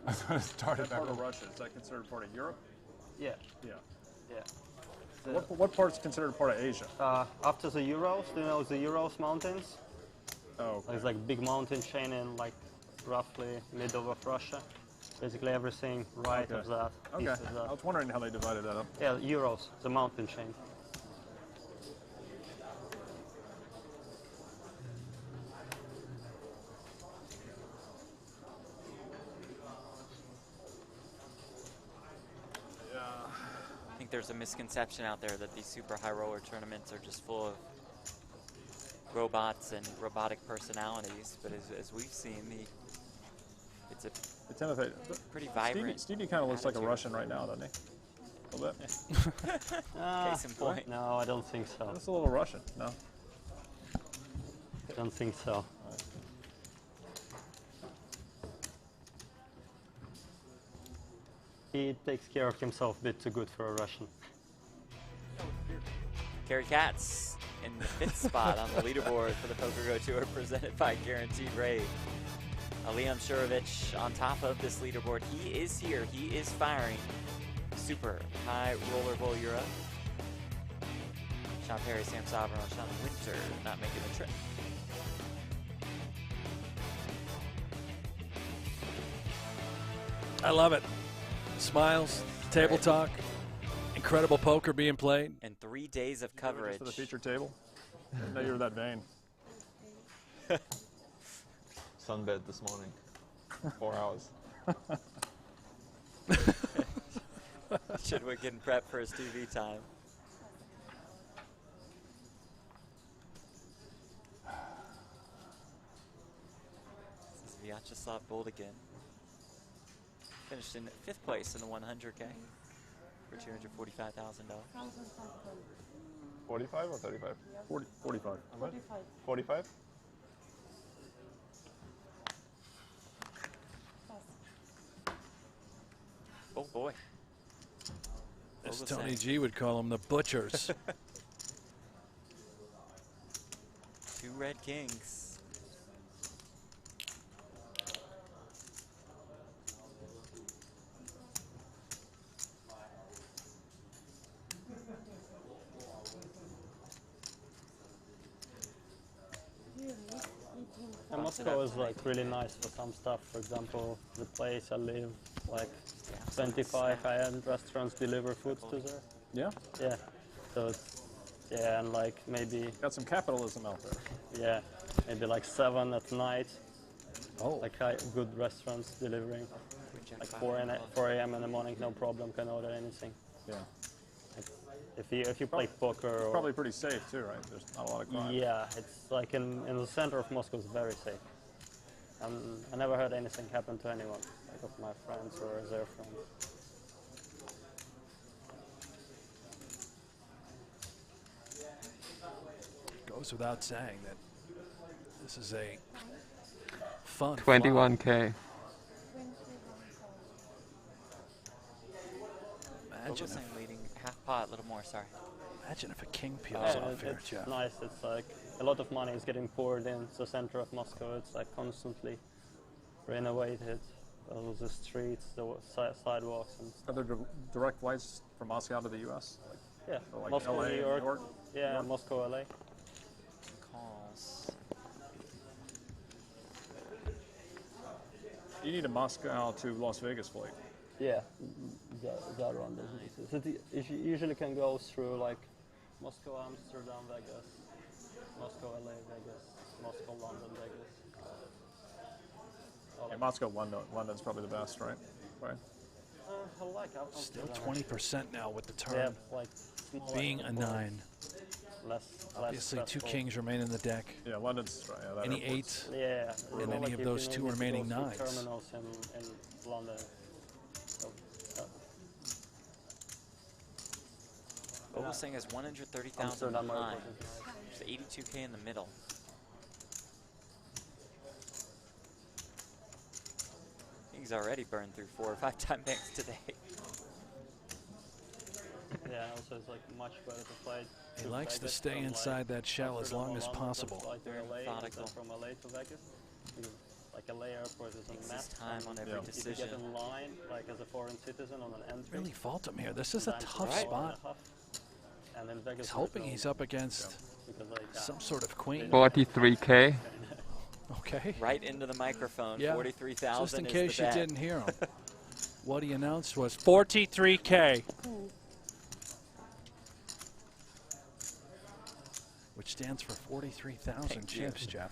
I thought it started part back of on. Russia? Is that considered part of Europe? Yeah, Yeah. yeah. What part's considered part of Asia? After the Urals, do you know the Urals mountains? Oh, okay. It's like big mountain chain in like roughly middle of Russia. Basically everything right Okay. of that. Okay. east of that. I was wondering how they divided that up. Yeah, Urals, the mountain chain. I think there's a misconception out there that these super high roller tournaments are just full of robots and robotic personalities, but as we've seen, it's a Timothy, pretty vibrant. Stevie kind of looks like a attitude. Russian right now, doesn't he? A little bit. Case in point. No, I don't think so. That's a little Russian, no? I don't think so. He takes care of himself a bit too good for a Russian. Kerry Katz in the 5th spot on the leaderboard for the Poker Go Tour presented by Guaranteed Rate. Leon Shurovich on top of this leaderboard. He is here. He is firing. Super high roller bowl Europe. Sean Perry, Sam Sovereign, Sean Winter not making the trip. I love it. Smiles, table talk, incredible poker being played. And 3 days of coverage. For the feature table? I didn't know you were that vain. Sunbed this morning. 4 hours. Chidwick getting prepped for his TV time. This is Vyacheslav Boldigin. Finished in 5th place in the 100K for $245,000. 45 or 35? 45. 45? Oh boy. As What was Tony that? G would call them, the butchers. 2 red kings. And Moscow is like really nice for some stuff. For example, the place I live, like 25 high-end restaurants deliver food to there. Yeah? Yeah. So it's, yeah, and like maybe Got some capitalism out there. yeah, maybe like 7 at night. Oh. Like good restaurants delivering. Like 4 a.m. in the morning, no problem, can order anything. Yeah. Like, if you play poker or Probably pretty safe too, right? There's not a lot of crime. yeah, it's like in the center of Moscow, it's very safe. I never heard anything happen to anyone, like of my friends or their friends. Goes without saying that this is a fun 21K. Imagine Focusing, if, leading half pot, a little more, sorry. imagine if a king peels Yeah, off here, it's Jeff. nice. It's like a lot of money is getting poured in the center of Moscow. It's like constantly renovated. All the streets, the sidewalks, and Are there direct flights from Moscow to the U.S.? yeah, So like Moscow, LA, New York. Yeah, New York? Moscow, LA. Calls. You need a Moscow to Las Vegas flight. Yeah, that one doesn't exist. It usually can go through like Moscow, Amsterdam, Vegas, Moscow, LA, Vegas, Moscow, London, Vegas. Yeah, Moscow, London's probably the best, right? Right. I like Still Amsterdam. 20% now with the turn. Yeah, like being a 9. Obviously, less 2 stressful. kings remain in the deck. Yeah, London's right. Yeah, that Any airport's 8s? Yeah, And like any of if those you 2 need to remaining go through 9s. terminals in London. So, Vogelsang has 130,000 Amsterdam behind. airport is nice. There's 82K in the middle. He's already burned through 4 or 5 time banks today. Yeah, also it's like much better to play. He to likes to Vegas stay from, inside that shell as Amsterdam long or as London, possible. fly to Very LA and then methodical. from LA to Vegas. Because, like LA airport is Takes a his mess. time on every If you decision. get in line, like as a foreign citizen on an entry. Really fault him here. This is a sometimes tough it's an hour spot. and a half. And then Vegas He's is hoping no- he's up against because, like, some sort of queen. 43K. Okay. Right into the microphone. Yeah. 43,000 Just in is case the you bet. didn't hear him. What he announced was 43K. Which stands for 43,000 Thank you. chips, Jeff.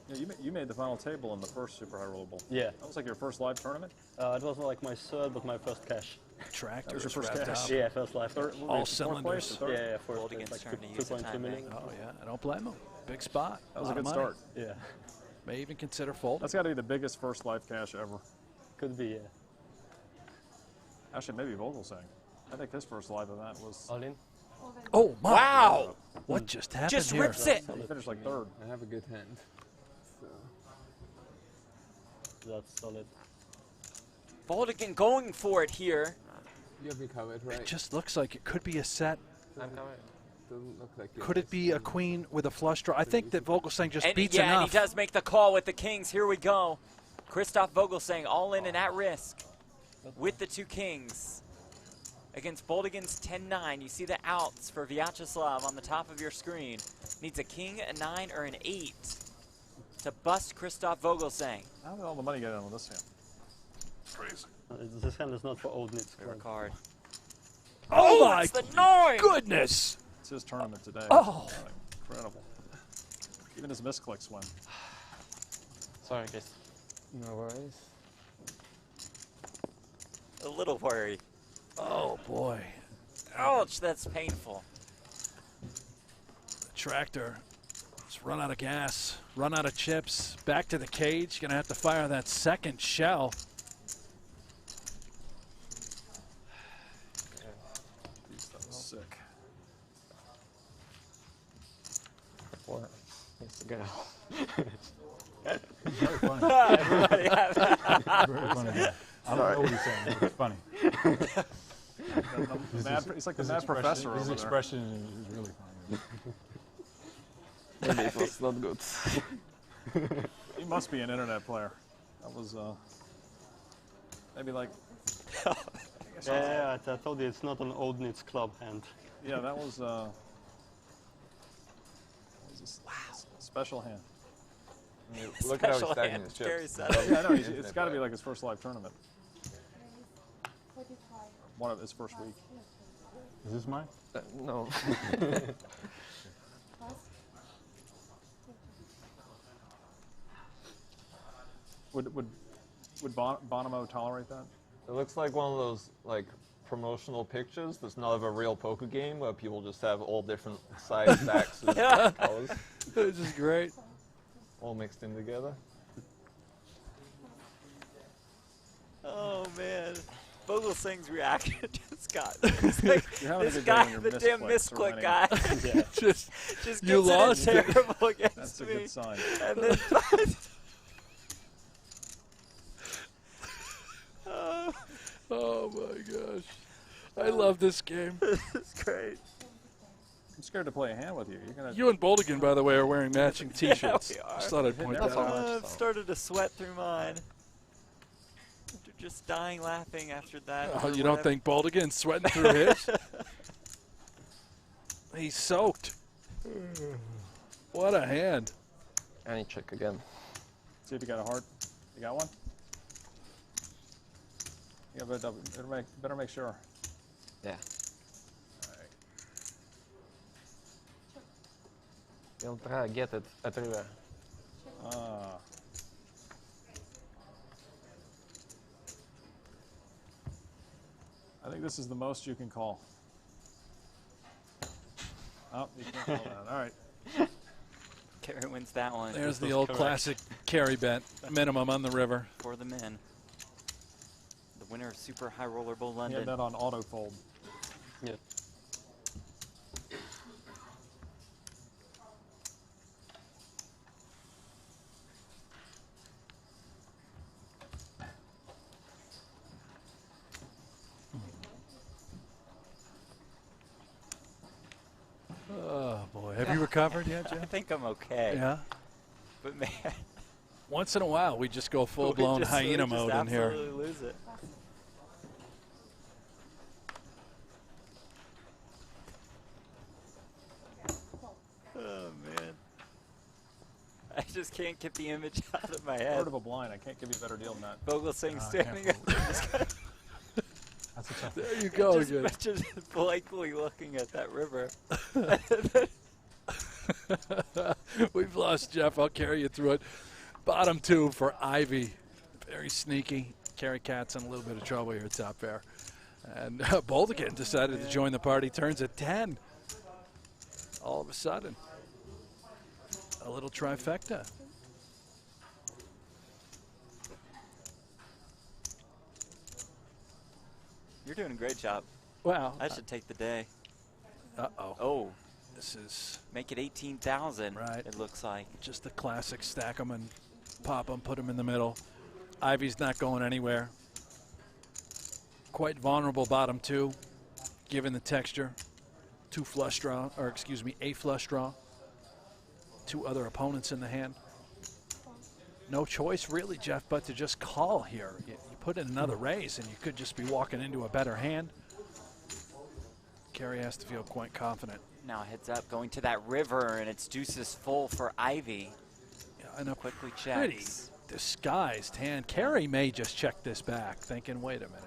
Yeah, you made the final table in the first Super High Roller Bowl. Yeah. That was like your first live tournament? It wasn't like my third, but my first cash. Tractor That was your is first wrapped cash? up. Yeah, first life. Third, what were All you, fourth place or cylinders. third? Yeah, fourth Gold place, against like turn to use the 2.2 time million. bank. Oh, yeah. I don't blame him. Big spot. That was a Lot of good money. start. Yeah, May even consider folding. That's got to be the biggest first live cash ever. could be, yeah. Actually, maybe Vogelsang. I think his first live event was. All in? Oh, my. Wow! What just happened Just here? rips it! He finished like third. I have a good hand. So. That's solid. Boldigan going for it here. You have me covered, right? It just looks like it could be a set. I'm covered. Doesn't look like Could it be a queen with a flush draw? I think that Vogelsang just And beats yeah, enough. and he does make the call with the kings. Here we go. Christoph Vogelsang all in and at risk with the 2 kings against Boldigan's 10-9. You see the outs for Vyacheslav on the top of your screen. Needs a king, a 9, or an 8 to bust Christoph Vogelsang. How did all the money get in on this hand? Crazy. This hand is not for old nits. Favorite card. Oh, my it's the 9! goodness! It's his tournament today. Oh. Incredible. Even his misclicks win. Sorry, guys. No worries. A little worried. Oh, boy. Ouch, that's painful. The tractor. It's run out of gas, run out of chips. Back to the cage. Gonna have to fire that second shell. That was sick. 4 needs to go. Very funny. Everybody have Very funny guy. I don't know what he's saying, but it's funny. He's like the mad professor His over there. expression is really funny. Maybe it was not good. He must be an internet player. That was maybe like. Yeah, I told you it's not an old nits club hand. Yeah, that was a special hand. I mean, look at how he's Special stacking hand, his Jerry chips. said it. Yeah, no, it's got to be like his first live tournament. One of his first week. Is this mine? No. Would Bonomo tolerate that? It looks like one of those like promotional pictures that's not of a real poker game where people just have all different size stacks of colors. This is great. All mixed in together. Oh, man. Vogelsang's reaction just got like, You're having a this good day guy, when your the damn misclicks are misclick guy, winning. Just just you gets lost it it. in terrible against That's a me. good sign. And then oh, Oh my gosh. I love this game. It's great. I'm scared to play a hand with you. You're gonna. You and Boldigan, by the way, are wearing matching T-shirts. Yeah, we are. Just thought I'd point that out. I've started to sweat through mine. After just dying laughing after that. Oh, you don't think Boldigan's sweating through his? He's soaked. What a hand. Any check again. See if you got a heart. You got one? Yeah, but better make sure. Yeah. You'll try to get it at river. Ah. I think this is the most you can call. Oh, you can't call that. All right. Kerry wins that one. There's the old classic carry bet, minimum on the river. For the men. The winner of Super High Roller Bowl London. Yeah, that on auto fold. Yeah. Oh boy, have you recovered yet, Jeff? I think I'm okay. Yeah. But man, once in a while we just go full-blown hyena mode in here. Absolutely lose it. Oh man, I just can't get the image out of my head. Word of a blind. I can't give you a better deal than that. Bogle Singh standing up there, just kind of That's a tough. There you go. just imagine blankly looking at that river. We've lost Jeff. I'll carry you through it. Bottom two for Ivy. Very sneaky. Carry Cat's in a little bit of trouble here at top pair. And Boldigan decided to join the party. Turns at 10. All of a sudden. A little trifecta. You're doing a great job. Wow. I should take the day. Uh-oh. Oh. This is... Make it 18,000, right. It looks like. Just the classic stack them and pop them, put them in the middle. Ivy's not going anywhere. Quite vulnerable bottom two, given the texture. A flush draw. Two other opponents in the hand. No choice really, Jeff, but to just call here. You put in another raise and you could just be walking into a better hand. Kerry has to feel quite confident. Now heads up, going to that river, and it's deuces full for Ivy. Yeah, and a quickly pretty checks. disguised hand. Kerry may just check this back, thinking, wait a minute.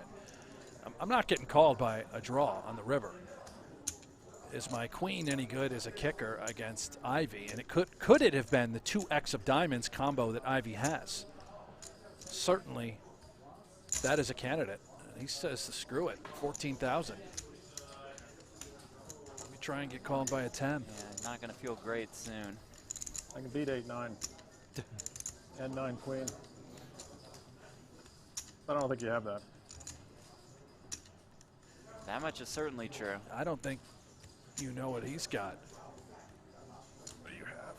I'm not getting called by a draw on the river. Is my queen any good as a kicker against Ivy? And it could it have been the 2x of diamonds combo that Ivy has? Certainly, that is a candidate. He says to screw it, 14,000. Try and get called by a 10. Yeah, not going to feel great soon. I can beat 8-9. 10-9 queen. I don't think you have that. That much is certainly true. I don't think you know what he's got. What do you have?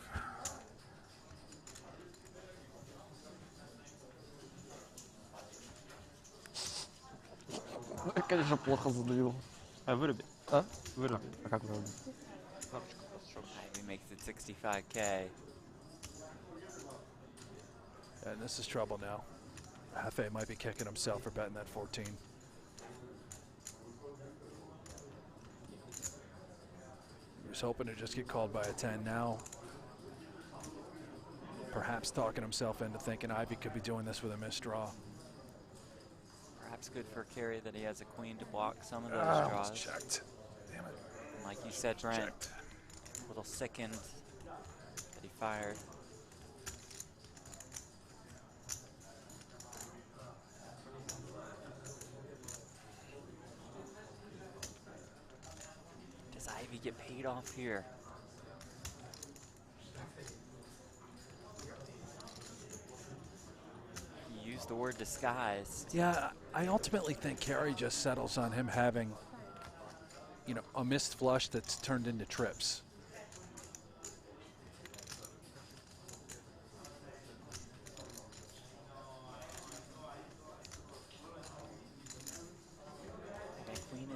Конечно, плохо задавил. Выруби. А? Выруби. А как выруби? Ivy makes it 65K. And this is trouble now. Hefe might be kicking himself for betting that 14. He was hoping to just get called by a 10 now. Perhaps talking himself into thinking Ivy could be doing this with a missed draw. Perhaps good for Kerry that he has a queen to block some of those Almost draws. checked. Damn it. And like you said, Brent, a little sickened that he fired. Does Ivy get paid off here? You used the word disguised. Yeah, I ultimately think Kerry just settles on him having, you know, a missed flush that's turned into trips.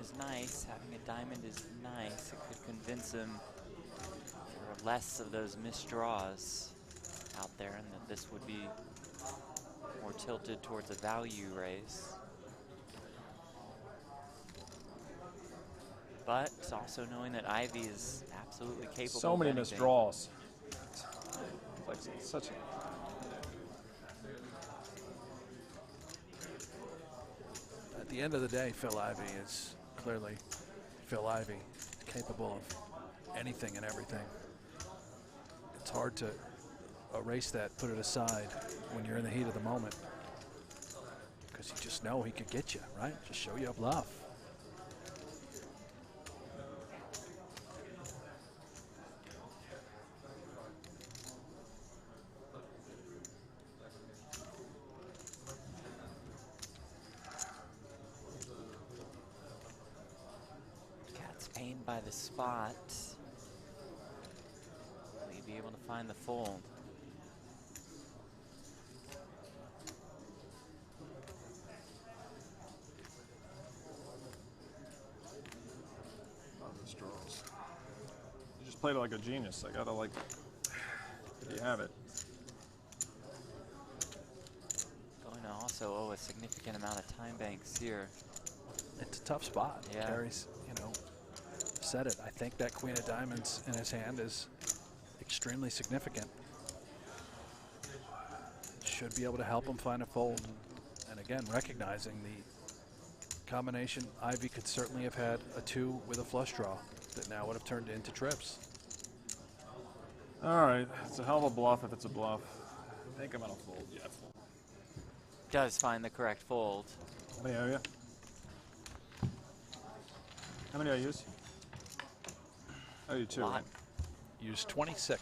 is nice. Having a diamond is nice. It could convince him there are less of those missed draws out there and that this would be more tilted towards a value raise. But it's also knowing that Ivy is absolutely capable So of many anything. missed draws. Like such a At the end of the day, Phil Ivey is clearly Phil Ivey, capable of anything and everything. It's hard to erase that, put it aside when you're in the heat of the moment, because you just know he could get you, right? Just show you a bluff. Cat's pained by the spot. Will he be able to find the fold? missed draws. You just played it like a genius. I gotta like, you have it. Going to also owe a significant amount of time banks here. It's a tough spot. Yeah. Carries, you know, said it. I think that queen of diamonds in his hand is extremely significant. Should be able to help him find a fold. And again, recognizing the combination, Ivy could certainly have had a 2 with a flush draw that now would have turned into trips. All right, it's a hell of a bluff if it's a bluff. I think I'm gonna fold. Yeah, fold. Does find the correct fold. How many are you? How many I use? Oh, you 2. Lot. Right? Use 26.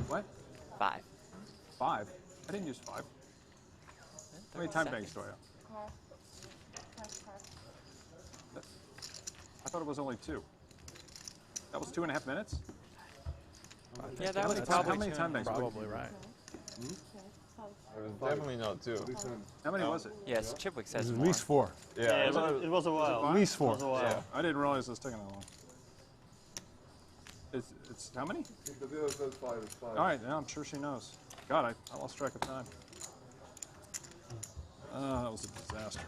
What? 5. 5? I didn't use 5. How many time banks do I have? I thought it was only 2. That was 2.5 minutes? Yeah, that was How probably many time banks? Probably right. It was definitely not 2. How many was it? Yes, Chipwick says At more. least 4. Yeah, it was a while. At least 4. It was a while. Yeah. I didn't realize it was taking that long. It's how many? The dealer says 5 is 5. All right, yeah, I'm sure she knows. God, I lost track of time. That was a disaster.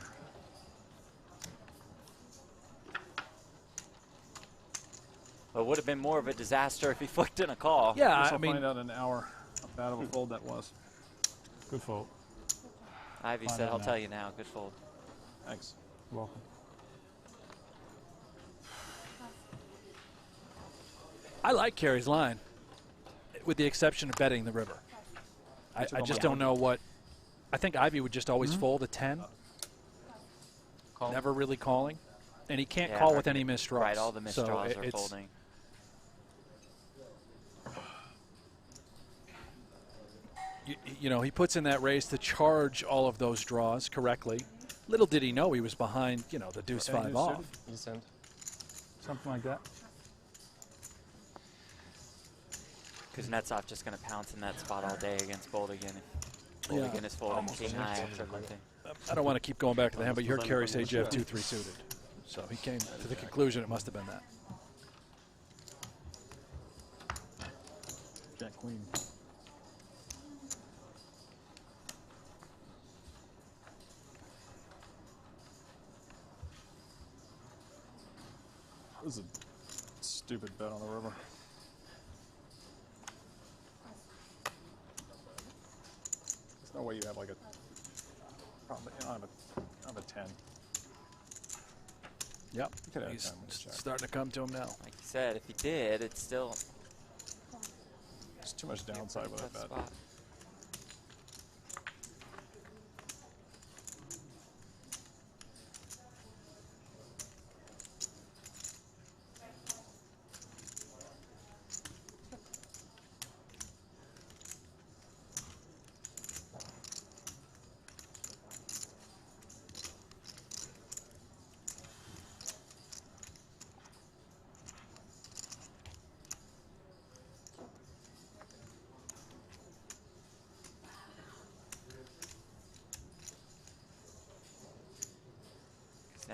But it would have been more of a disaster if he flicked in a call. Yeah, Guess I I'll mean, find out in an hour how bad of a fold that was. Good fold. Ivy Find said, out I'll now. tell you now. Good fold. Thanks. You're welcome. I like Carey's line, with the exception of betting the river. I just don't know what. I think Ivy would just always fold a 10. Call. Never really calling. And he can't Yeah, call with any missed draws. Right, all the missed so draws are it's, folding. You know, he puts in that raise to charge all of those draws correctly. Little did he know he was behind, you know, the deuce 5 off. You sent. Something like that. Kuznetsov just going to pounce in that spot all day against Boldigan. Yeah. Boldigan is folding king high after hunting. I don't want to keep going back to the hand, but you heard Carey say Jeff 2-3 suited. So he came to the conclusion it must have been that. Jack Queen. This is a stupid bet on the river. There's no way you have like a. Probably, you don't have a 10. Yep. You could have He's 10 with a check. starting to come to him now. Like you said, if he did, it's still There's too much downside with that tough bet. spot.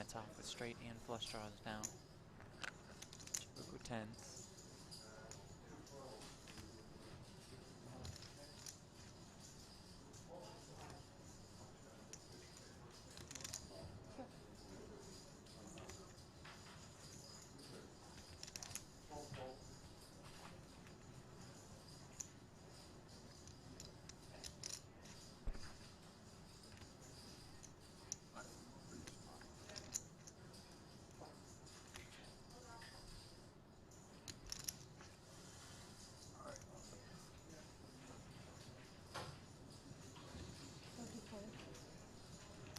Kuznetsov with straight and flush draws now. Chibuku tens.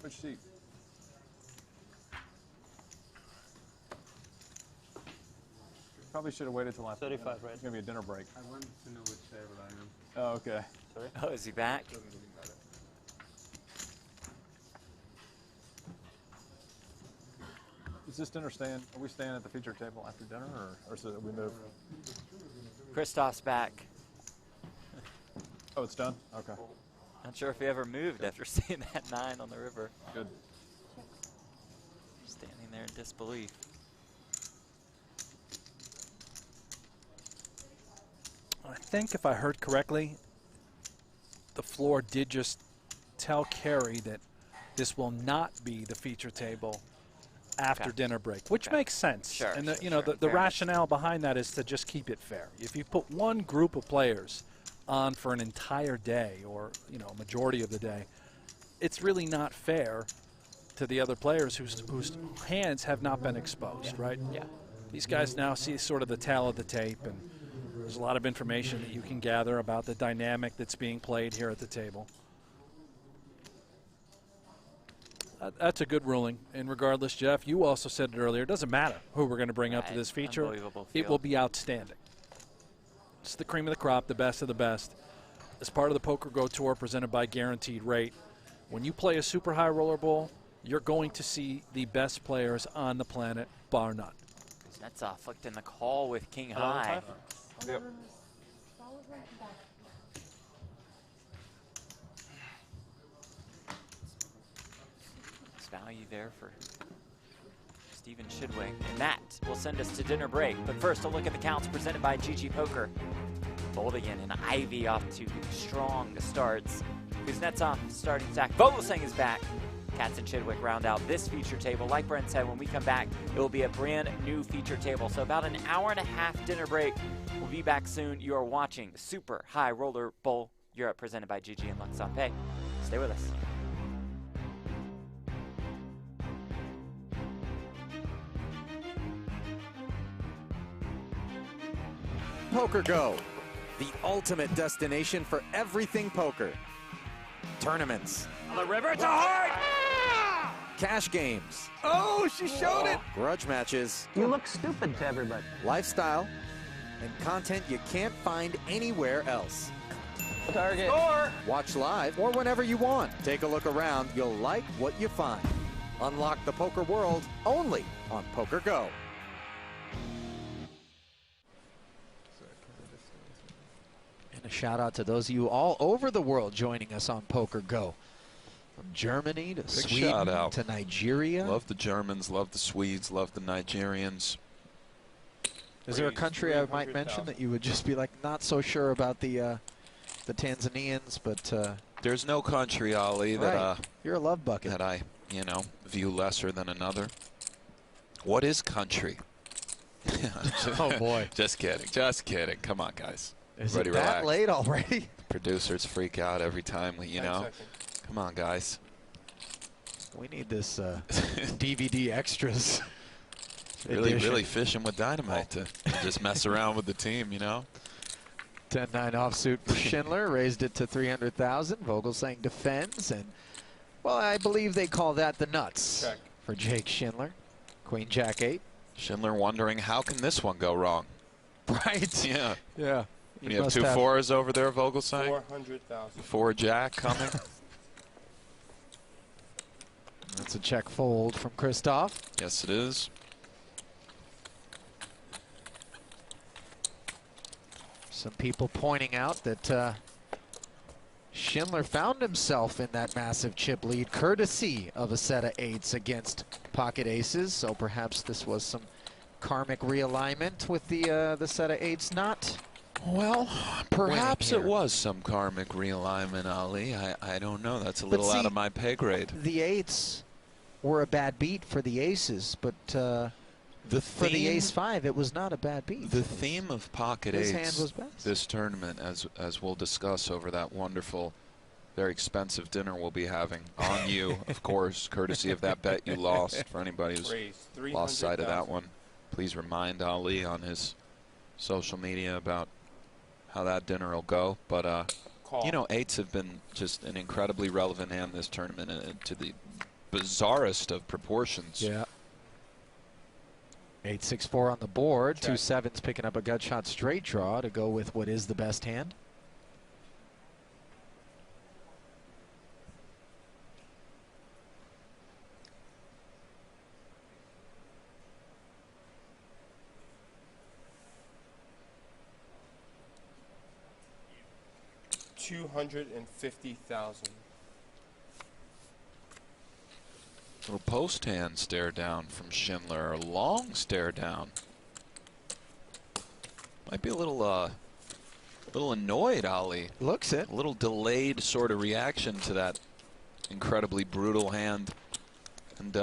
Which seat? Probably should have waited till after 35, dinner. right? It's gonna be a dinner break. I wanted to know which table I am. Oh, okay. Sorry? Oh, is he back? Doesn't really matter. Is this dinner staying? Are we staying at the feature table after dinner, or is it we move? Christoph's back. Oh, it's done. Okay. Not sure if he ever moved after seeing that 9 on the river. Good. Standing there in disbelief. I think if I heard correctly, the floor did just tell Kerry that this will not be the feature table after dinner break, which makes sense. Sure, and the, sure, you know, sure. the rationale behind that is to just keep it fair. If you put one group of players on for an entire day, or a majority of the day, it's really not fair to the other players whose hands have not been exposed, right? Yeah. These guys now see sort of the tail of the tape, and there's a lot of information that you can gather about the dynamic that's being played here at the table. That's a good ruling. And regardless, Jeff, you also said it earlier, it doesn't matter who we're going to bring up to this feature. Unbelievable It field. will be outstanding. It's the cream of the crop, the best of the best. As part of the Poker Go Tour presented by Guaranteed Rate, when you play a super high roller bowl, you're going to see the best players on the planet, bar none. Kuznetsov flicked in the call with king high. Yep. There's value there for Stephen Shidwick. And that will send us to dinner break. But first, a look at the counts presented by GG Poker. Boldigan and Ivy off to strong starts. Kuznetsov starting stack. Vogelsang is back. Katz and Chidwick round out this feature table. Like Brent said, when we come back, it will be a brand new feature table. So about an hour and a half dinner break. We'll be back soon. You are watching Super High Roller Bowl Europe presented by GG and Lux on Pay. Stay with us. Poker Go, the ultimate destination for everything poker. Tournaments. The river to heart! Cash games. Oh, she showed it! Grudge matches. You look stupid to everybody. Lifestyle. And content you can't find anywhere else. Target. Score! Watch live or whenever you want. Take a look around. You'll like what you find. Unlock the poker world only on Poker Go. And a shout out to those of you all over the world joining us on Poker Go. From Germany to Big Sweden shout out to Nigeria. Love the Germans, love the Swedes, love the Nigerians. Is there a country I might mention that you would just be like not so sure about the Tanzanians, but There's no country, Ali, that right. You're a love bucket. that I, view lesser than another. What is country? Oh boy. Just kidding. Just kidding. Come on, guys. Is Everybody it that relax. late already? Producers freak out every time we, Come on, guys. We need this DVD extras. Really, edition. really fishing with dynamite to just mess around with the team, 10-9 offsuit for Schindler, raised it to 300,000. Vogelsang defends, and well, I believe they call that the nuts Check. for Jake Schindler. Queen Jack 8. Schindler wondering how can this one go wrong? Right. Yeah. Yeah. You have two fours over there, Vogelsang. 400,000. 4 jack coming. That's a check fold from Christoph. Yes, it is. Some people pointing out that Schindler found himself in that massive chip lead, courtesy of a set of 8s against pocket aces. So perhaps this was some karmic realignment with the set of 8s not. Well, perhaps it was some karmic realignment, Ali. I don't know. That's a little out of my pay grade. The 8s were a bad beat for the aces, but for the ace-5, it was not a bad beat. The theme of pocket His eights hand was best. this tournament, as we'll discuss over that wonderful, very expensive dinner we'll be having on you, of course, courtesy of that bet you lost. For anybody who's lost sight of that one, please remind Ali on his social media about how that dinner will go. But, you know, 8s have been just an incredibly relevant hand this tournament to the bizarrest of proportions. Yeah. 8-6-4 on the board. 2 7s picking up a gut shot straight draw to go with what is the best hand. $250,000. Little post hand stare down from Schindler, a long stare down. Might be a little annoyed, Ali. Looks it. A little delayed sort of reaction to that incredibly brutal hand, and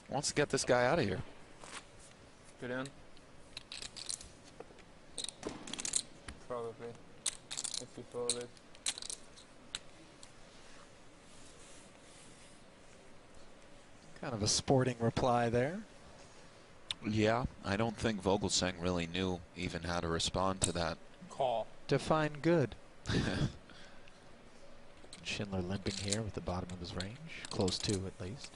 wants to get this guy out of here. Good in. Probably. If you fold it. Kind of a sporting reply there. Yeah, I don't think Vogelsang really knew even how to respond to that. Call. Define good. Schindler limping here with the bottom of his range, close to at least.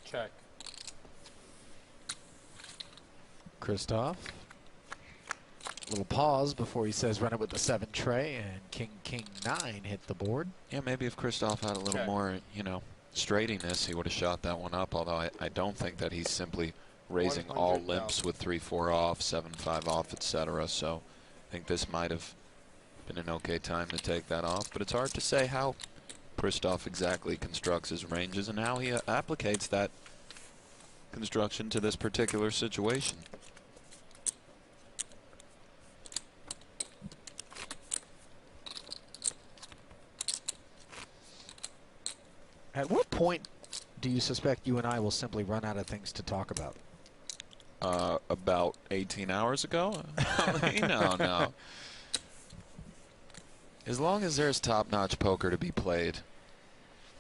Check. Christoph. Little pause before he says run it with the 7 tray, and King 9 hit the board. Yeah, maybe if Christoph had a little more, you know, straightiness, he would have shot that one up. Although I don't think that he's simply raising all limps with 3-4 off, 7-5 off, etc. So I think this might have been an okay time to take that off. But it's hard to say how Christoph exactly constructs his ranges and how he applicates that construction to this particular situation. At what point do you suspect you and I will simply run out of things to talk about? About 18 hours ago? No. As long as there's top-notch poker to be played,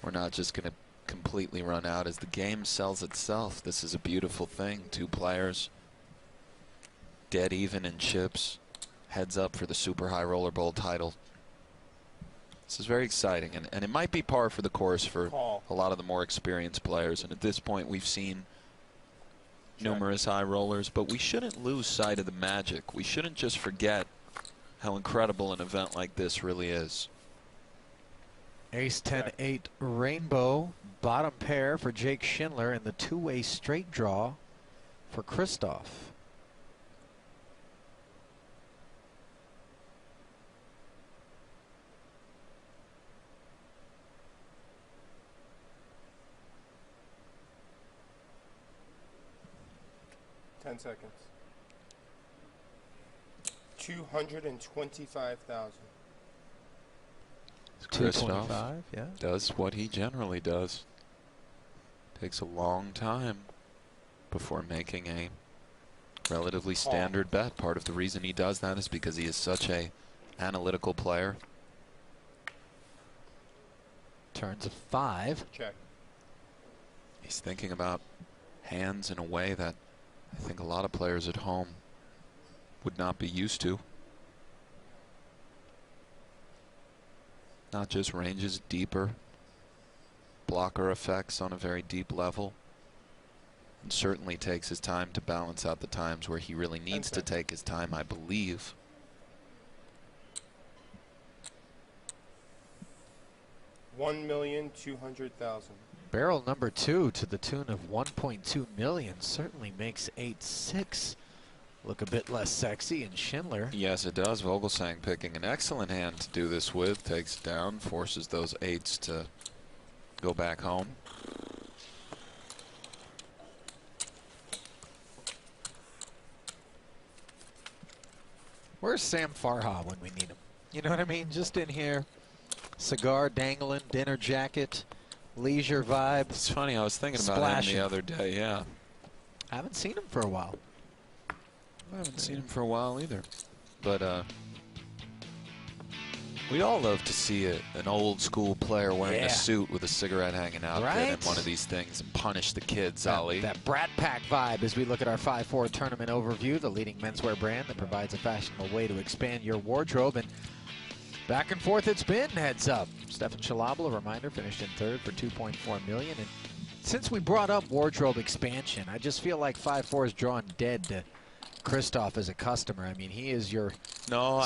we're not just going to completely run out. As the game sells itself, this is a beautiful thing. 2 players, dead even in chips, heads up for the Super High Roller Bowl title. This is very exciting, and it might be par for the course for a lot of the more experienced players. And at this point, we've seen numerous high rollers, but we shouldn't lose sight of the magic. We shouldn't just forget how incredible an event like this really is. Ace 10-8 rainbow, bottom pair for Jake Schindler, and the 2-way straight draw for Christoph. Seconds. 225,000. Christoph yeah. does what he generally does. Takes a long time before making a relatively standard bet. Part of the reason he does that is because he is such a analytical player. Turns of 5. Check. He's thinking about hands in a way that I think a lot of players at home would not be used to. Not just ranges deeper, blocker effects on a very deep level, and certainly takes his time to balance out the times where he really needs to take his time, I believe. 1,200,000. Barrel number 2 to the tune of 1.2 million certainly makes 8-6 look a bit less sexy. And Schindler, Yes, it does. Vogelsang picking an excellent hand to do this with. Takes it down, forces those 8s to go back home. where's Sam Farha when we need him? You know what I mean? Just in here, cigar dangling, dinner jacket, leisure vibe. It's funny, I was thinking about him the other day, yeah. I haven't seen him for a while. I haven't seen him for a while either. But we all love to see an old school player wearing a suit with a cigarette hanging out there in one of these things and punish the kids, Ali. That Brat Pack vibe as we look at our 5-4 tournament overview, the leading menswear brand that provides a fashionable way to expand your wardrobe. And back and forth it's been, heads up. Stefan Schalabel, a reminder, finished in third for 2.4 million. And since we brought up wardrobe expansion, I just feel like 5-4 is drawn dead to Christoph as a customer. I mean, he is your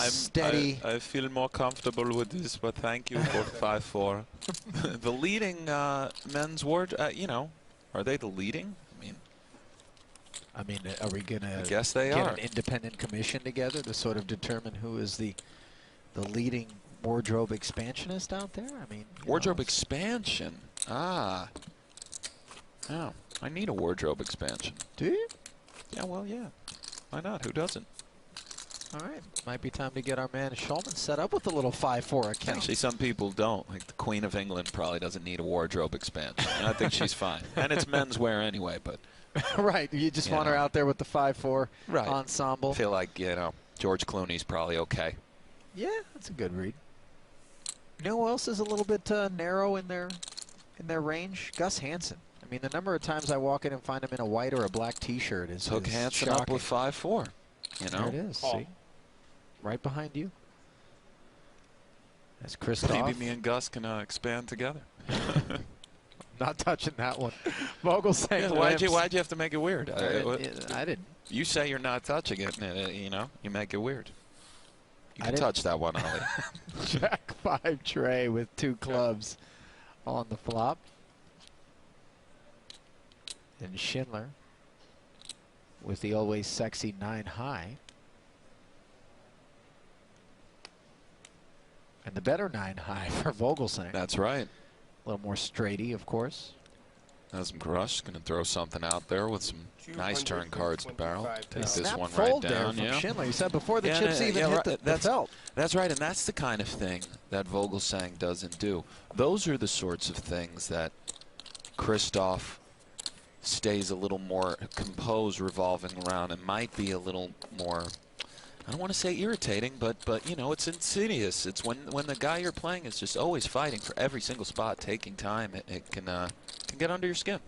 steady. I feel more comfortable with this, but thank you for 5-4. The leading men's ward, you know, are they the leading? I mean, are we gonna guess they get are. an independent commission together to sort of determine who is the leading wardrobe expansionist out there? I mean, Wardrobe expansion. Ah. Oh, I need a wardrobe expansion. Do you? Yeah, well, yeah. Why not? Who doesn't? All right, might be time to get our man Schulman set up with a little 5-4 account. Actually, some people don't. Like the Queen of England probably doesn't need a wardrobe expansion. And I think she's fine. And it's menswear anyway, but. Right, you just want her out there with the 5-4 ensemble. I feel like, you know, George Clooney's probably okay. Yeah, that's a good read. You know who else is a little bit narrow in their range? Gus Hansen. I mean, the number of times I walk in and find him in a white or a black T-shirt is Hook Hansen up with 5-4. You know, there it is. See, right behind you. That's Christoph. Maybe me and Gus can expand together. Not touching that one. Vogelsang. Why'd you have to make it weird? I didn't. You say you're not touching it, and you know, you make it weird. You can touch that one, Ollie. Jack 5 tray with 2 clubs on the flop. And Schindler with the always sexy 9 high. And the better 9 high for Vogelsang. That's right. A little more straighty, of course. Has some crush. Going to throw something out there with some nice turn cards in the barrel. Take this Snap one fold right down. there from Yeah. Schindler. You said before the chips even hit the felt. That's right, and that's the kind of thing that Vogelsang doesn't do. Those are the sorts of things that Christoph stays a little more composed revolving around and might be a little more, I don't want to say irritating, but you know, it's insidious. It's when the guy you're playing is just always fighting for every single spot, taking time. It can get under your skin.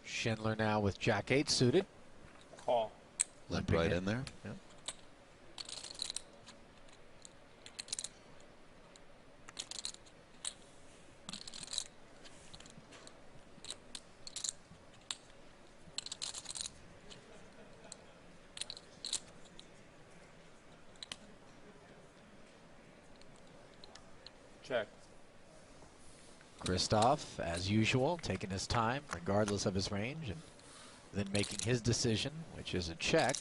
Schindler now with Jack 8 suited. Call. Limp right in there. Yep. Check. Christoph, as usual, taking his time, regardless of his range, and then making his decision, which is a check,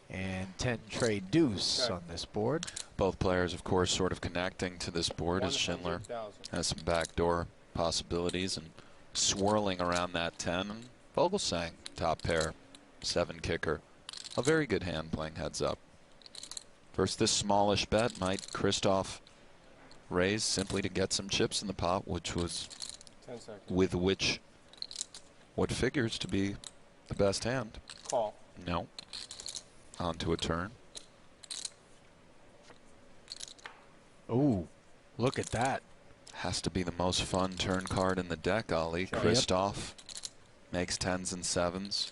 and 10 trade deuce on this board. Both players, of course, sort of connecting to this board as Schindler has some backdoor possibilities and swirling around that 10. And Vogelsang, top pair, 7 kicker. A very good hand playing heads up. First, this smallish bet might Christoph raise simply to get some chips in the pot, which was 10 seconds. with which what figures to be the best hand. Call. No. On to a turn. Ooh, look at that. Has to be the most fun turn card in the deck, Ali. Yep. Christoph makes 10s and 7s.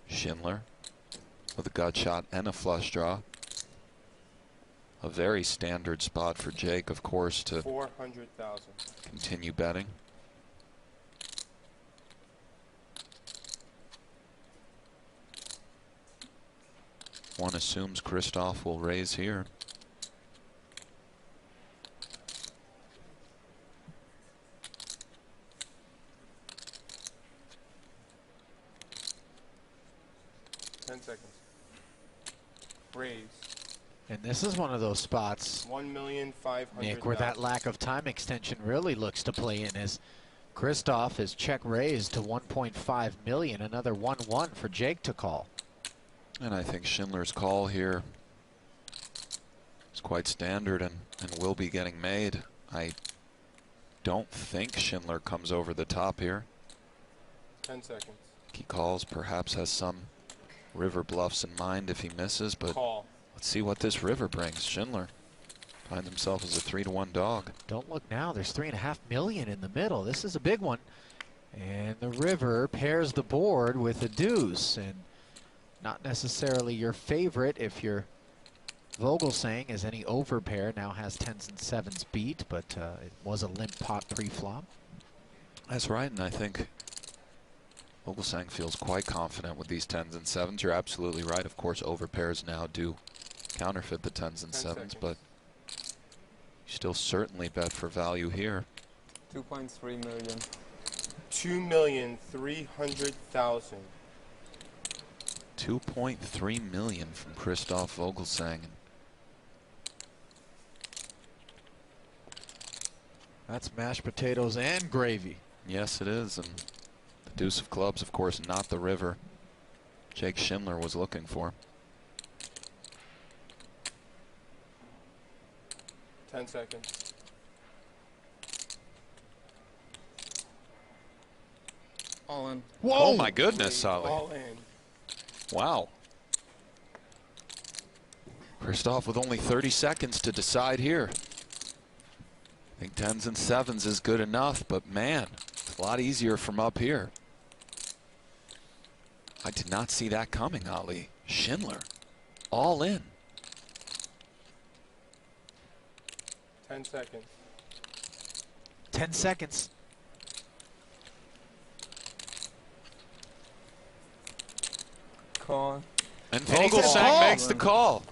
Schindler with a gut shot and a flush draw. A very standard spot for Jake, of course, to 400,000. continue betting. One assumes Christoph will raise here. Raise. And this is one of those spots, 1,500,000. Nick, where that lack of time extension really looks to play in, as Christoph is check raised to 1.5 million, another 1-1 for Jake to call. And I think Schindler's call here is quite standard and will be getting made. I don't think Schindler comes over the top here. 10 seconds. He calls, perhaps has some river bluffs in mind if he misses, but Call. Let's see what this river brings. Schindler find themselves as a 3-1 dog. Don't look now, there's 3.5 million in the middle. This is a big one. And the river pairs the board with a deuce, and not necessarily your favorite if you're Vogelsang, as any overpair now has 10s and 7s beat, but it was a limp pot pre-flop. That's right, and I think Vogelsang feels quite confident with these 10s and 7s. You're absolutely right. Of course, overpairs now do counterfeit the 10s and 7s, but you still certainly bet for value here. 2.3 million. 2,300,000. 2.3 million from Christoph Vogelsang. That's mashed potatoes and gravy. Yes, it is, and the deuce of clubs, of course, not the river Jake Schindler was looking for. 10 seconds. All in. Whoa! Oh my goodness, Ollie. All in. Wow. Christoph with only 30 seconds to decide here. I think 10s and 7s is good enough, but man, it's a lot easier from up here. I did not see that coming, Ali. Schindler, all in. 10 seconds. 10 seconds. Call. And Vogelsang makes the call.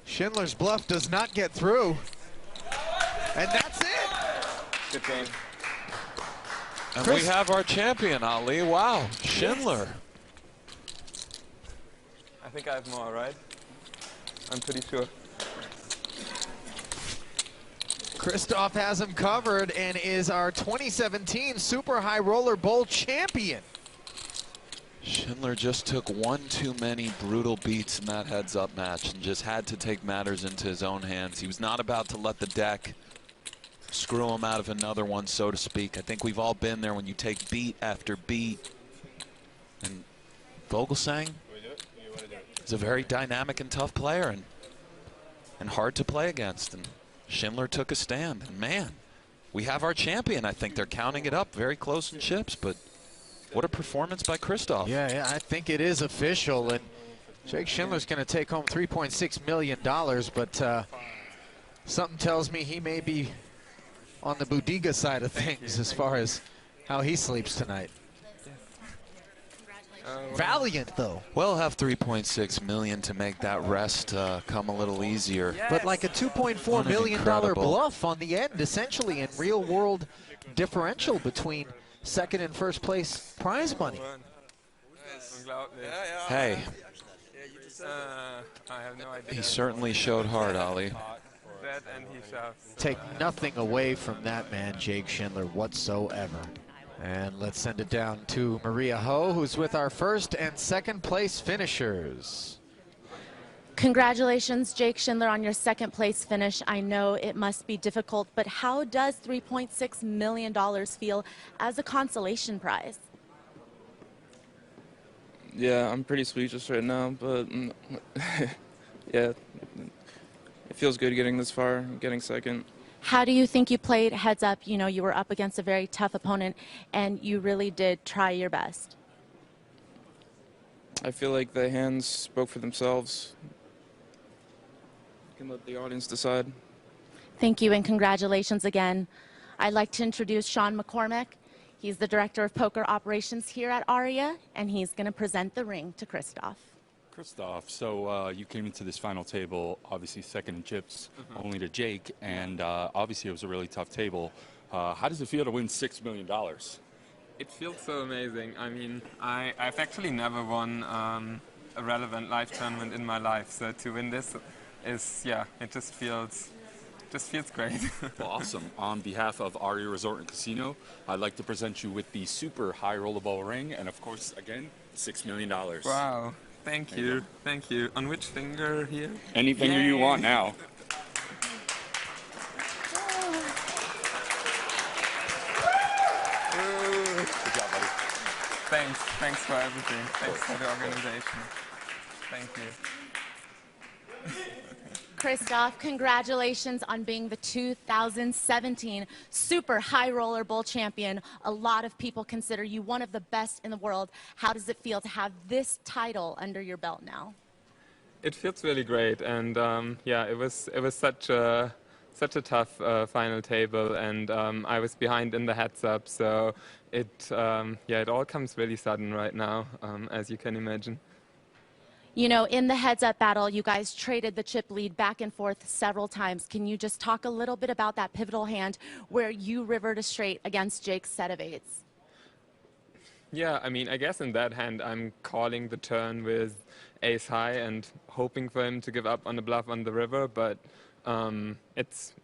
Schindler's bluff does not get through. And that's it. Good game. And we have our champion, Ali. Wow, Schindler. I think I have more, right? I'm pretty sure. Christoph has him covered and is our 2017 Super High Roller Bowl champion. Schindler just took one too many brutal beats in that heads-up match and just had to take matters into his own hands. He was not about to let the deck screw him out of another one, so to speak. I think we've all been there when you take beat after beat. And Vogelsang is a very dynamic and tough player and hard to play against. And Schindler took a stand. And man, we have our champion. I think they're counting it up very close in chips, but what a performance by Christoph. Yeah, I think it is official, and Jake Schindler's going to take home $3.6 million, but something tells me he may be on the Budiga side of things as far as how he sleeps tonight. Valiant, though. We'll have $3.6 million to make that rest come a little easier. But like a $2.4 million bluff on the end, essentially, in real-world differential between second and first place prize money. Hey, I have no idea. he certainly showed hard, Ali. That and he shouts. Take nothing away from that man, Jake Schindler, whatsoever. And let's send it down to Maria Ho, who's with our first and second place finishers. Congratulations, Jake Schindler, on your second place finish. I know it must be difficult, but how does $3.6 million feel as a consolation prize? Yeah, I'm pretty speechless right now, but yeah, it feels good getting this far, getting second. How do you think you played heads up? You know, you were up against a very tough opponent, and you really did try your best. I feel like the hands spoke for themselves. You can let the audience decide. Thank you, and congratulations again. I'd like to introduce Sean McCormick. He's the Director of Poker Operations here at Aria, and he's going to present the ring to Christoph. Christoph, so you came into this final table, obviously second in chips, only to Jake, and obviously it was a really tough table. How does it feel to win $6 million? It feels so amazing. I mean, I've actually never won a relevant live tournament in my life, so to win this is, yeah, it just feels great. Well, awesome. On behalf of Aria Resort and Casino, I'd like to present you with the super high rollerball ring, and of course, again, $6 million. Wow, thank you, thank you. On which finger here? Any finger you want now. Good job, buddy. Thanks for everything. Thanks for the organization. Thank you. Christoph, congratulations on being the 2017 Super High Roller Bowl champion. A lot of people consider you one of the best in the world. How does it feel to have this title under your belt now? It feels really great, and yeah, it was such a tough final table, and I was behind in the heads up, so it all comes really sudden right now, as you can imagine. You know, in the heads-up battle, you guys traded the chip lead back and forth several times. Can you just talk a little bit about that pivotal hand where you rivered a straight against Jake's set of eights? Yeah, I mean, I guess in that hand, I'm calling the turn with ace high and hoping for him to give up on the bluff on the river, but I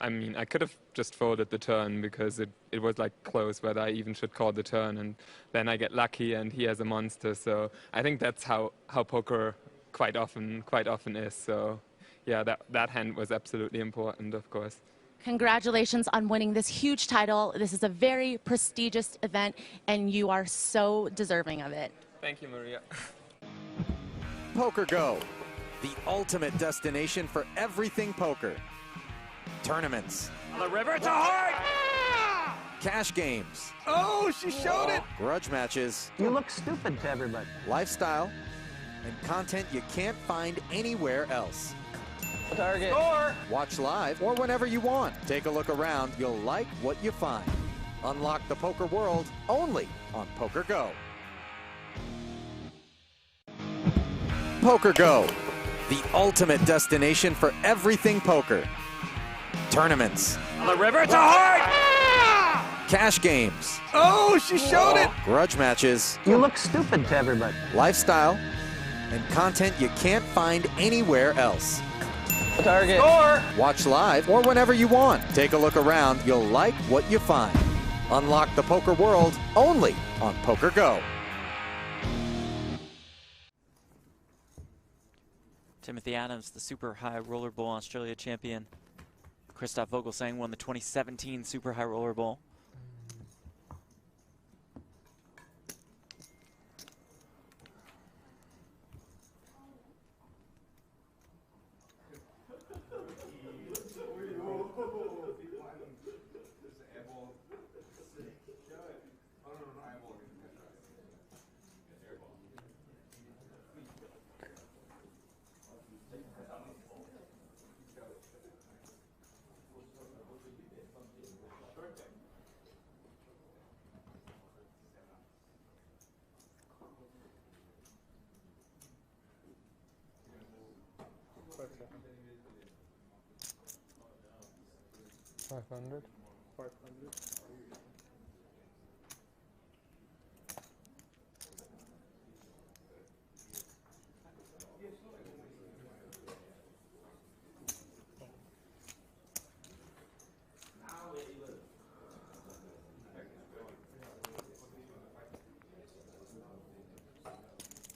mean, I could have just folded the turn because it was like close whether I even should call the turn, and then I get lucky and he has a monster, so I think that's how poker quite often is. So yeah, that hand was absolutely important, of course. Congratulations on winning this huge title. This is a very prestigious event, and you are so deserving of it. Thank you, Maria. Poker Go, the ultimate destination for everything poker. Tournaments. On the river, it's a heart! Cash games. Oh, she showed it! Grudge matches. You look stupid to everybody. Lifestyle. And content you can't find anywhere else. Target. Score! Watch live or whenever you want. Take a look around. You'll like what you find. Unlock the poker world only on Poker Go. Poker Go, the ultimate destination for everything poker. Tournaments. On the river, it's a heart! Cash games. Oh, she showed it! Grudge matches. You look stupid to everybody. Lifestyle. And content you can't find anywhere else. Target. Score! Watch live or whenever you want. Take a look around. You'll like what you find. Unlock the poker world only on Poker Go. Timothy Adams, the Super High Roller Bowl Australia champion. Christoph Vogelsang won the 2017 Super High Roller Bowl. $500.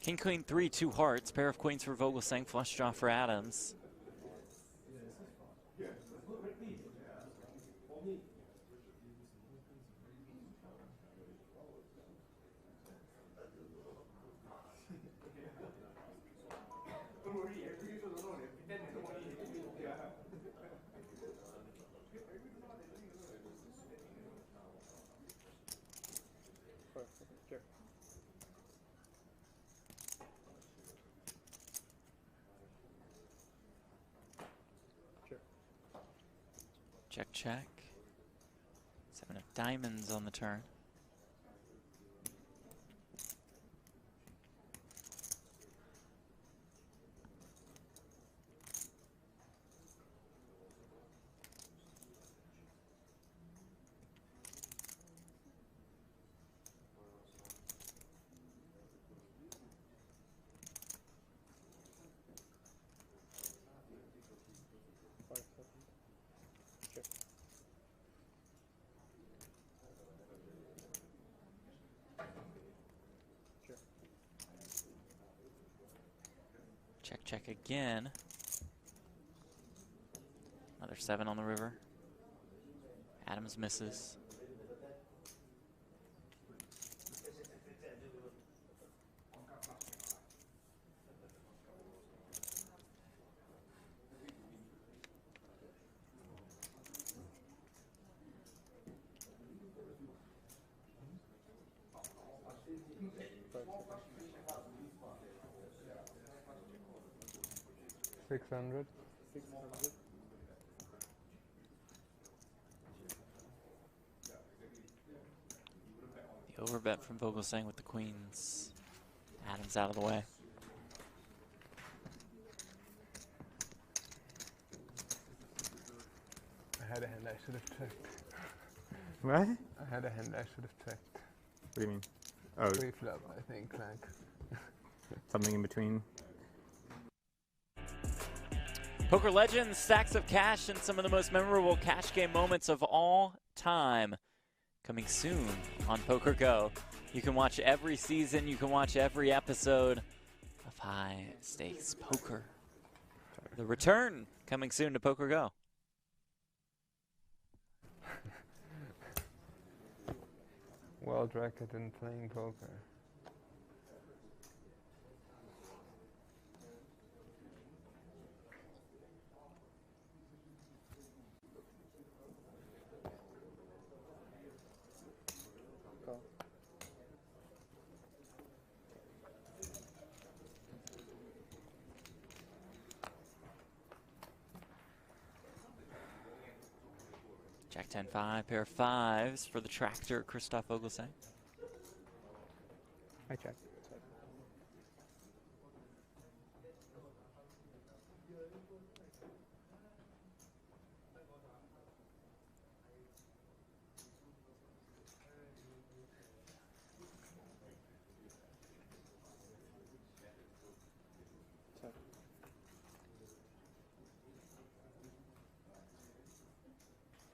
King, queen, 3, 2 hearts. Pair of queens for Vogelsang. Flush draw for Adams. Check, check. 7 of diamonds on the turn. Check, check again. Another 7 on the river. Adams misses. $600. The overbet from Vogelsang with the queens. Adams out of the way. I had a hand I should have checked. What? I had a hand I should have checked. What do you mean? Oh, Pre-flop, I think, like. something in between. Poker Legends, stacks of cash, and some of the most memorable cash game moments of all time. Coming soon on Poker Go. You can watch every season, you can watch every episode of High Stakes Poker. The return coming soon to Poker Go. World record in playing poker. Jack 10-5, pair of fives for the tractor, Christoph Vogelsang. I check.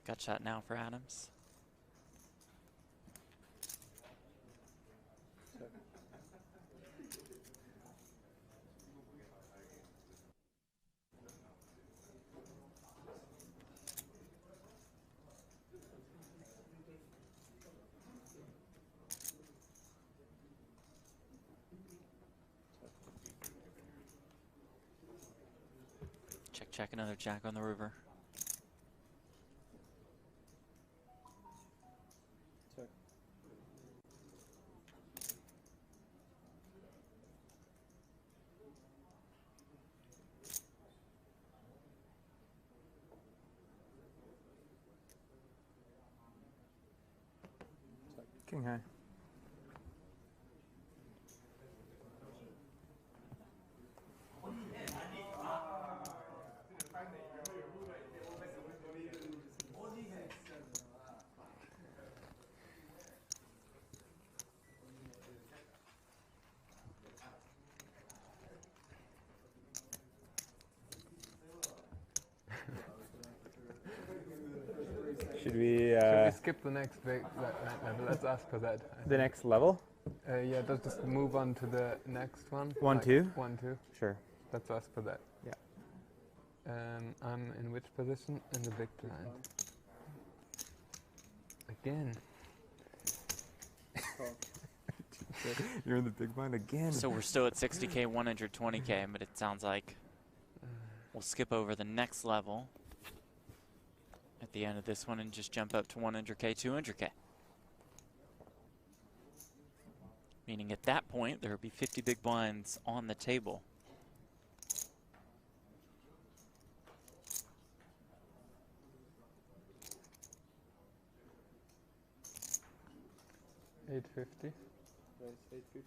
Gut shot now for Adams. Check, check, another jack on the river. King high. Should we skip the next level? Let's ask for that. the next level? Yeah, let's just move on to the next one. 1-2? 1-2. Sure. Let's ask for that. Yeah. I'm in which position? In the big blind. Again. You're in the big blind again. So we're still at 60K, 120K, but it sounds like we'll skip over the next level at the end of this one and just jump up to 100K, 200K. Meaning at that point, there will be 50 big blinds on the table. $850. Raise 850.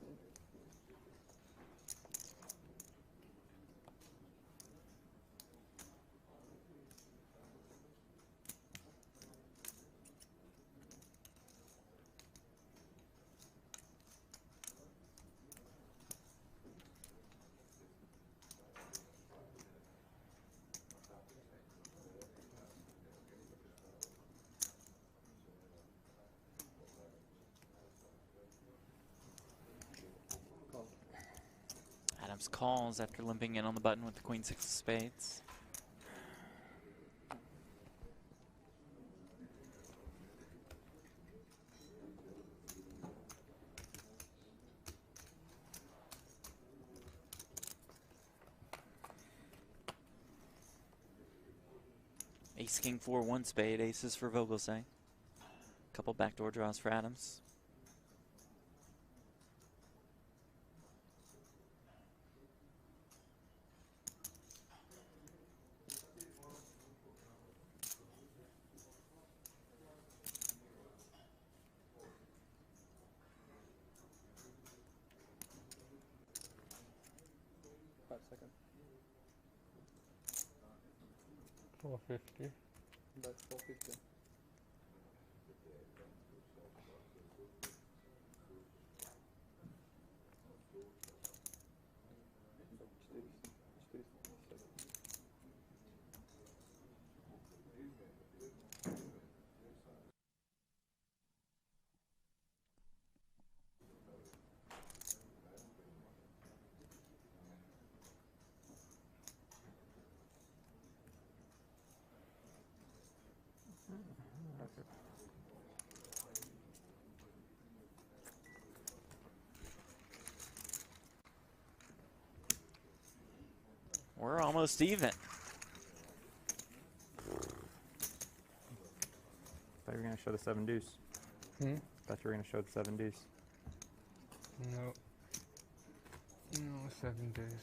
Adams calls after limping in on the button with the queen six of spades. Ace, king, 4, 1 spade. Aces for Vogelsang. Couple backdoor draws for Adams. Second. 450. That's 450. We're almost even. Thought you were going to show the 7 deuce. Hmm? Thought you were going to show the 7 deuce. No. No, 7 days.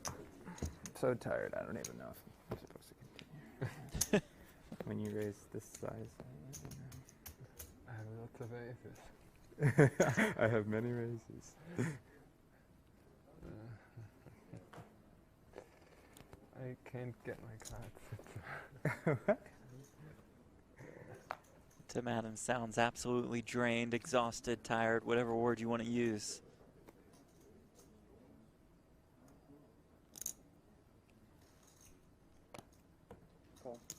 I'm so tired, I don't even know if I'm supposed to continue. When you raise this size, I have lots of aces. I have many raises. I can't get my cards. Tim Adams sounds absolutely drained, exhausted, tired, whatever word you want to use. Call. Check.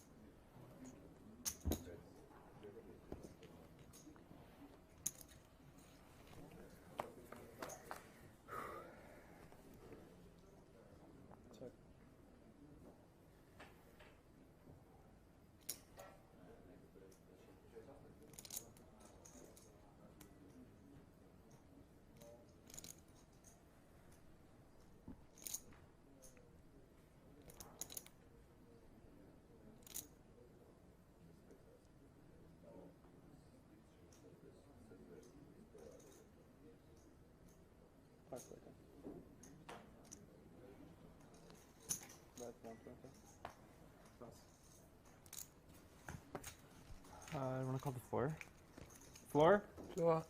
That's 120. I want to call the floor. Floor? Floor.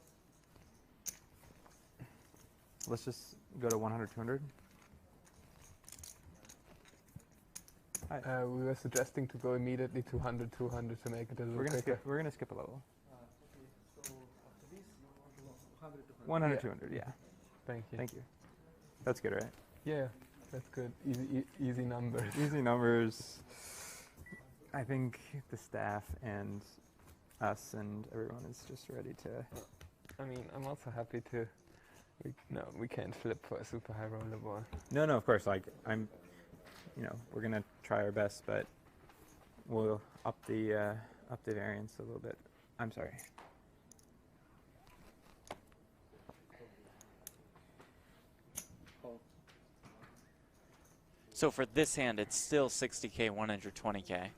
Let's just go to 100, 200. We were suggesting to go immediately to 100, 200 to make it a little quicker. We're gonna skip a level. So after this, you want 100, Yeah. 200, yeah. Thank you. Thank you. That's good, right? Yeah, that's good. Easy numbers. Easy numbers. I think the staff and us and everyone is just ready to. I mean, I'm also happy to. We can't flip for a super high roller ball. No, of course. Like we're gonna try our best, but we'll up the variance a little bit. I'm sorry. So for this hand, it's still 60K, 120K.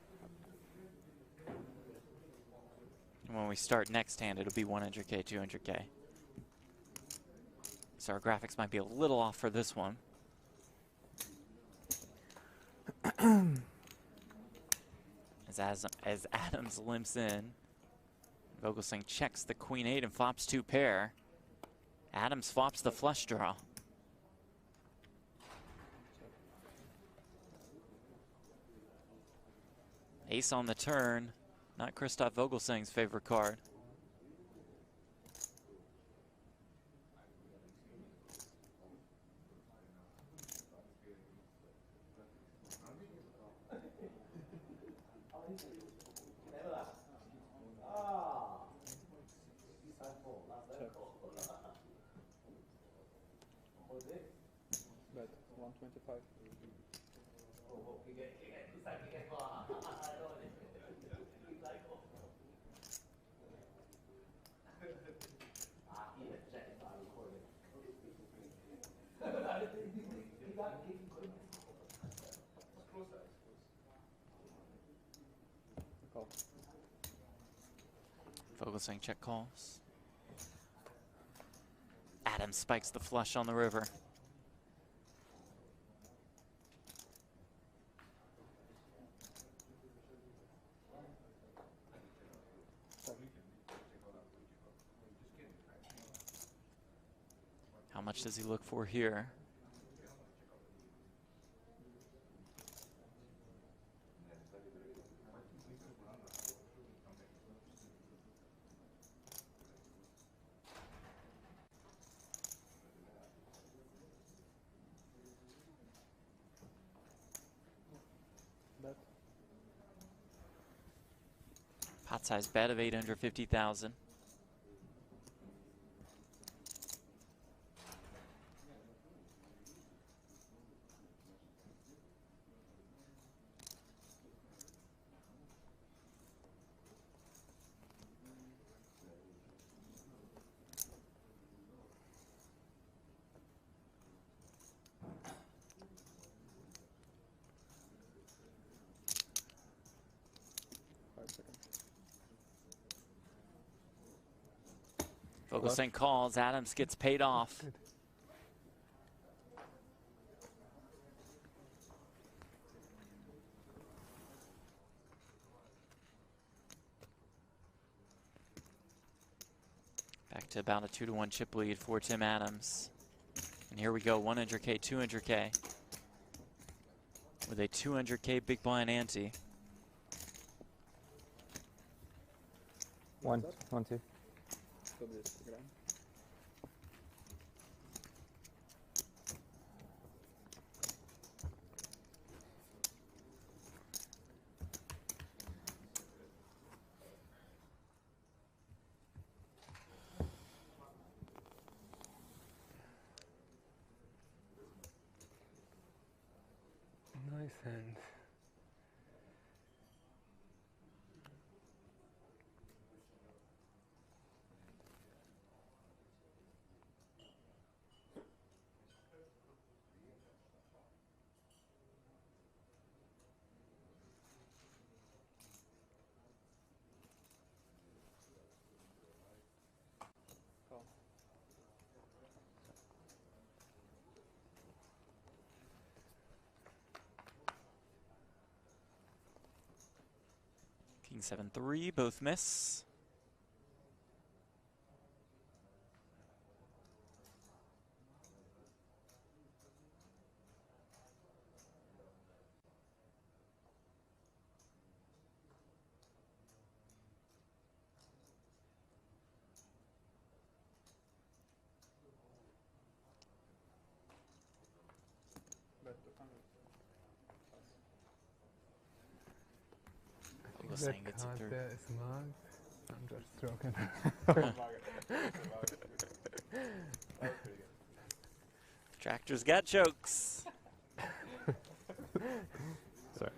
And when we start next hand, it'll be 100K, 200K. So our graphics might be a little off for this one. As Adams limps in, Vogelsang checks the queen 8 and flops 2 pair. Adams flops the flush draw. Ace on the turn, not Christoph Vogelsang's favorite card. Bet 125. Vogelsang check calls. Adams spikes the flush on the river. How much does he look for here? Pot size bet of 850,000. Vogelsang calls, Adams gets paid off. Back to about a 2-to-1 chip lead for Tim Adams. And here we go, 100K, 200K. With a 200K big blind ante. 1, 2. Nice hand. King 7-3, both miss. That card there is marked. I'm just joking. Tractor's got jokes. Sorry.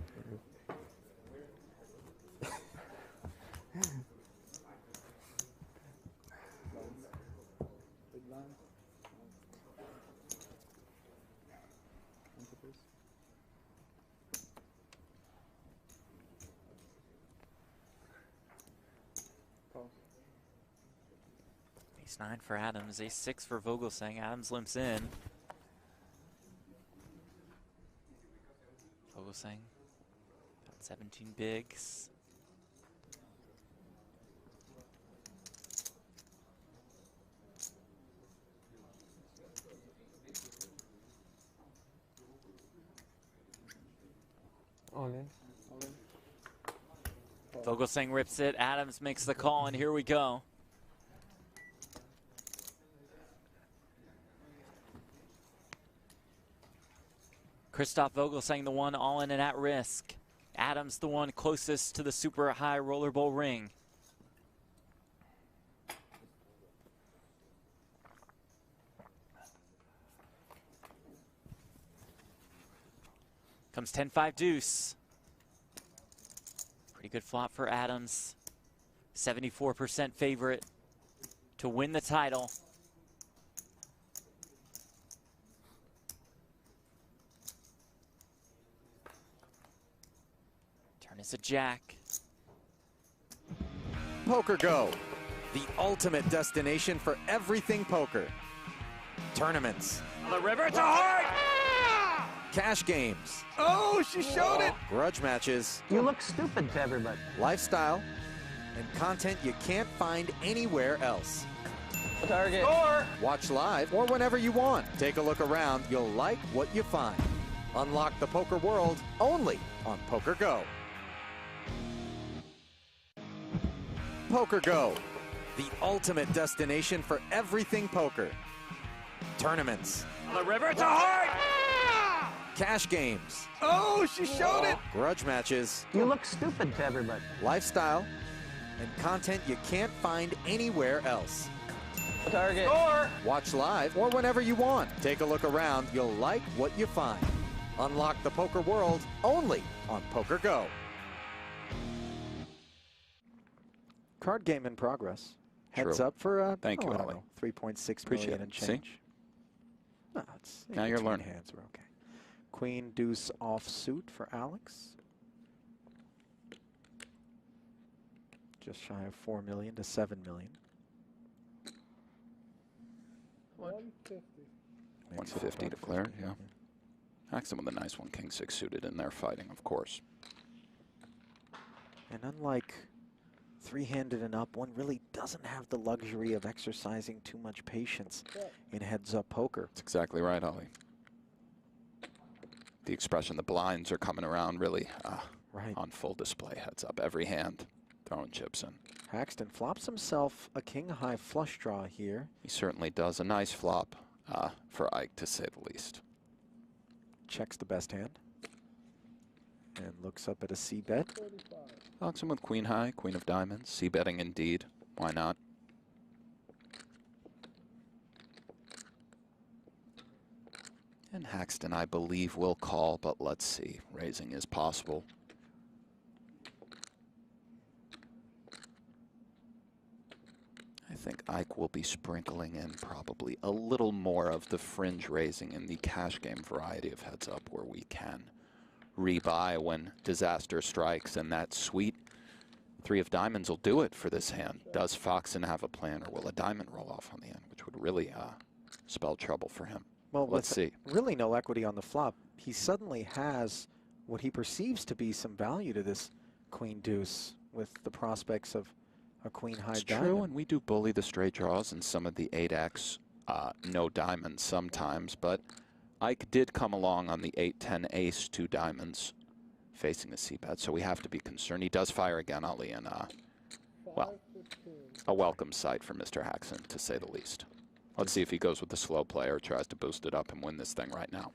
Ace-9 for Adams, Ace-6 for Vogelsang. Adams limps in. Vogelsang, about 17 bigs. All in. Vogelsang rips it, Adams makes the call, and here we go. Christoph Vogelsang, the one all in and at risk. Adams, the one closest to the super high roller bowl ring. Comes 10-5 deuce. Pretty good flop for Adams. 74% favorite to win the title. Turn is a jack. Poker Go, the ultimate destination for everything poker. Tournaments. On the river to heart! Cash games. Oh, she showed it. Grudge matches. You look stupid to everybody. Lifestyle. And content you can't find anywhere else. Target. Or watch live or whenever you want. Take a look around. You'll like what you find. Unlock the poker world only on Poker Go. Poker Go, the ultimate destination for everything poker. Tournaments. On the river to heart! Cash games. Oh, she showed it. Grudge matches. You look stupid to everybody. Lifestyle. And content you can't find anywhere else. Target. Or watch live or whenever you want. Take a look around. You'll like what you find. Unlock the poker world only on Poker Go. Card game in progress. Heads True. up for Thank you, Ali. 3.6 Appreciate million it. and See? change. No, it's Now you're between learning. hands are okay. Queen deuce offsuit for Alex. Just shy of 4 million to 7 million. 150. 150 declared, yeah. Axon with a nice one, king 6 suited in there fighting, of course. And unlike three-handed and up, one really doesn't have the luxury of exercising too much patience in heads-up poker. That's exactly right, Ollie. The expression, the blinds are coming around really Right. on full display. Heads up, every hand, throwing chips in. Haxton flops himself a king-high flush draw here. He certainly does. A nice flop for Ike, to say the least. Checks the best hand. And looks up at a C-bet. Alex with queen high, queen of diamonds. C-betting indeed. Why not? And Haxton, I believe, will call, but let's see. Raising is possible. I think Ike will be sprinkling in probably a little more of the fringe raising in the cash game variety of heads up where we can rebuy when disaster strikes, and that sweet 3 of diamonds will do it for this hand. Does Foxen have a plan, or will a diamond roll off on the end, which would really spell trouble for him? Well, let's see. Really no equity on the flop. He suddenly has what he perceives to be some value to this queen deuce with the prospects of a queen high It's diamond. true, and we do bully the straight draws and some of the 8x no diamonds sometimes, but Ike did come along on the 8-10 ace 2 diamonds facing the c-bet, so we have to be concerned. He does fire again, Ali, and well, a welcome sight for Mr. Haxton, to say the least. Let's see if he goes with the slow play or tries to boost it up and win this thing right now.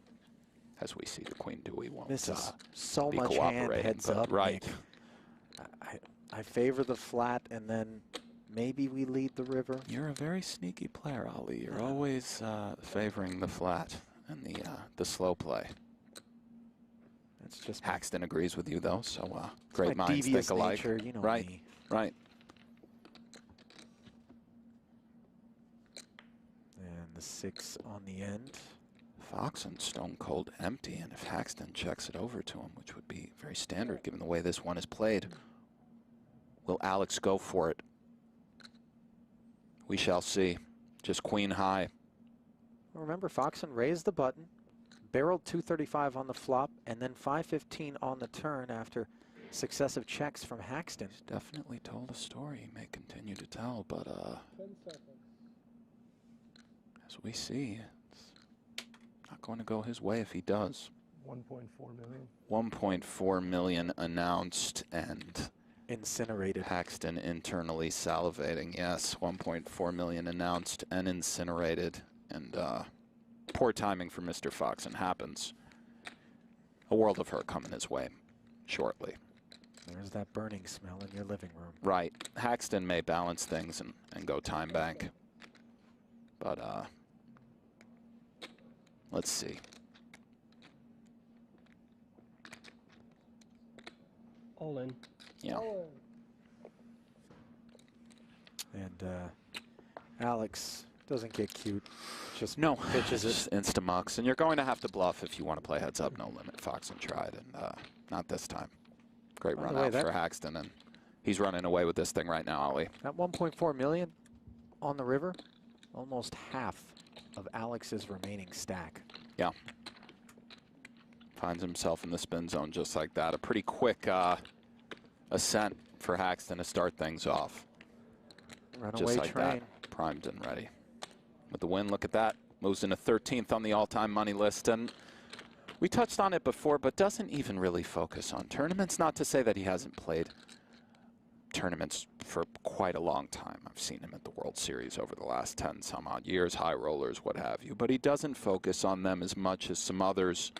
As we see, the queen Dewey won't This is so be much hand cooperating, heads but up. right. Nick. I favor the flat, and then maybe we lead the river. You're a very sneaky player, Ali. You're always favoring the flat and the slow play. That's just Haxton agrees with you, though, so great my minds devious think alike. nature, you know right, me. right. And the 6 on the end. Foxen stone cold empty, and if Haxton checks it over to him, which would be very standard given the way this one is played, will Alex go for it? We shall see. Just queen high. Remember, Foxen raised the button, barreled 235 on the flop, and then 515 on the turn after successive checks from Haxton. He's definitely told a story he may continue to tell, but 10 seconds. as we see, it's not going to go his way if he does. 1.4 million. 1.4 million announced, and incinerated. Haxton internally salivating. Yes, 1.4 million announced and incinerated. And poor timing for Mr. Foxen happens. A world of hurt coming his way shortly. There's that burning smell in your living room. Right. Haxton may balance things and go time bank. But let's see. All in. Yeah. And Alex doesn't get cute. Just No, pitches just it. insta-mucks. And you're going to have to bluff if you want to play heads up, no limit. Foxen tried, and not this time. Great By the run way, out for Haxton, and he's running away with this thing right now, Ali. That 1.4 million on the river, almost half of Alex's remaining stack. Yeah. Finds himself in the spin zone just like that. A pretty quick ascent for Haxton to start things off. Runaway just like train. that, primed and ready. With the win, look at that. Moves into 13th on the all-time money list. And we touched on it before, but doesn't even really focus on tournaments. Not to say that he hasn't played tournaments for quite a long time. I've seen him at the World Series over the last 10 some odd years, high rollers, what have you. But he doesn't focus on them as much as some others.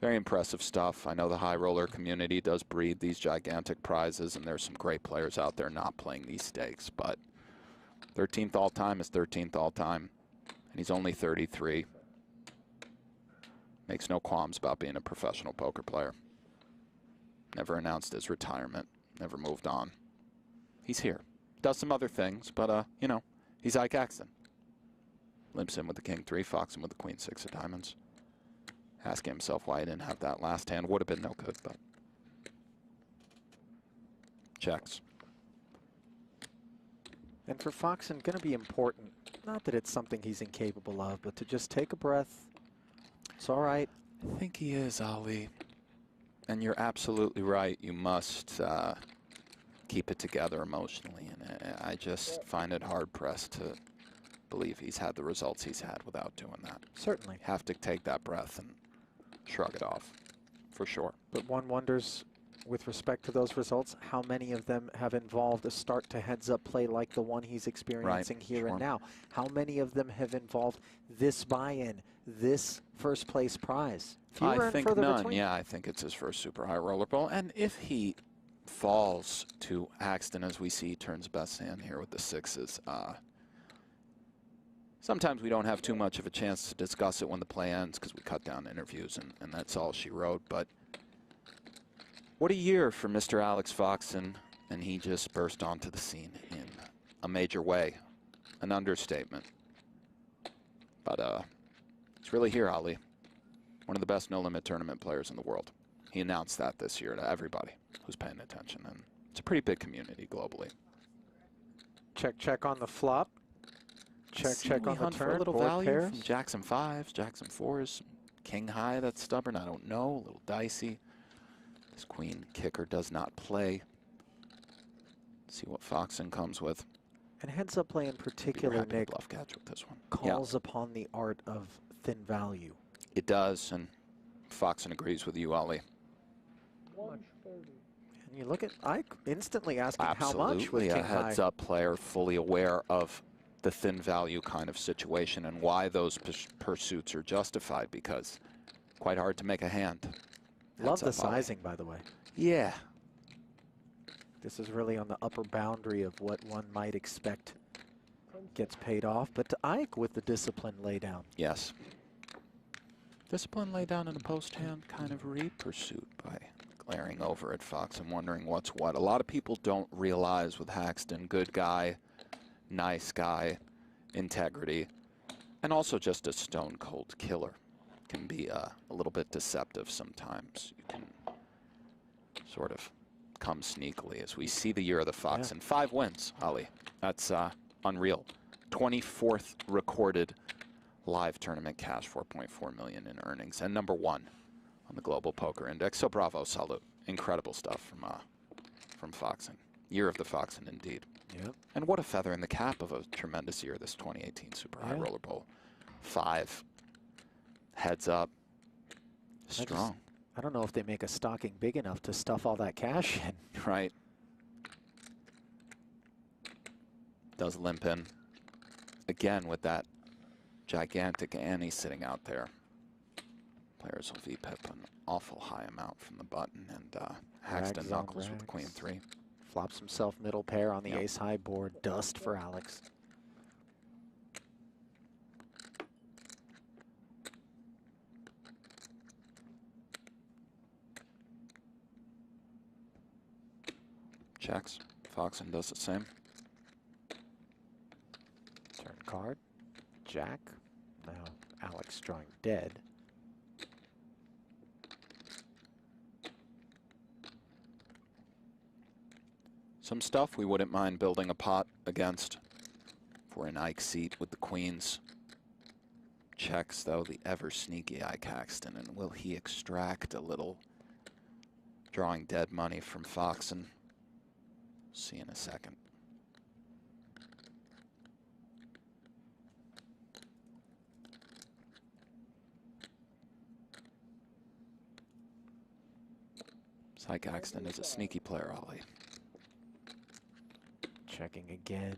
Very impressive stuff. I know the high roller community does breed these gigantic prizes, and there's some great players out there not playing these stakes. But 13th all-time is 13th all-time, and he's only 33. Makes no qualms about being a professional poker player. Never announced his retirement. Never moved on. He's here. Does some other things, but, you know, he's Ike Axton. Limps in with the king-3, Foxen with the queen-6 of diamonds. Asking himself why he didn't have that last hand. Would have been no good, but checks. And for Foxen, going to be important. Not that it's something he's incapable of, but to just take a breath. It's all right. I think he is, Ali. And you're absolutely right. You must keep it together emotionally. And I just find it hard-pressed to believe he's had the results he's had without doing that. Certainly. Have to take that breath and shrug it off, for sure. But one wonders, with respect to those results, how many of them have involved a start to heads-up play like the one he's experiencing here and now? How many of them have involved this buy-in, this first-place prize? I think none. Between. Yeah, I think it's his first super high roller bowl. And if he falls to Axton, as we see, turns best hand here with the sixes, sometimes we don't have too much of a chance to discuss it when the play ends because we cut down interviews, and that's all she wrote. But what a year for Mr. Alex Foxen, and he just burst onto the scene in a major way. An understatement. But he's really here, Ali. One of the best no-limit tournament players in the world. He announced that this year to everybody who's paying attention, and it's a pretty big community globally. Check, check on the flop. Check, check on the turn. For a little board value pairs. from Jackson 5s, Jackson 4s, King High that's stubborn, I don't know, a little dicey. This queen kicker does not play. See what Foxen comes with. And heads up play in particular, Nick, bluff catch with this one. calls upon the art of thin value. It does, and Foxen agrees with you, Ali. 130. And you look at Ike instantly asking Absolutely, how much with King a heads-up player fully aware of the thin value kind of situation and why those pursuits are justified, because quite hard to make a hand. Love the sizing, by the way. Yeah. This is really on the upper boundary of what one might expect gets paid off. But to Ike with the discipline lay down. Yes. Discipline lay down in a post hand, kind of re-pursuit by glaring over at Fox and wondering what's what. A lot of people don't realize with Haxton, good guy, nice guy, integrity, and also just a stone-cold killer. Can be a little bit deceptive sometimes. You can sort of come sneakily as we see the year of the Fox. And 5 wins, Ali. That's unreal. 24th recorded live tournament cash, 4.4 million in earnings, and #1 on the Global Poker Index. So bravo, salute. Incredible stuff from Foxen. Year of the Foxen, indeed. Yep. And what a feather in the cap of a tremendous year, this 2018 Super High Roller Bowl. 5 heads up. Strong. I don't know if they make a stocking big enough to stuff all that cash in. Right. Does limp in. Again with that gigantic Annie sitting out there. Players will VPIP an awful high amount from the button, and Haxton knuckles with Queen 3. Flops himself middle pair on the ace high board. Dust for Alex. checks. Foxen does the same. Turn card. Jack. Now Alex drawing dead. Some stuff we wouldn't mind building a pot against. If we're in Ike's seat with the queens. Checks, though, the ever sneaky Ike Haxton. And will he extract a little drawing dead money from Foxen? See in a second. Ike Haxton is a sneaky player, Ollie. Checking again.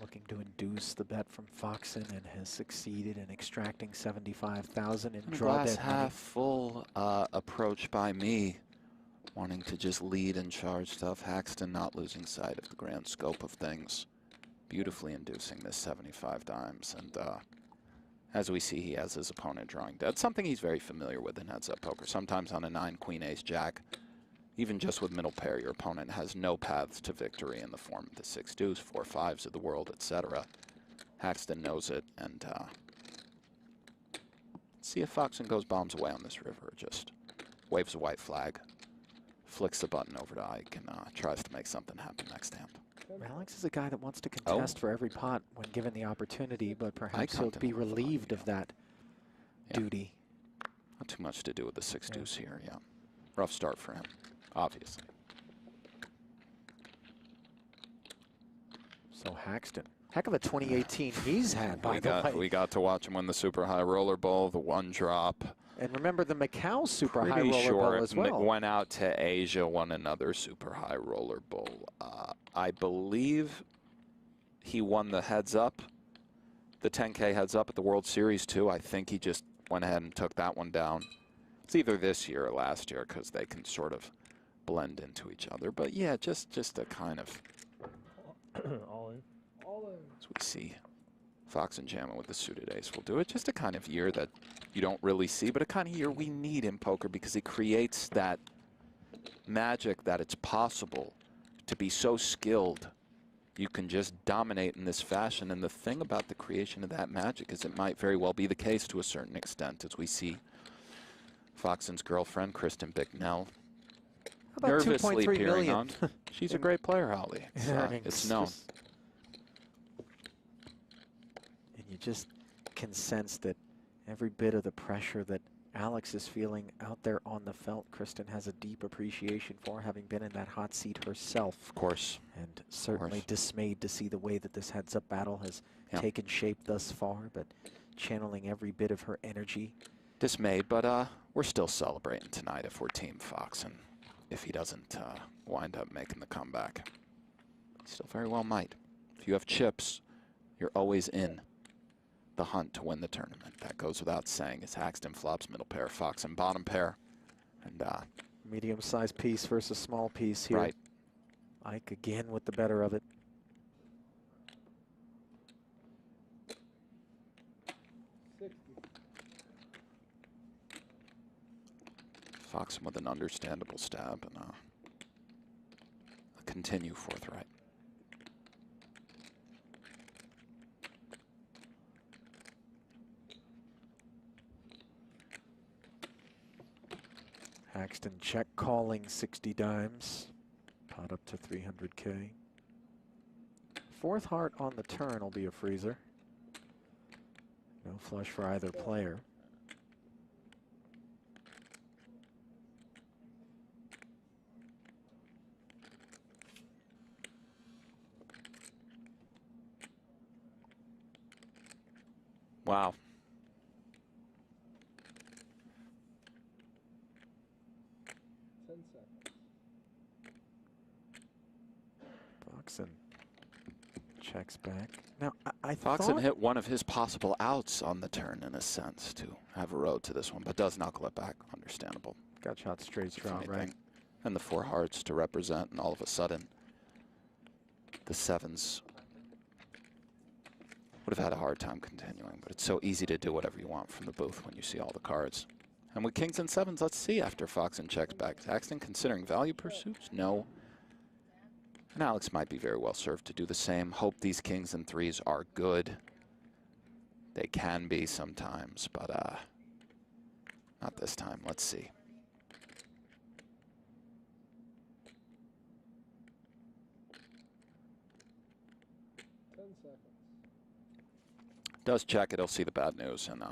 Looking to induce the bet from Foxen and has succeeded in extracting 75,000 in draw Glass dead half money. full approach by me. Wanting to just lead and charge stuff. Haxton not losing sight of the grand scope of things. Beautifully inducing this 75 dimes. And as we see, he has his opponent drawing dead. Something he's very familiar with in heads-up poker. Sometimes on a 9, queen, ace, jack, even just with middle pair, your opponent has no paths to victory in the form of the 6 deuce, 4 5s of the world, etc. Haxton knows it, and see if Foxen goes bombs away on this river. Just waves a white flag, flicks the button over to Ike, and tries to make something happen next hand. Alex is a guy that wants to contest for every pot when given the opportunity, but perhaps he'll be relieved of that duty. Not too much to do with the 6 deuce here, yeah. Rough start for him, obviously. So Haxton, heck of a 2018 he's had, by the way. We got to watch him win the Super High Roller Bowl, the 1 drop. And remember the Macau Super High Pretty Roller sure Bowl as well. Went out to Asia, won another Super High Roller Bowl. I believe he won the heads up, the 10K heads up at the World Series too. I think he just went ahead and took that one down. It's either this year or last year because they can sort of blend into each other. But yeah, just a kind of All in. All in. as we see Fox and jamming with the suited ace will do it. Just a kind of year that you don't really see, but a kind of year we need in poker because it creates that magic that it's possible to be so skilled. You can just dominate in this fashion. And the thing about the creation of that magic is it might very well be the case to a certain extent, as we see Foxen's girlfriend, Kristen Bicknell, nervously peering on. She's a great player, Holly. It's known. And you just can sense that every bit of the pressure that Alex is feeling out there on the felt, Kristen has a deep appreciation for, having been in that hot seat herself. Of course. And certainly dismayed to see the way that this heads-up battle has taken shape thus far, but channeling every bit of her energy. Dismayed, but we're still celebrating tonight if we're Team Fox, and if he doesn't wind up making the comeback. He still very well might. If you have chips, you're always in the hunt to win the tournament. That goes without saying. It's Haxton flops middle pair, Fox and bottom pair. And medium-sized piece versus small piece here. Right. Ike again with the better of it. Foxen with an understandable stab and a continue forthright. Haxton check calling 60 dimes. Pot up to 300K. Fourth heart on the turn will be a freezer. No flush for either player. Wow. Foxen checks back. Now, I Foxen thought hit one of his possible outs on the turn, in a sense, to have a road to this one, but does knuckle it back. Understandable. Got shot straight draw, Anything. right? And the 4 hearts to represent, and all of a sudden, the 7s would have had a hard time continuing, but it's so easy to do whatever you want from the booth when you see all the cards. And with kings and 7s, let's see after Foxen checks back. Is Haxton considering value pursuits? No. And Alex might be very well served to do the same. Hope these kings and threes are good. They can be sometimes, but not this time. Let's see. Does check it, he'll see the bad news, and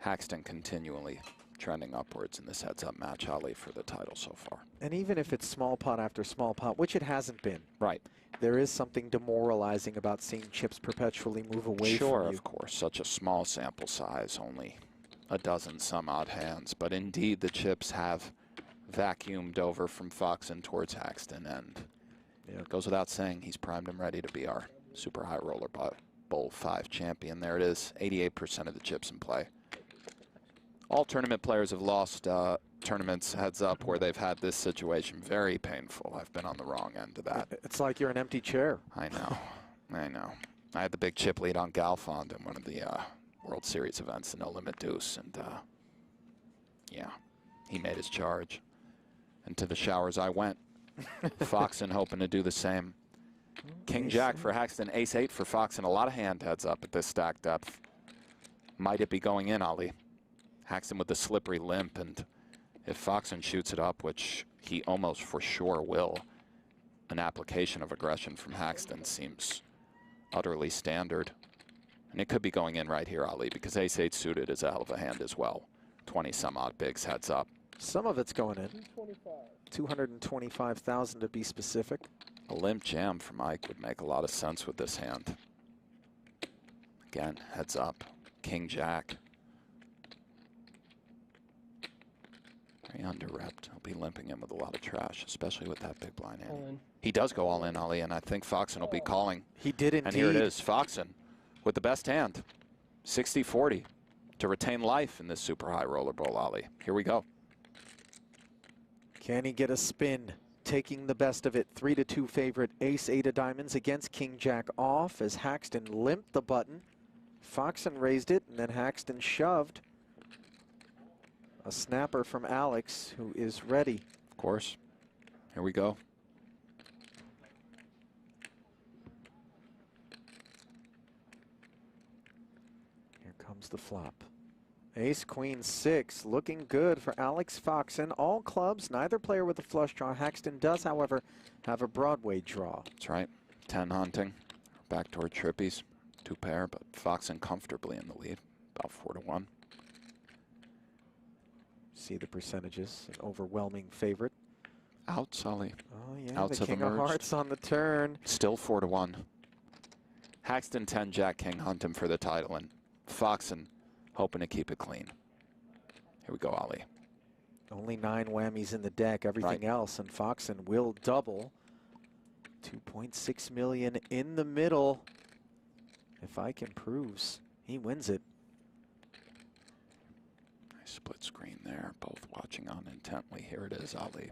Haxton continually trending upwards in this heads-up match, Ali, for the title so far. And even if it's small pot after small pot, which it hasn't been. Right. There is something demoralizing about seeing chips perpetually move away from you. Sure, of course. Such a small sample size, only a dozen some odd hands. But indeed, the chips have vacuumed over from Foxen towards Haxton, and it goes without saying he's primed and ready to be our super high roller bowl 5 champion. There it is, 88% of the chips in play. All tournament players have lost tournaments heads up where they've had this situation. Very painful. I've been on the wrong end of that. It's like you're an empty chair. I know. I know. I had the big chip lead on Galfond in one of the World Series events, the No Limit Deuce, and yeah, he made his charge. And to the showers I went. Foxen hoping to do the same. King Jack for Haxton, Ace 8 for Foxen. A lot of hand heads up at this stack depth. Might it be going in, Ali? Haxton with the slippery limp, and if Foxen shoots it up, which he almost for sure will, an application of aggression from Haxton seems utterly standard. And it could be going in right here, Ali, because Ace 8 suited is a hell of a hand as well. 20 some odd bigs heads up. Some of it's going in. 225,000 to be specific. A limp jam for Mike would make a lot of sense with this hand. Again, heads up. King Jack. Very under-repped. He'll be limping in with a lot of trash, especially with that big blind hand. He does go all in, Ali, and I think Foxen will be calling. He did indeed. And here it is, Foxen with the best hand. 60-40 to retain life in this super high roller bowl, Ali. Here we go. Can he get a spin? Taking the best of it. 3-2 favorite. Ace 8 of diamonds against King Jack off as Haxton limped the button. Foxen raised it, and then Haxton shoved. A snapper from Alex, who is ready. Of course. Here we go. Here comes the flop. Ace, Queen, 6, looking good for Alex Foxen. All clubs, neither player with a flush draw. Haxton does, however, have a Broadway draw. That's right. 10 hunting. Back toward Trippies. 2 pair, but Foxen comfortably in the lead. About 4-1. See the percentages. An overwhelming favorite. Out, Sully. Oh, yeah, Outs the King of Hearts on the turn. Still 4-1. Haxton 10, Jack King hunt him for the title, and Foxen hoping to keep it clean. Here we go, Ali. Only 9 whammies in the deck, everything else, and Foxen will double. 2.6 million in the middle. If Ike improves, he wins it. Nice split screen there, both watching on intently. Here it is, Ali.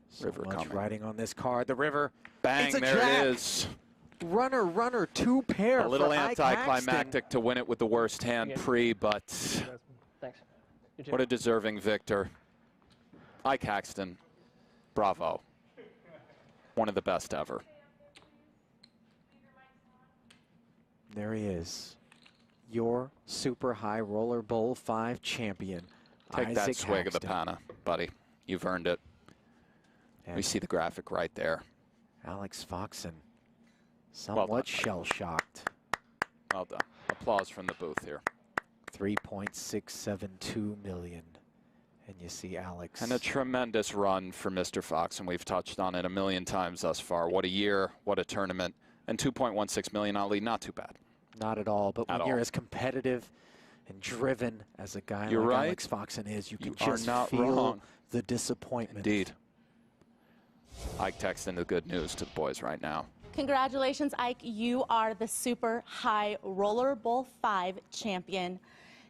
So River much coming. riding on this card. The river. Bang, it's a there jack. it is. Runner, runner, 2 pair. A little for Ike anticlimactic Haxton. to win it with the worst hand pre, but Thanks. what a deserving victor. Ike Haxton, bravo. One of the best ever. There he is. Your super high roller bowl 5 champion. Take Isaac that swig of the Haxton. panna, buddy. You've earned it. We see the graphic right there. Alex Foxen, somewhat shell-shocked. Well done. Applause from the booth here. 3.672 million. And you see Alex. And a tremendous run for Mr. Fox, and we've touched on it a million times thus far. What a year, what a tournament. And 2.16 million, Ali, not too bad. Not at all, but At when you're all. as competitive and driven as a guy You're like right. Alex Foxen is, you can You are just not feel wrong. the disappointment. Indeed. Ike texting the good news to the boys right now. Congratulations, Ike. You are the Super High Roller Bowl 5 champion.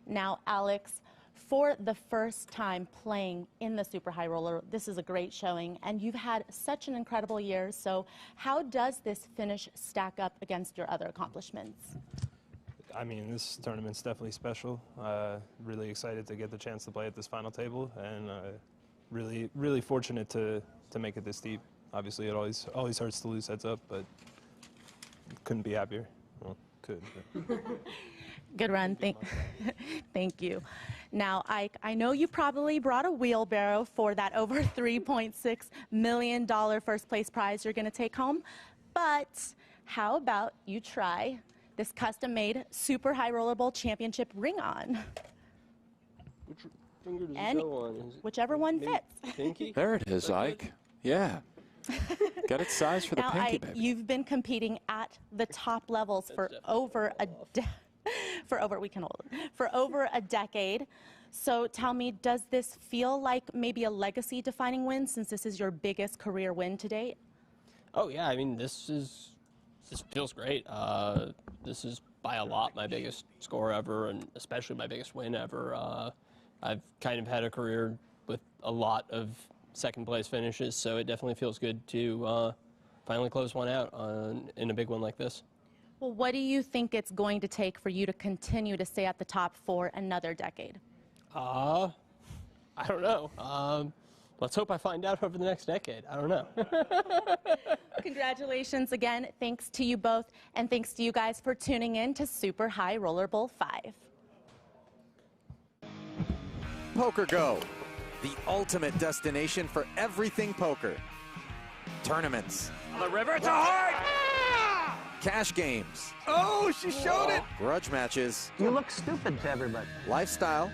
Now, Alex, for the first time playing in the Super High Roller, this is a great showing, and you've had such an incredible year. So how does this finish stack up against your other accomplishments? I mean, this tournament's definitely special. Really excited to get the chance to play at this final table, and really fortunate to make it this deep. Obviously, it always hurts to lose heads up, but couldn't be happier. Well, could. But. Good run. Thank you. Now, Ike, I know you probably brought a wheelbarrow for that over $3.6 million first place prize you're going to take home, but how about you try this custom-made Super High Roller Bowl Championship ring on? Which finger does And it go on? Is it whichever one fits. Pinky? There it is, Ike. Yeah. Got it sized for the Now, pinky, Ike, baby. you've been competing at the top levels for over a decade. So tell me, does this feel like maybe a legacy-defining win since this is your biggest career win to date? Oh yeah, I mean this feels great. This is by a lot my biggest score ever, and especially my biggest win ever. I've kind of had a career with a lot of second place finishes, so it definitely feels good to finally close one out in a big one like this. Well, what do you think it's going to take for you to continue to stay at the top for another decade? I don't know. Let's hope I find out over the next decade. I don't know. Congratulations again. Thanks to you both, and thanks to you guys for tuning in to Super High Roller Bowl 5. Poker Go, the ultimate destination for everything poker. Tournaments. The river to heart! Cash games. Oh, she showed it! Grudge matches. You look stupid to everybody. Lifestyle.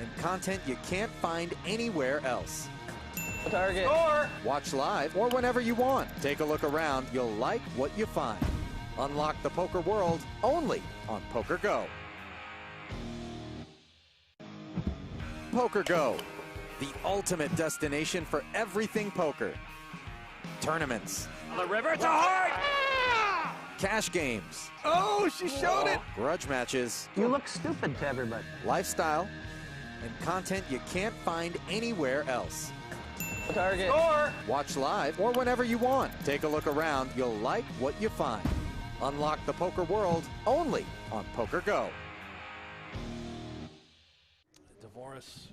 And content you can't find anywhere else. Target. Or watch live or whenever you want. Take a look around. You'll like what you find. Unlock the poker world only on Poker Go. Poker Go, the ultimate destination for everything poker. Tournaments. The river to heart! Cash games. Oh, she showed it! Grudge matches. You look stupid to everybody. Lifestyle. And content you can't find anywhere else. Target. Or watch live or whenever you want. Take a look around. You'll like what you find. Unlock the poker world only on Poker Go. Divorce.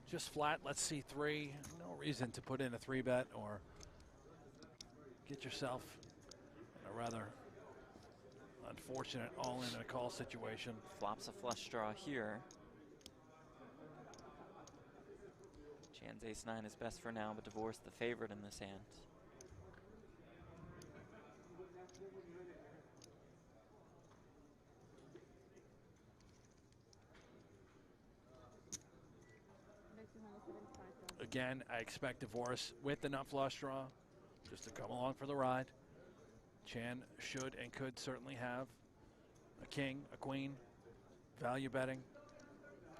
Just flat. Let's see 3. No reason to put in a 3-bet or get yourself in a rather unfortunate all-in and a call situation. Flops a flush draw here. Chan's ace-9 is best for now, but Divorce the favorite in this hand. Again, I expect Divorce with the nut flush draw just to come along for the ride. Chan should and could certainly have a king, a queen, value betting.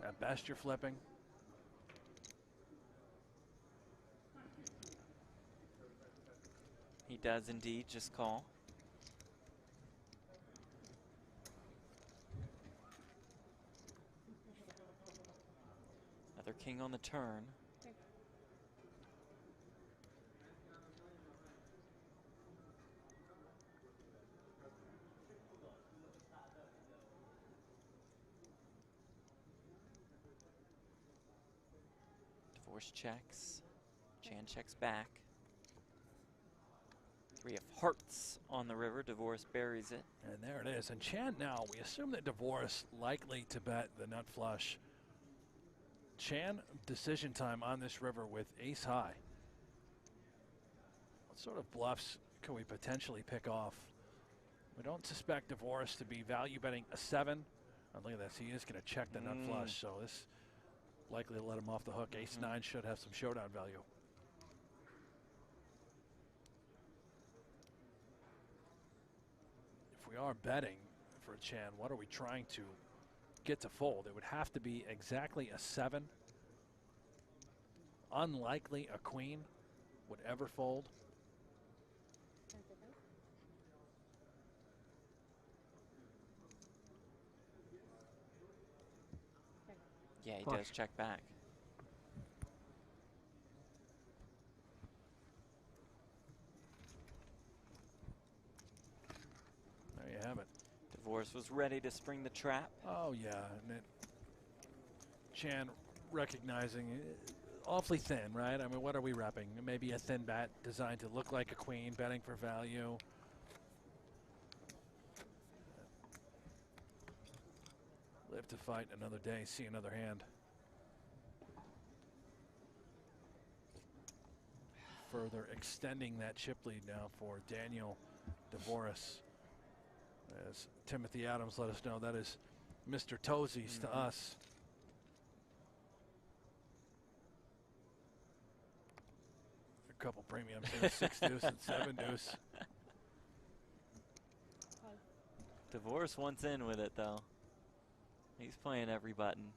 At best, you're flipping. He does indeed just call. Another king on the turn. Divorce checks. Chan checks back. 3 of hearts on the river. Divorce buries it. And there it is. And Chan now, we assume that Divorce likely to bet the nut flush. Chan decision time on this river with ace high. What sort of bluffs can we potentially pick off? We don't suspect Divorce to be value betting a 7. Oh, look at this. He is going to check the nut flush. So this likely to let him off the hook. Ace 9 should have some showdown value. If we are betting for Chan, what are we trying to get to fold? It would have to be exactly a 7. Unlikely a queen would ever fold. Yeah, he does check back. There you have it. Divorce was ready to spring the trap. Oh, yeah. And Chan recognizing awfully thin, right? I mean, what are we repping? Maybe a thin bat designed to look like a queen, betting for value. Live to fight another day, see another hand. Further extending that chip lead now for Daniel Dvoris. As Timothy Adams let us know, that is Mr. Toesies to us. A couple premiums here, 6 deuce and 7 deuce. Dvoris wants in with it, though. He's playing every button.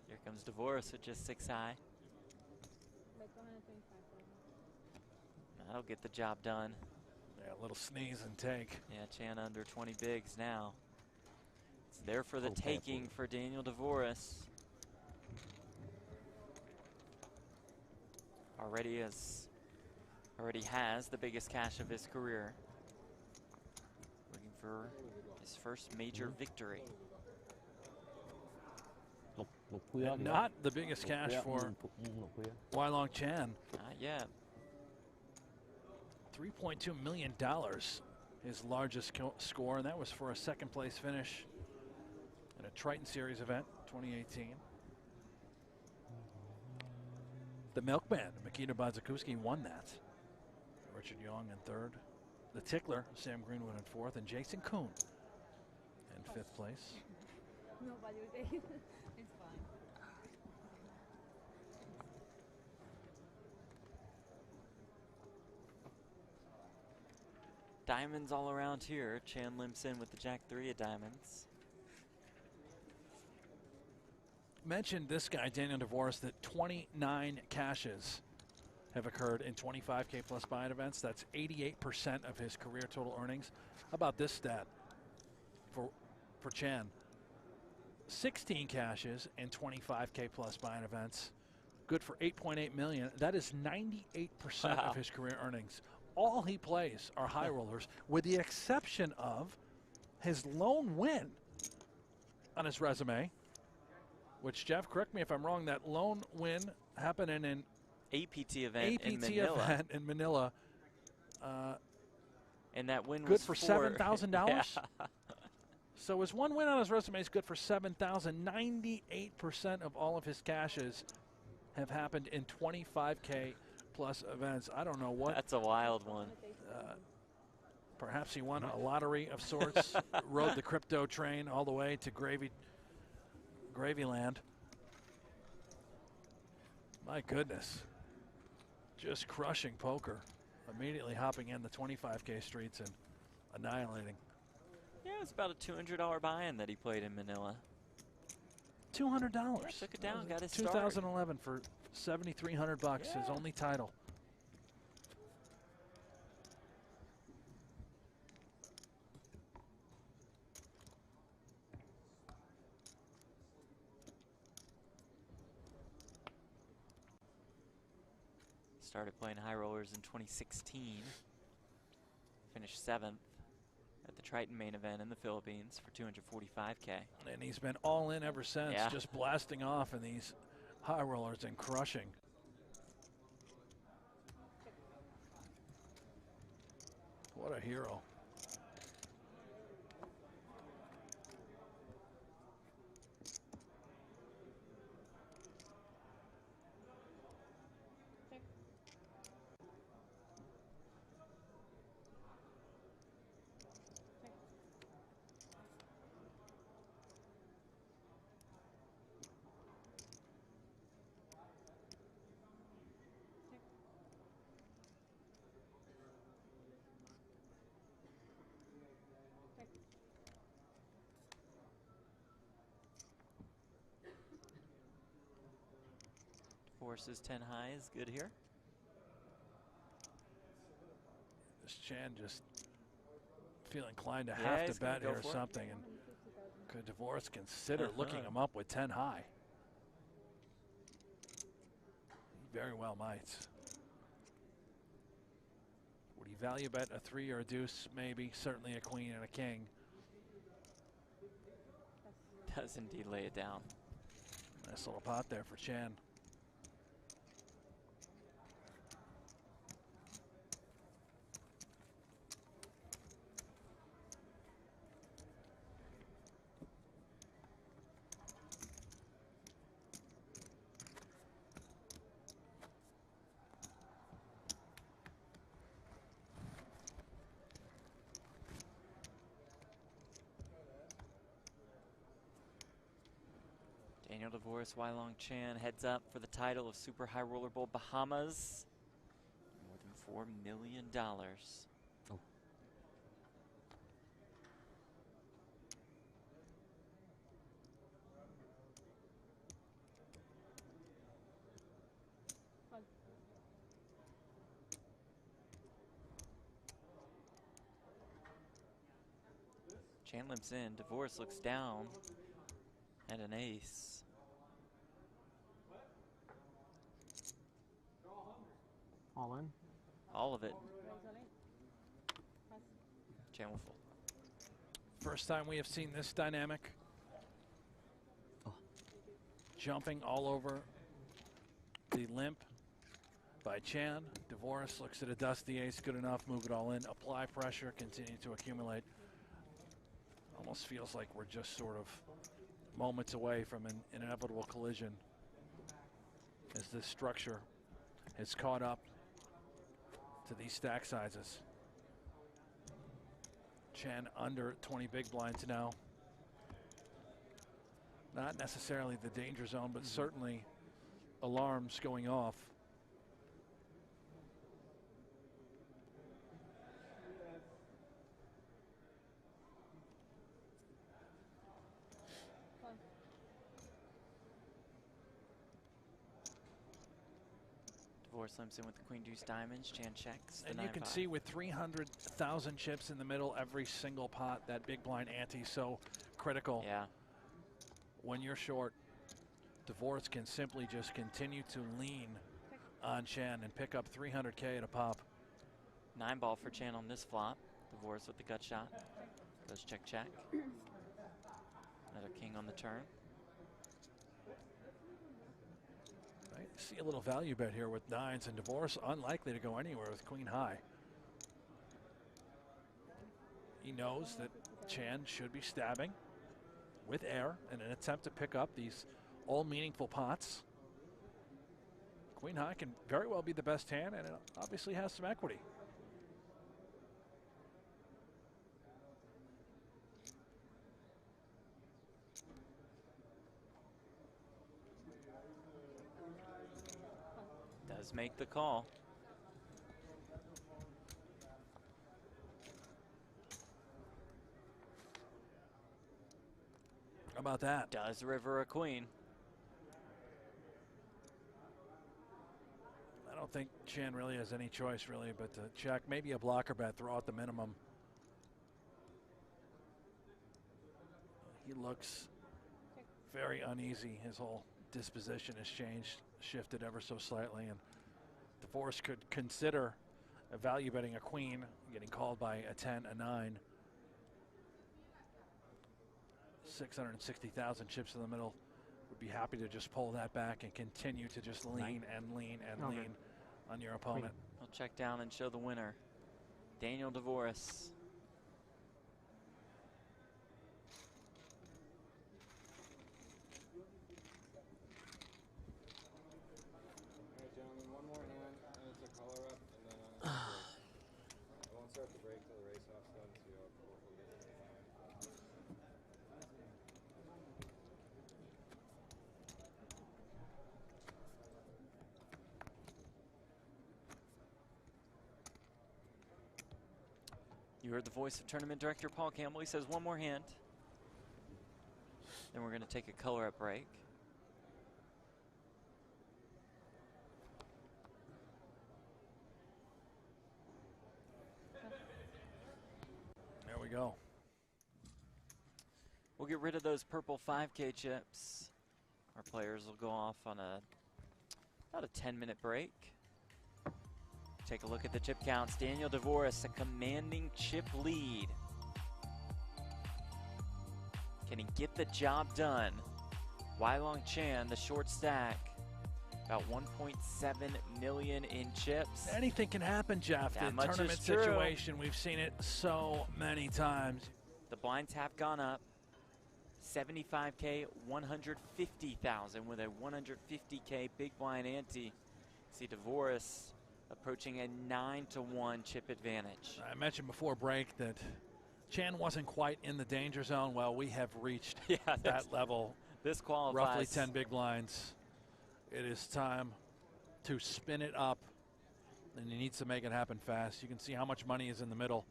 Here comes Dvoris with just 6 high. That'll get the job done. Yeah, a little sneeze and take. Yeah, Chan under 20 bigs now. It's there for the taking for Daniel Dvoris. Already has the biggest cash of his career. Looking for his first major victory. And not the biggest cash for Weilong Chan. Not yet. $3.2 million, his largest score, and that was for a second place finish in a Triton Series event, 2018. The Milkman, Mikita Bazakuski, won that. Richard Young in third. The Tickler, Sam Greenwood in fourth, and Jason Kuhn in fifth place. Nobody will take it. It's fine. Diamonds all around here. Chan limps in with the Jack 3 of diamonds. Mentioned this guy, Daniel Dvoris, that 29 cashes have occurred in 25K plus buy-in events. That's 88% of his career total earnings. How about this stat for Chan? 16 cashes in 25K plus buy-in events. Good for 8.8 million. That is 98% of his career earnings. All he plays are high rollers, with the exception of his lone win on his resume, which, Jeff, correct me if I'm wrong, that lone win happened in an APT event in Manila. And that win good was for $7,000. Yeah. So his one win on his resume is good for $7,000. 98% of all of his cashes have happened in 25K plus events. I don't know what. That's a wild one. Perhaps he won a lottery of sorts, rode the crypto train all the way to Gravyland. My goodness. Just crushing poker. Immediately hopping in the 25K streets and annihilating. Yeah, it's about a $200 buy-in that he played in Manila. $200. Yeah, took it down, got his 2011 for $7,300 bucks, his only title. Started playing high rollers in 2016. Finished 7th at the Triton main event in the Philippines for $245K. And he's been all in ever since, Yeah. just blasting off in these high rollers and crushing. What a hero. Horses 10 high is good here. This Chan just feel inclined to Yeah, have he's to gonna bet go here or for it. something. And could Divorce consider looking him up with 10 high? He very well might. Would he value bet a 3 or a deuce? Maybe. Certainly a queen and a king. Does indeed lay it down. Nice little pot there for Chan. Daniel Divorce, Wylong Chan heads up for the title of Super High Roller Bowl Bahamas. More than $4 million. Oh. Chan limps in, Divorce looks down at an ace. All in? All of it. Chan will fold. First time we have seen this dynamic. Jumping all over the limp by Chan. Divorce looks at a dusty ace, good enough, move it all in, apply pressure, continue to accumulate. Almost feels like we're just sort of moments away from an inevitable collision as this structure has caught up to these stack sizes. Chan under 20 big blinds now. Not necessarily the danger zone, but certainly alarms going off. Divorce limps in with the Queen Deuce Diamonds. Chan checks. And you can see with 300,000 chips in the middle, every single pot, that big blind ante so critical. Yeah. When you're short, Divorce can simply just continue to lean on Chan and pick up 300K at a pop. 9 ball for Chan on this flop. Divorce with the gut shot. Goes check, check. Another king on the turn. I see a little value bet here with 9s, and Divorce unlikely to go anywhere with queen high. He knows that Chan should be stabbing with air in an attempt to pick up these all meaningful pots. Queen high can very well be the best hand, and it obviously has some equity. Does make the call. How about that? Does river a queen. I don't think Chan really has any choice, really, but to check. Maybe a blocker bet, throw out the minimum. He looks very uneasy. His whole disposition has changed, shifted ever so slightly, and Divorce could consider value betting a queen, getting called by a 10, a 9. 660,000 chips in the middle. Would be happy to just pull that back and continue to just lean and lean and lean on your opponent. He'll check down and show the winner, Daniel Divorce. Alright, gentlemen, one more hand, and it's a color up, and then I won't start the break till the race off's done, so we'll get to the time. You heard the voice of tournament director Paul Campbell. He says one more hand. Then we're going to take a color up break. rid of those purple 5K chips. Our players will go off on about a 10-minute break. Take a look at the chip counts. Daniel DeVoris, a commanding chip lead. Can he get the job done? Weilong Chan, the short stack, about 1.7 million in chips. Anything can happen, Jeff. That The much tournament is true. situation, we've seen it so many times. The blinds have gone up. 75K, 150,000 with a 150K big blind ante. See DeVoris approaching a 9-to-1 chip advantage. I mentioned before break that Chan wasn't quite in the danger zone. Well, we have reached that level. This qualifies. Roughly 10 big blinds. It is time to spin it up, and he needs to make it happen fast. You can see how much money is in the middle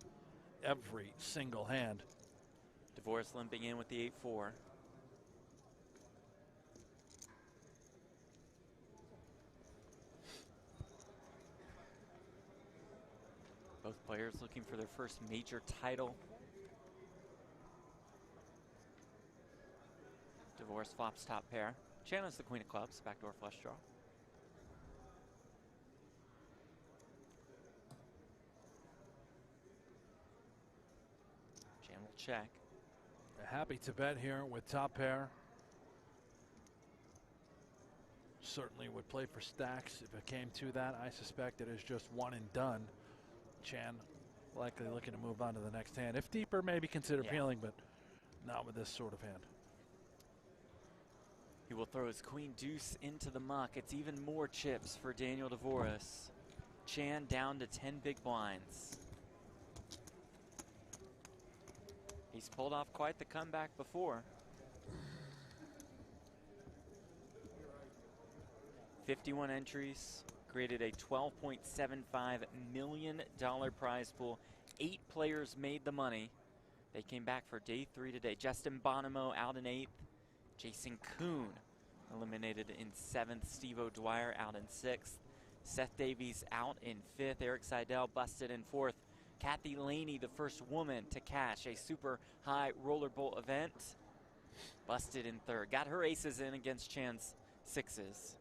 every single hand. DeVoris limping in with the 8-4. Both players looking for their first major title. DeVoris flops top pair. Chan is the queen of clubs, backdoor flush draw. Chan will check. Happy to bet here with top pair. Certainly would play for stacks if it came to that. I suspect it is just one and done. Chan likely looking to move on to the next hand. If deeper, maybe consider peeling, but not with this sort of hand. He will throw his queen deuce into the muck. It's even more chips for Daniel DeVoris. Chan down to 10 big blinds. He's pulled off quite the comeback before. 51 entries, created a $12.75 million prize pool. 8 players made the money. They came back for day 3 today. Justin Bonomo out in 8th. Jason Kuhn eliminated in 7th. Steve O'Dwyer out in 6th. Seth Davies out in 5th. Eric Seidel busted in 4th. Kathy Laney, the first woman to cash a super high roller bowl event, busted in 3rd. Got her aces in against Chan's 6s.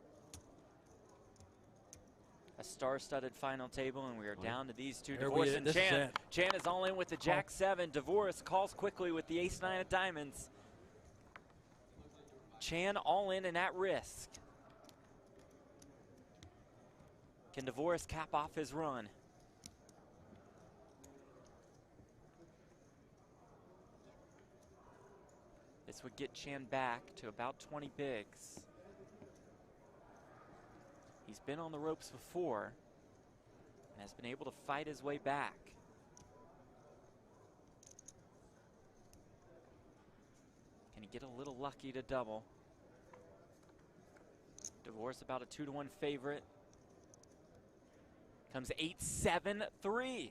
A star-studded final table, and we are down to these two. DeVoris and Chan. Chan is all in with the Jack-7. DeVoris calls quickly with the Ace-9 of diamonds. Chan all in and at risk. Can DeVoris cap off his run? This would get Chan back to about 20 bigs. He's been on the ropes before and has been able to fight his way back. Can he get a little lucky to double? DeVoris about a 2-to-1 favorite. Comes 8-7-3.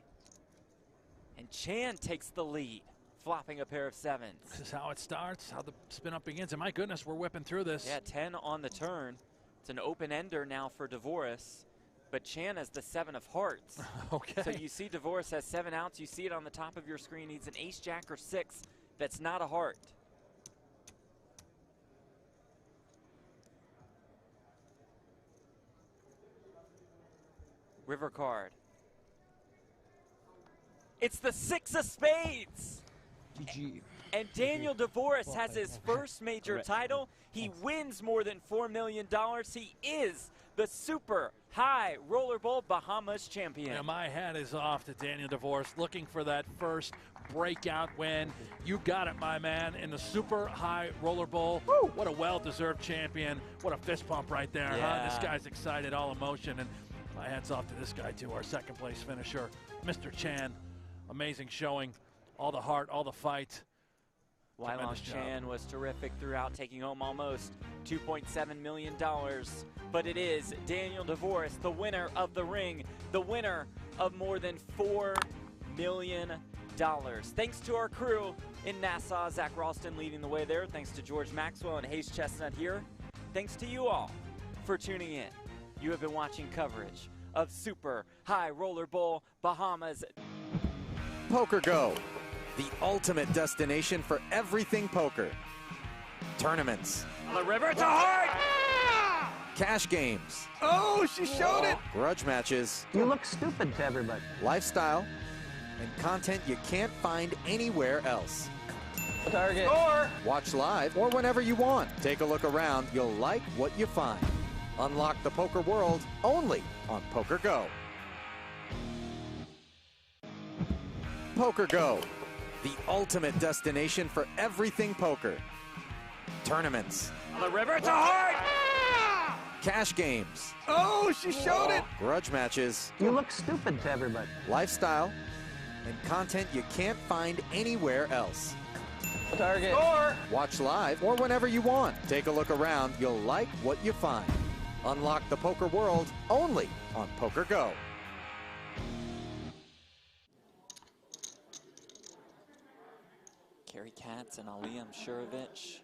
And Chan takes the lead, flopping a pair of 7s. This is how it starts, how the spin up begins. And my goodness, we're whipping through this. Yeah, 10 on the turn. It's an open-ender now for DeVoris, but Chan has the 7 of hearts. Okay. So you see DeVoris has 7 outs. You see it on the top of your screen. Needs an ace, jack, or 6 that's not a heart. River card. It's the 6 of spades. GG. And Daniel DeVoris has his first major title. He wins more than $4 million. He is the super high roller bowl Bahamas champion. Yeah, my hat is off to Daniel DeVoris, looking for that first breakout win. You got it, my man, in the super high roller bowl. Woo! What a well-deserved champion. What a fist pump right there, huh? This guy's excited, all emotion. And my hat's off to this guy, too, our second place finisher, Mr. Chan. Amazing showing. All the heart, all the fight. Weilong Chan was terrific throughout, taking home almost $2.7 million. But it is Daniel DeVoris, the winner of the ring, the winner of more than $4 million. Thanks to our crew in Nassau, Zach Ralston leading the way there. Thanks to George Maxwell and Hayes Chestnut here. Thanks to you all for tuning in. You have been watching coverage of Super High Roller Bowl Bahamas. Poker Go, the ultimate destination for everything poker. Tournaments. On the river, it's a heart! Cash games. Oh, she showed it! Grudge matches. You look stupid to everybody. Lifestyle. And content you can't find anywhere else. Target. Score! Watch live or whenever you want. Take a look around. You'll like what you find. Unlock the poker world only on Poker Go. Poker Go, the ultimate destination for everything poker. Tournaments. On the river, it's a heart! Cash games. Oh, she showed it! Grudge matches. You look stupid to everybody. Lifestyle. And content you can't find anywhere else. Target. Score! Watch live or whenever you want. Take a look around. You'll like what you find. Unlock the poker world only on Poker Go. Kerry Katz and Ali Mshurovich.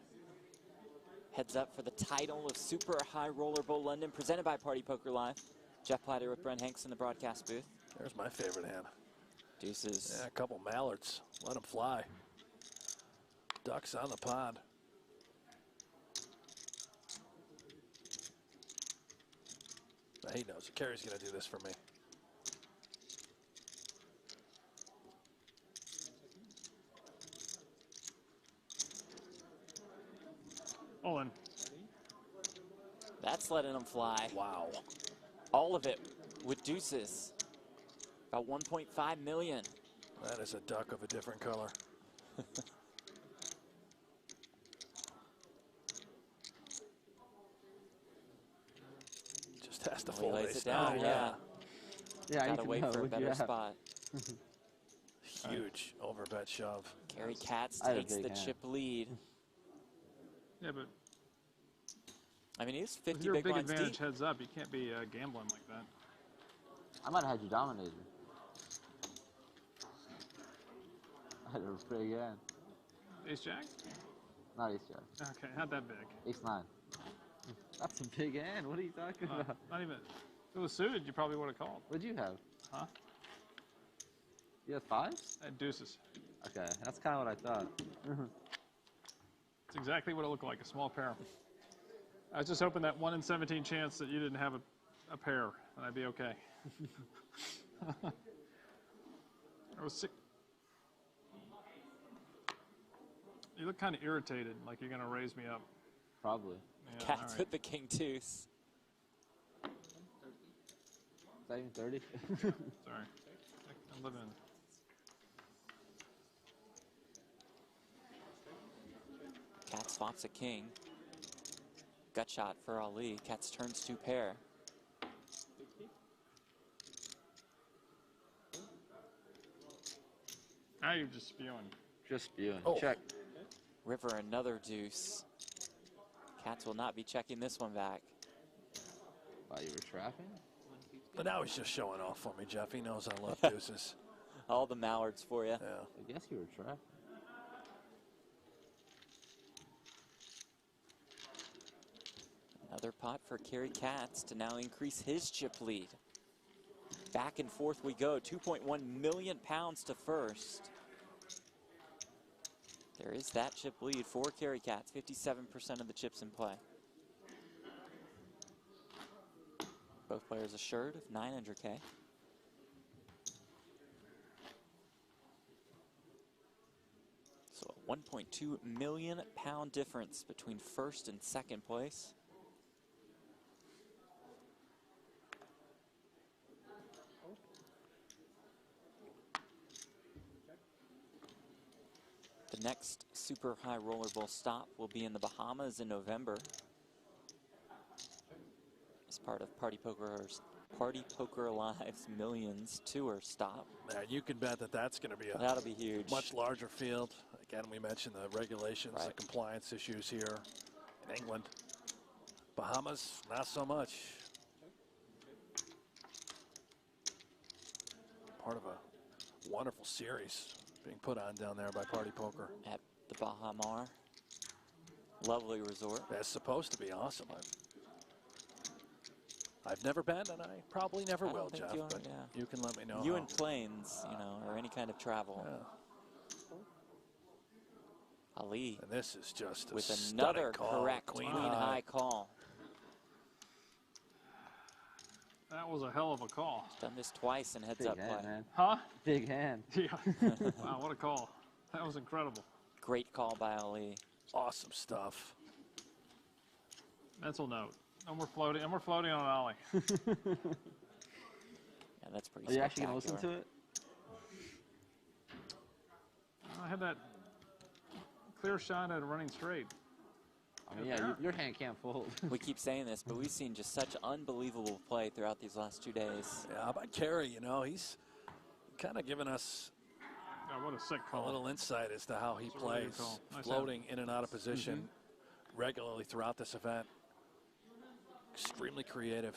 Heads up for the title of Super High Roller Bowl London, presented by Party Poker Live. Jeff Platter with Brent Hanks in the broadcast booth. There's my favorite hand. Deuces. Yeah, a couple mallards. Let them fly. Ducks on the pond. He knows. Kerry's going to do this for me. All in. That's letting them fly. Wow. All of it with deuces. About 1.5 million. That is a duck of a different color. Just has to He fold lays ace it down, nine. yeah. Yeah, I Gotta need to wait know for a what you better have. spot. Huge overbet shove. Kerry Katz I had a takes big the hand. chip lead. Yeah, but I mean, he's with 50 your big big blinds advantage deep. heads up, you can't be gambling like that. I might have had you dominated. I had a pretty good hand. Ace Jack? Not ace jack. Okay, not that big. Ace nine. That's a big hand. What are you talking about? Not even. If it was suited, you probably would have called. What'd you have? Huh? You had fives? I had deuces. Okay, that's kind of what I thought. It's exactly what it looked like, a small pair. I was just hoping that 1 in 17 chance that you didn't have a pair, and I'd be okay. I was sick. You look kind of irritated, like you're going to raise me up. Probably. Yeah, Katz all right. with the king deuce. Is that even 30? Sorry. I'm living in. Katz flops a king. Gut shot for Ali. Katz turns 2 pair. Now you're just spewing. Just spewing. Oh. Check. River another deuce. Katz will not be checking this one back. Thought you were trapping? But now he's just showing off for me, Jeff. He knows I love deuces. All the mallards for you. Yeah. I guess you were trapping. Another pot for Kerry Katz to now increase his chip lead. Back and forth we go. 2.1 million pounds to first. There is that chip lead for Kerry Katz. 57% of the chips in play. Both players assured of 900K. So a 1.2 million pound difference between first and second place. The next Super High Roller Bowl stop will be in the Bahamas in November. As part of Party Poker Live's Millions Tour stop. And you can bet that that's going to be a That'll be huge. much larger field. Again, we mentioned the regulations, the compliance issues here in England. Bahamas, not so much. Part of a wonderful series being put on down there by Party Poker. At the Bahamar. Lovely resort. That's supposed to be awesome. I've never been, and I probably never will, Jeff, but you can let me know. You how. and planes, you know, or any kind of travel. Ali. And this is just a with stunning another call. correct Queen queen high call. That was a hell of a call. Done this twice in heads Big up hand, play. man. Huh? Big hand. Yeah. Wow, what a call. That was incredible. Great call by Ali. Awesome stuff. Mental note. And we're floating on an ollie. Yeah, that's pretty Are you actually going to listen spectacular. to it? I had that clear shot at a running straight. I mean, yeah, your hand can't fold. We keep saying this, but we've seen just such unbelievable play throughout these last 2 days. Yeah, how about Kerry? You know, he's kind of given us what a sick a call. little insight as to how he It's a really good plays, call. Nice floating in and out of position regularly throughout this event. Extremely creative.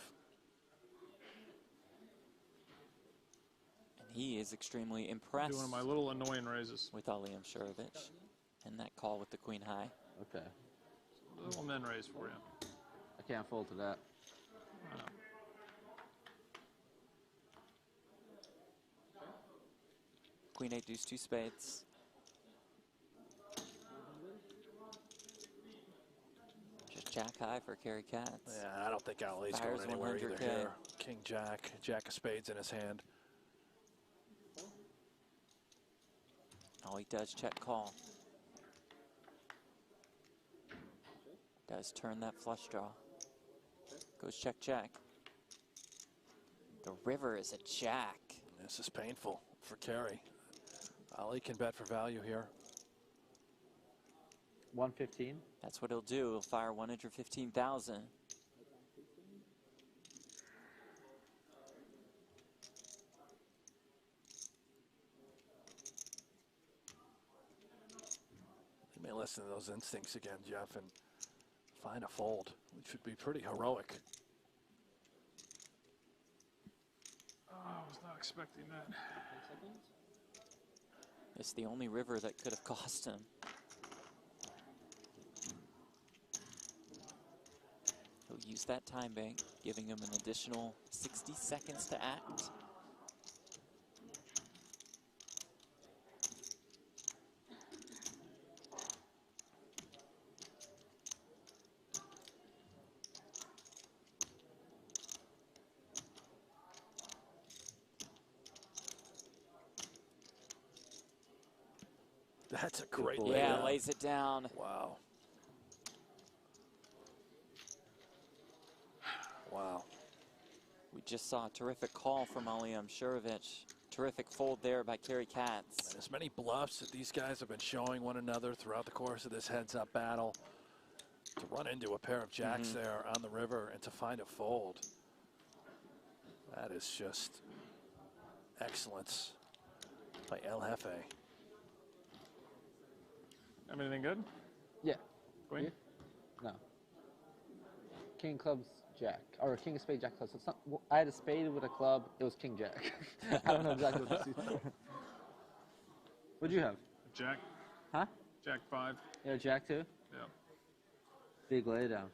And he is extremely impressed Doing my little annoying raises. with Ali SHRB and that call with the queen high. Okay. Little min raise for you. I can't fold to that. I know. Queen 8 deuce 2 spades. Just jack high for Kerry Katz. Yeah, I don't think Ali's Fires going anywhere either 100K. here. King Jack, Jack of spades in his hand. Oh, he does check call. Does turn that flush draw. Goes check, check. The river is a jack. This is painful for Kerry. Ali can bet for value here. 115. That's what he'll do. He'll fire 115,000. You may listen to those instincts again, Jeff, and find a fold, which would be pretty heroic. Oh, I was not expecting that. It's the only river that could have cost him. He'll use that time bank, giving him an additional 60 seconds to act. That's a great Yeah, lays it down. Wow. Wow. We just saw a terrific call from Ali SHRB. Terrific fold there by Kerry Katz. And as many bluffs that these guys have been showing one another throughout the course of this heads-up battle, to run into a pair of jacks there on the river and to find a fold, that is just excellence by El Jefe. Anything good? Yeah. Queen? You? No. King clubs, jack. Or king of spade, jack clubs. So it's not, I had a spade with a club. It was king jack. I don't know exactly what this is. What'd you have? Jack. Huh? Jack 5. Yeah, jack too? Yeah. Big laydown.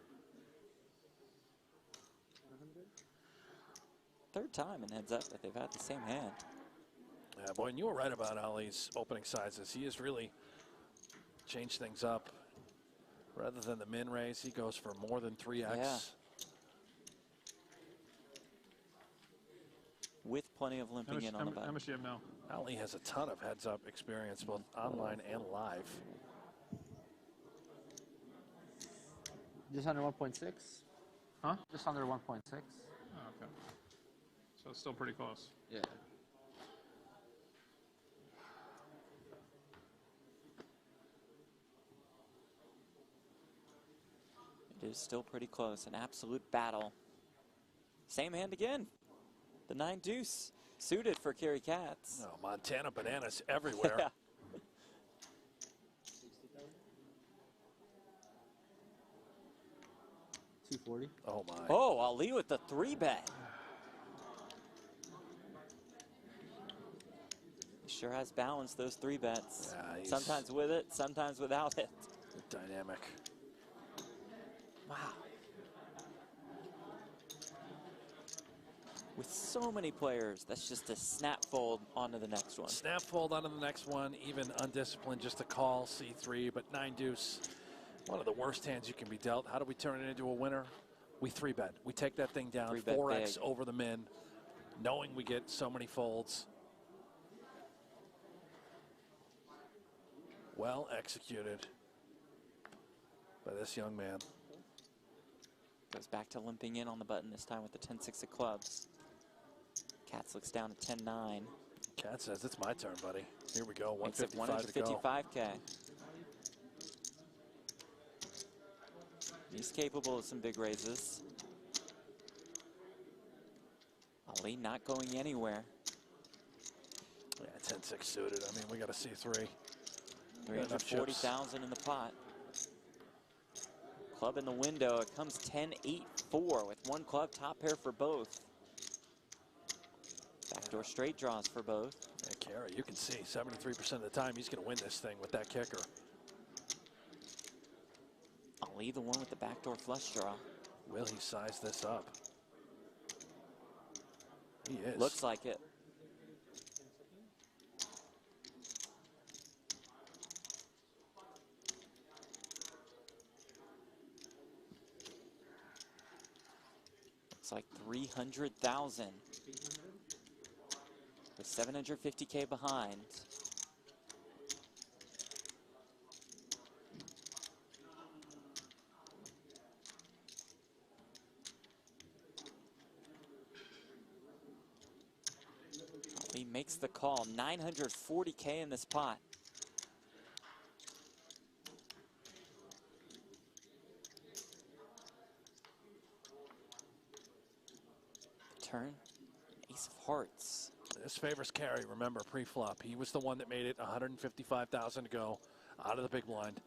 Third time in heads up that they've had the same hand. Yeah, boy, and you were right about Ali's opening sizes. He has really changed things up. Rather than the min raise, he goes for more than 3x. Yeah. With plenty of limping in on the How button. much do you have now? Ali has a ton of heads-up experience, both online and live. Just under 1.6? Huh? Just under 1.6. Oh, okay. So it's still pretty close. Yeah. It is still pretty close. An absolute battle. Same hand again. The 9 deuce. Suited for Kerry Katz. Oh, Montana bananas everywhere. Yeah. $240. Oh, my. Oh, Ali with the 3-bet. He sure has balanced those 3-bets. Yeah, he's sometimes with it, sometimes without it. dynamic. Wow. with so many players, that's just a snap fold onto the next one. Snap fold onto the next one, even undisciplined, just a call, C3, but 9-deuce, one of the worst hands you can be dealt. How do we turn it into a winner? We 3-bet. We take that thing down, 4x over the min, knowing we get so many folds. Well executed by this young man. Goes back to limping in on the button, this time with the 10-6 of clubs. Katz looks down at 10-9. Katz says, it's my turn, buddy. Here we go, Makes it 155 155K. He's capable of some big raises. Ali not going anywhere. Yeah, 10-6 suited. I mean, we got a C3. 340,000 in the pot. Club in the window. It comes 10-8-4 with one club, top pair for both. Backdoor straight draws for both. Yeah, Carey, you can see 73% of the time he's going to win this thing with that kicker. Ali, the one with the backdoor flush draw. Will he size this up? He is. Looks like it. Looks like 300,000. With 750K behind. He makes the call. 940K in this pot. Turn. Ace of hearts. This favors Carey. Remember, pre-flop. He was the one that made it 155,000 to go out of the big blind.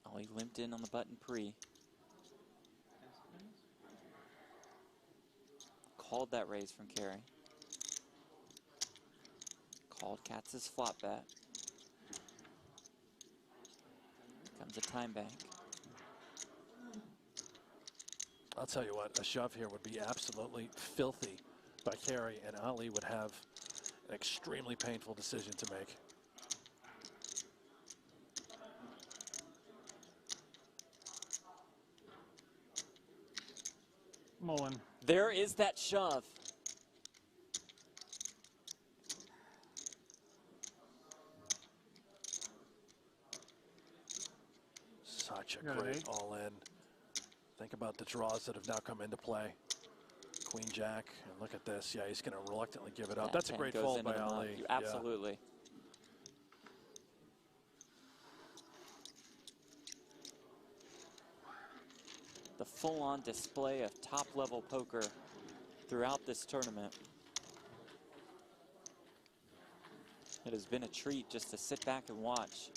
Oh, he limped in on the button pre. Called that raise from Carey. Called Katz's flop bet. Comes a time bank. I'll tell you what, a shove here would be absolutely filthy by Carey, and Ali would have an extremely painful decision to make. Mullen. There is that shove. Such a great all-in. Think about the draws that have now come into play. Queen Jack, and look at this. Yeah, he's going to reluctantly give it up. That's a great fold by Ali. Absolutely. The full-on display of top-level poker throughout this tournament. It has been a treat just to sit back and watch.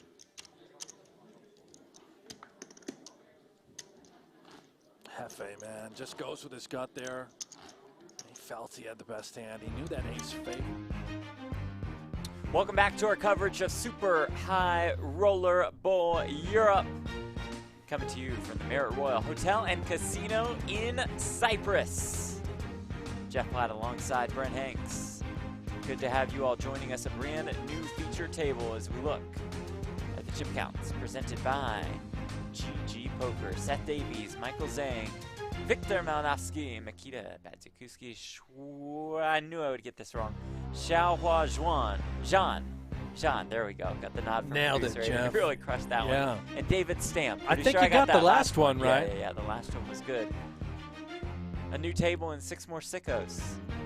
Hefe, man, just goes with his gut there. He felt he had the best hand. He knew that ace favored. Welcome back to our coverage of Super High Roller Bowl Europe. Coming to you from the Marriott Royal Hotel and Casino in Cyprus. Jeff Platt alongside Brent Hanks. Good to have you all joining us. A brand new feature table as we look at the chip counts presented by GG Poker. Seth Davies, Michael Zhang, Victor Malinowski, Makita Batikuski, I knew I would get this wrong. Xiaohua Jean, there we go. Got the nod from Nailed it, Jeff. Really crushed that one. And David Stamp. I think you got the last one right. Yeah, the last one was good. A new table and 6 more sickos.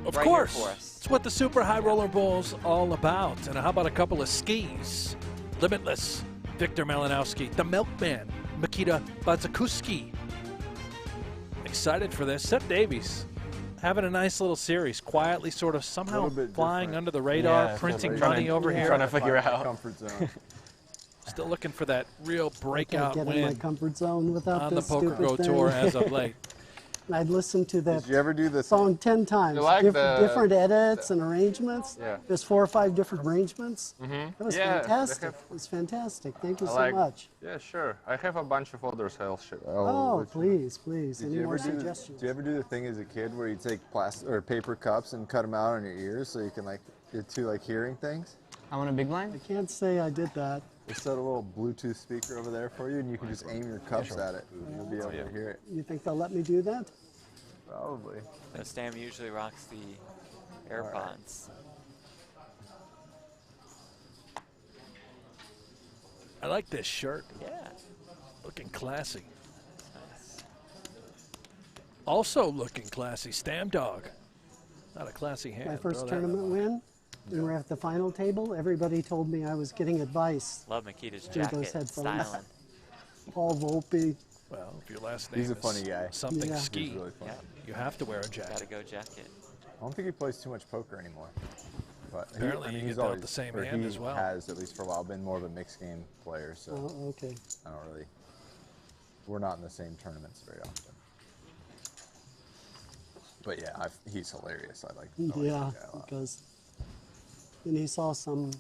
Of right course. here for us. It's what the Super High Roller Bowl's all about. And how about a couple of skis? Limitless, Victor Malinowski, the Milkman, Makita Batikuski. Excited for this. Seth Davies having a nice little series, quietly sort of somehow flying under the radar, printing money over here. Trying to figure out. Comfort zone. Still looking for that real breakout Get in win my comfort zone without on the this Poker stupid Go thing. Tour as of late. And I'd listen to that Did you ever do the song 10 times. You like Different edits and arrangements. Yeah. There's 4 or 5 different arrangements. Mm-hmm. That was Yeah, fantastic. It was fantastic. Thank you I so like- much. Yeah, sure. I have a bunch of others. Oh, please, please. Did Any you more ever do? suggestions? Do you ever do the thing as a kid where you take plastic or paper cups and cut them out on your ears so you can like get to like hearing things? I want a big line. I can't say I did that. They set a little Bluetooth speaker over there for you, and you can just aim your cups at it. And you'll be able to hear it. You think they'll let me do that? Probably. No, Stam usually rocks the AirPods. I like this shirt. Yeah. Looking classy. Also looking classy, Stam Dog. Not a classy hand. My first throw that tournament out. win. We were at the final table. Everybody told me I was getting advice. Love Makita's through jacket. those headphones. Styling. Paul Volpe. Well, if your last name He's a is funny guy. something Yeah. ski, He's really funny. you have to wear a jacket. Gotta go jacket. I don't think he plays too much poker anymore. But Apparently you he's get dealt always, the same or hand he as well. has, at least for a while, been more of a mixed game player. So Oh, okay. I don't really. We're not in the same tournaments very often. But yeah, he's hilarious. I like Yeah, that guy a lot. because then he saw some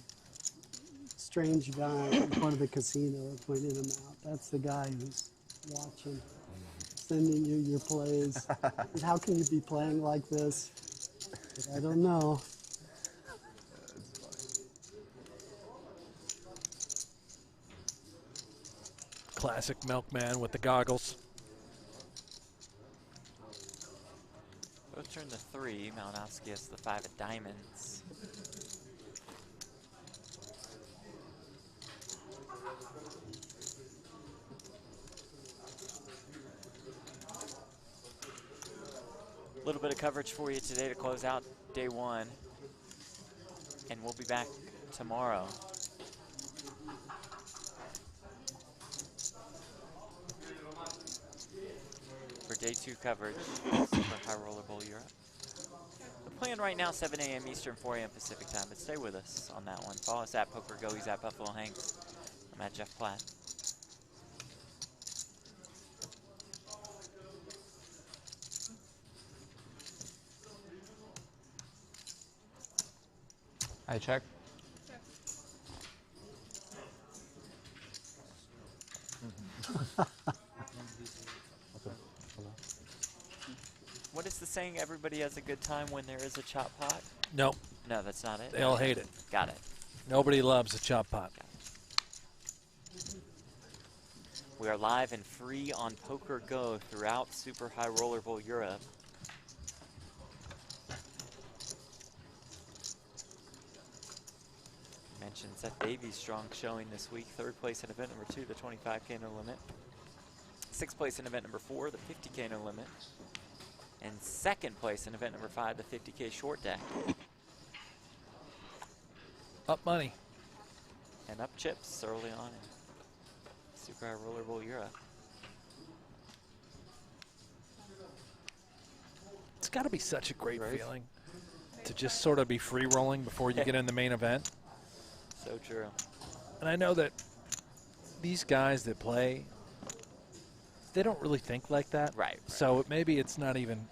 strange guy in front of the casino and pointed him out. That's the guy who's watching, sending you your plays. And how can you be playing like this? But I don't know. Classic milkman with the goggles. Both turn to 3. Malinowski has the 5 of diamonds. A little bit of coverage for you today to close out day 1. And we'll be back tomorrow. For day 2 coverage, Super High Roller Bowl Europe. The plan right now, 7 a.m. Eastern, 4 a.m. Pacific time, but stay with us on that one. Follow us at Poker Go. He's at Buffalo Hanks. I'm at Jeff Platt. I check. What is the saying? Everybody has a good time when there is a chop pot? Nope. No, that's not it. They all hate it. Got it. Nobody loves a chop pot. We are live and free on Poker Go throughout Super High Roller Bowl Europe. Mentioned Seth Davies' strong showing this week. 3rd place in event number 2, the 25K no limit. 6th place in event number 4, the 50K no limit. And 2nd place in event number 5, the 50K short deck. Up money. And up chips early on in Super High Roller Bowl Europe. It's got to be such a great feeling to just sort of be free rolling before you get in the main event. So true. And I know that these guys that play, they don't really think like that. Right. So maybe it's not even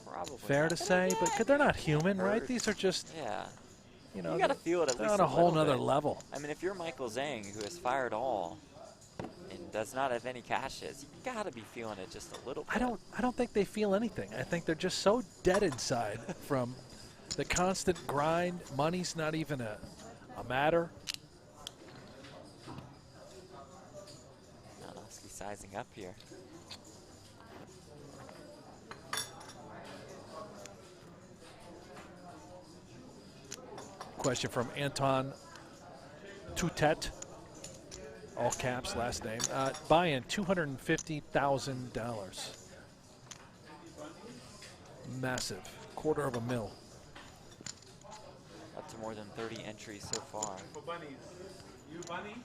Probably fair not. to say, but 'cause they're not human, right? Hurt. These are just, Yeah. you know, You gotta feel it at they're least on a whole little nother bit. level. I mean, if you're Michael Zhang, who has fired all and does not have any cashes, you gotta be feeling it just a little bit. I don't think they feel anything. I think they're just so dead inside from the constant grind. Money's not even a matter. Malinowski sizing up here. Question from Anton Tutet, all caps, last name. Buy-in $250,000. Massive, $250,000. Up to more than 30 entries so far. For bunnies. You bunny?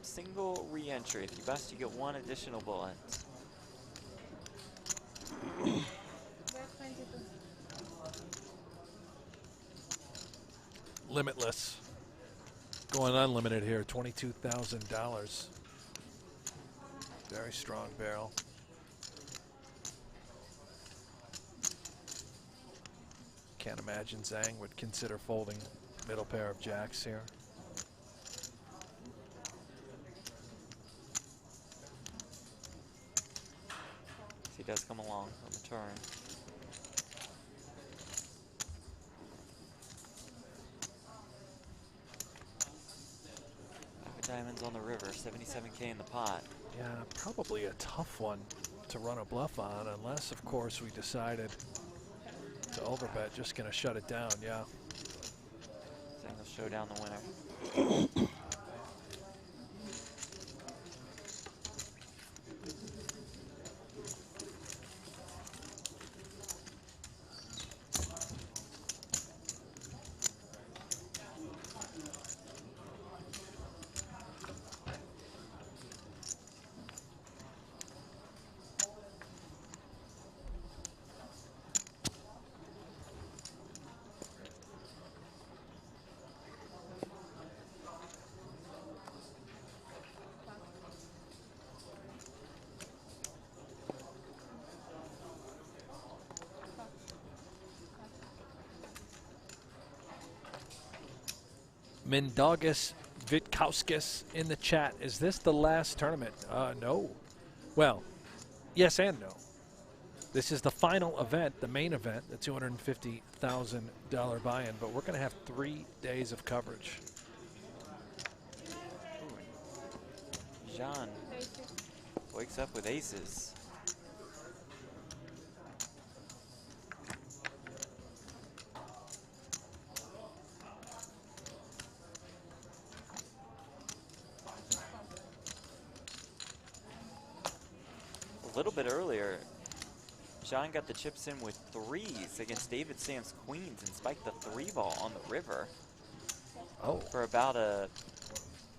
Single re-entry. If you bust, you get 1 additional bullet. Limitless. Going unlimited here, $22,000. Very strong barrel. Can't imagine Zhang would consider folding middle pair of jacks here. He does come along on the turn. Diamonds on the river, 77K in the pot. Yeah, probably a tough one to run a bluff on, unless, of course, we decided to overbet. Just going to shut it down, yeah. Saying they'll show down the winner. Mindaugas Vitkauskis in the chat. Is this the last tournament? No. Well, yes and no. This is the final event, the main event, the $250,000 buy-in, but we're going to have 3 days of coverage. Jean wakes up with aces. A little bit earlier, John got the chips in with threes against David Sam's queens and spiked the 3-ball on the river. Oh. For about a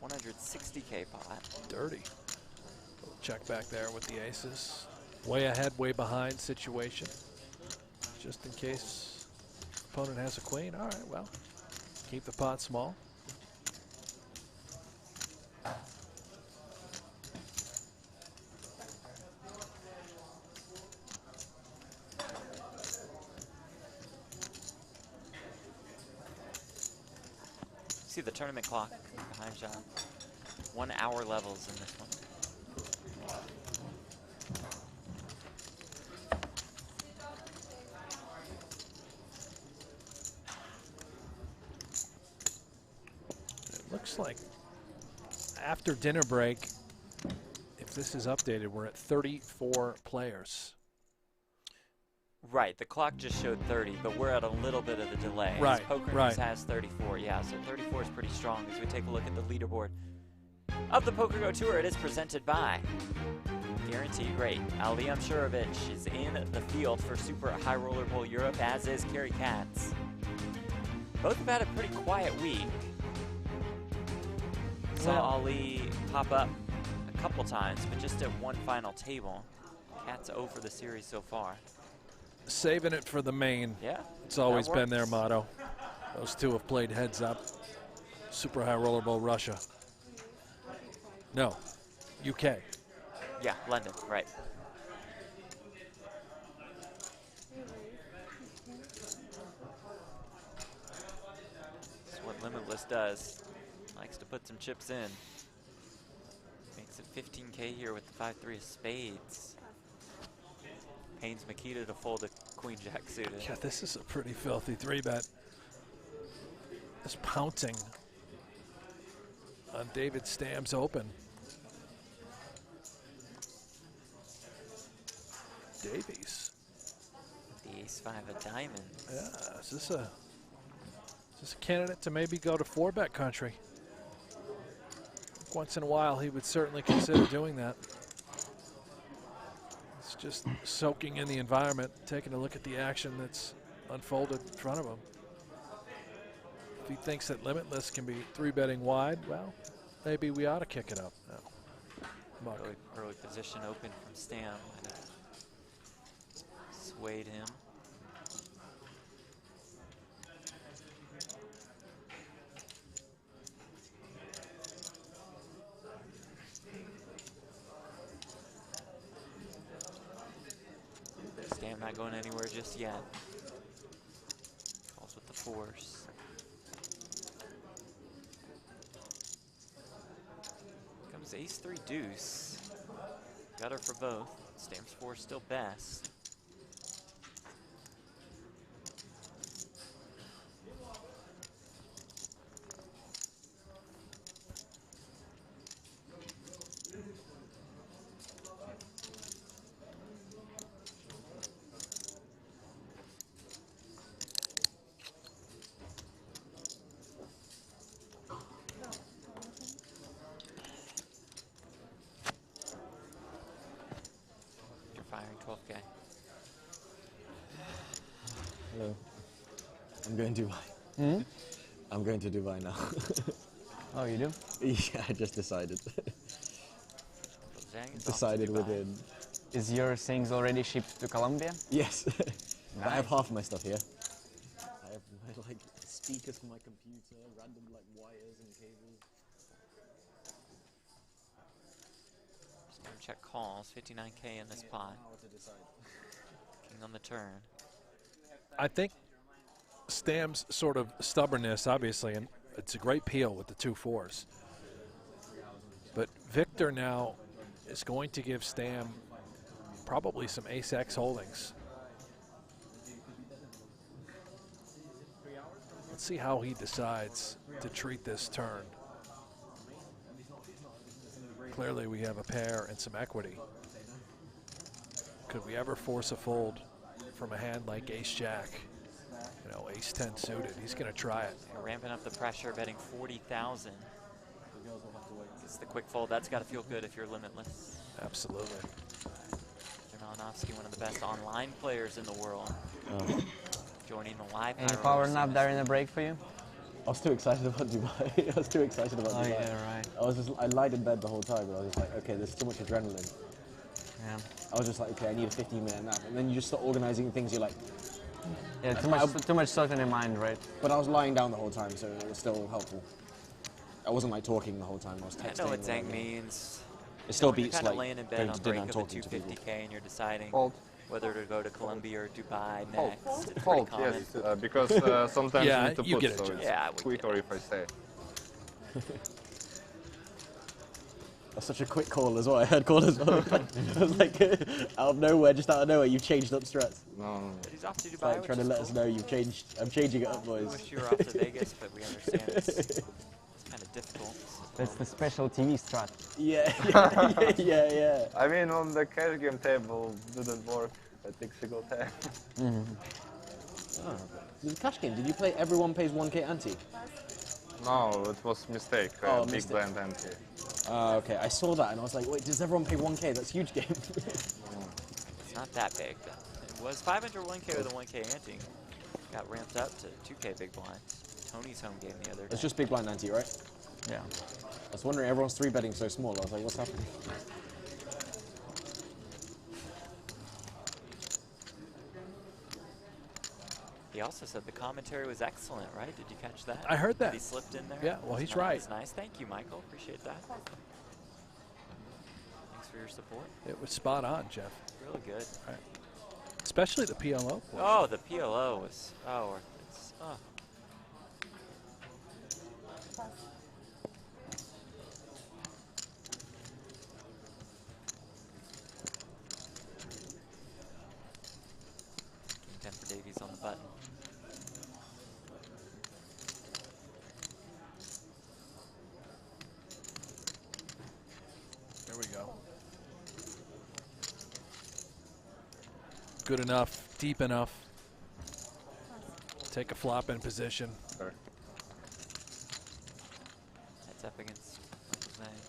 160K pot. Dirty. Check back there with the aces. Way ahead, way behind situation. Just in case opponent has a queen. All right, well, keep the pot small. See the tournament clock behind John. 1 hour levels in this one. It looks like after dinner break, if this is updated, we're at 34 players. Right, the clock just showed 30, but we're at a little bit of a delay. Right, Poker right. News has 34, yeah, so 34 is pretty strong as we take a look at the leaderboard of the Poker Go Tour. It is presented by Guaranteed Rate. Ali SHRB is in the field for Super High Roller Bowl Europe, as is Carrie Katz. Both have had a pretty quiet week. Saw Ali pop up a couple times, but just at one final table. Katz 0 for the series so far. Saving it for the main. Yeah. It's always been their motto. Those two have played heads up. Super High Roller Bowl Russia. No, UK. Yeah, London, right. That's what Limitless does. Likes to put some chips in. Makes it 15K here with the 5-3 of spades. Pains Makita to fold a queen jack suited. Yeah, this is a pretty filthy 3-bet. Just pouncing on David Stam's open. Davies. The ace-5 of diamonds. Yeah, is this a candidate to maybe go to 4-bet country? Once in a while, he would certainly consider doing that. It's just soaking in the environment, taking a look at the action that's unfolded in front of him. If he thinks that Limitless can be 3-betting wide, well, maybe we ought to kick it up now. Early position open from Stam. Might have swayed him. not going anywhere just yet. Calls with the force. Comes ace-3 deuce. Got her for both. Stamps 4 still best. You're firing 12K. Hello. I'm going to Dubai. Hmm? I'm going to Dubai now. Oh, you do? Yeah, I just decided. Zhang is Decided off to Dubai. within. Is your things already shipped to Colombia? Yes. I have Nice. half of my stuff here. I have my like speakers for my computer, random like wires and cables. Just gonna check calls. 59K in this pot. King on the turn. I think Stam's sort of stubbornness, obviously, and it's a great peel with the 2 4s. But Victor now is going to give Stam probably some ace-X holdings. Let's see how he decides to treat this turn. Clearly we have a pair and some equity. Could we ever force a fold from a hand like ace-jack? You know, ace-10 suited. He's going to try it. You're ramping up the pressure, betting 40,000. It's the quick fold. That's got to feel good if you're limitless. Absolutely. Malinowski, one of the best online players in the world. Joining the live. Any power nap there in the break for you? I was too excited about Dubai. I was too excited about Dubai. Yeah, right. I lied in bed the whole time, but I was just like, okay, there's too much adrenaline. Yeah. I was just like, okay, I need a 15-minute nap, and then you just start organizing things. You're like, Yeah, too much stuff in your mind, right? But I was lying down the whole time, so it was still helpful. I wasn't like talking the whole time. I was texting. I know what or Zhang whatever. means. It still When you're beats kinda like laying in bed going on to dinner break and of a talking to people. 250K and you're deciding Fold. whether to go to Colombia or Dubai Fold. next. It's Fold, pretty common. yes, because sometimes Yeah, you need to you put, get it, so Jeff. it's Yeah, we quicker if I say. That's such a quick call as well. I heard call as well. I was like, out of nowhere, just out of nowhere, you've changed up strats. No. But he's off to It's Dubai, like which trying to is let cool. us know you've changed. I'm changing it up, boys. Wish you were off to Vegas, but we understand it's kind of difficult. That's the special TV strat. Yeah, yeah. I mean, on the cash game table, didn't work. I think single tap. Oh. The cash game, did you play everyone pays 1k ante? No, it was mistake. Big mistake. blind ante. Okay, I saw that and I was like, wait, does everyone pay 1k? That's a huge game. It's not that big. It was 501K with a 1K ante. Got ramped up to 2K big blind. Tony's home game the other day. It's just big blind ante, right? Yeah. I was wondering, everyone's 3-betting so small. I was like, what's happening? He also said the commentary was excellent, right? Did you catch that? I heard that. He slipped in there. Yeah, well, That's he's nice. right. Nice. Thank you, Michael. Appreciate that. Thanks for your support. It was spot on, Jeff. Really good. Right. Especially the PLO portion. Oh, the PLO was. Oh, it's. Oh. King 10 for Davies on the button. There we go. Good enough, deep enough. Take a flop in position. Sure. Heads up against Michael Zhang.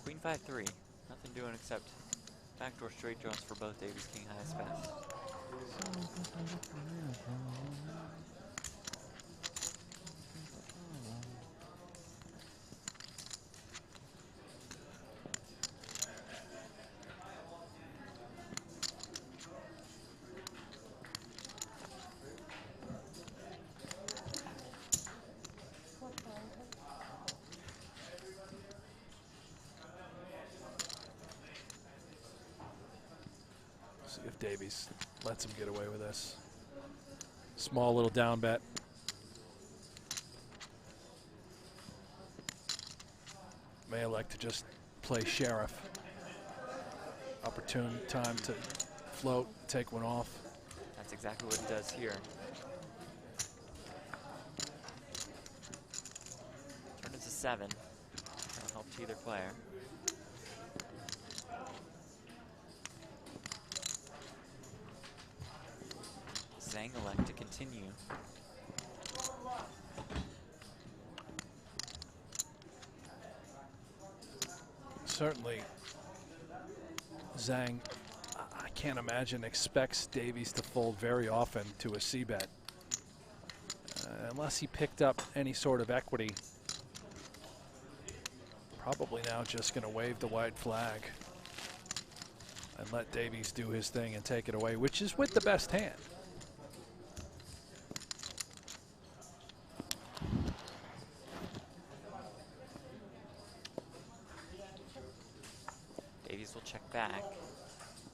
Queen 5-3. Nothing doing except backdoor straight draws for both Davies, King highest best. Davies lets him get away with this. Small little down bet. May elect to just play sheriff. Opportune time to float, take one off. That's exactly what he does here. Turn it to 7. That'll help to either player. Zhang elect to continue. Certainly, Zhang, I can't imagine, expects Davies to fold very often to a c-bet. Unless he picked up any sort of equity. Probably now just going to wave the white flag and let Davies do his thing and take it away, which is with the best hand. Davies will check back.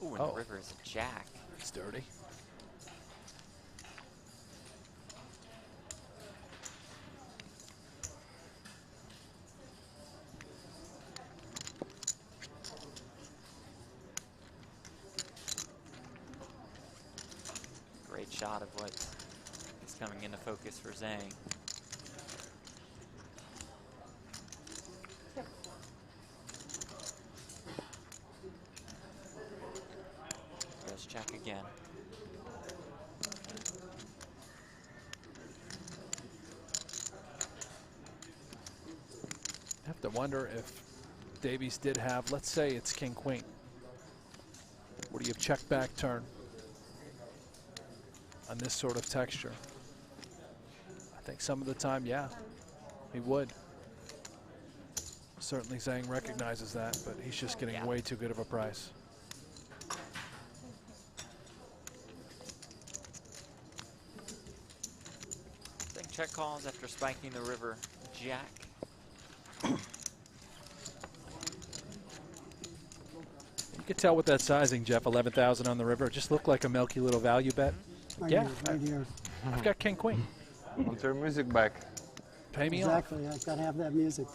Ooh, and the river is a jack. It's dirty. Great shot of what is coming into focus for Zhang. Let's check again. I have to wonder if Davies did have, let's say it's king queen. Would he have checked back turn on this sort of texture? I think some of the time, yeah, he would. Certainly Zhang recognizes that, but he's just getting way too good of a price. Zhang check calls after spiking the river jack. You could tell with that sizing, Jeff, 11,000 on the river. It just looked like a milky little value bet. Right Yeah, here, right here. I've got king queen. Want your music back? Pay me Exactly, I've got to have that music.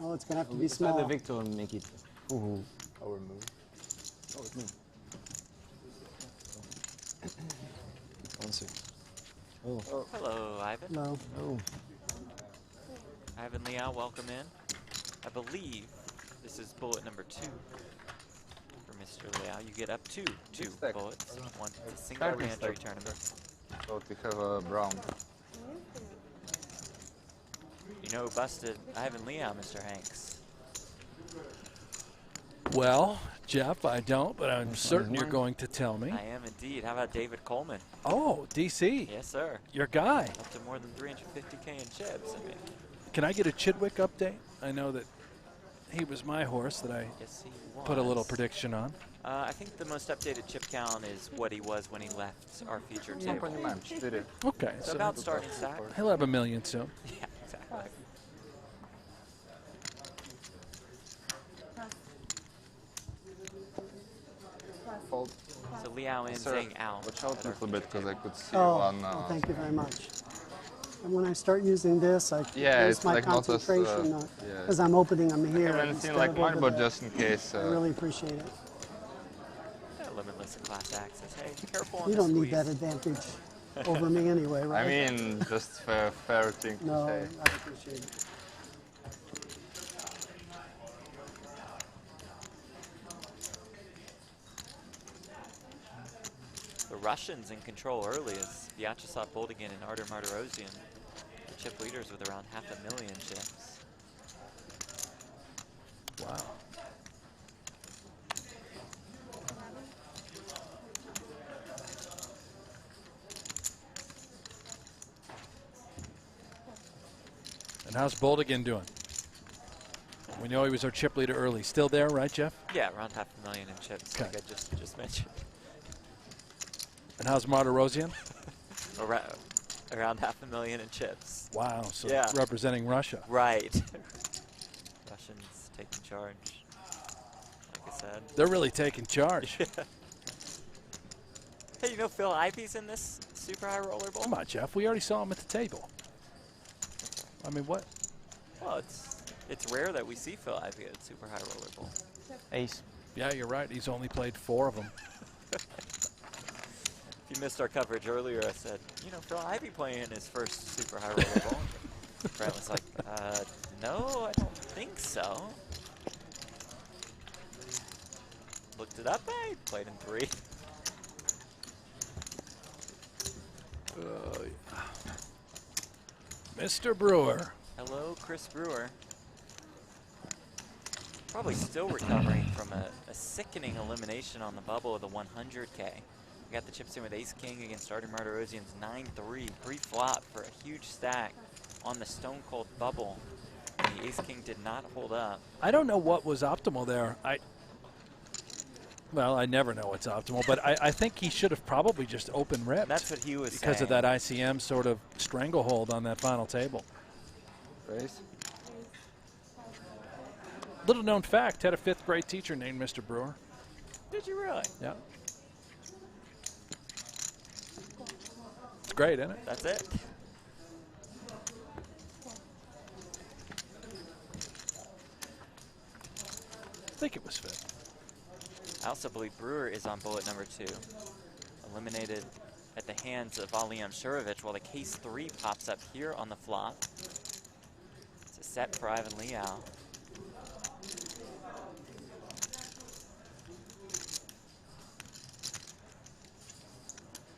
Oh, it's going to have to be Let small. the victor make it our move. Oh, it's me. One second. Oh. Hello, Ivan. Hello. Oh. Ivan Liao, welcome in. I believe this is bullet number 2 for Mr. Liao. You get up to 2 bullets. One single re-entry tournament. So to have a brown. You know who busted Ivan Liao, Mr. Hanks? Well, Jeff, I don't, but I'm certain you're going to tell me. I am indeed. How about David Coleman? Oh, DC. Yes, sir. Your guy. Up to more than 350K in chips. I mean, Can I get a Chidwick update? I know that he was my horse that I put a little prediction on. I think the most updated chip count is what he was when he left our feature table. Okay. So about starting stack. He'll have a million soon. Yeah, exactly. Fold. So Liao in, Sir, Zhang out. watch out a little bit because I could see Oh, one. thank you very much. And when I start using this, I Yeah, lose it's my like not as, concentration yeah. because I'm opening them here. I haven't instead seen like of mine, over but there. just in case. I really appreciate it. Yeah, limitless class access. Hey, be careful on You the don't need squeeze. that advantage over me anyway, right? I mean, just fair thing to No, say. I appreciate it. The Russians in control early as Vyacheslav Boldigin and Artur Martirosyan, the chip leaders with around 500,000 chips. Wow. And how's Boldigin doing? We know he was our chip leader early. Still there, right, Jeff? Yeah, around 500,000 in chips, like I just mentioned. And how's Martirosyan? Around 500,000 in chips. Wow, so yeah. representing Russia. Right. Russians taking charge, like I said. They're really taking charge. Hey, you know Phil Ivy's in this super high roller bowl? Come on, Jeff. We already saw him at the table. I mean, what? Well, it's rare that we see Phil Ivy at super high roller bowl. Ace. Yeah, you're right. He's only played 4 of them. If you missed our coverage earlier, I said, you know, Phil Ivy playing in his first super high roller bowl. Brent was like, no, I don't think so. Looked it up, I played in 3. Mr. Brewer. Hello, Chris Brewer. Probably still recovering from a sickening elimination on the bubble of the 100K. We got the chips in with Ace King against Artie Martirosian's 9-3 pre-flop for a huge stack on the Stone Cold bubble. And the Ace King did not hold up. I don't know what was optimal there. Well, I never know what's optimal, but I think he should have probably just open ripped. That's what he was saying. Because of that ICM sort of stranglehold on that final table. Raise. Little known fact, had a 5th grade teacher named Mr. Brewer. Did you really? Yeah. It's great, isn't it? That's it. I think it was 5th. I also believe Brewer is on bullet number 2. Eliminated at the hands of Aliam Shurovich while the case 3 pops up here on the flop. It's a set for Ivan Liao.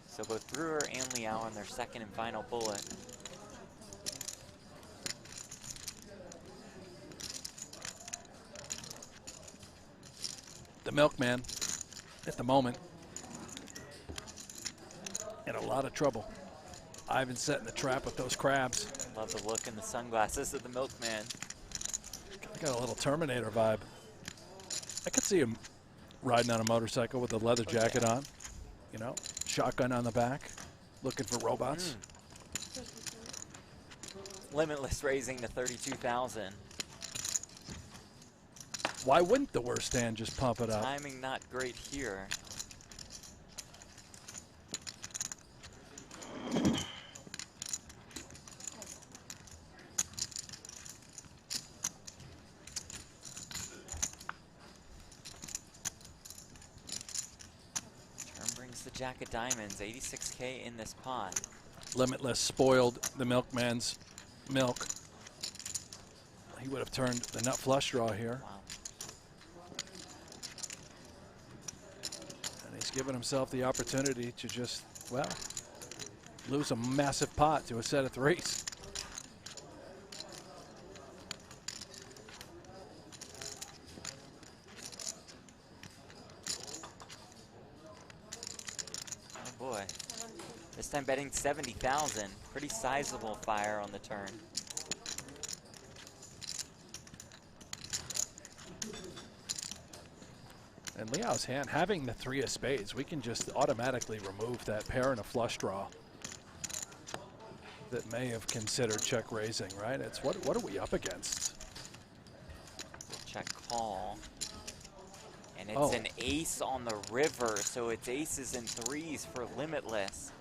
So both Brewer and Liao on their second and final bullet. The milkman, at the moment, in a lot of trouble. Ivan's setting the trap with those crabs. Love the look in the sunglasses of the milkman. Got a little Terminator vibe. I could see him riding on a motorcycle with a leather jacket on, you know, shotgun on the back, looking for robots. Limitless raising to 32,000. Why wouldn't the worst hand just pump it up? Timing not great here. Turn brings the jack of diamonds, 86K in this pot. Limitless spoiled the milkman's milk. He would have turned the nut flush draw here. Wow. And he's given himself the opportunity to just, well, lose a massive pot to a set of 3s. Oh boy. This time betting 70,000. Pretty sizable fire on the turn. And Liao's hand, having the 3 of spades, we can just automatically remove that pair and a flush draw that may have considered check raising, right? It's what are we up against? Check call. And it's an ace on the river, so it's aces and 3s for Limitless.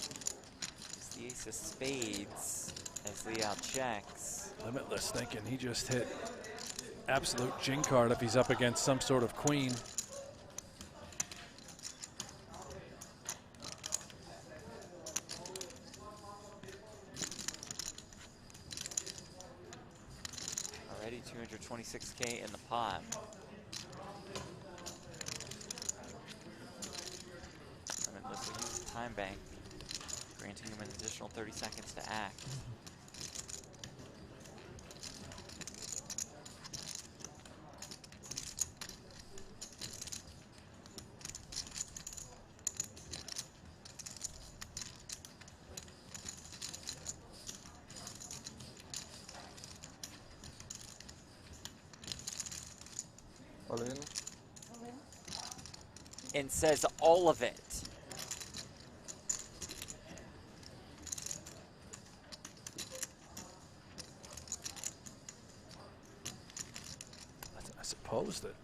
It's the ace of spades as Liao checks. Limitless thinking he just hit absolute jing card if he's up against some sort of queen. Already 226K in the pot. Limitless will use the time bank, granting him an additional 30 seconds to act. All in. And says all of it. I suppose that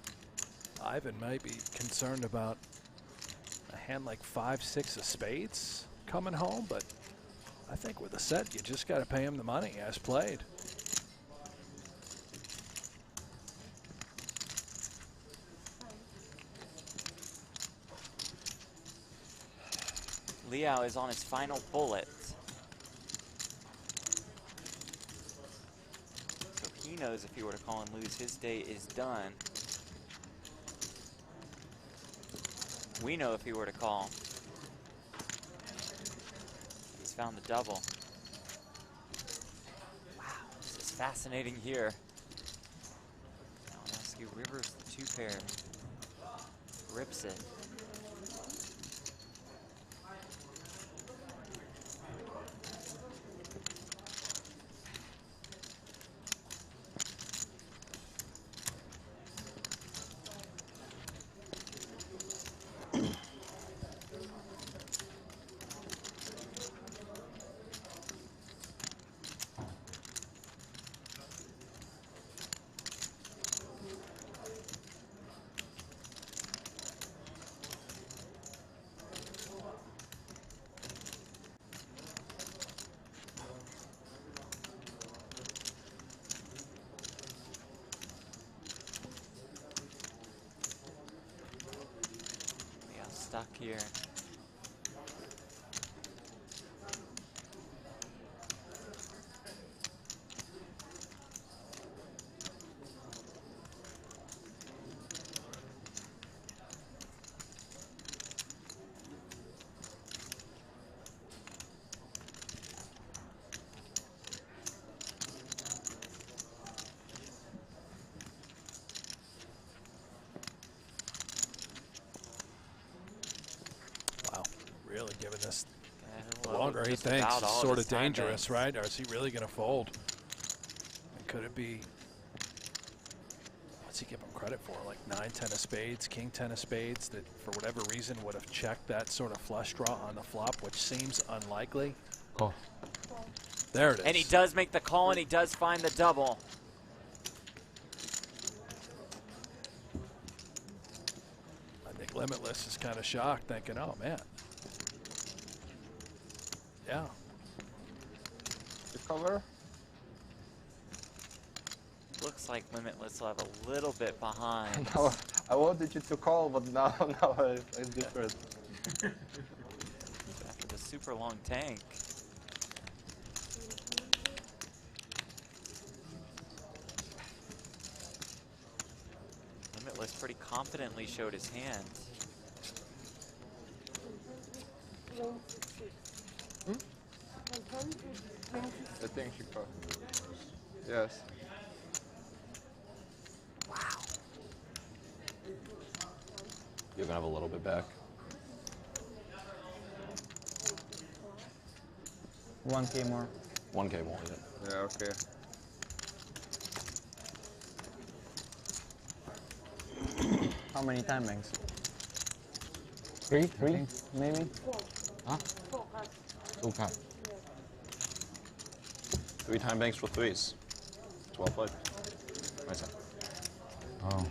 Ivan may be concerned about a hand like 5, 6 of spades coming home, but I think with a set, you just got to pay him the money as played. Liao is on his final bullet. So he knows if he were to call and lose, his day is done. We know if he were to call. He's found the double. Wow, this is fascinating here. Now I'll ask you, Rivers, the 2-pair. Rips it. Stuck here. Really giving this, the well, longer he just thinks, about it's all of sort his of time dangerous, banks. right? Or is he really going to fold? And could it be, what's he give him credit for? Like 9, 10 of spades, king 10 of spades that for whatever reason would have checked that sort of flush draw on the flop, which seems unlikely. Call. There it is. And he does make the call, and he does find the double. I think Limitless is kind of shocked, thinking, oh, man. Yeah. The cover. Looks like Limitless will have a little bit behind. Now, I wanted you to call, but now it's different. After the super long tank. Limitless pretty confidently showed his hand. I think she called. Yes. Wow. You're gonna have a little bit back. 1K more. 1K more, yeah. Yeah, okay. How many time banks? 3? Maybe? Huh? 2 3 time banks for 3s. 12 played. Right side. Oh.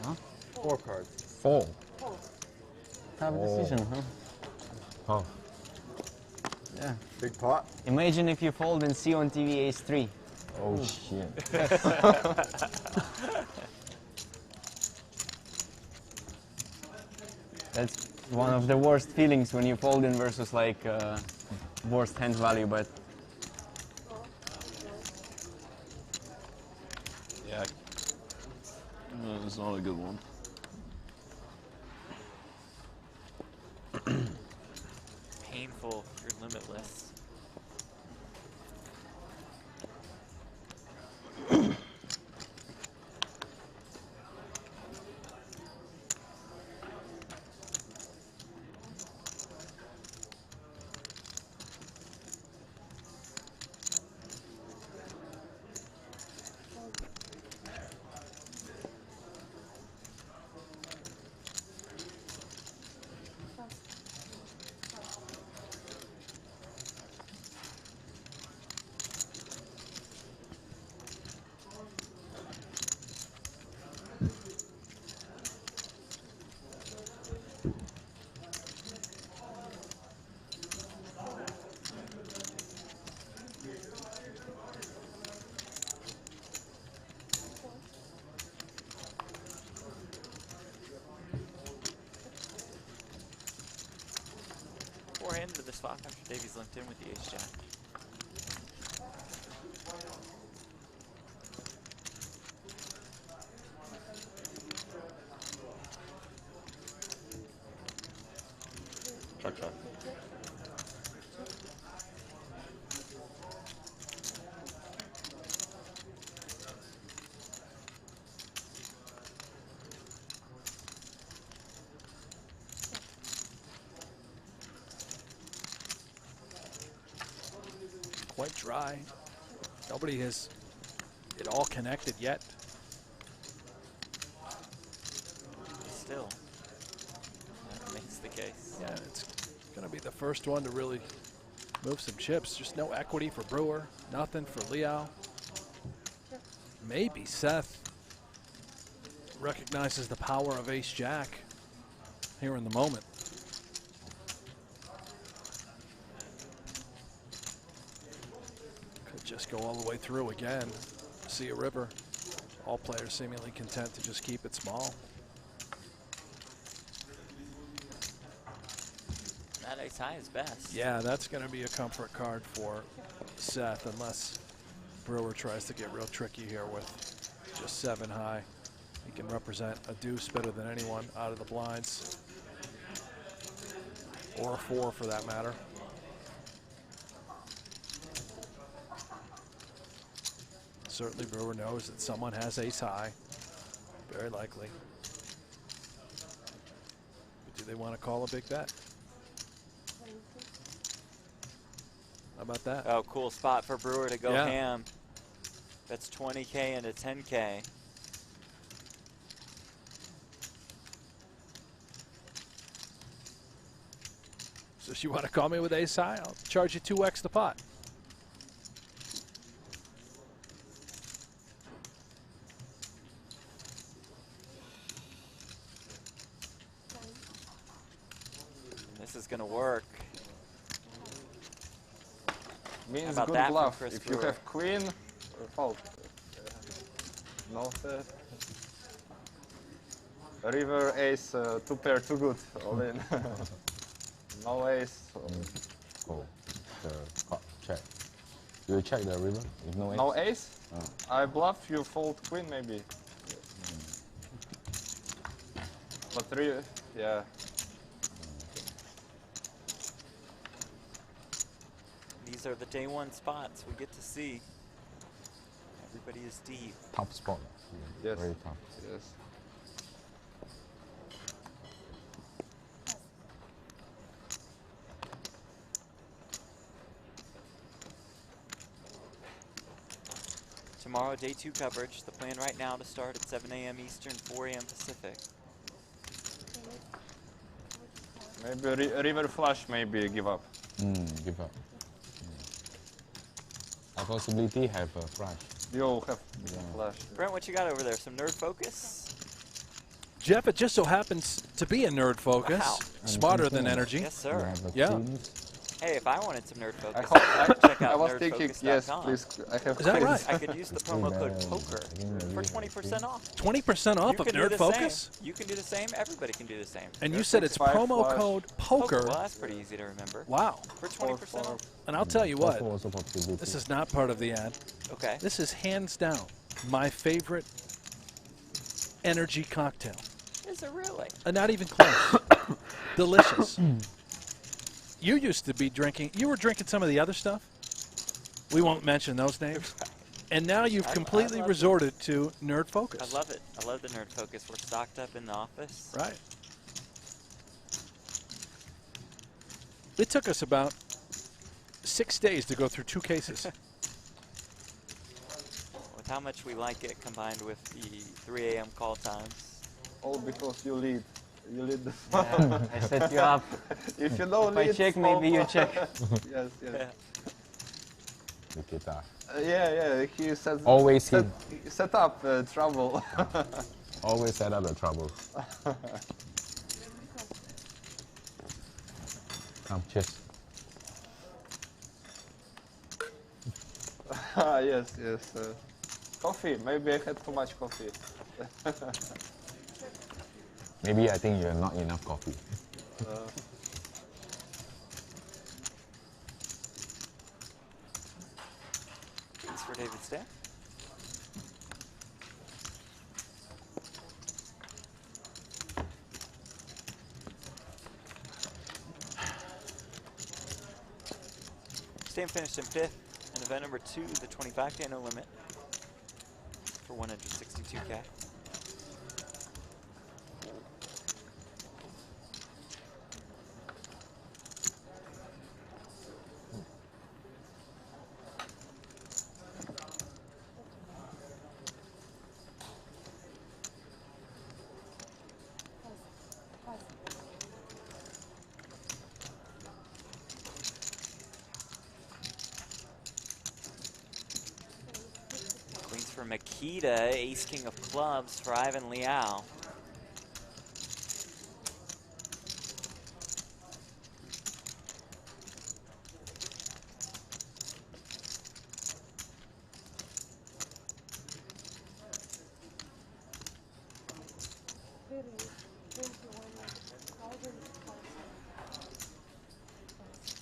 Huh? 4 cards. 4. Tough decision, huh? Oh. Yeah. Big pot. Imagine if you fold and see on TV ace 3. Oh, shit. That's one of the worst feelings when you fold in versus like worst hand value, but Yeah. No, it's not a good one. Painful if you're Limitless. swap after Davies linked in with the ace jack. Check, check. Quite dry. Nobody has it all connected yet. Still, that remains the case. Yeah, it's going to be the first one to really move some chips. Just no equity for Brewer, nothing for Liao. Maybe Seth recognizes the power of ace-jack here in the moment. Could just go all the way through again. See a river. All players seemingly content to just keep it small. That ace high is best. Yeah, that's going to be a comfort card for Seth, unless Brewer tries to get real tricky here with just 7 high. He can represent a deuce better than anyone out of the blinds, or a 4 for that matter. Certainly Brewer knows that someone has ace high, very likely. But do they want to call a big bet? How about that? Oh, cool spot for Brewer to go Yeah. ham. That's 20K into 10K. So if you want to call me with ace high, I'll charge you 2x the pot. This is going to work. Means How about good that from bluff. Chris If Brewer? you have queen, fold. No set. River ace, 2 pair, too good. All in. No ace. Go. Check. Do you check the river? If no ace? No ace? I bluff, you fold queen maybe. But yeah. These are the day one spots we get to see. Everybody is deep. Top spot. Yes. Very tough. Yes. Tomorrow, day 2 coverage. The plan right now to start at 7 a.m. Eastern, 4 a.m. Pacific. Maybe river flush, maybe give up. Give up. A possibility have a flash. You have flush. Brent, what you got over there? Some nerd focus? Jeff, it just so happens to be a nerd focus. Wow. Smarter than energy. Yes, sir. Yeah. Hey, if I wanted some nerd focus, I could check out I was thinking, yes, nerdfocus.com. please. I have Is that right? I could use the promo code POKER for 20% off. 20% off You of can do Nerd the Focus? same. You can do the same. Everybody can do the same. And you said it's promo code POKER. Well, that's pretty easy to remember. Wow. For 20% off. And I'll tell you what, this is not part of the ad. Okay. This is hands down my favorite energy cocktail. Is it really? Not even close. Delicious. You used to be drinking, you were drinking some of the other stuff. We won't mention those names. And now you've completely resorted to Nerd Focus. I love it. I love the Nerd Focus. We're stocked up in the office. Right. It took us about 6 days to go through 2 cases. With how much we like it combined with the 3 a.m. call times. All because you lead. You lead the Yeah, I set you up. If you don't If I lead, check, maybe you check. Yes, yes. Nikita. Yeah. He said. Always set up trouble. Always set up the trouble. Come, cheers. Yes. Coffee. Maybe I had too much coffee. Maybe I think you have not enough coffee. there. Stan finished in 5th in event number 2, the 25K no limit for 162K. For Makita, ace king of clubs for Ivan Liao.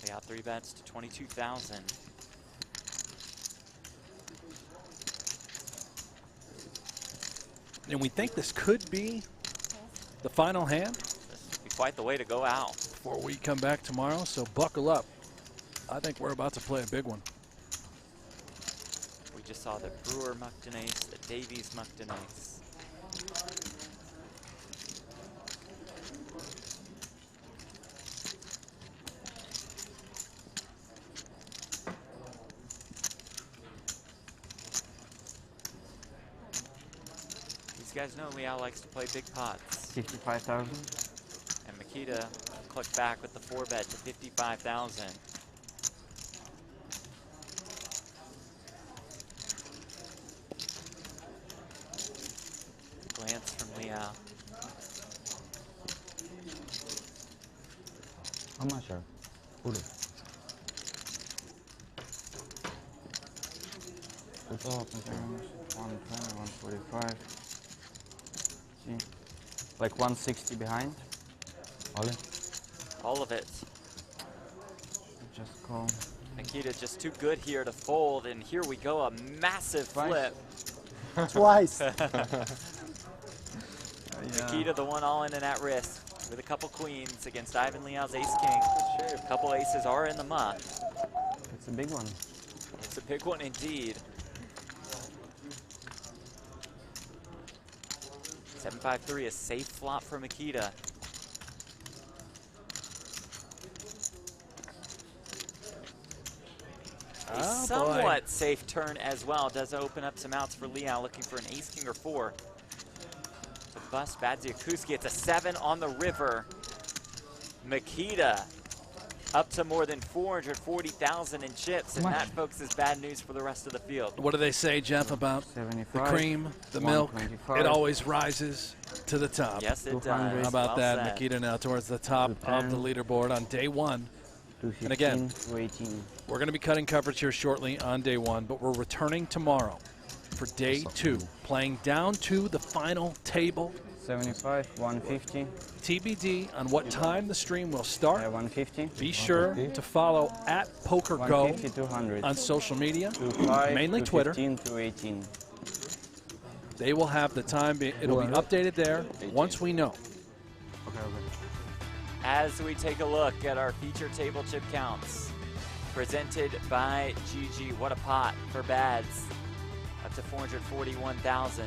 Liao 3 bets to 22,000. And we think this could be the final hand. This would be quite the way to go out. Before we come back tomorrow, so buckle up. I think we're about to play a big one. We just saw the Brewer mucked an ace, the Davies mucked an ace. You guys know Liao likes to play big pots. 55,000. And Makita clicked back with the 4 bet to 55,000. Glance from Liao. How much are? Put it. It's all 120, 145. Like 160 behind. All in? All of it. Just call. Makita just too good here to fold, and here we go, a massive flip. Twice. Makita the one all in and at risk with a couple queens against Ivan Liao's ace king. A couple aces are in the muck. It's a big one. It's a big one indeed. 7-5-3, a safe flop for Makita. A somewhat safe turn as well. Does open up some outs for Liao, looking for an ace king or 4. To bust Badziakuski. It's a 7 on the river. Makita up to more than 440,000 in chips, and that, folks, is bad news for the rest of the field. What do they say, Jeff, about the cream, the milk? It always rises to the top. Yes, it does. How about Well that? said. Makita now towards the top of the leaderboard on day 1. And again, we're going to be cutting coverage here shortly on day 1, but we're returning tomorrow for day 2, playing down to the final table. 75, 150. TBD on what time the stream will start. 150. Be sure to follow at PokerGo 200. on social media, 25, mainly Twitter. 218. They will have the time. It'll be updated there once we know. As we take a look at our feature table chip counts, presented by GG. What a pot for Bads. Up to 441,000.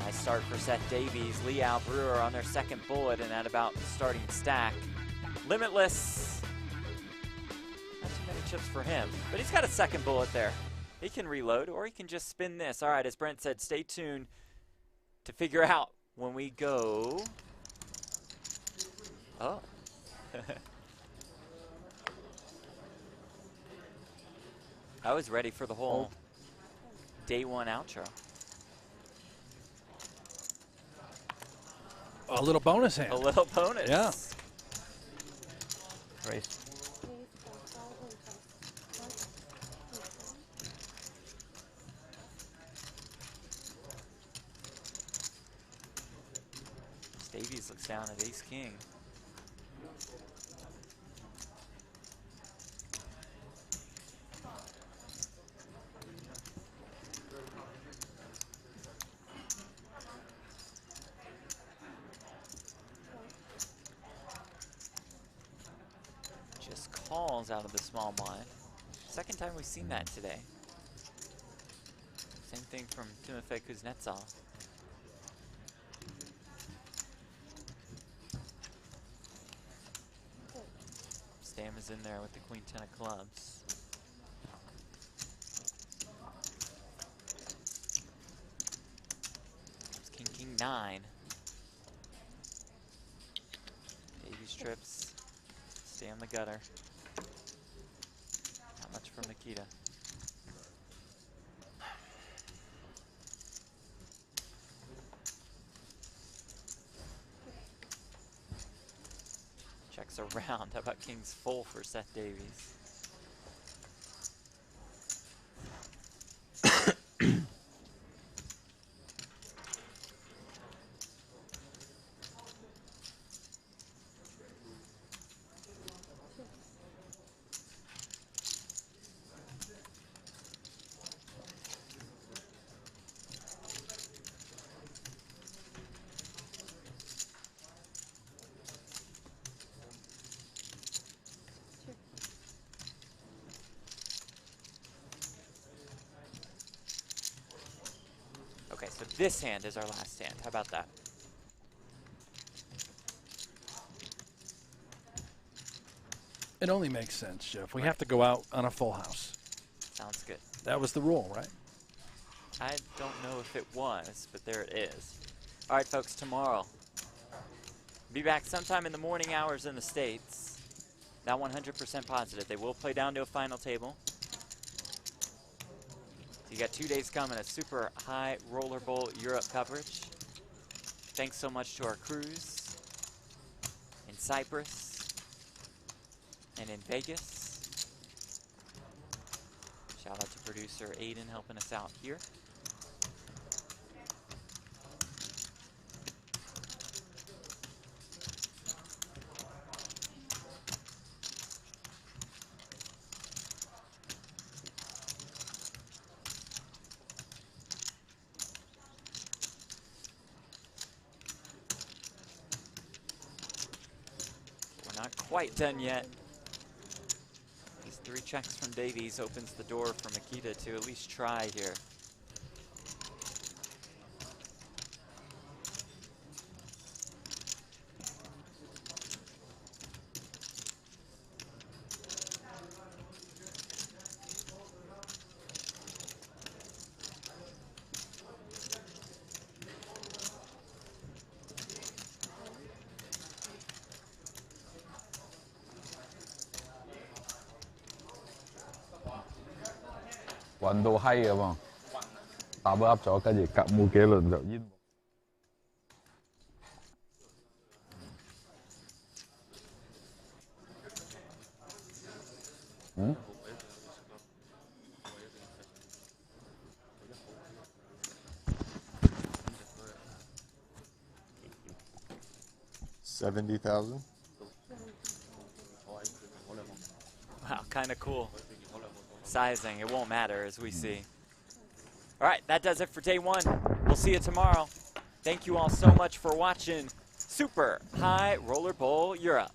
Nice start for Seth Davies. Liao Brewer on their second bullet and at about the starting stack. Limitless. Not too many chips for him, but he's got a second bullet there. He can reload or he can just spin this. All right, as Brent said, stay tuned to figure out when we go. Oh. I was ready for the whole day 1 outro. A little bonus hand. A little bonus. Yeah. Race. Davies looks down at ace king. calls out of the small blind. Second time we've seen that today. Same thing from Timofey Kuznetsov. Stam is in there with the queen 10 of clubs. It's king, king 9. Davies trips. Stam the gutter. Not much from Nikita. Checks around. How about king's full for Seth Davies? Okay, so this hand is our last hand. How about that? It only makes sense, Jeff. We have to go out on a full house. Sounds good. That was the rule, right? I don't know if it was, but there it is. All right, folks, tomorrow. Be back sometime in the morning hours in the States. Not 100% positive. They will play down to a final table. So you got 2 days coming of super high roller bowl Europe coverage. Thanks so much to our crews in Cyprus and in Vegas. Shout out to producer Aiden helping us out here. Not quite done yet. These 3 checks from Davies opens the door for Makita to at least try here. Vận đồ hay rồi mà. Tạo bữa ấp cho cái gì cặm mua kia lần rồi nhìn. Hmm? $70,000. Wow, kind of cool. Sizing, it won't matter as we see. All right, that does it for day 1. We'll see you tomorrow. Thank you all so much for watching Super High Roller Bowl Europe.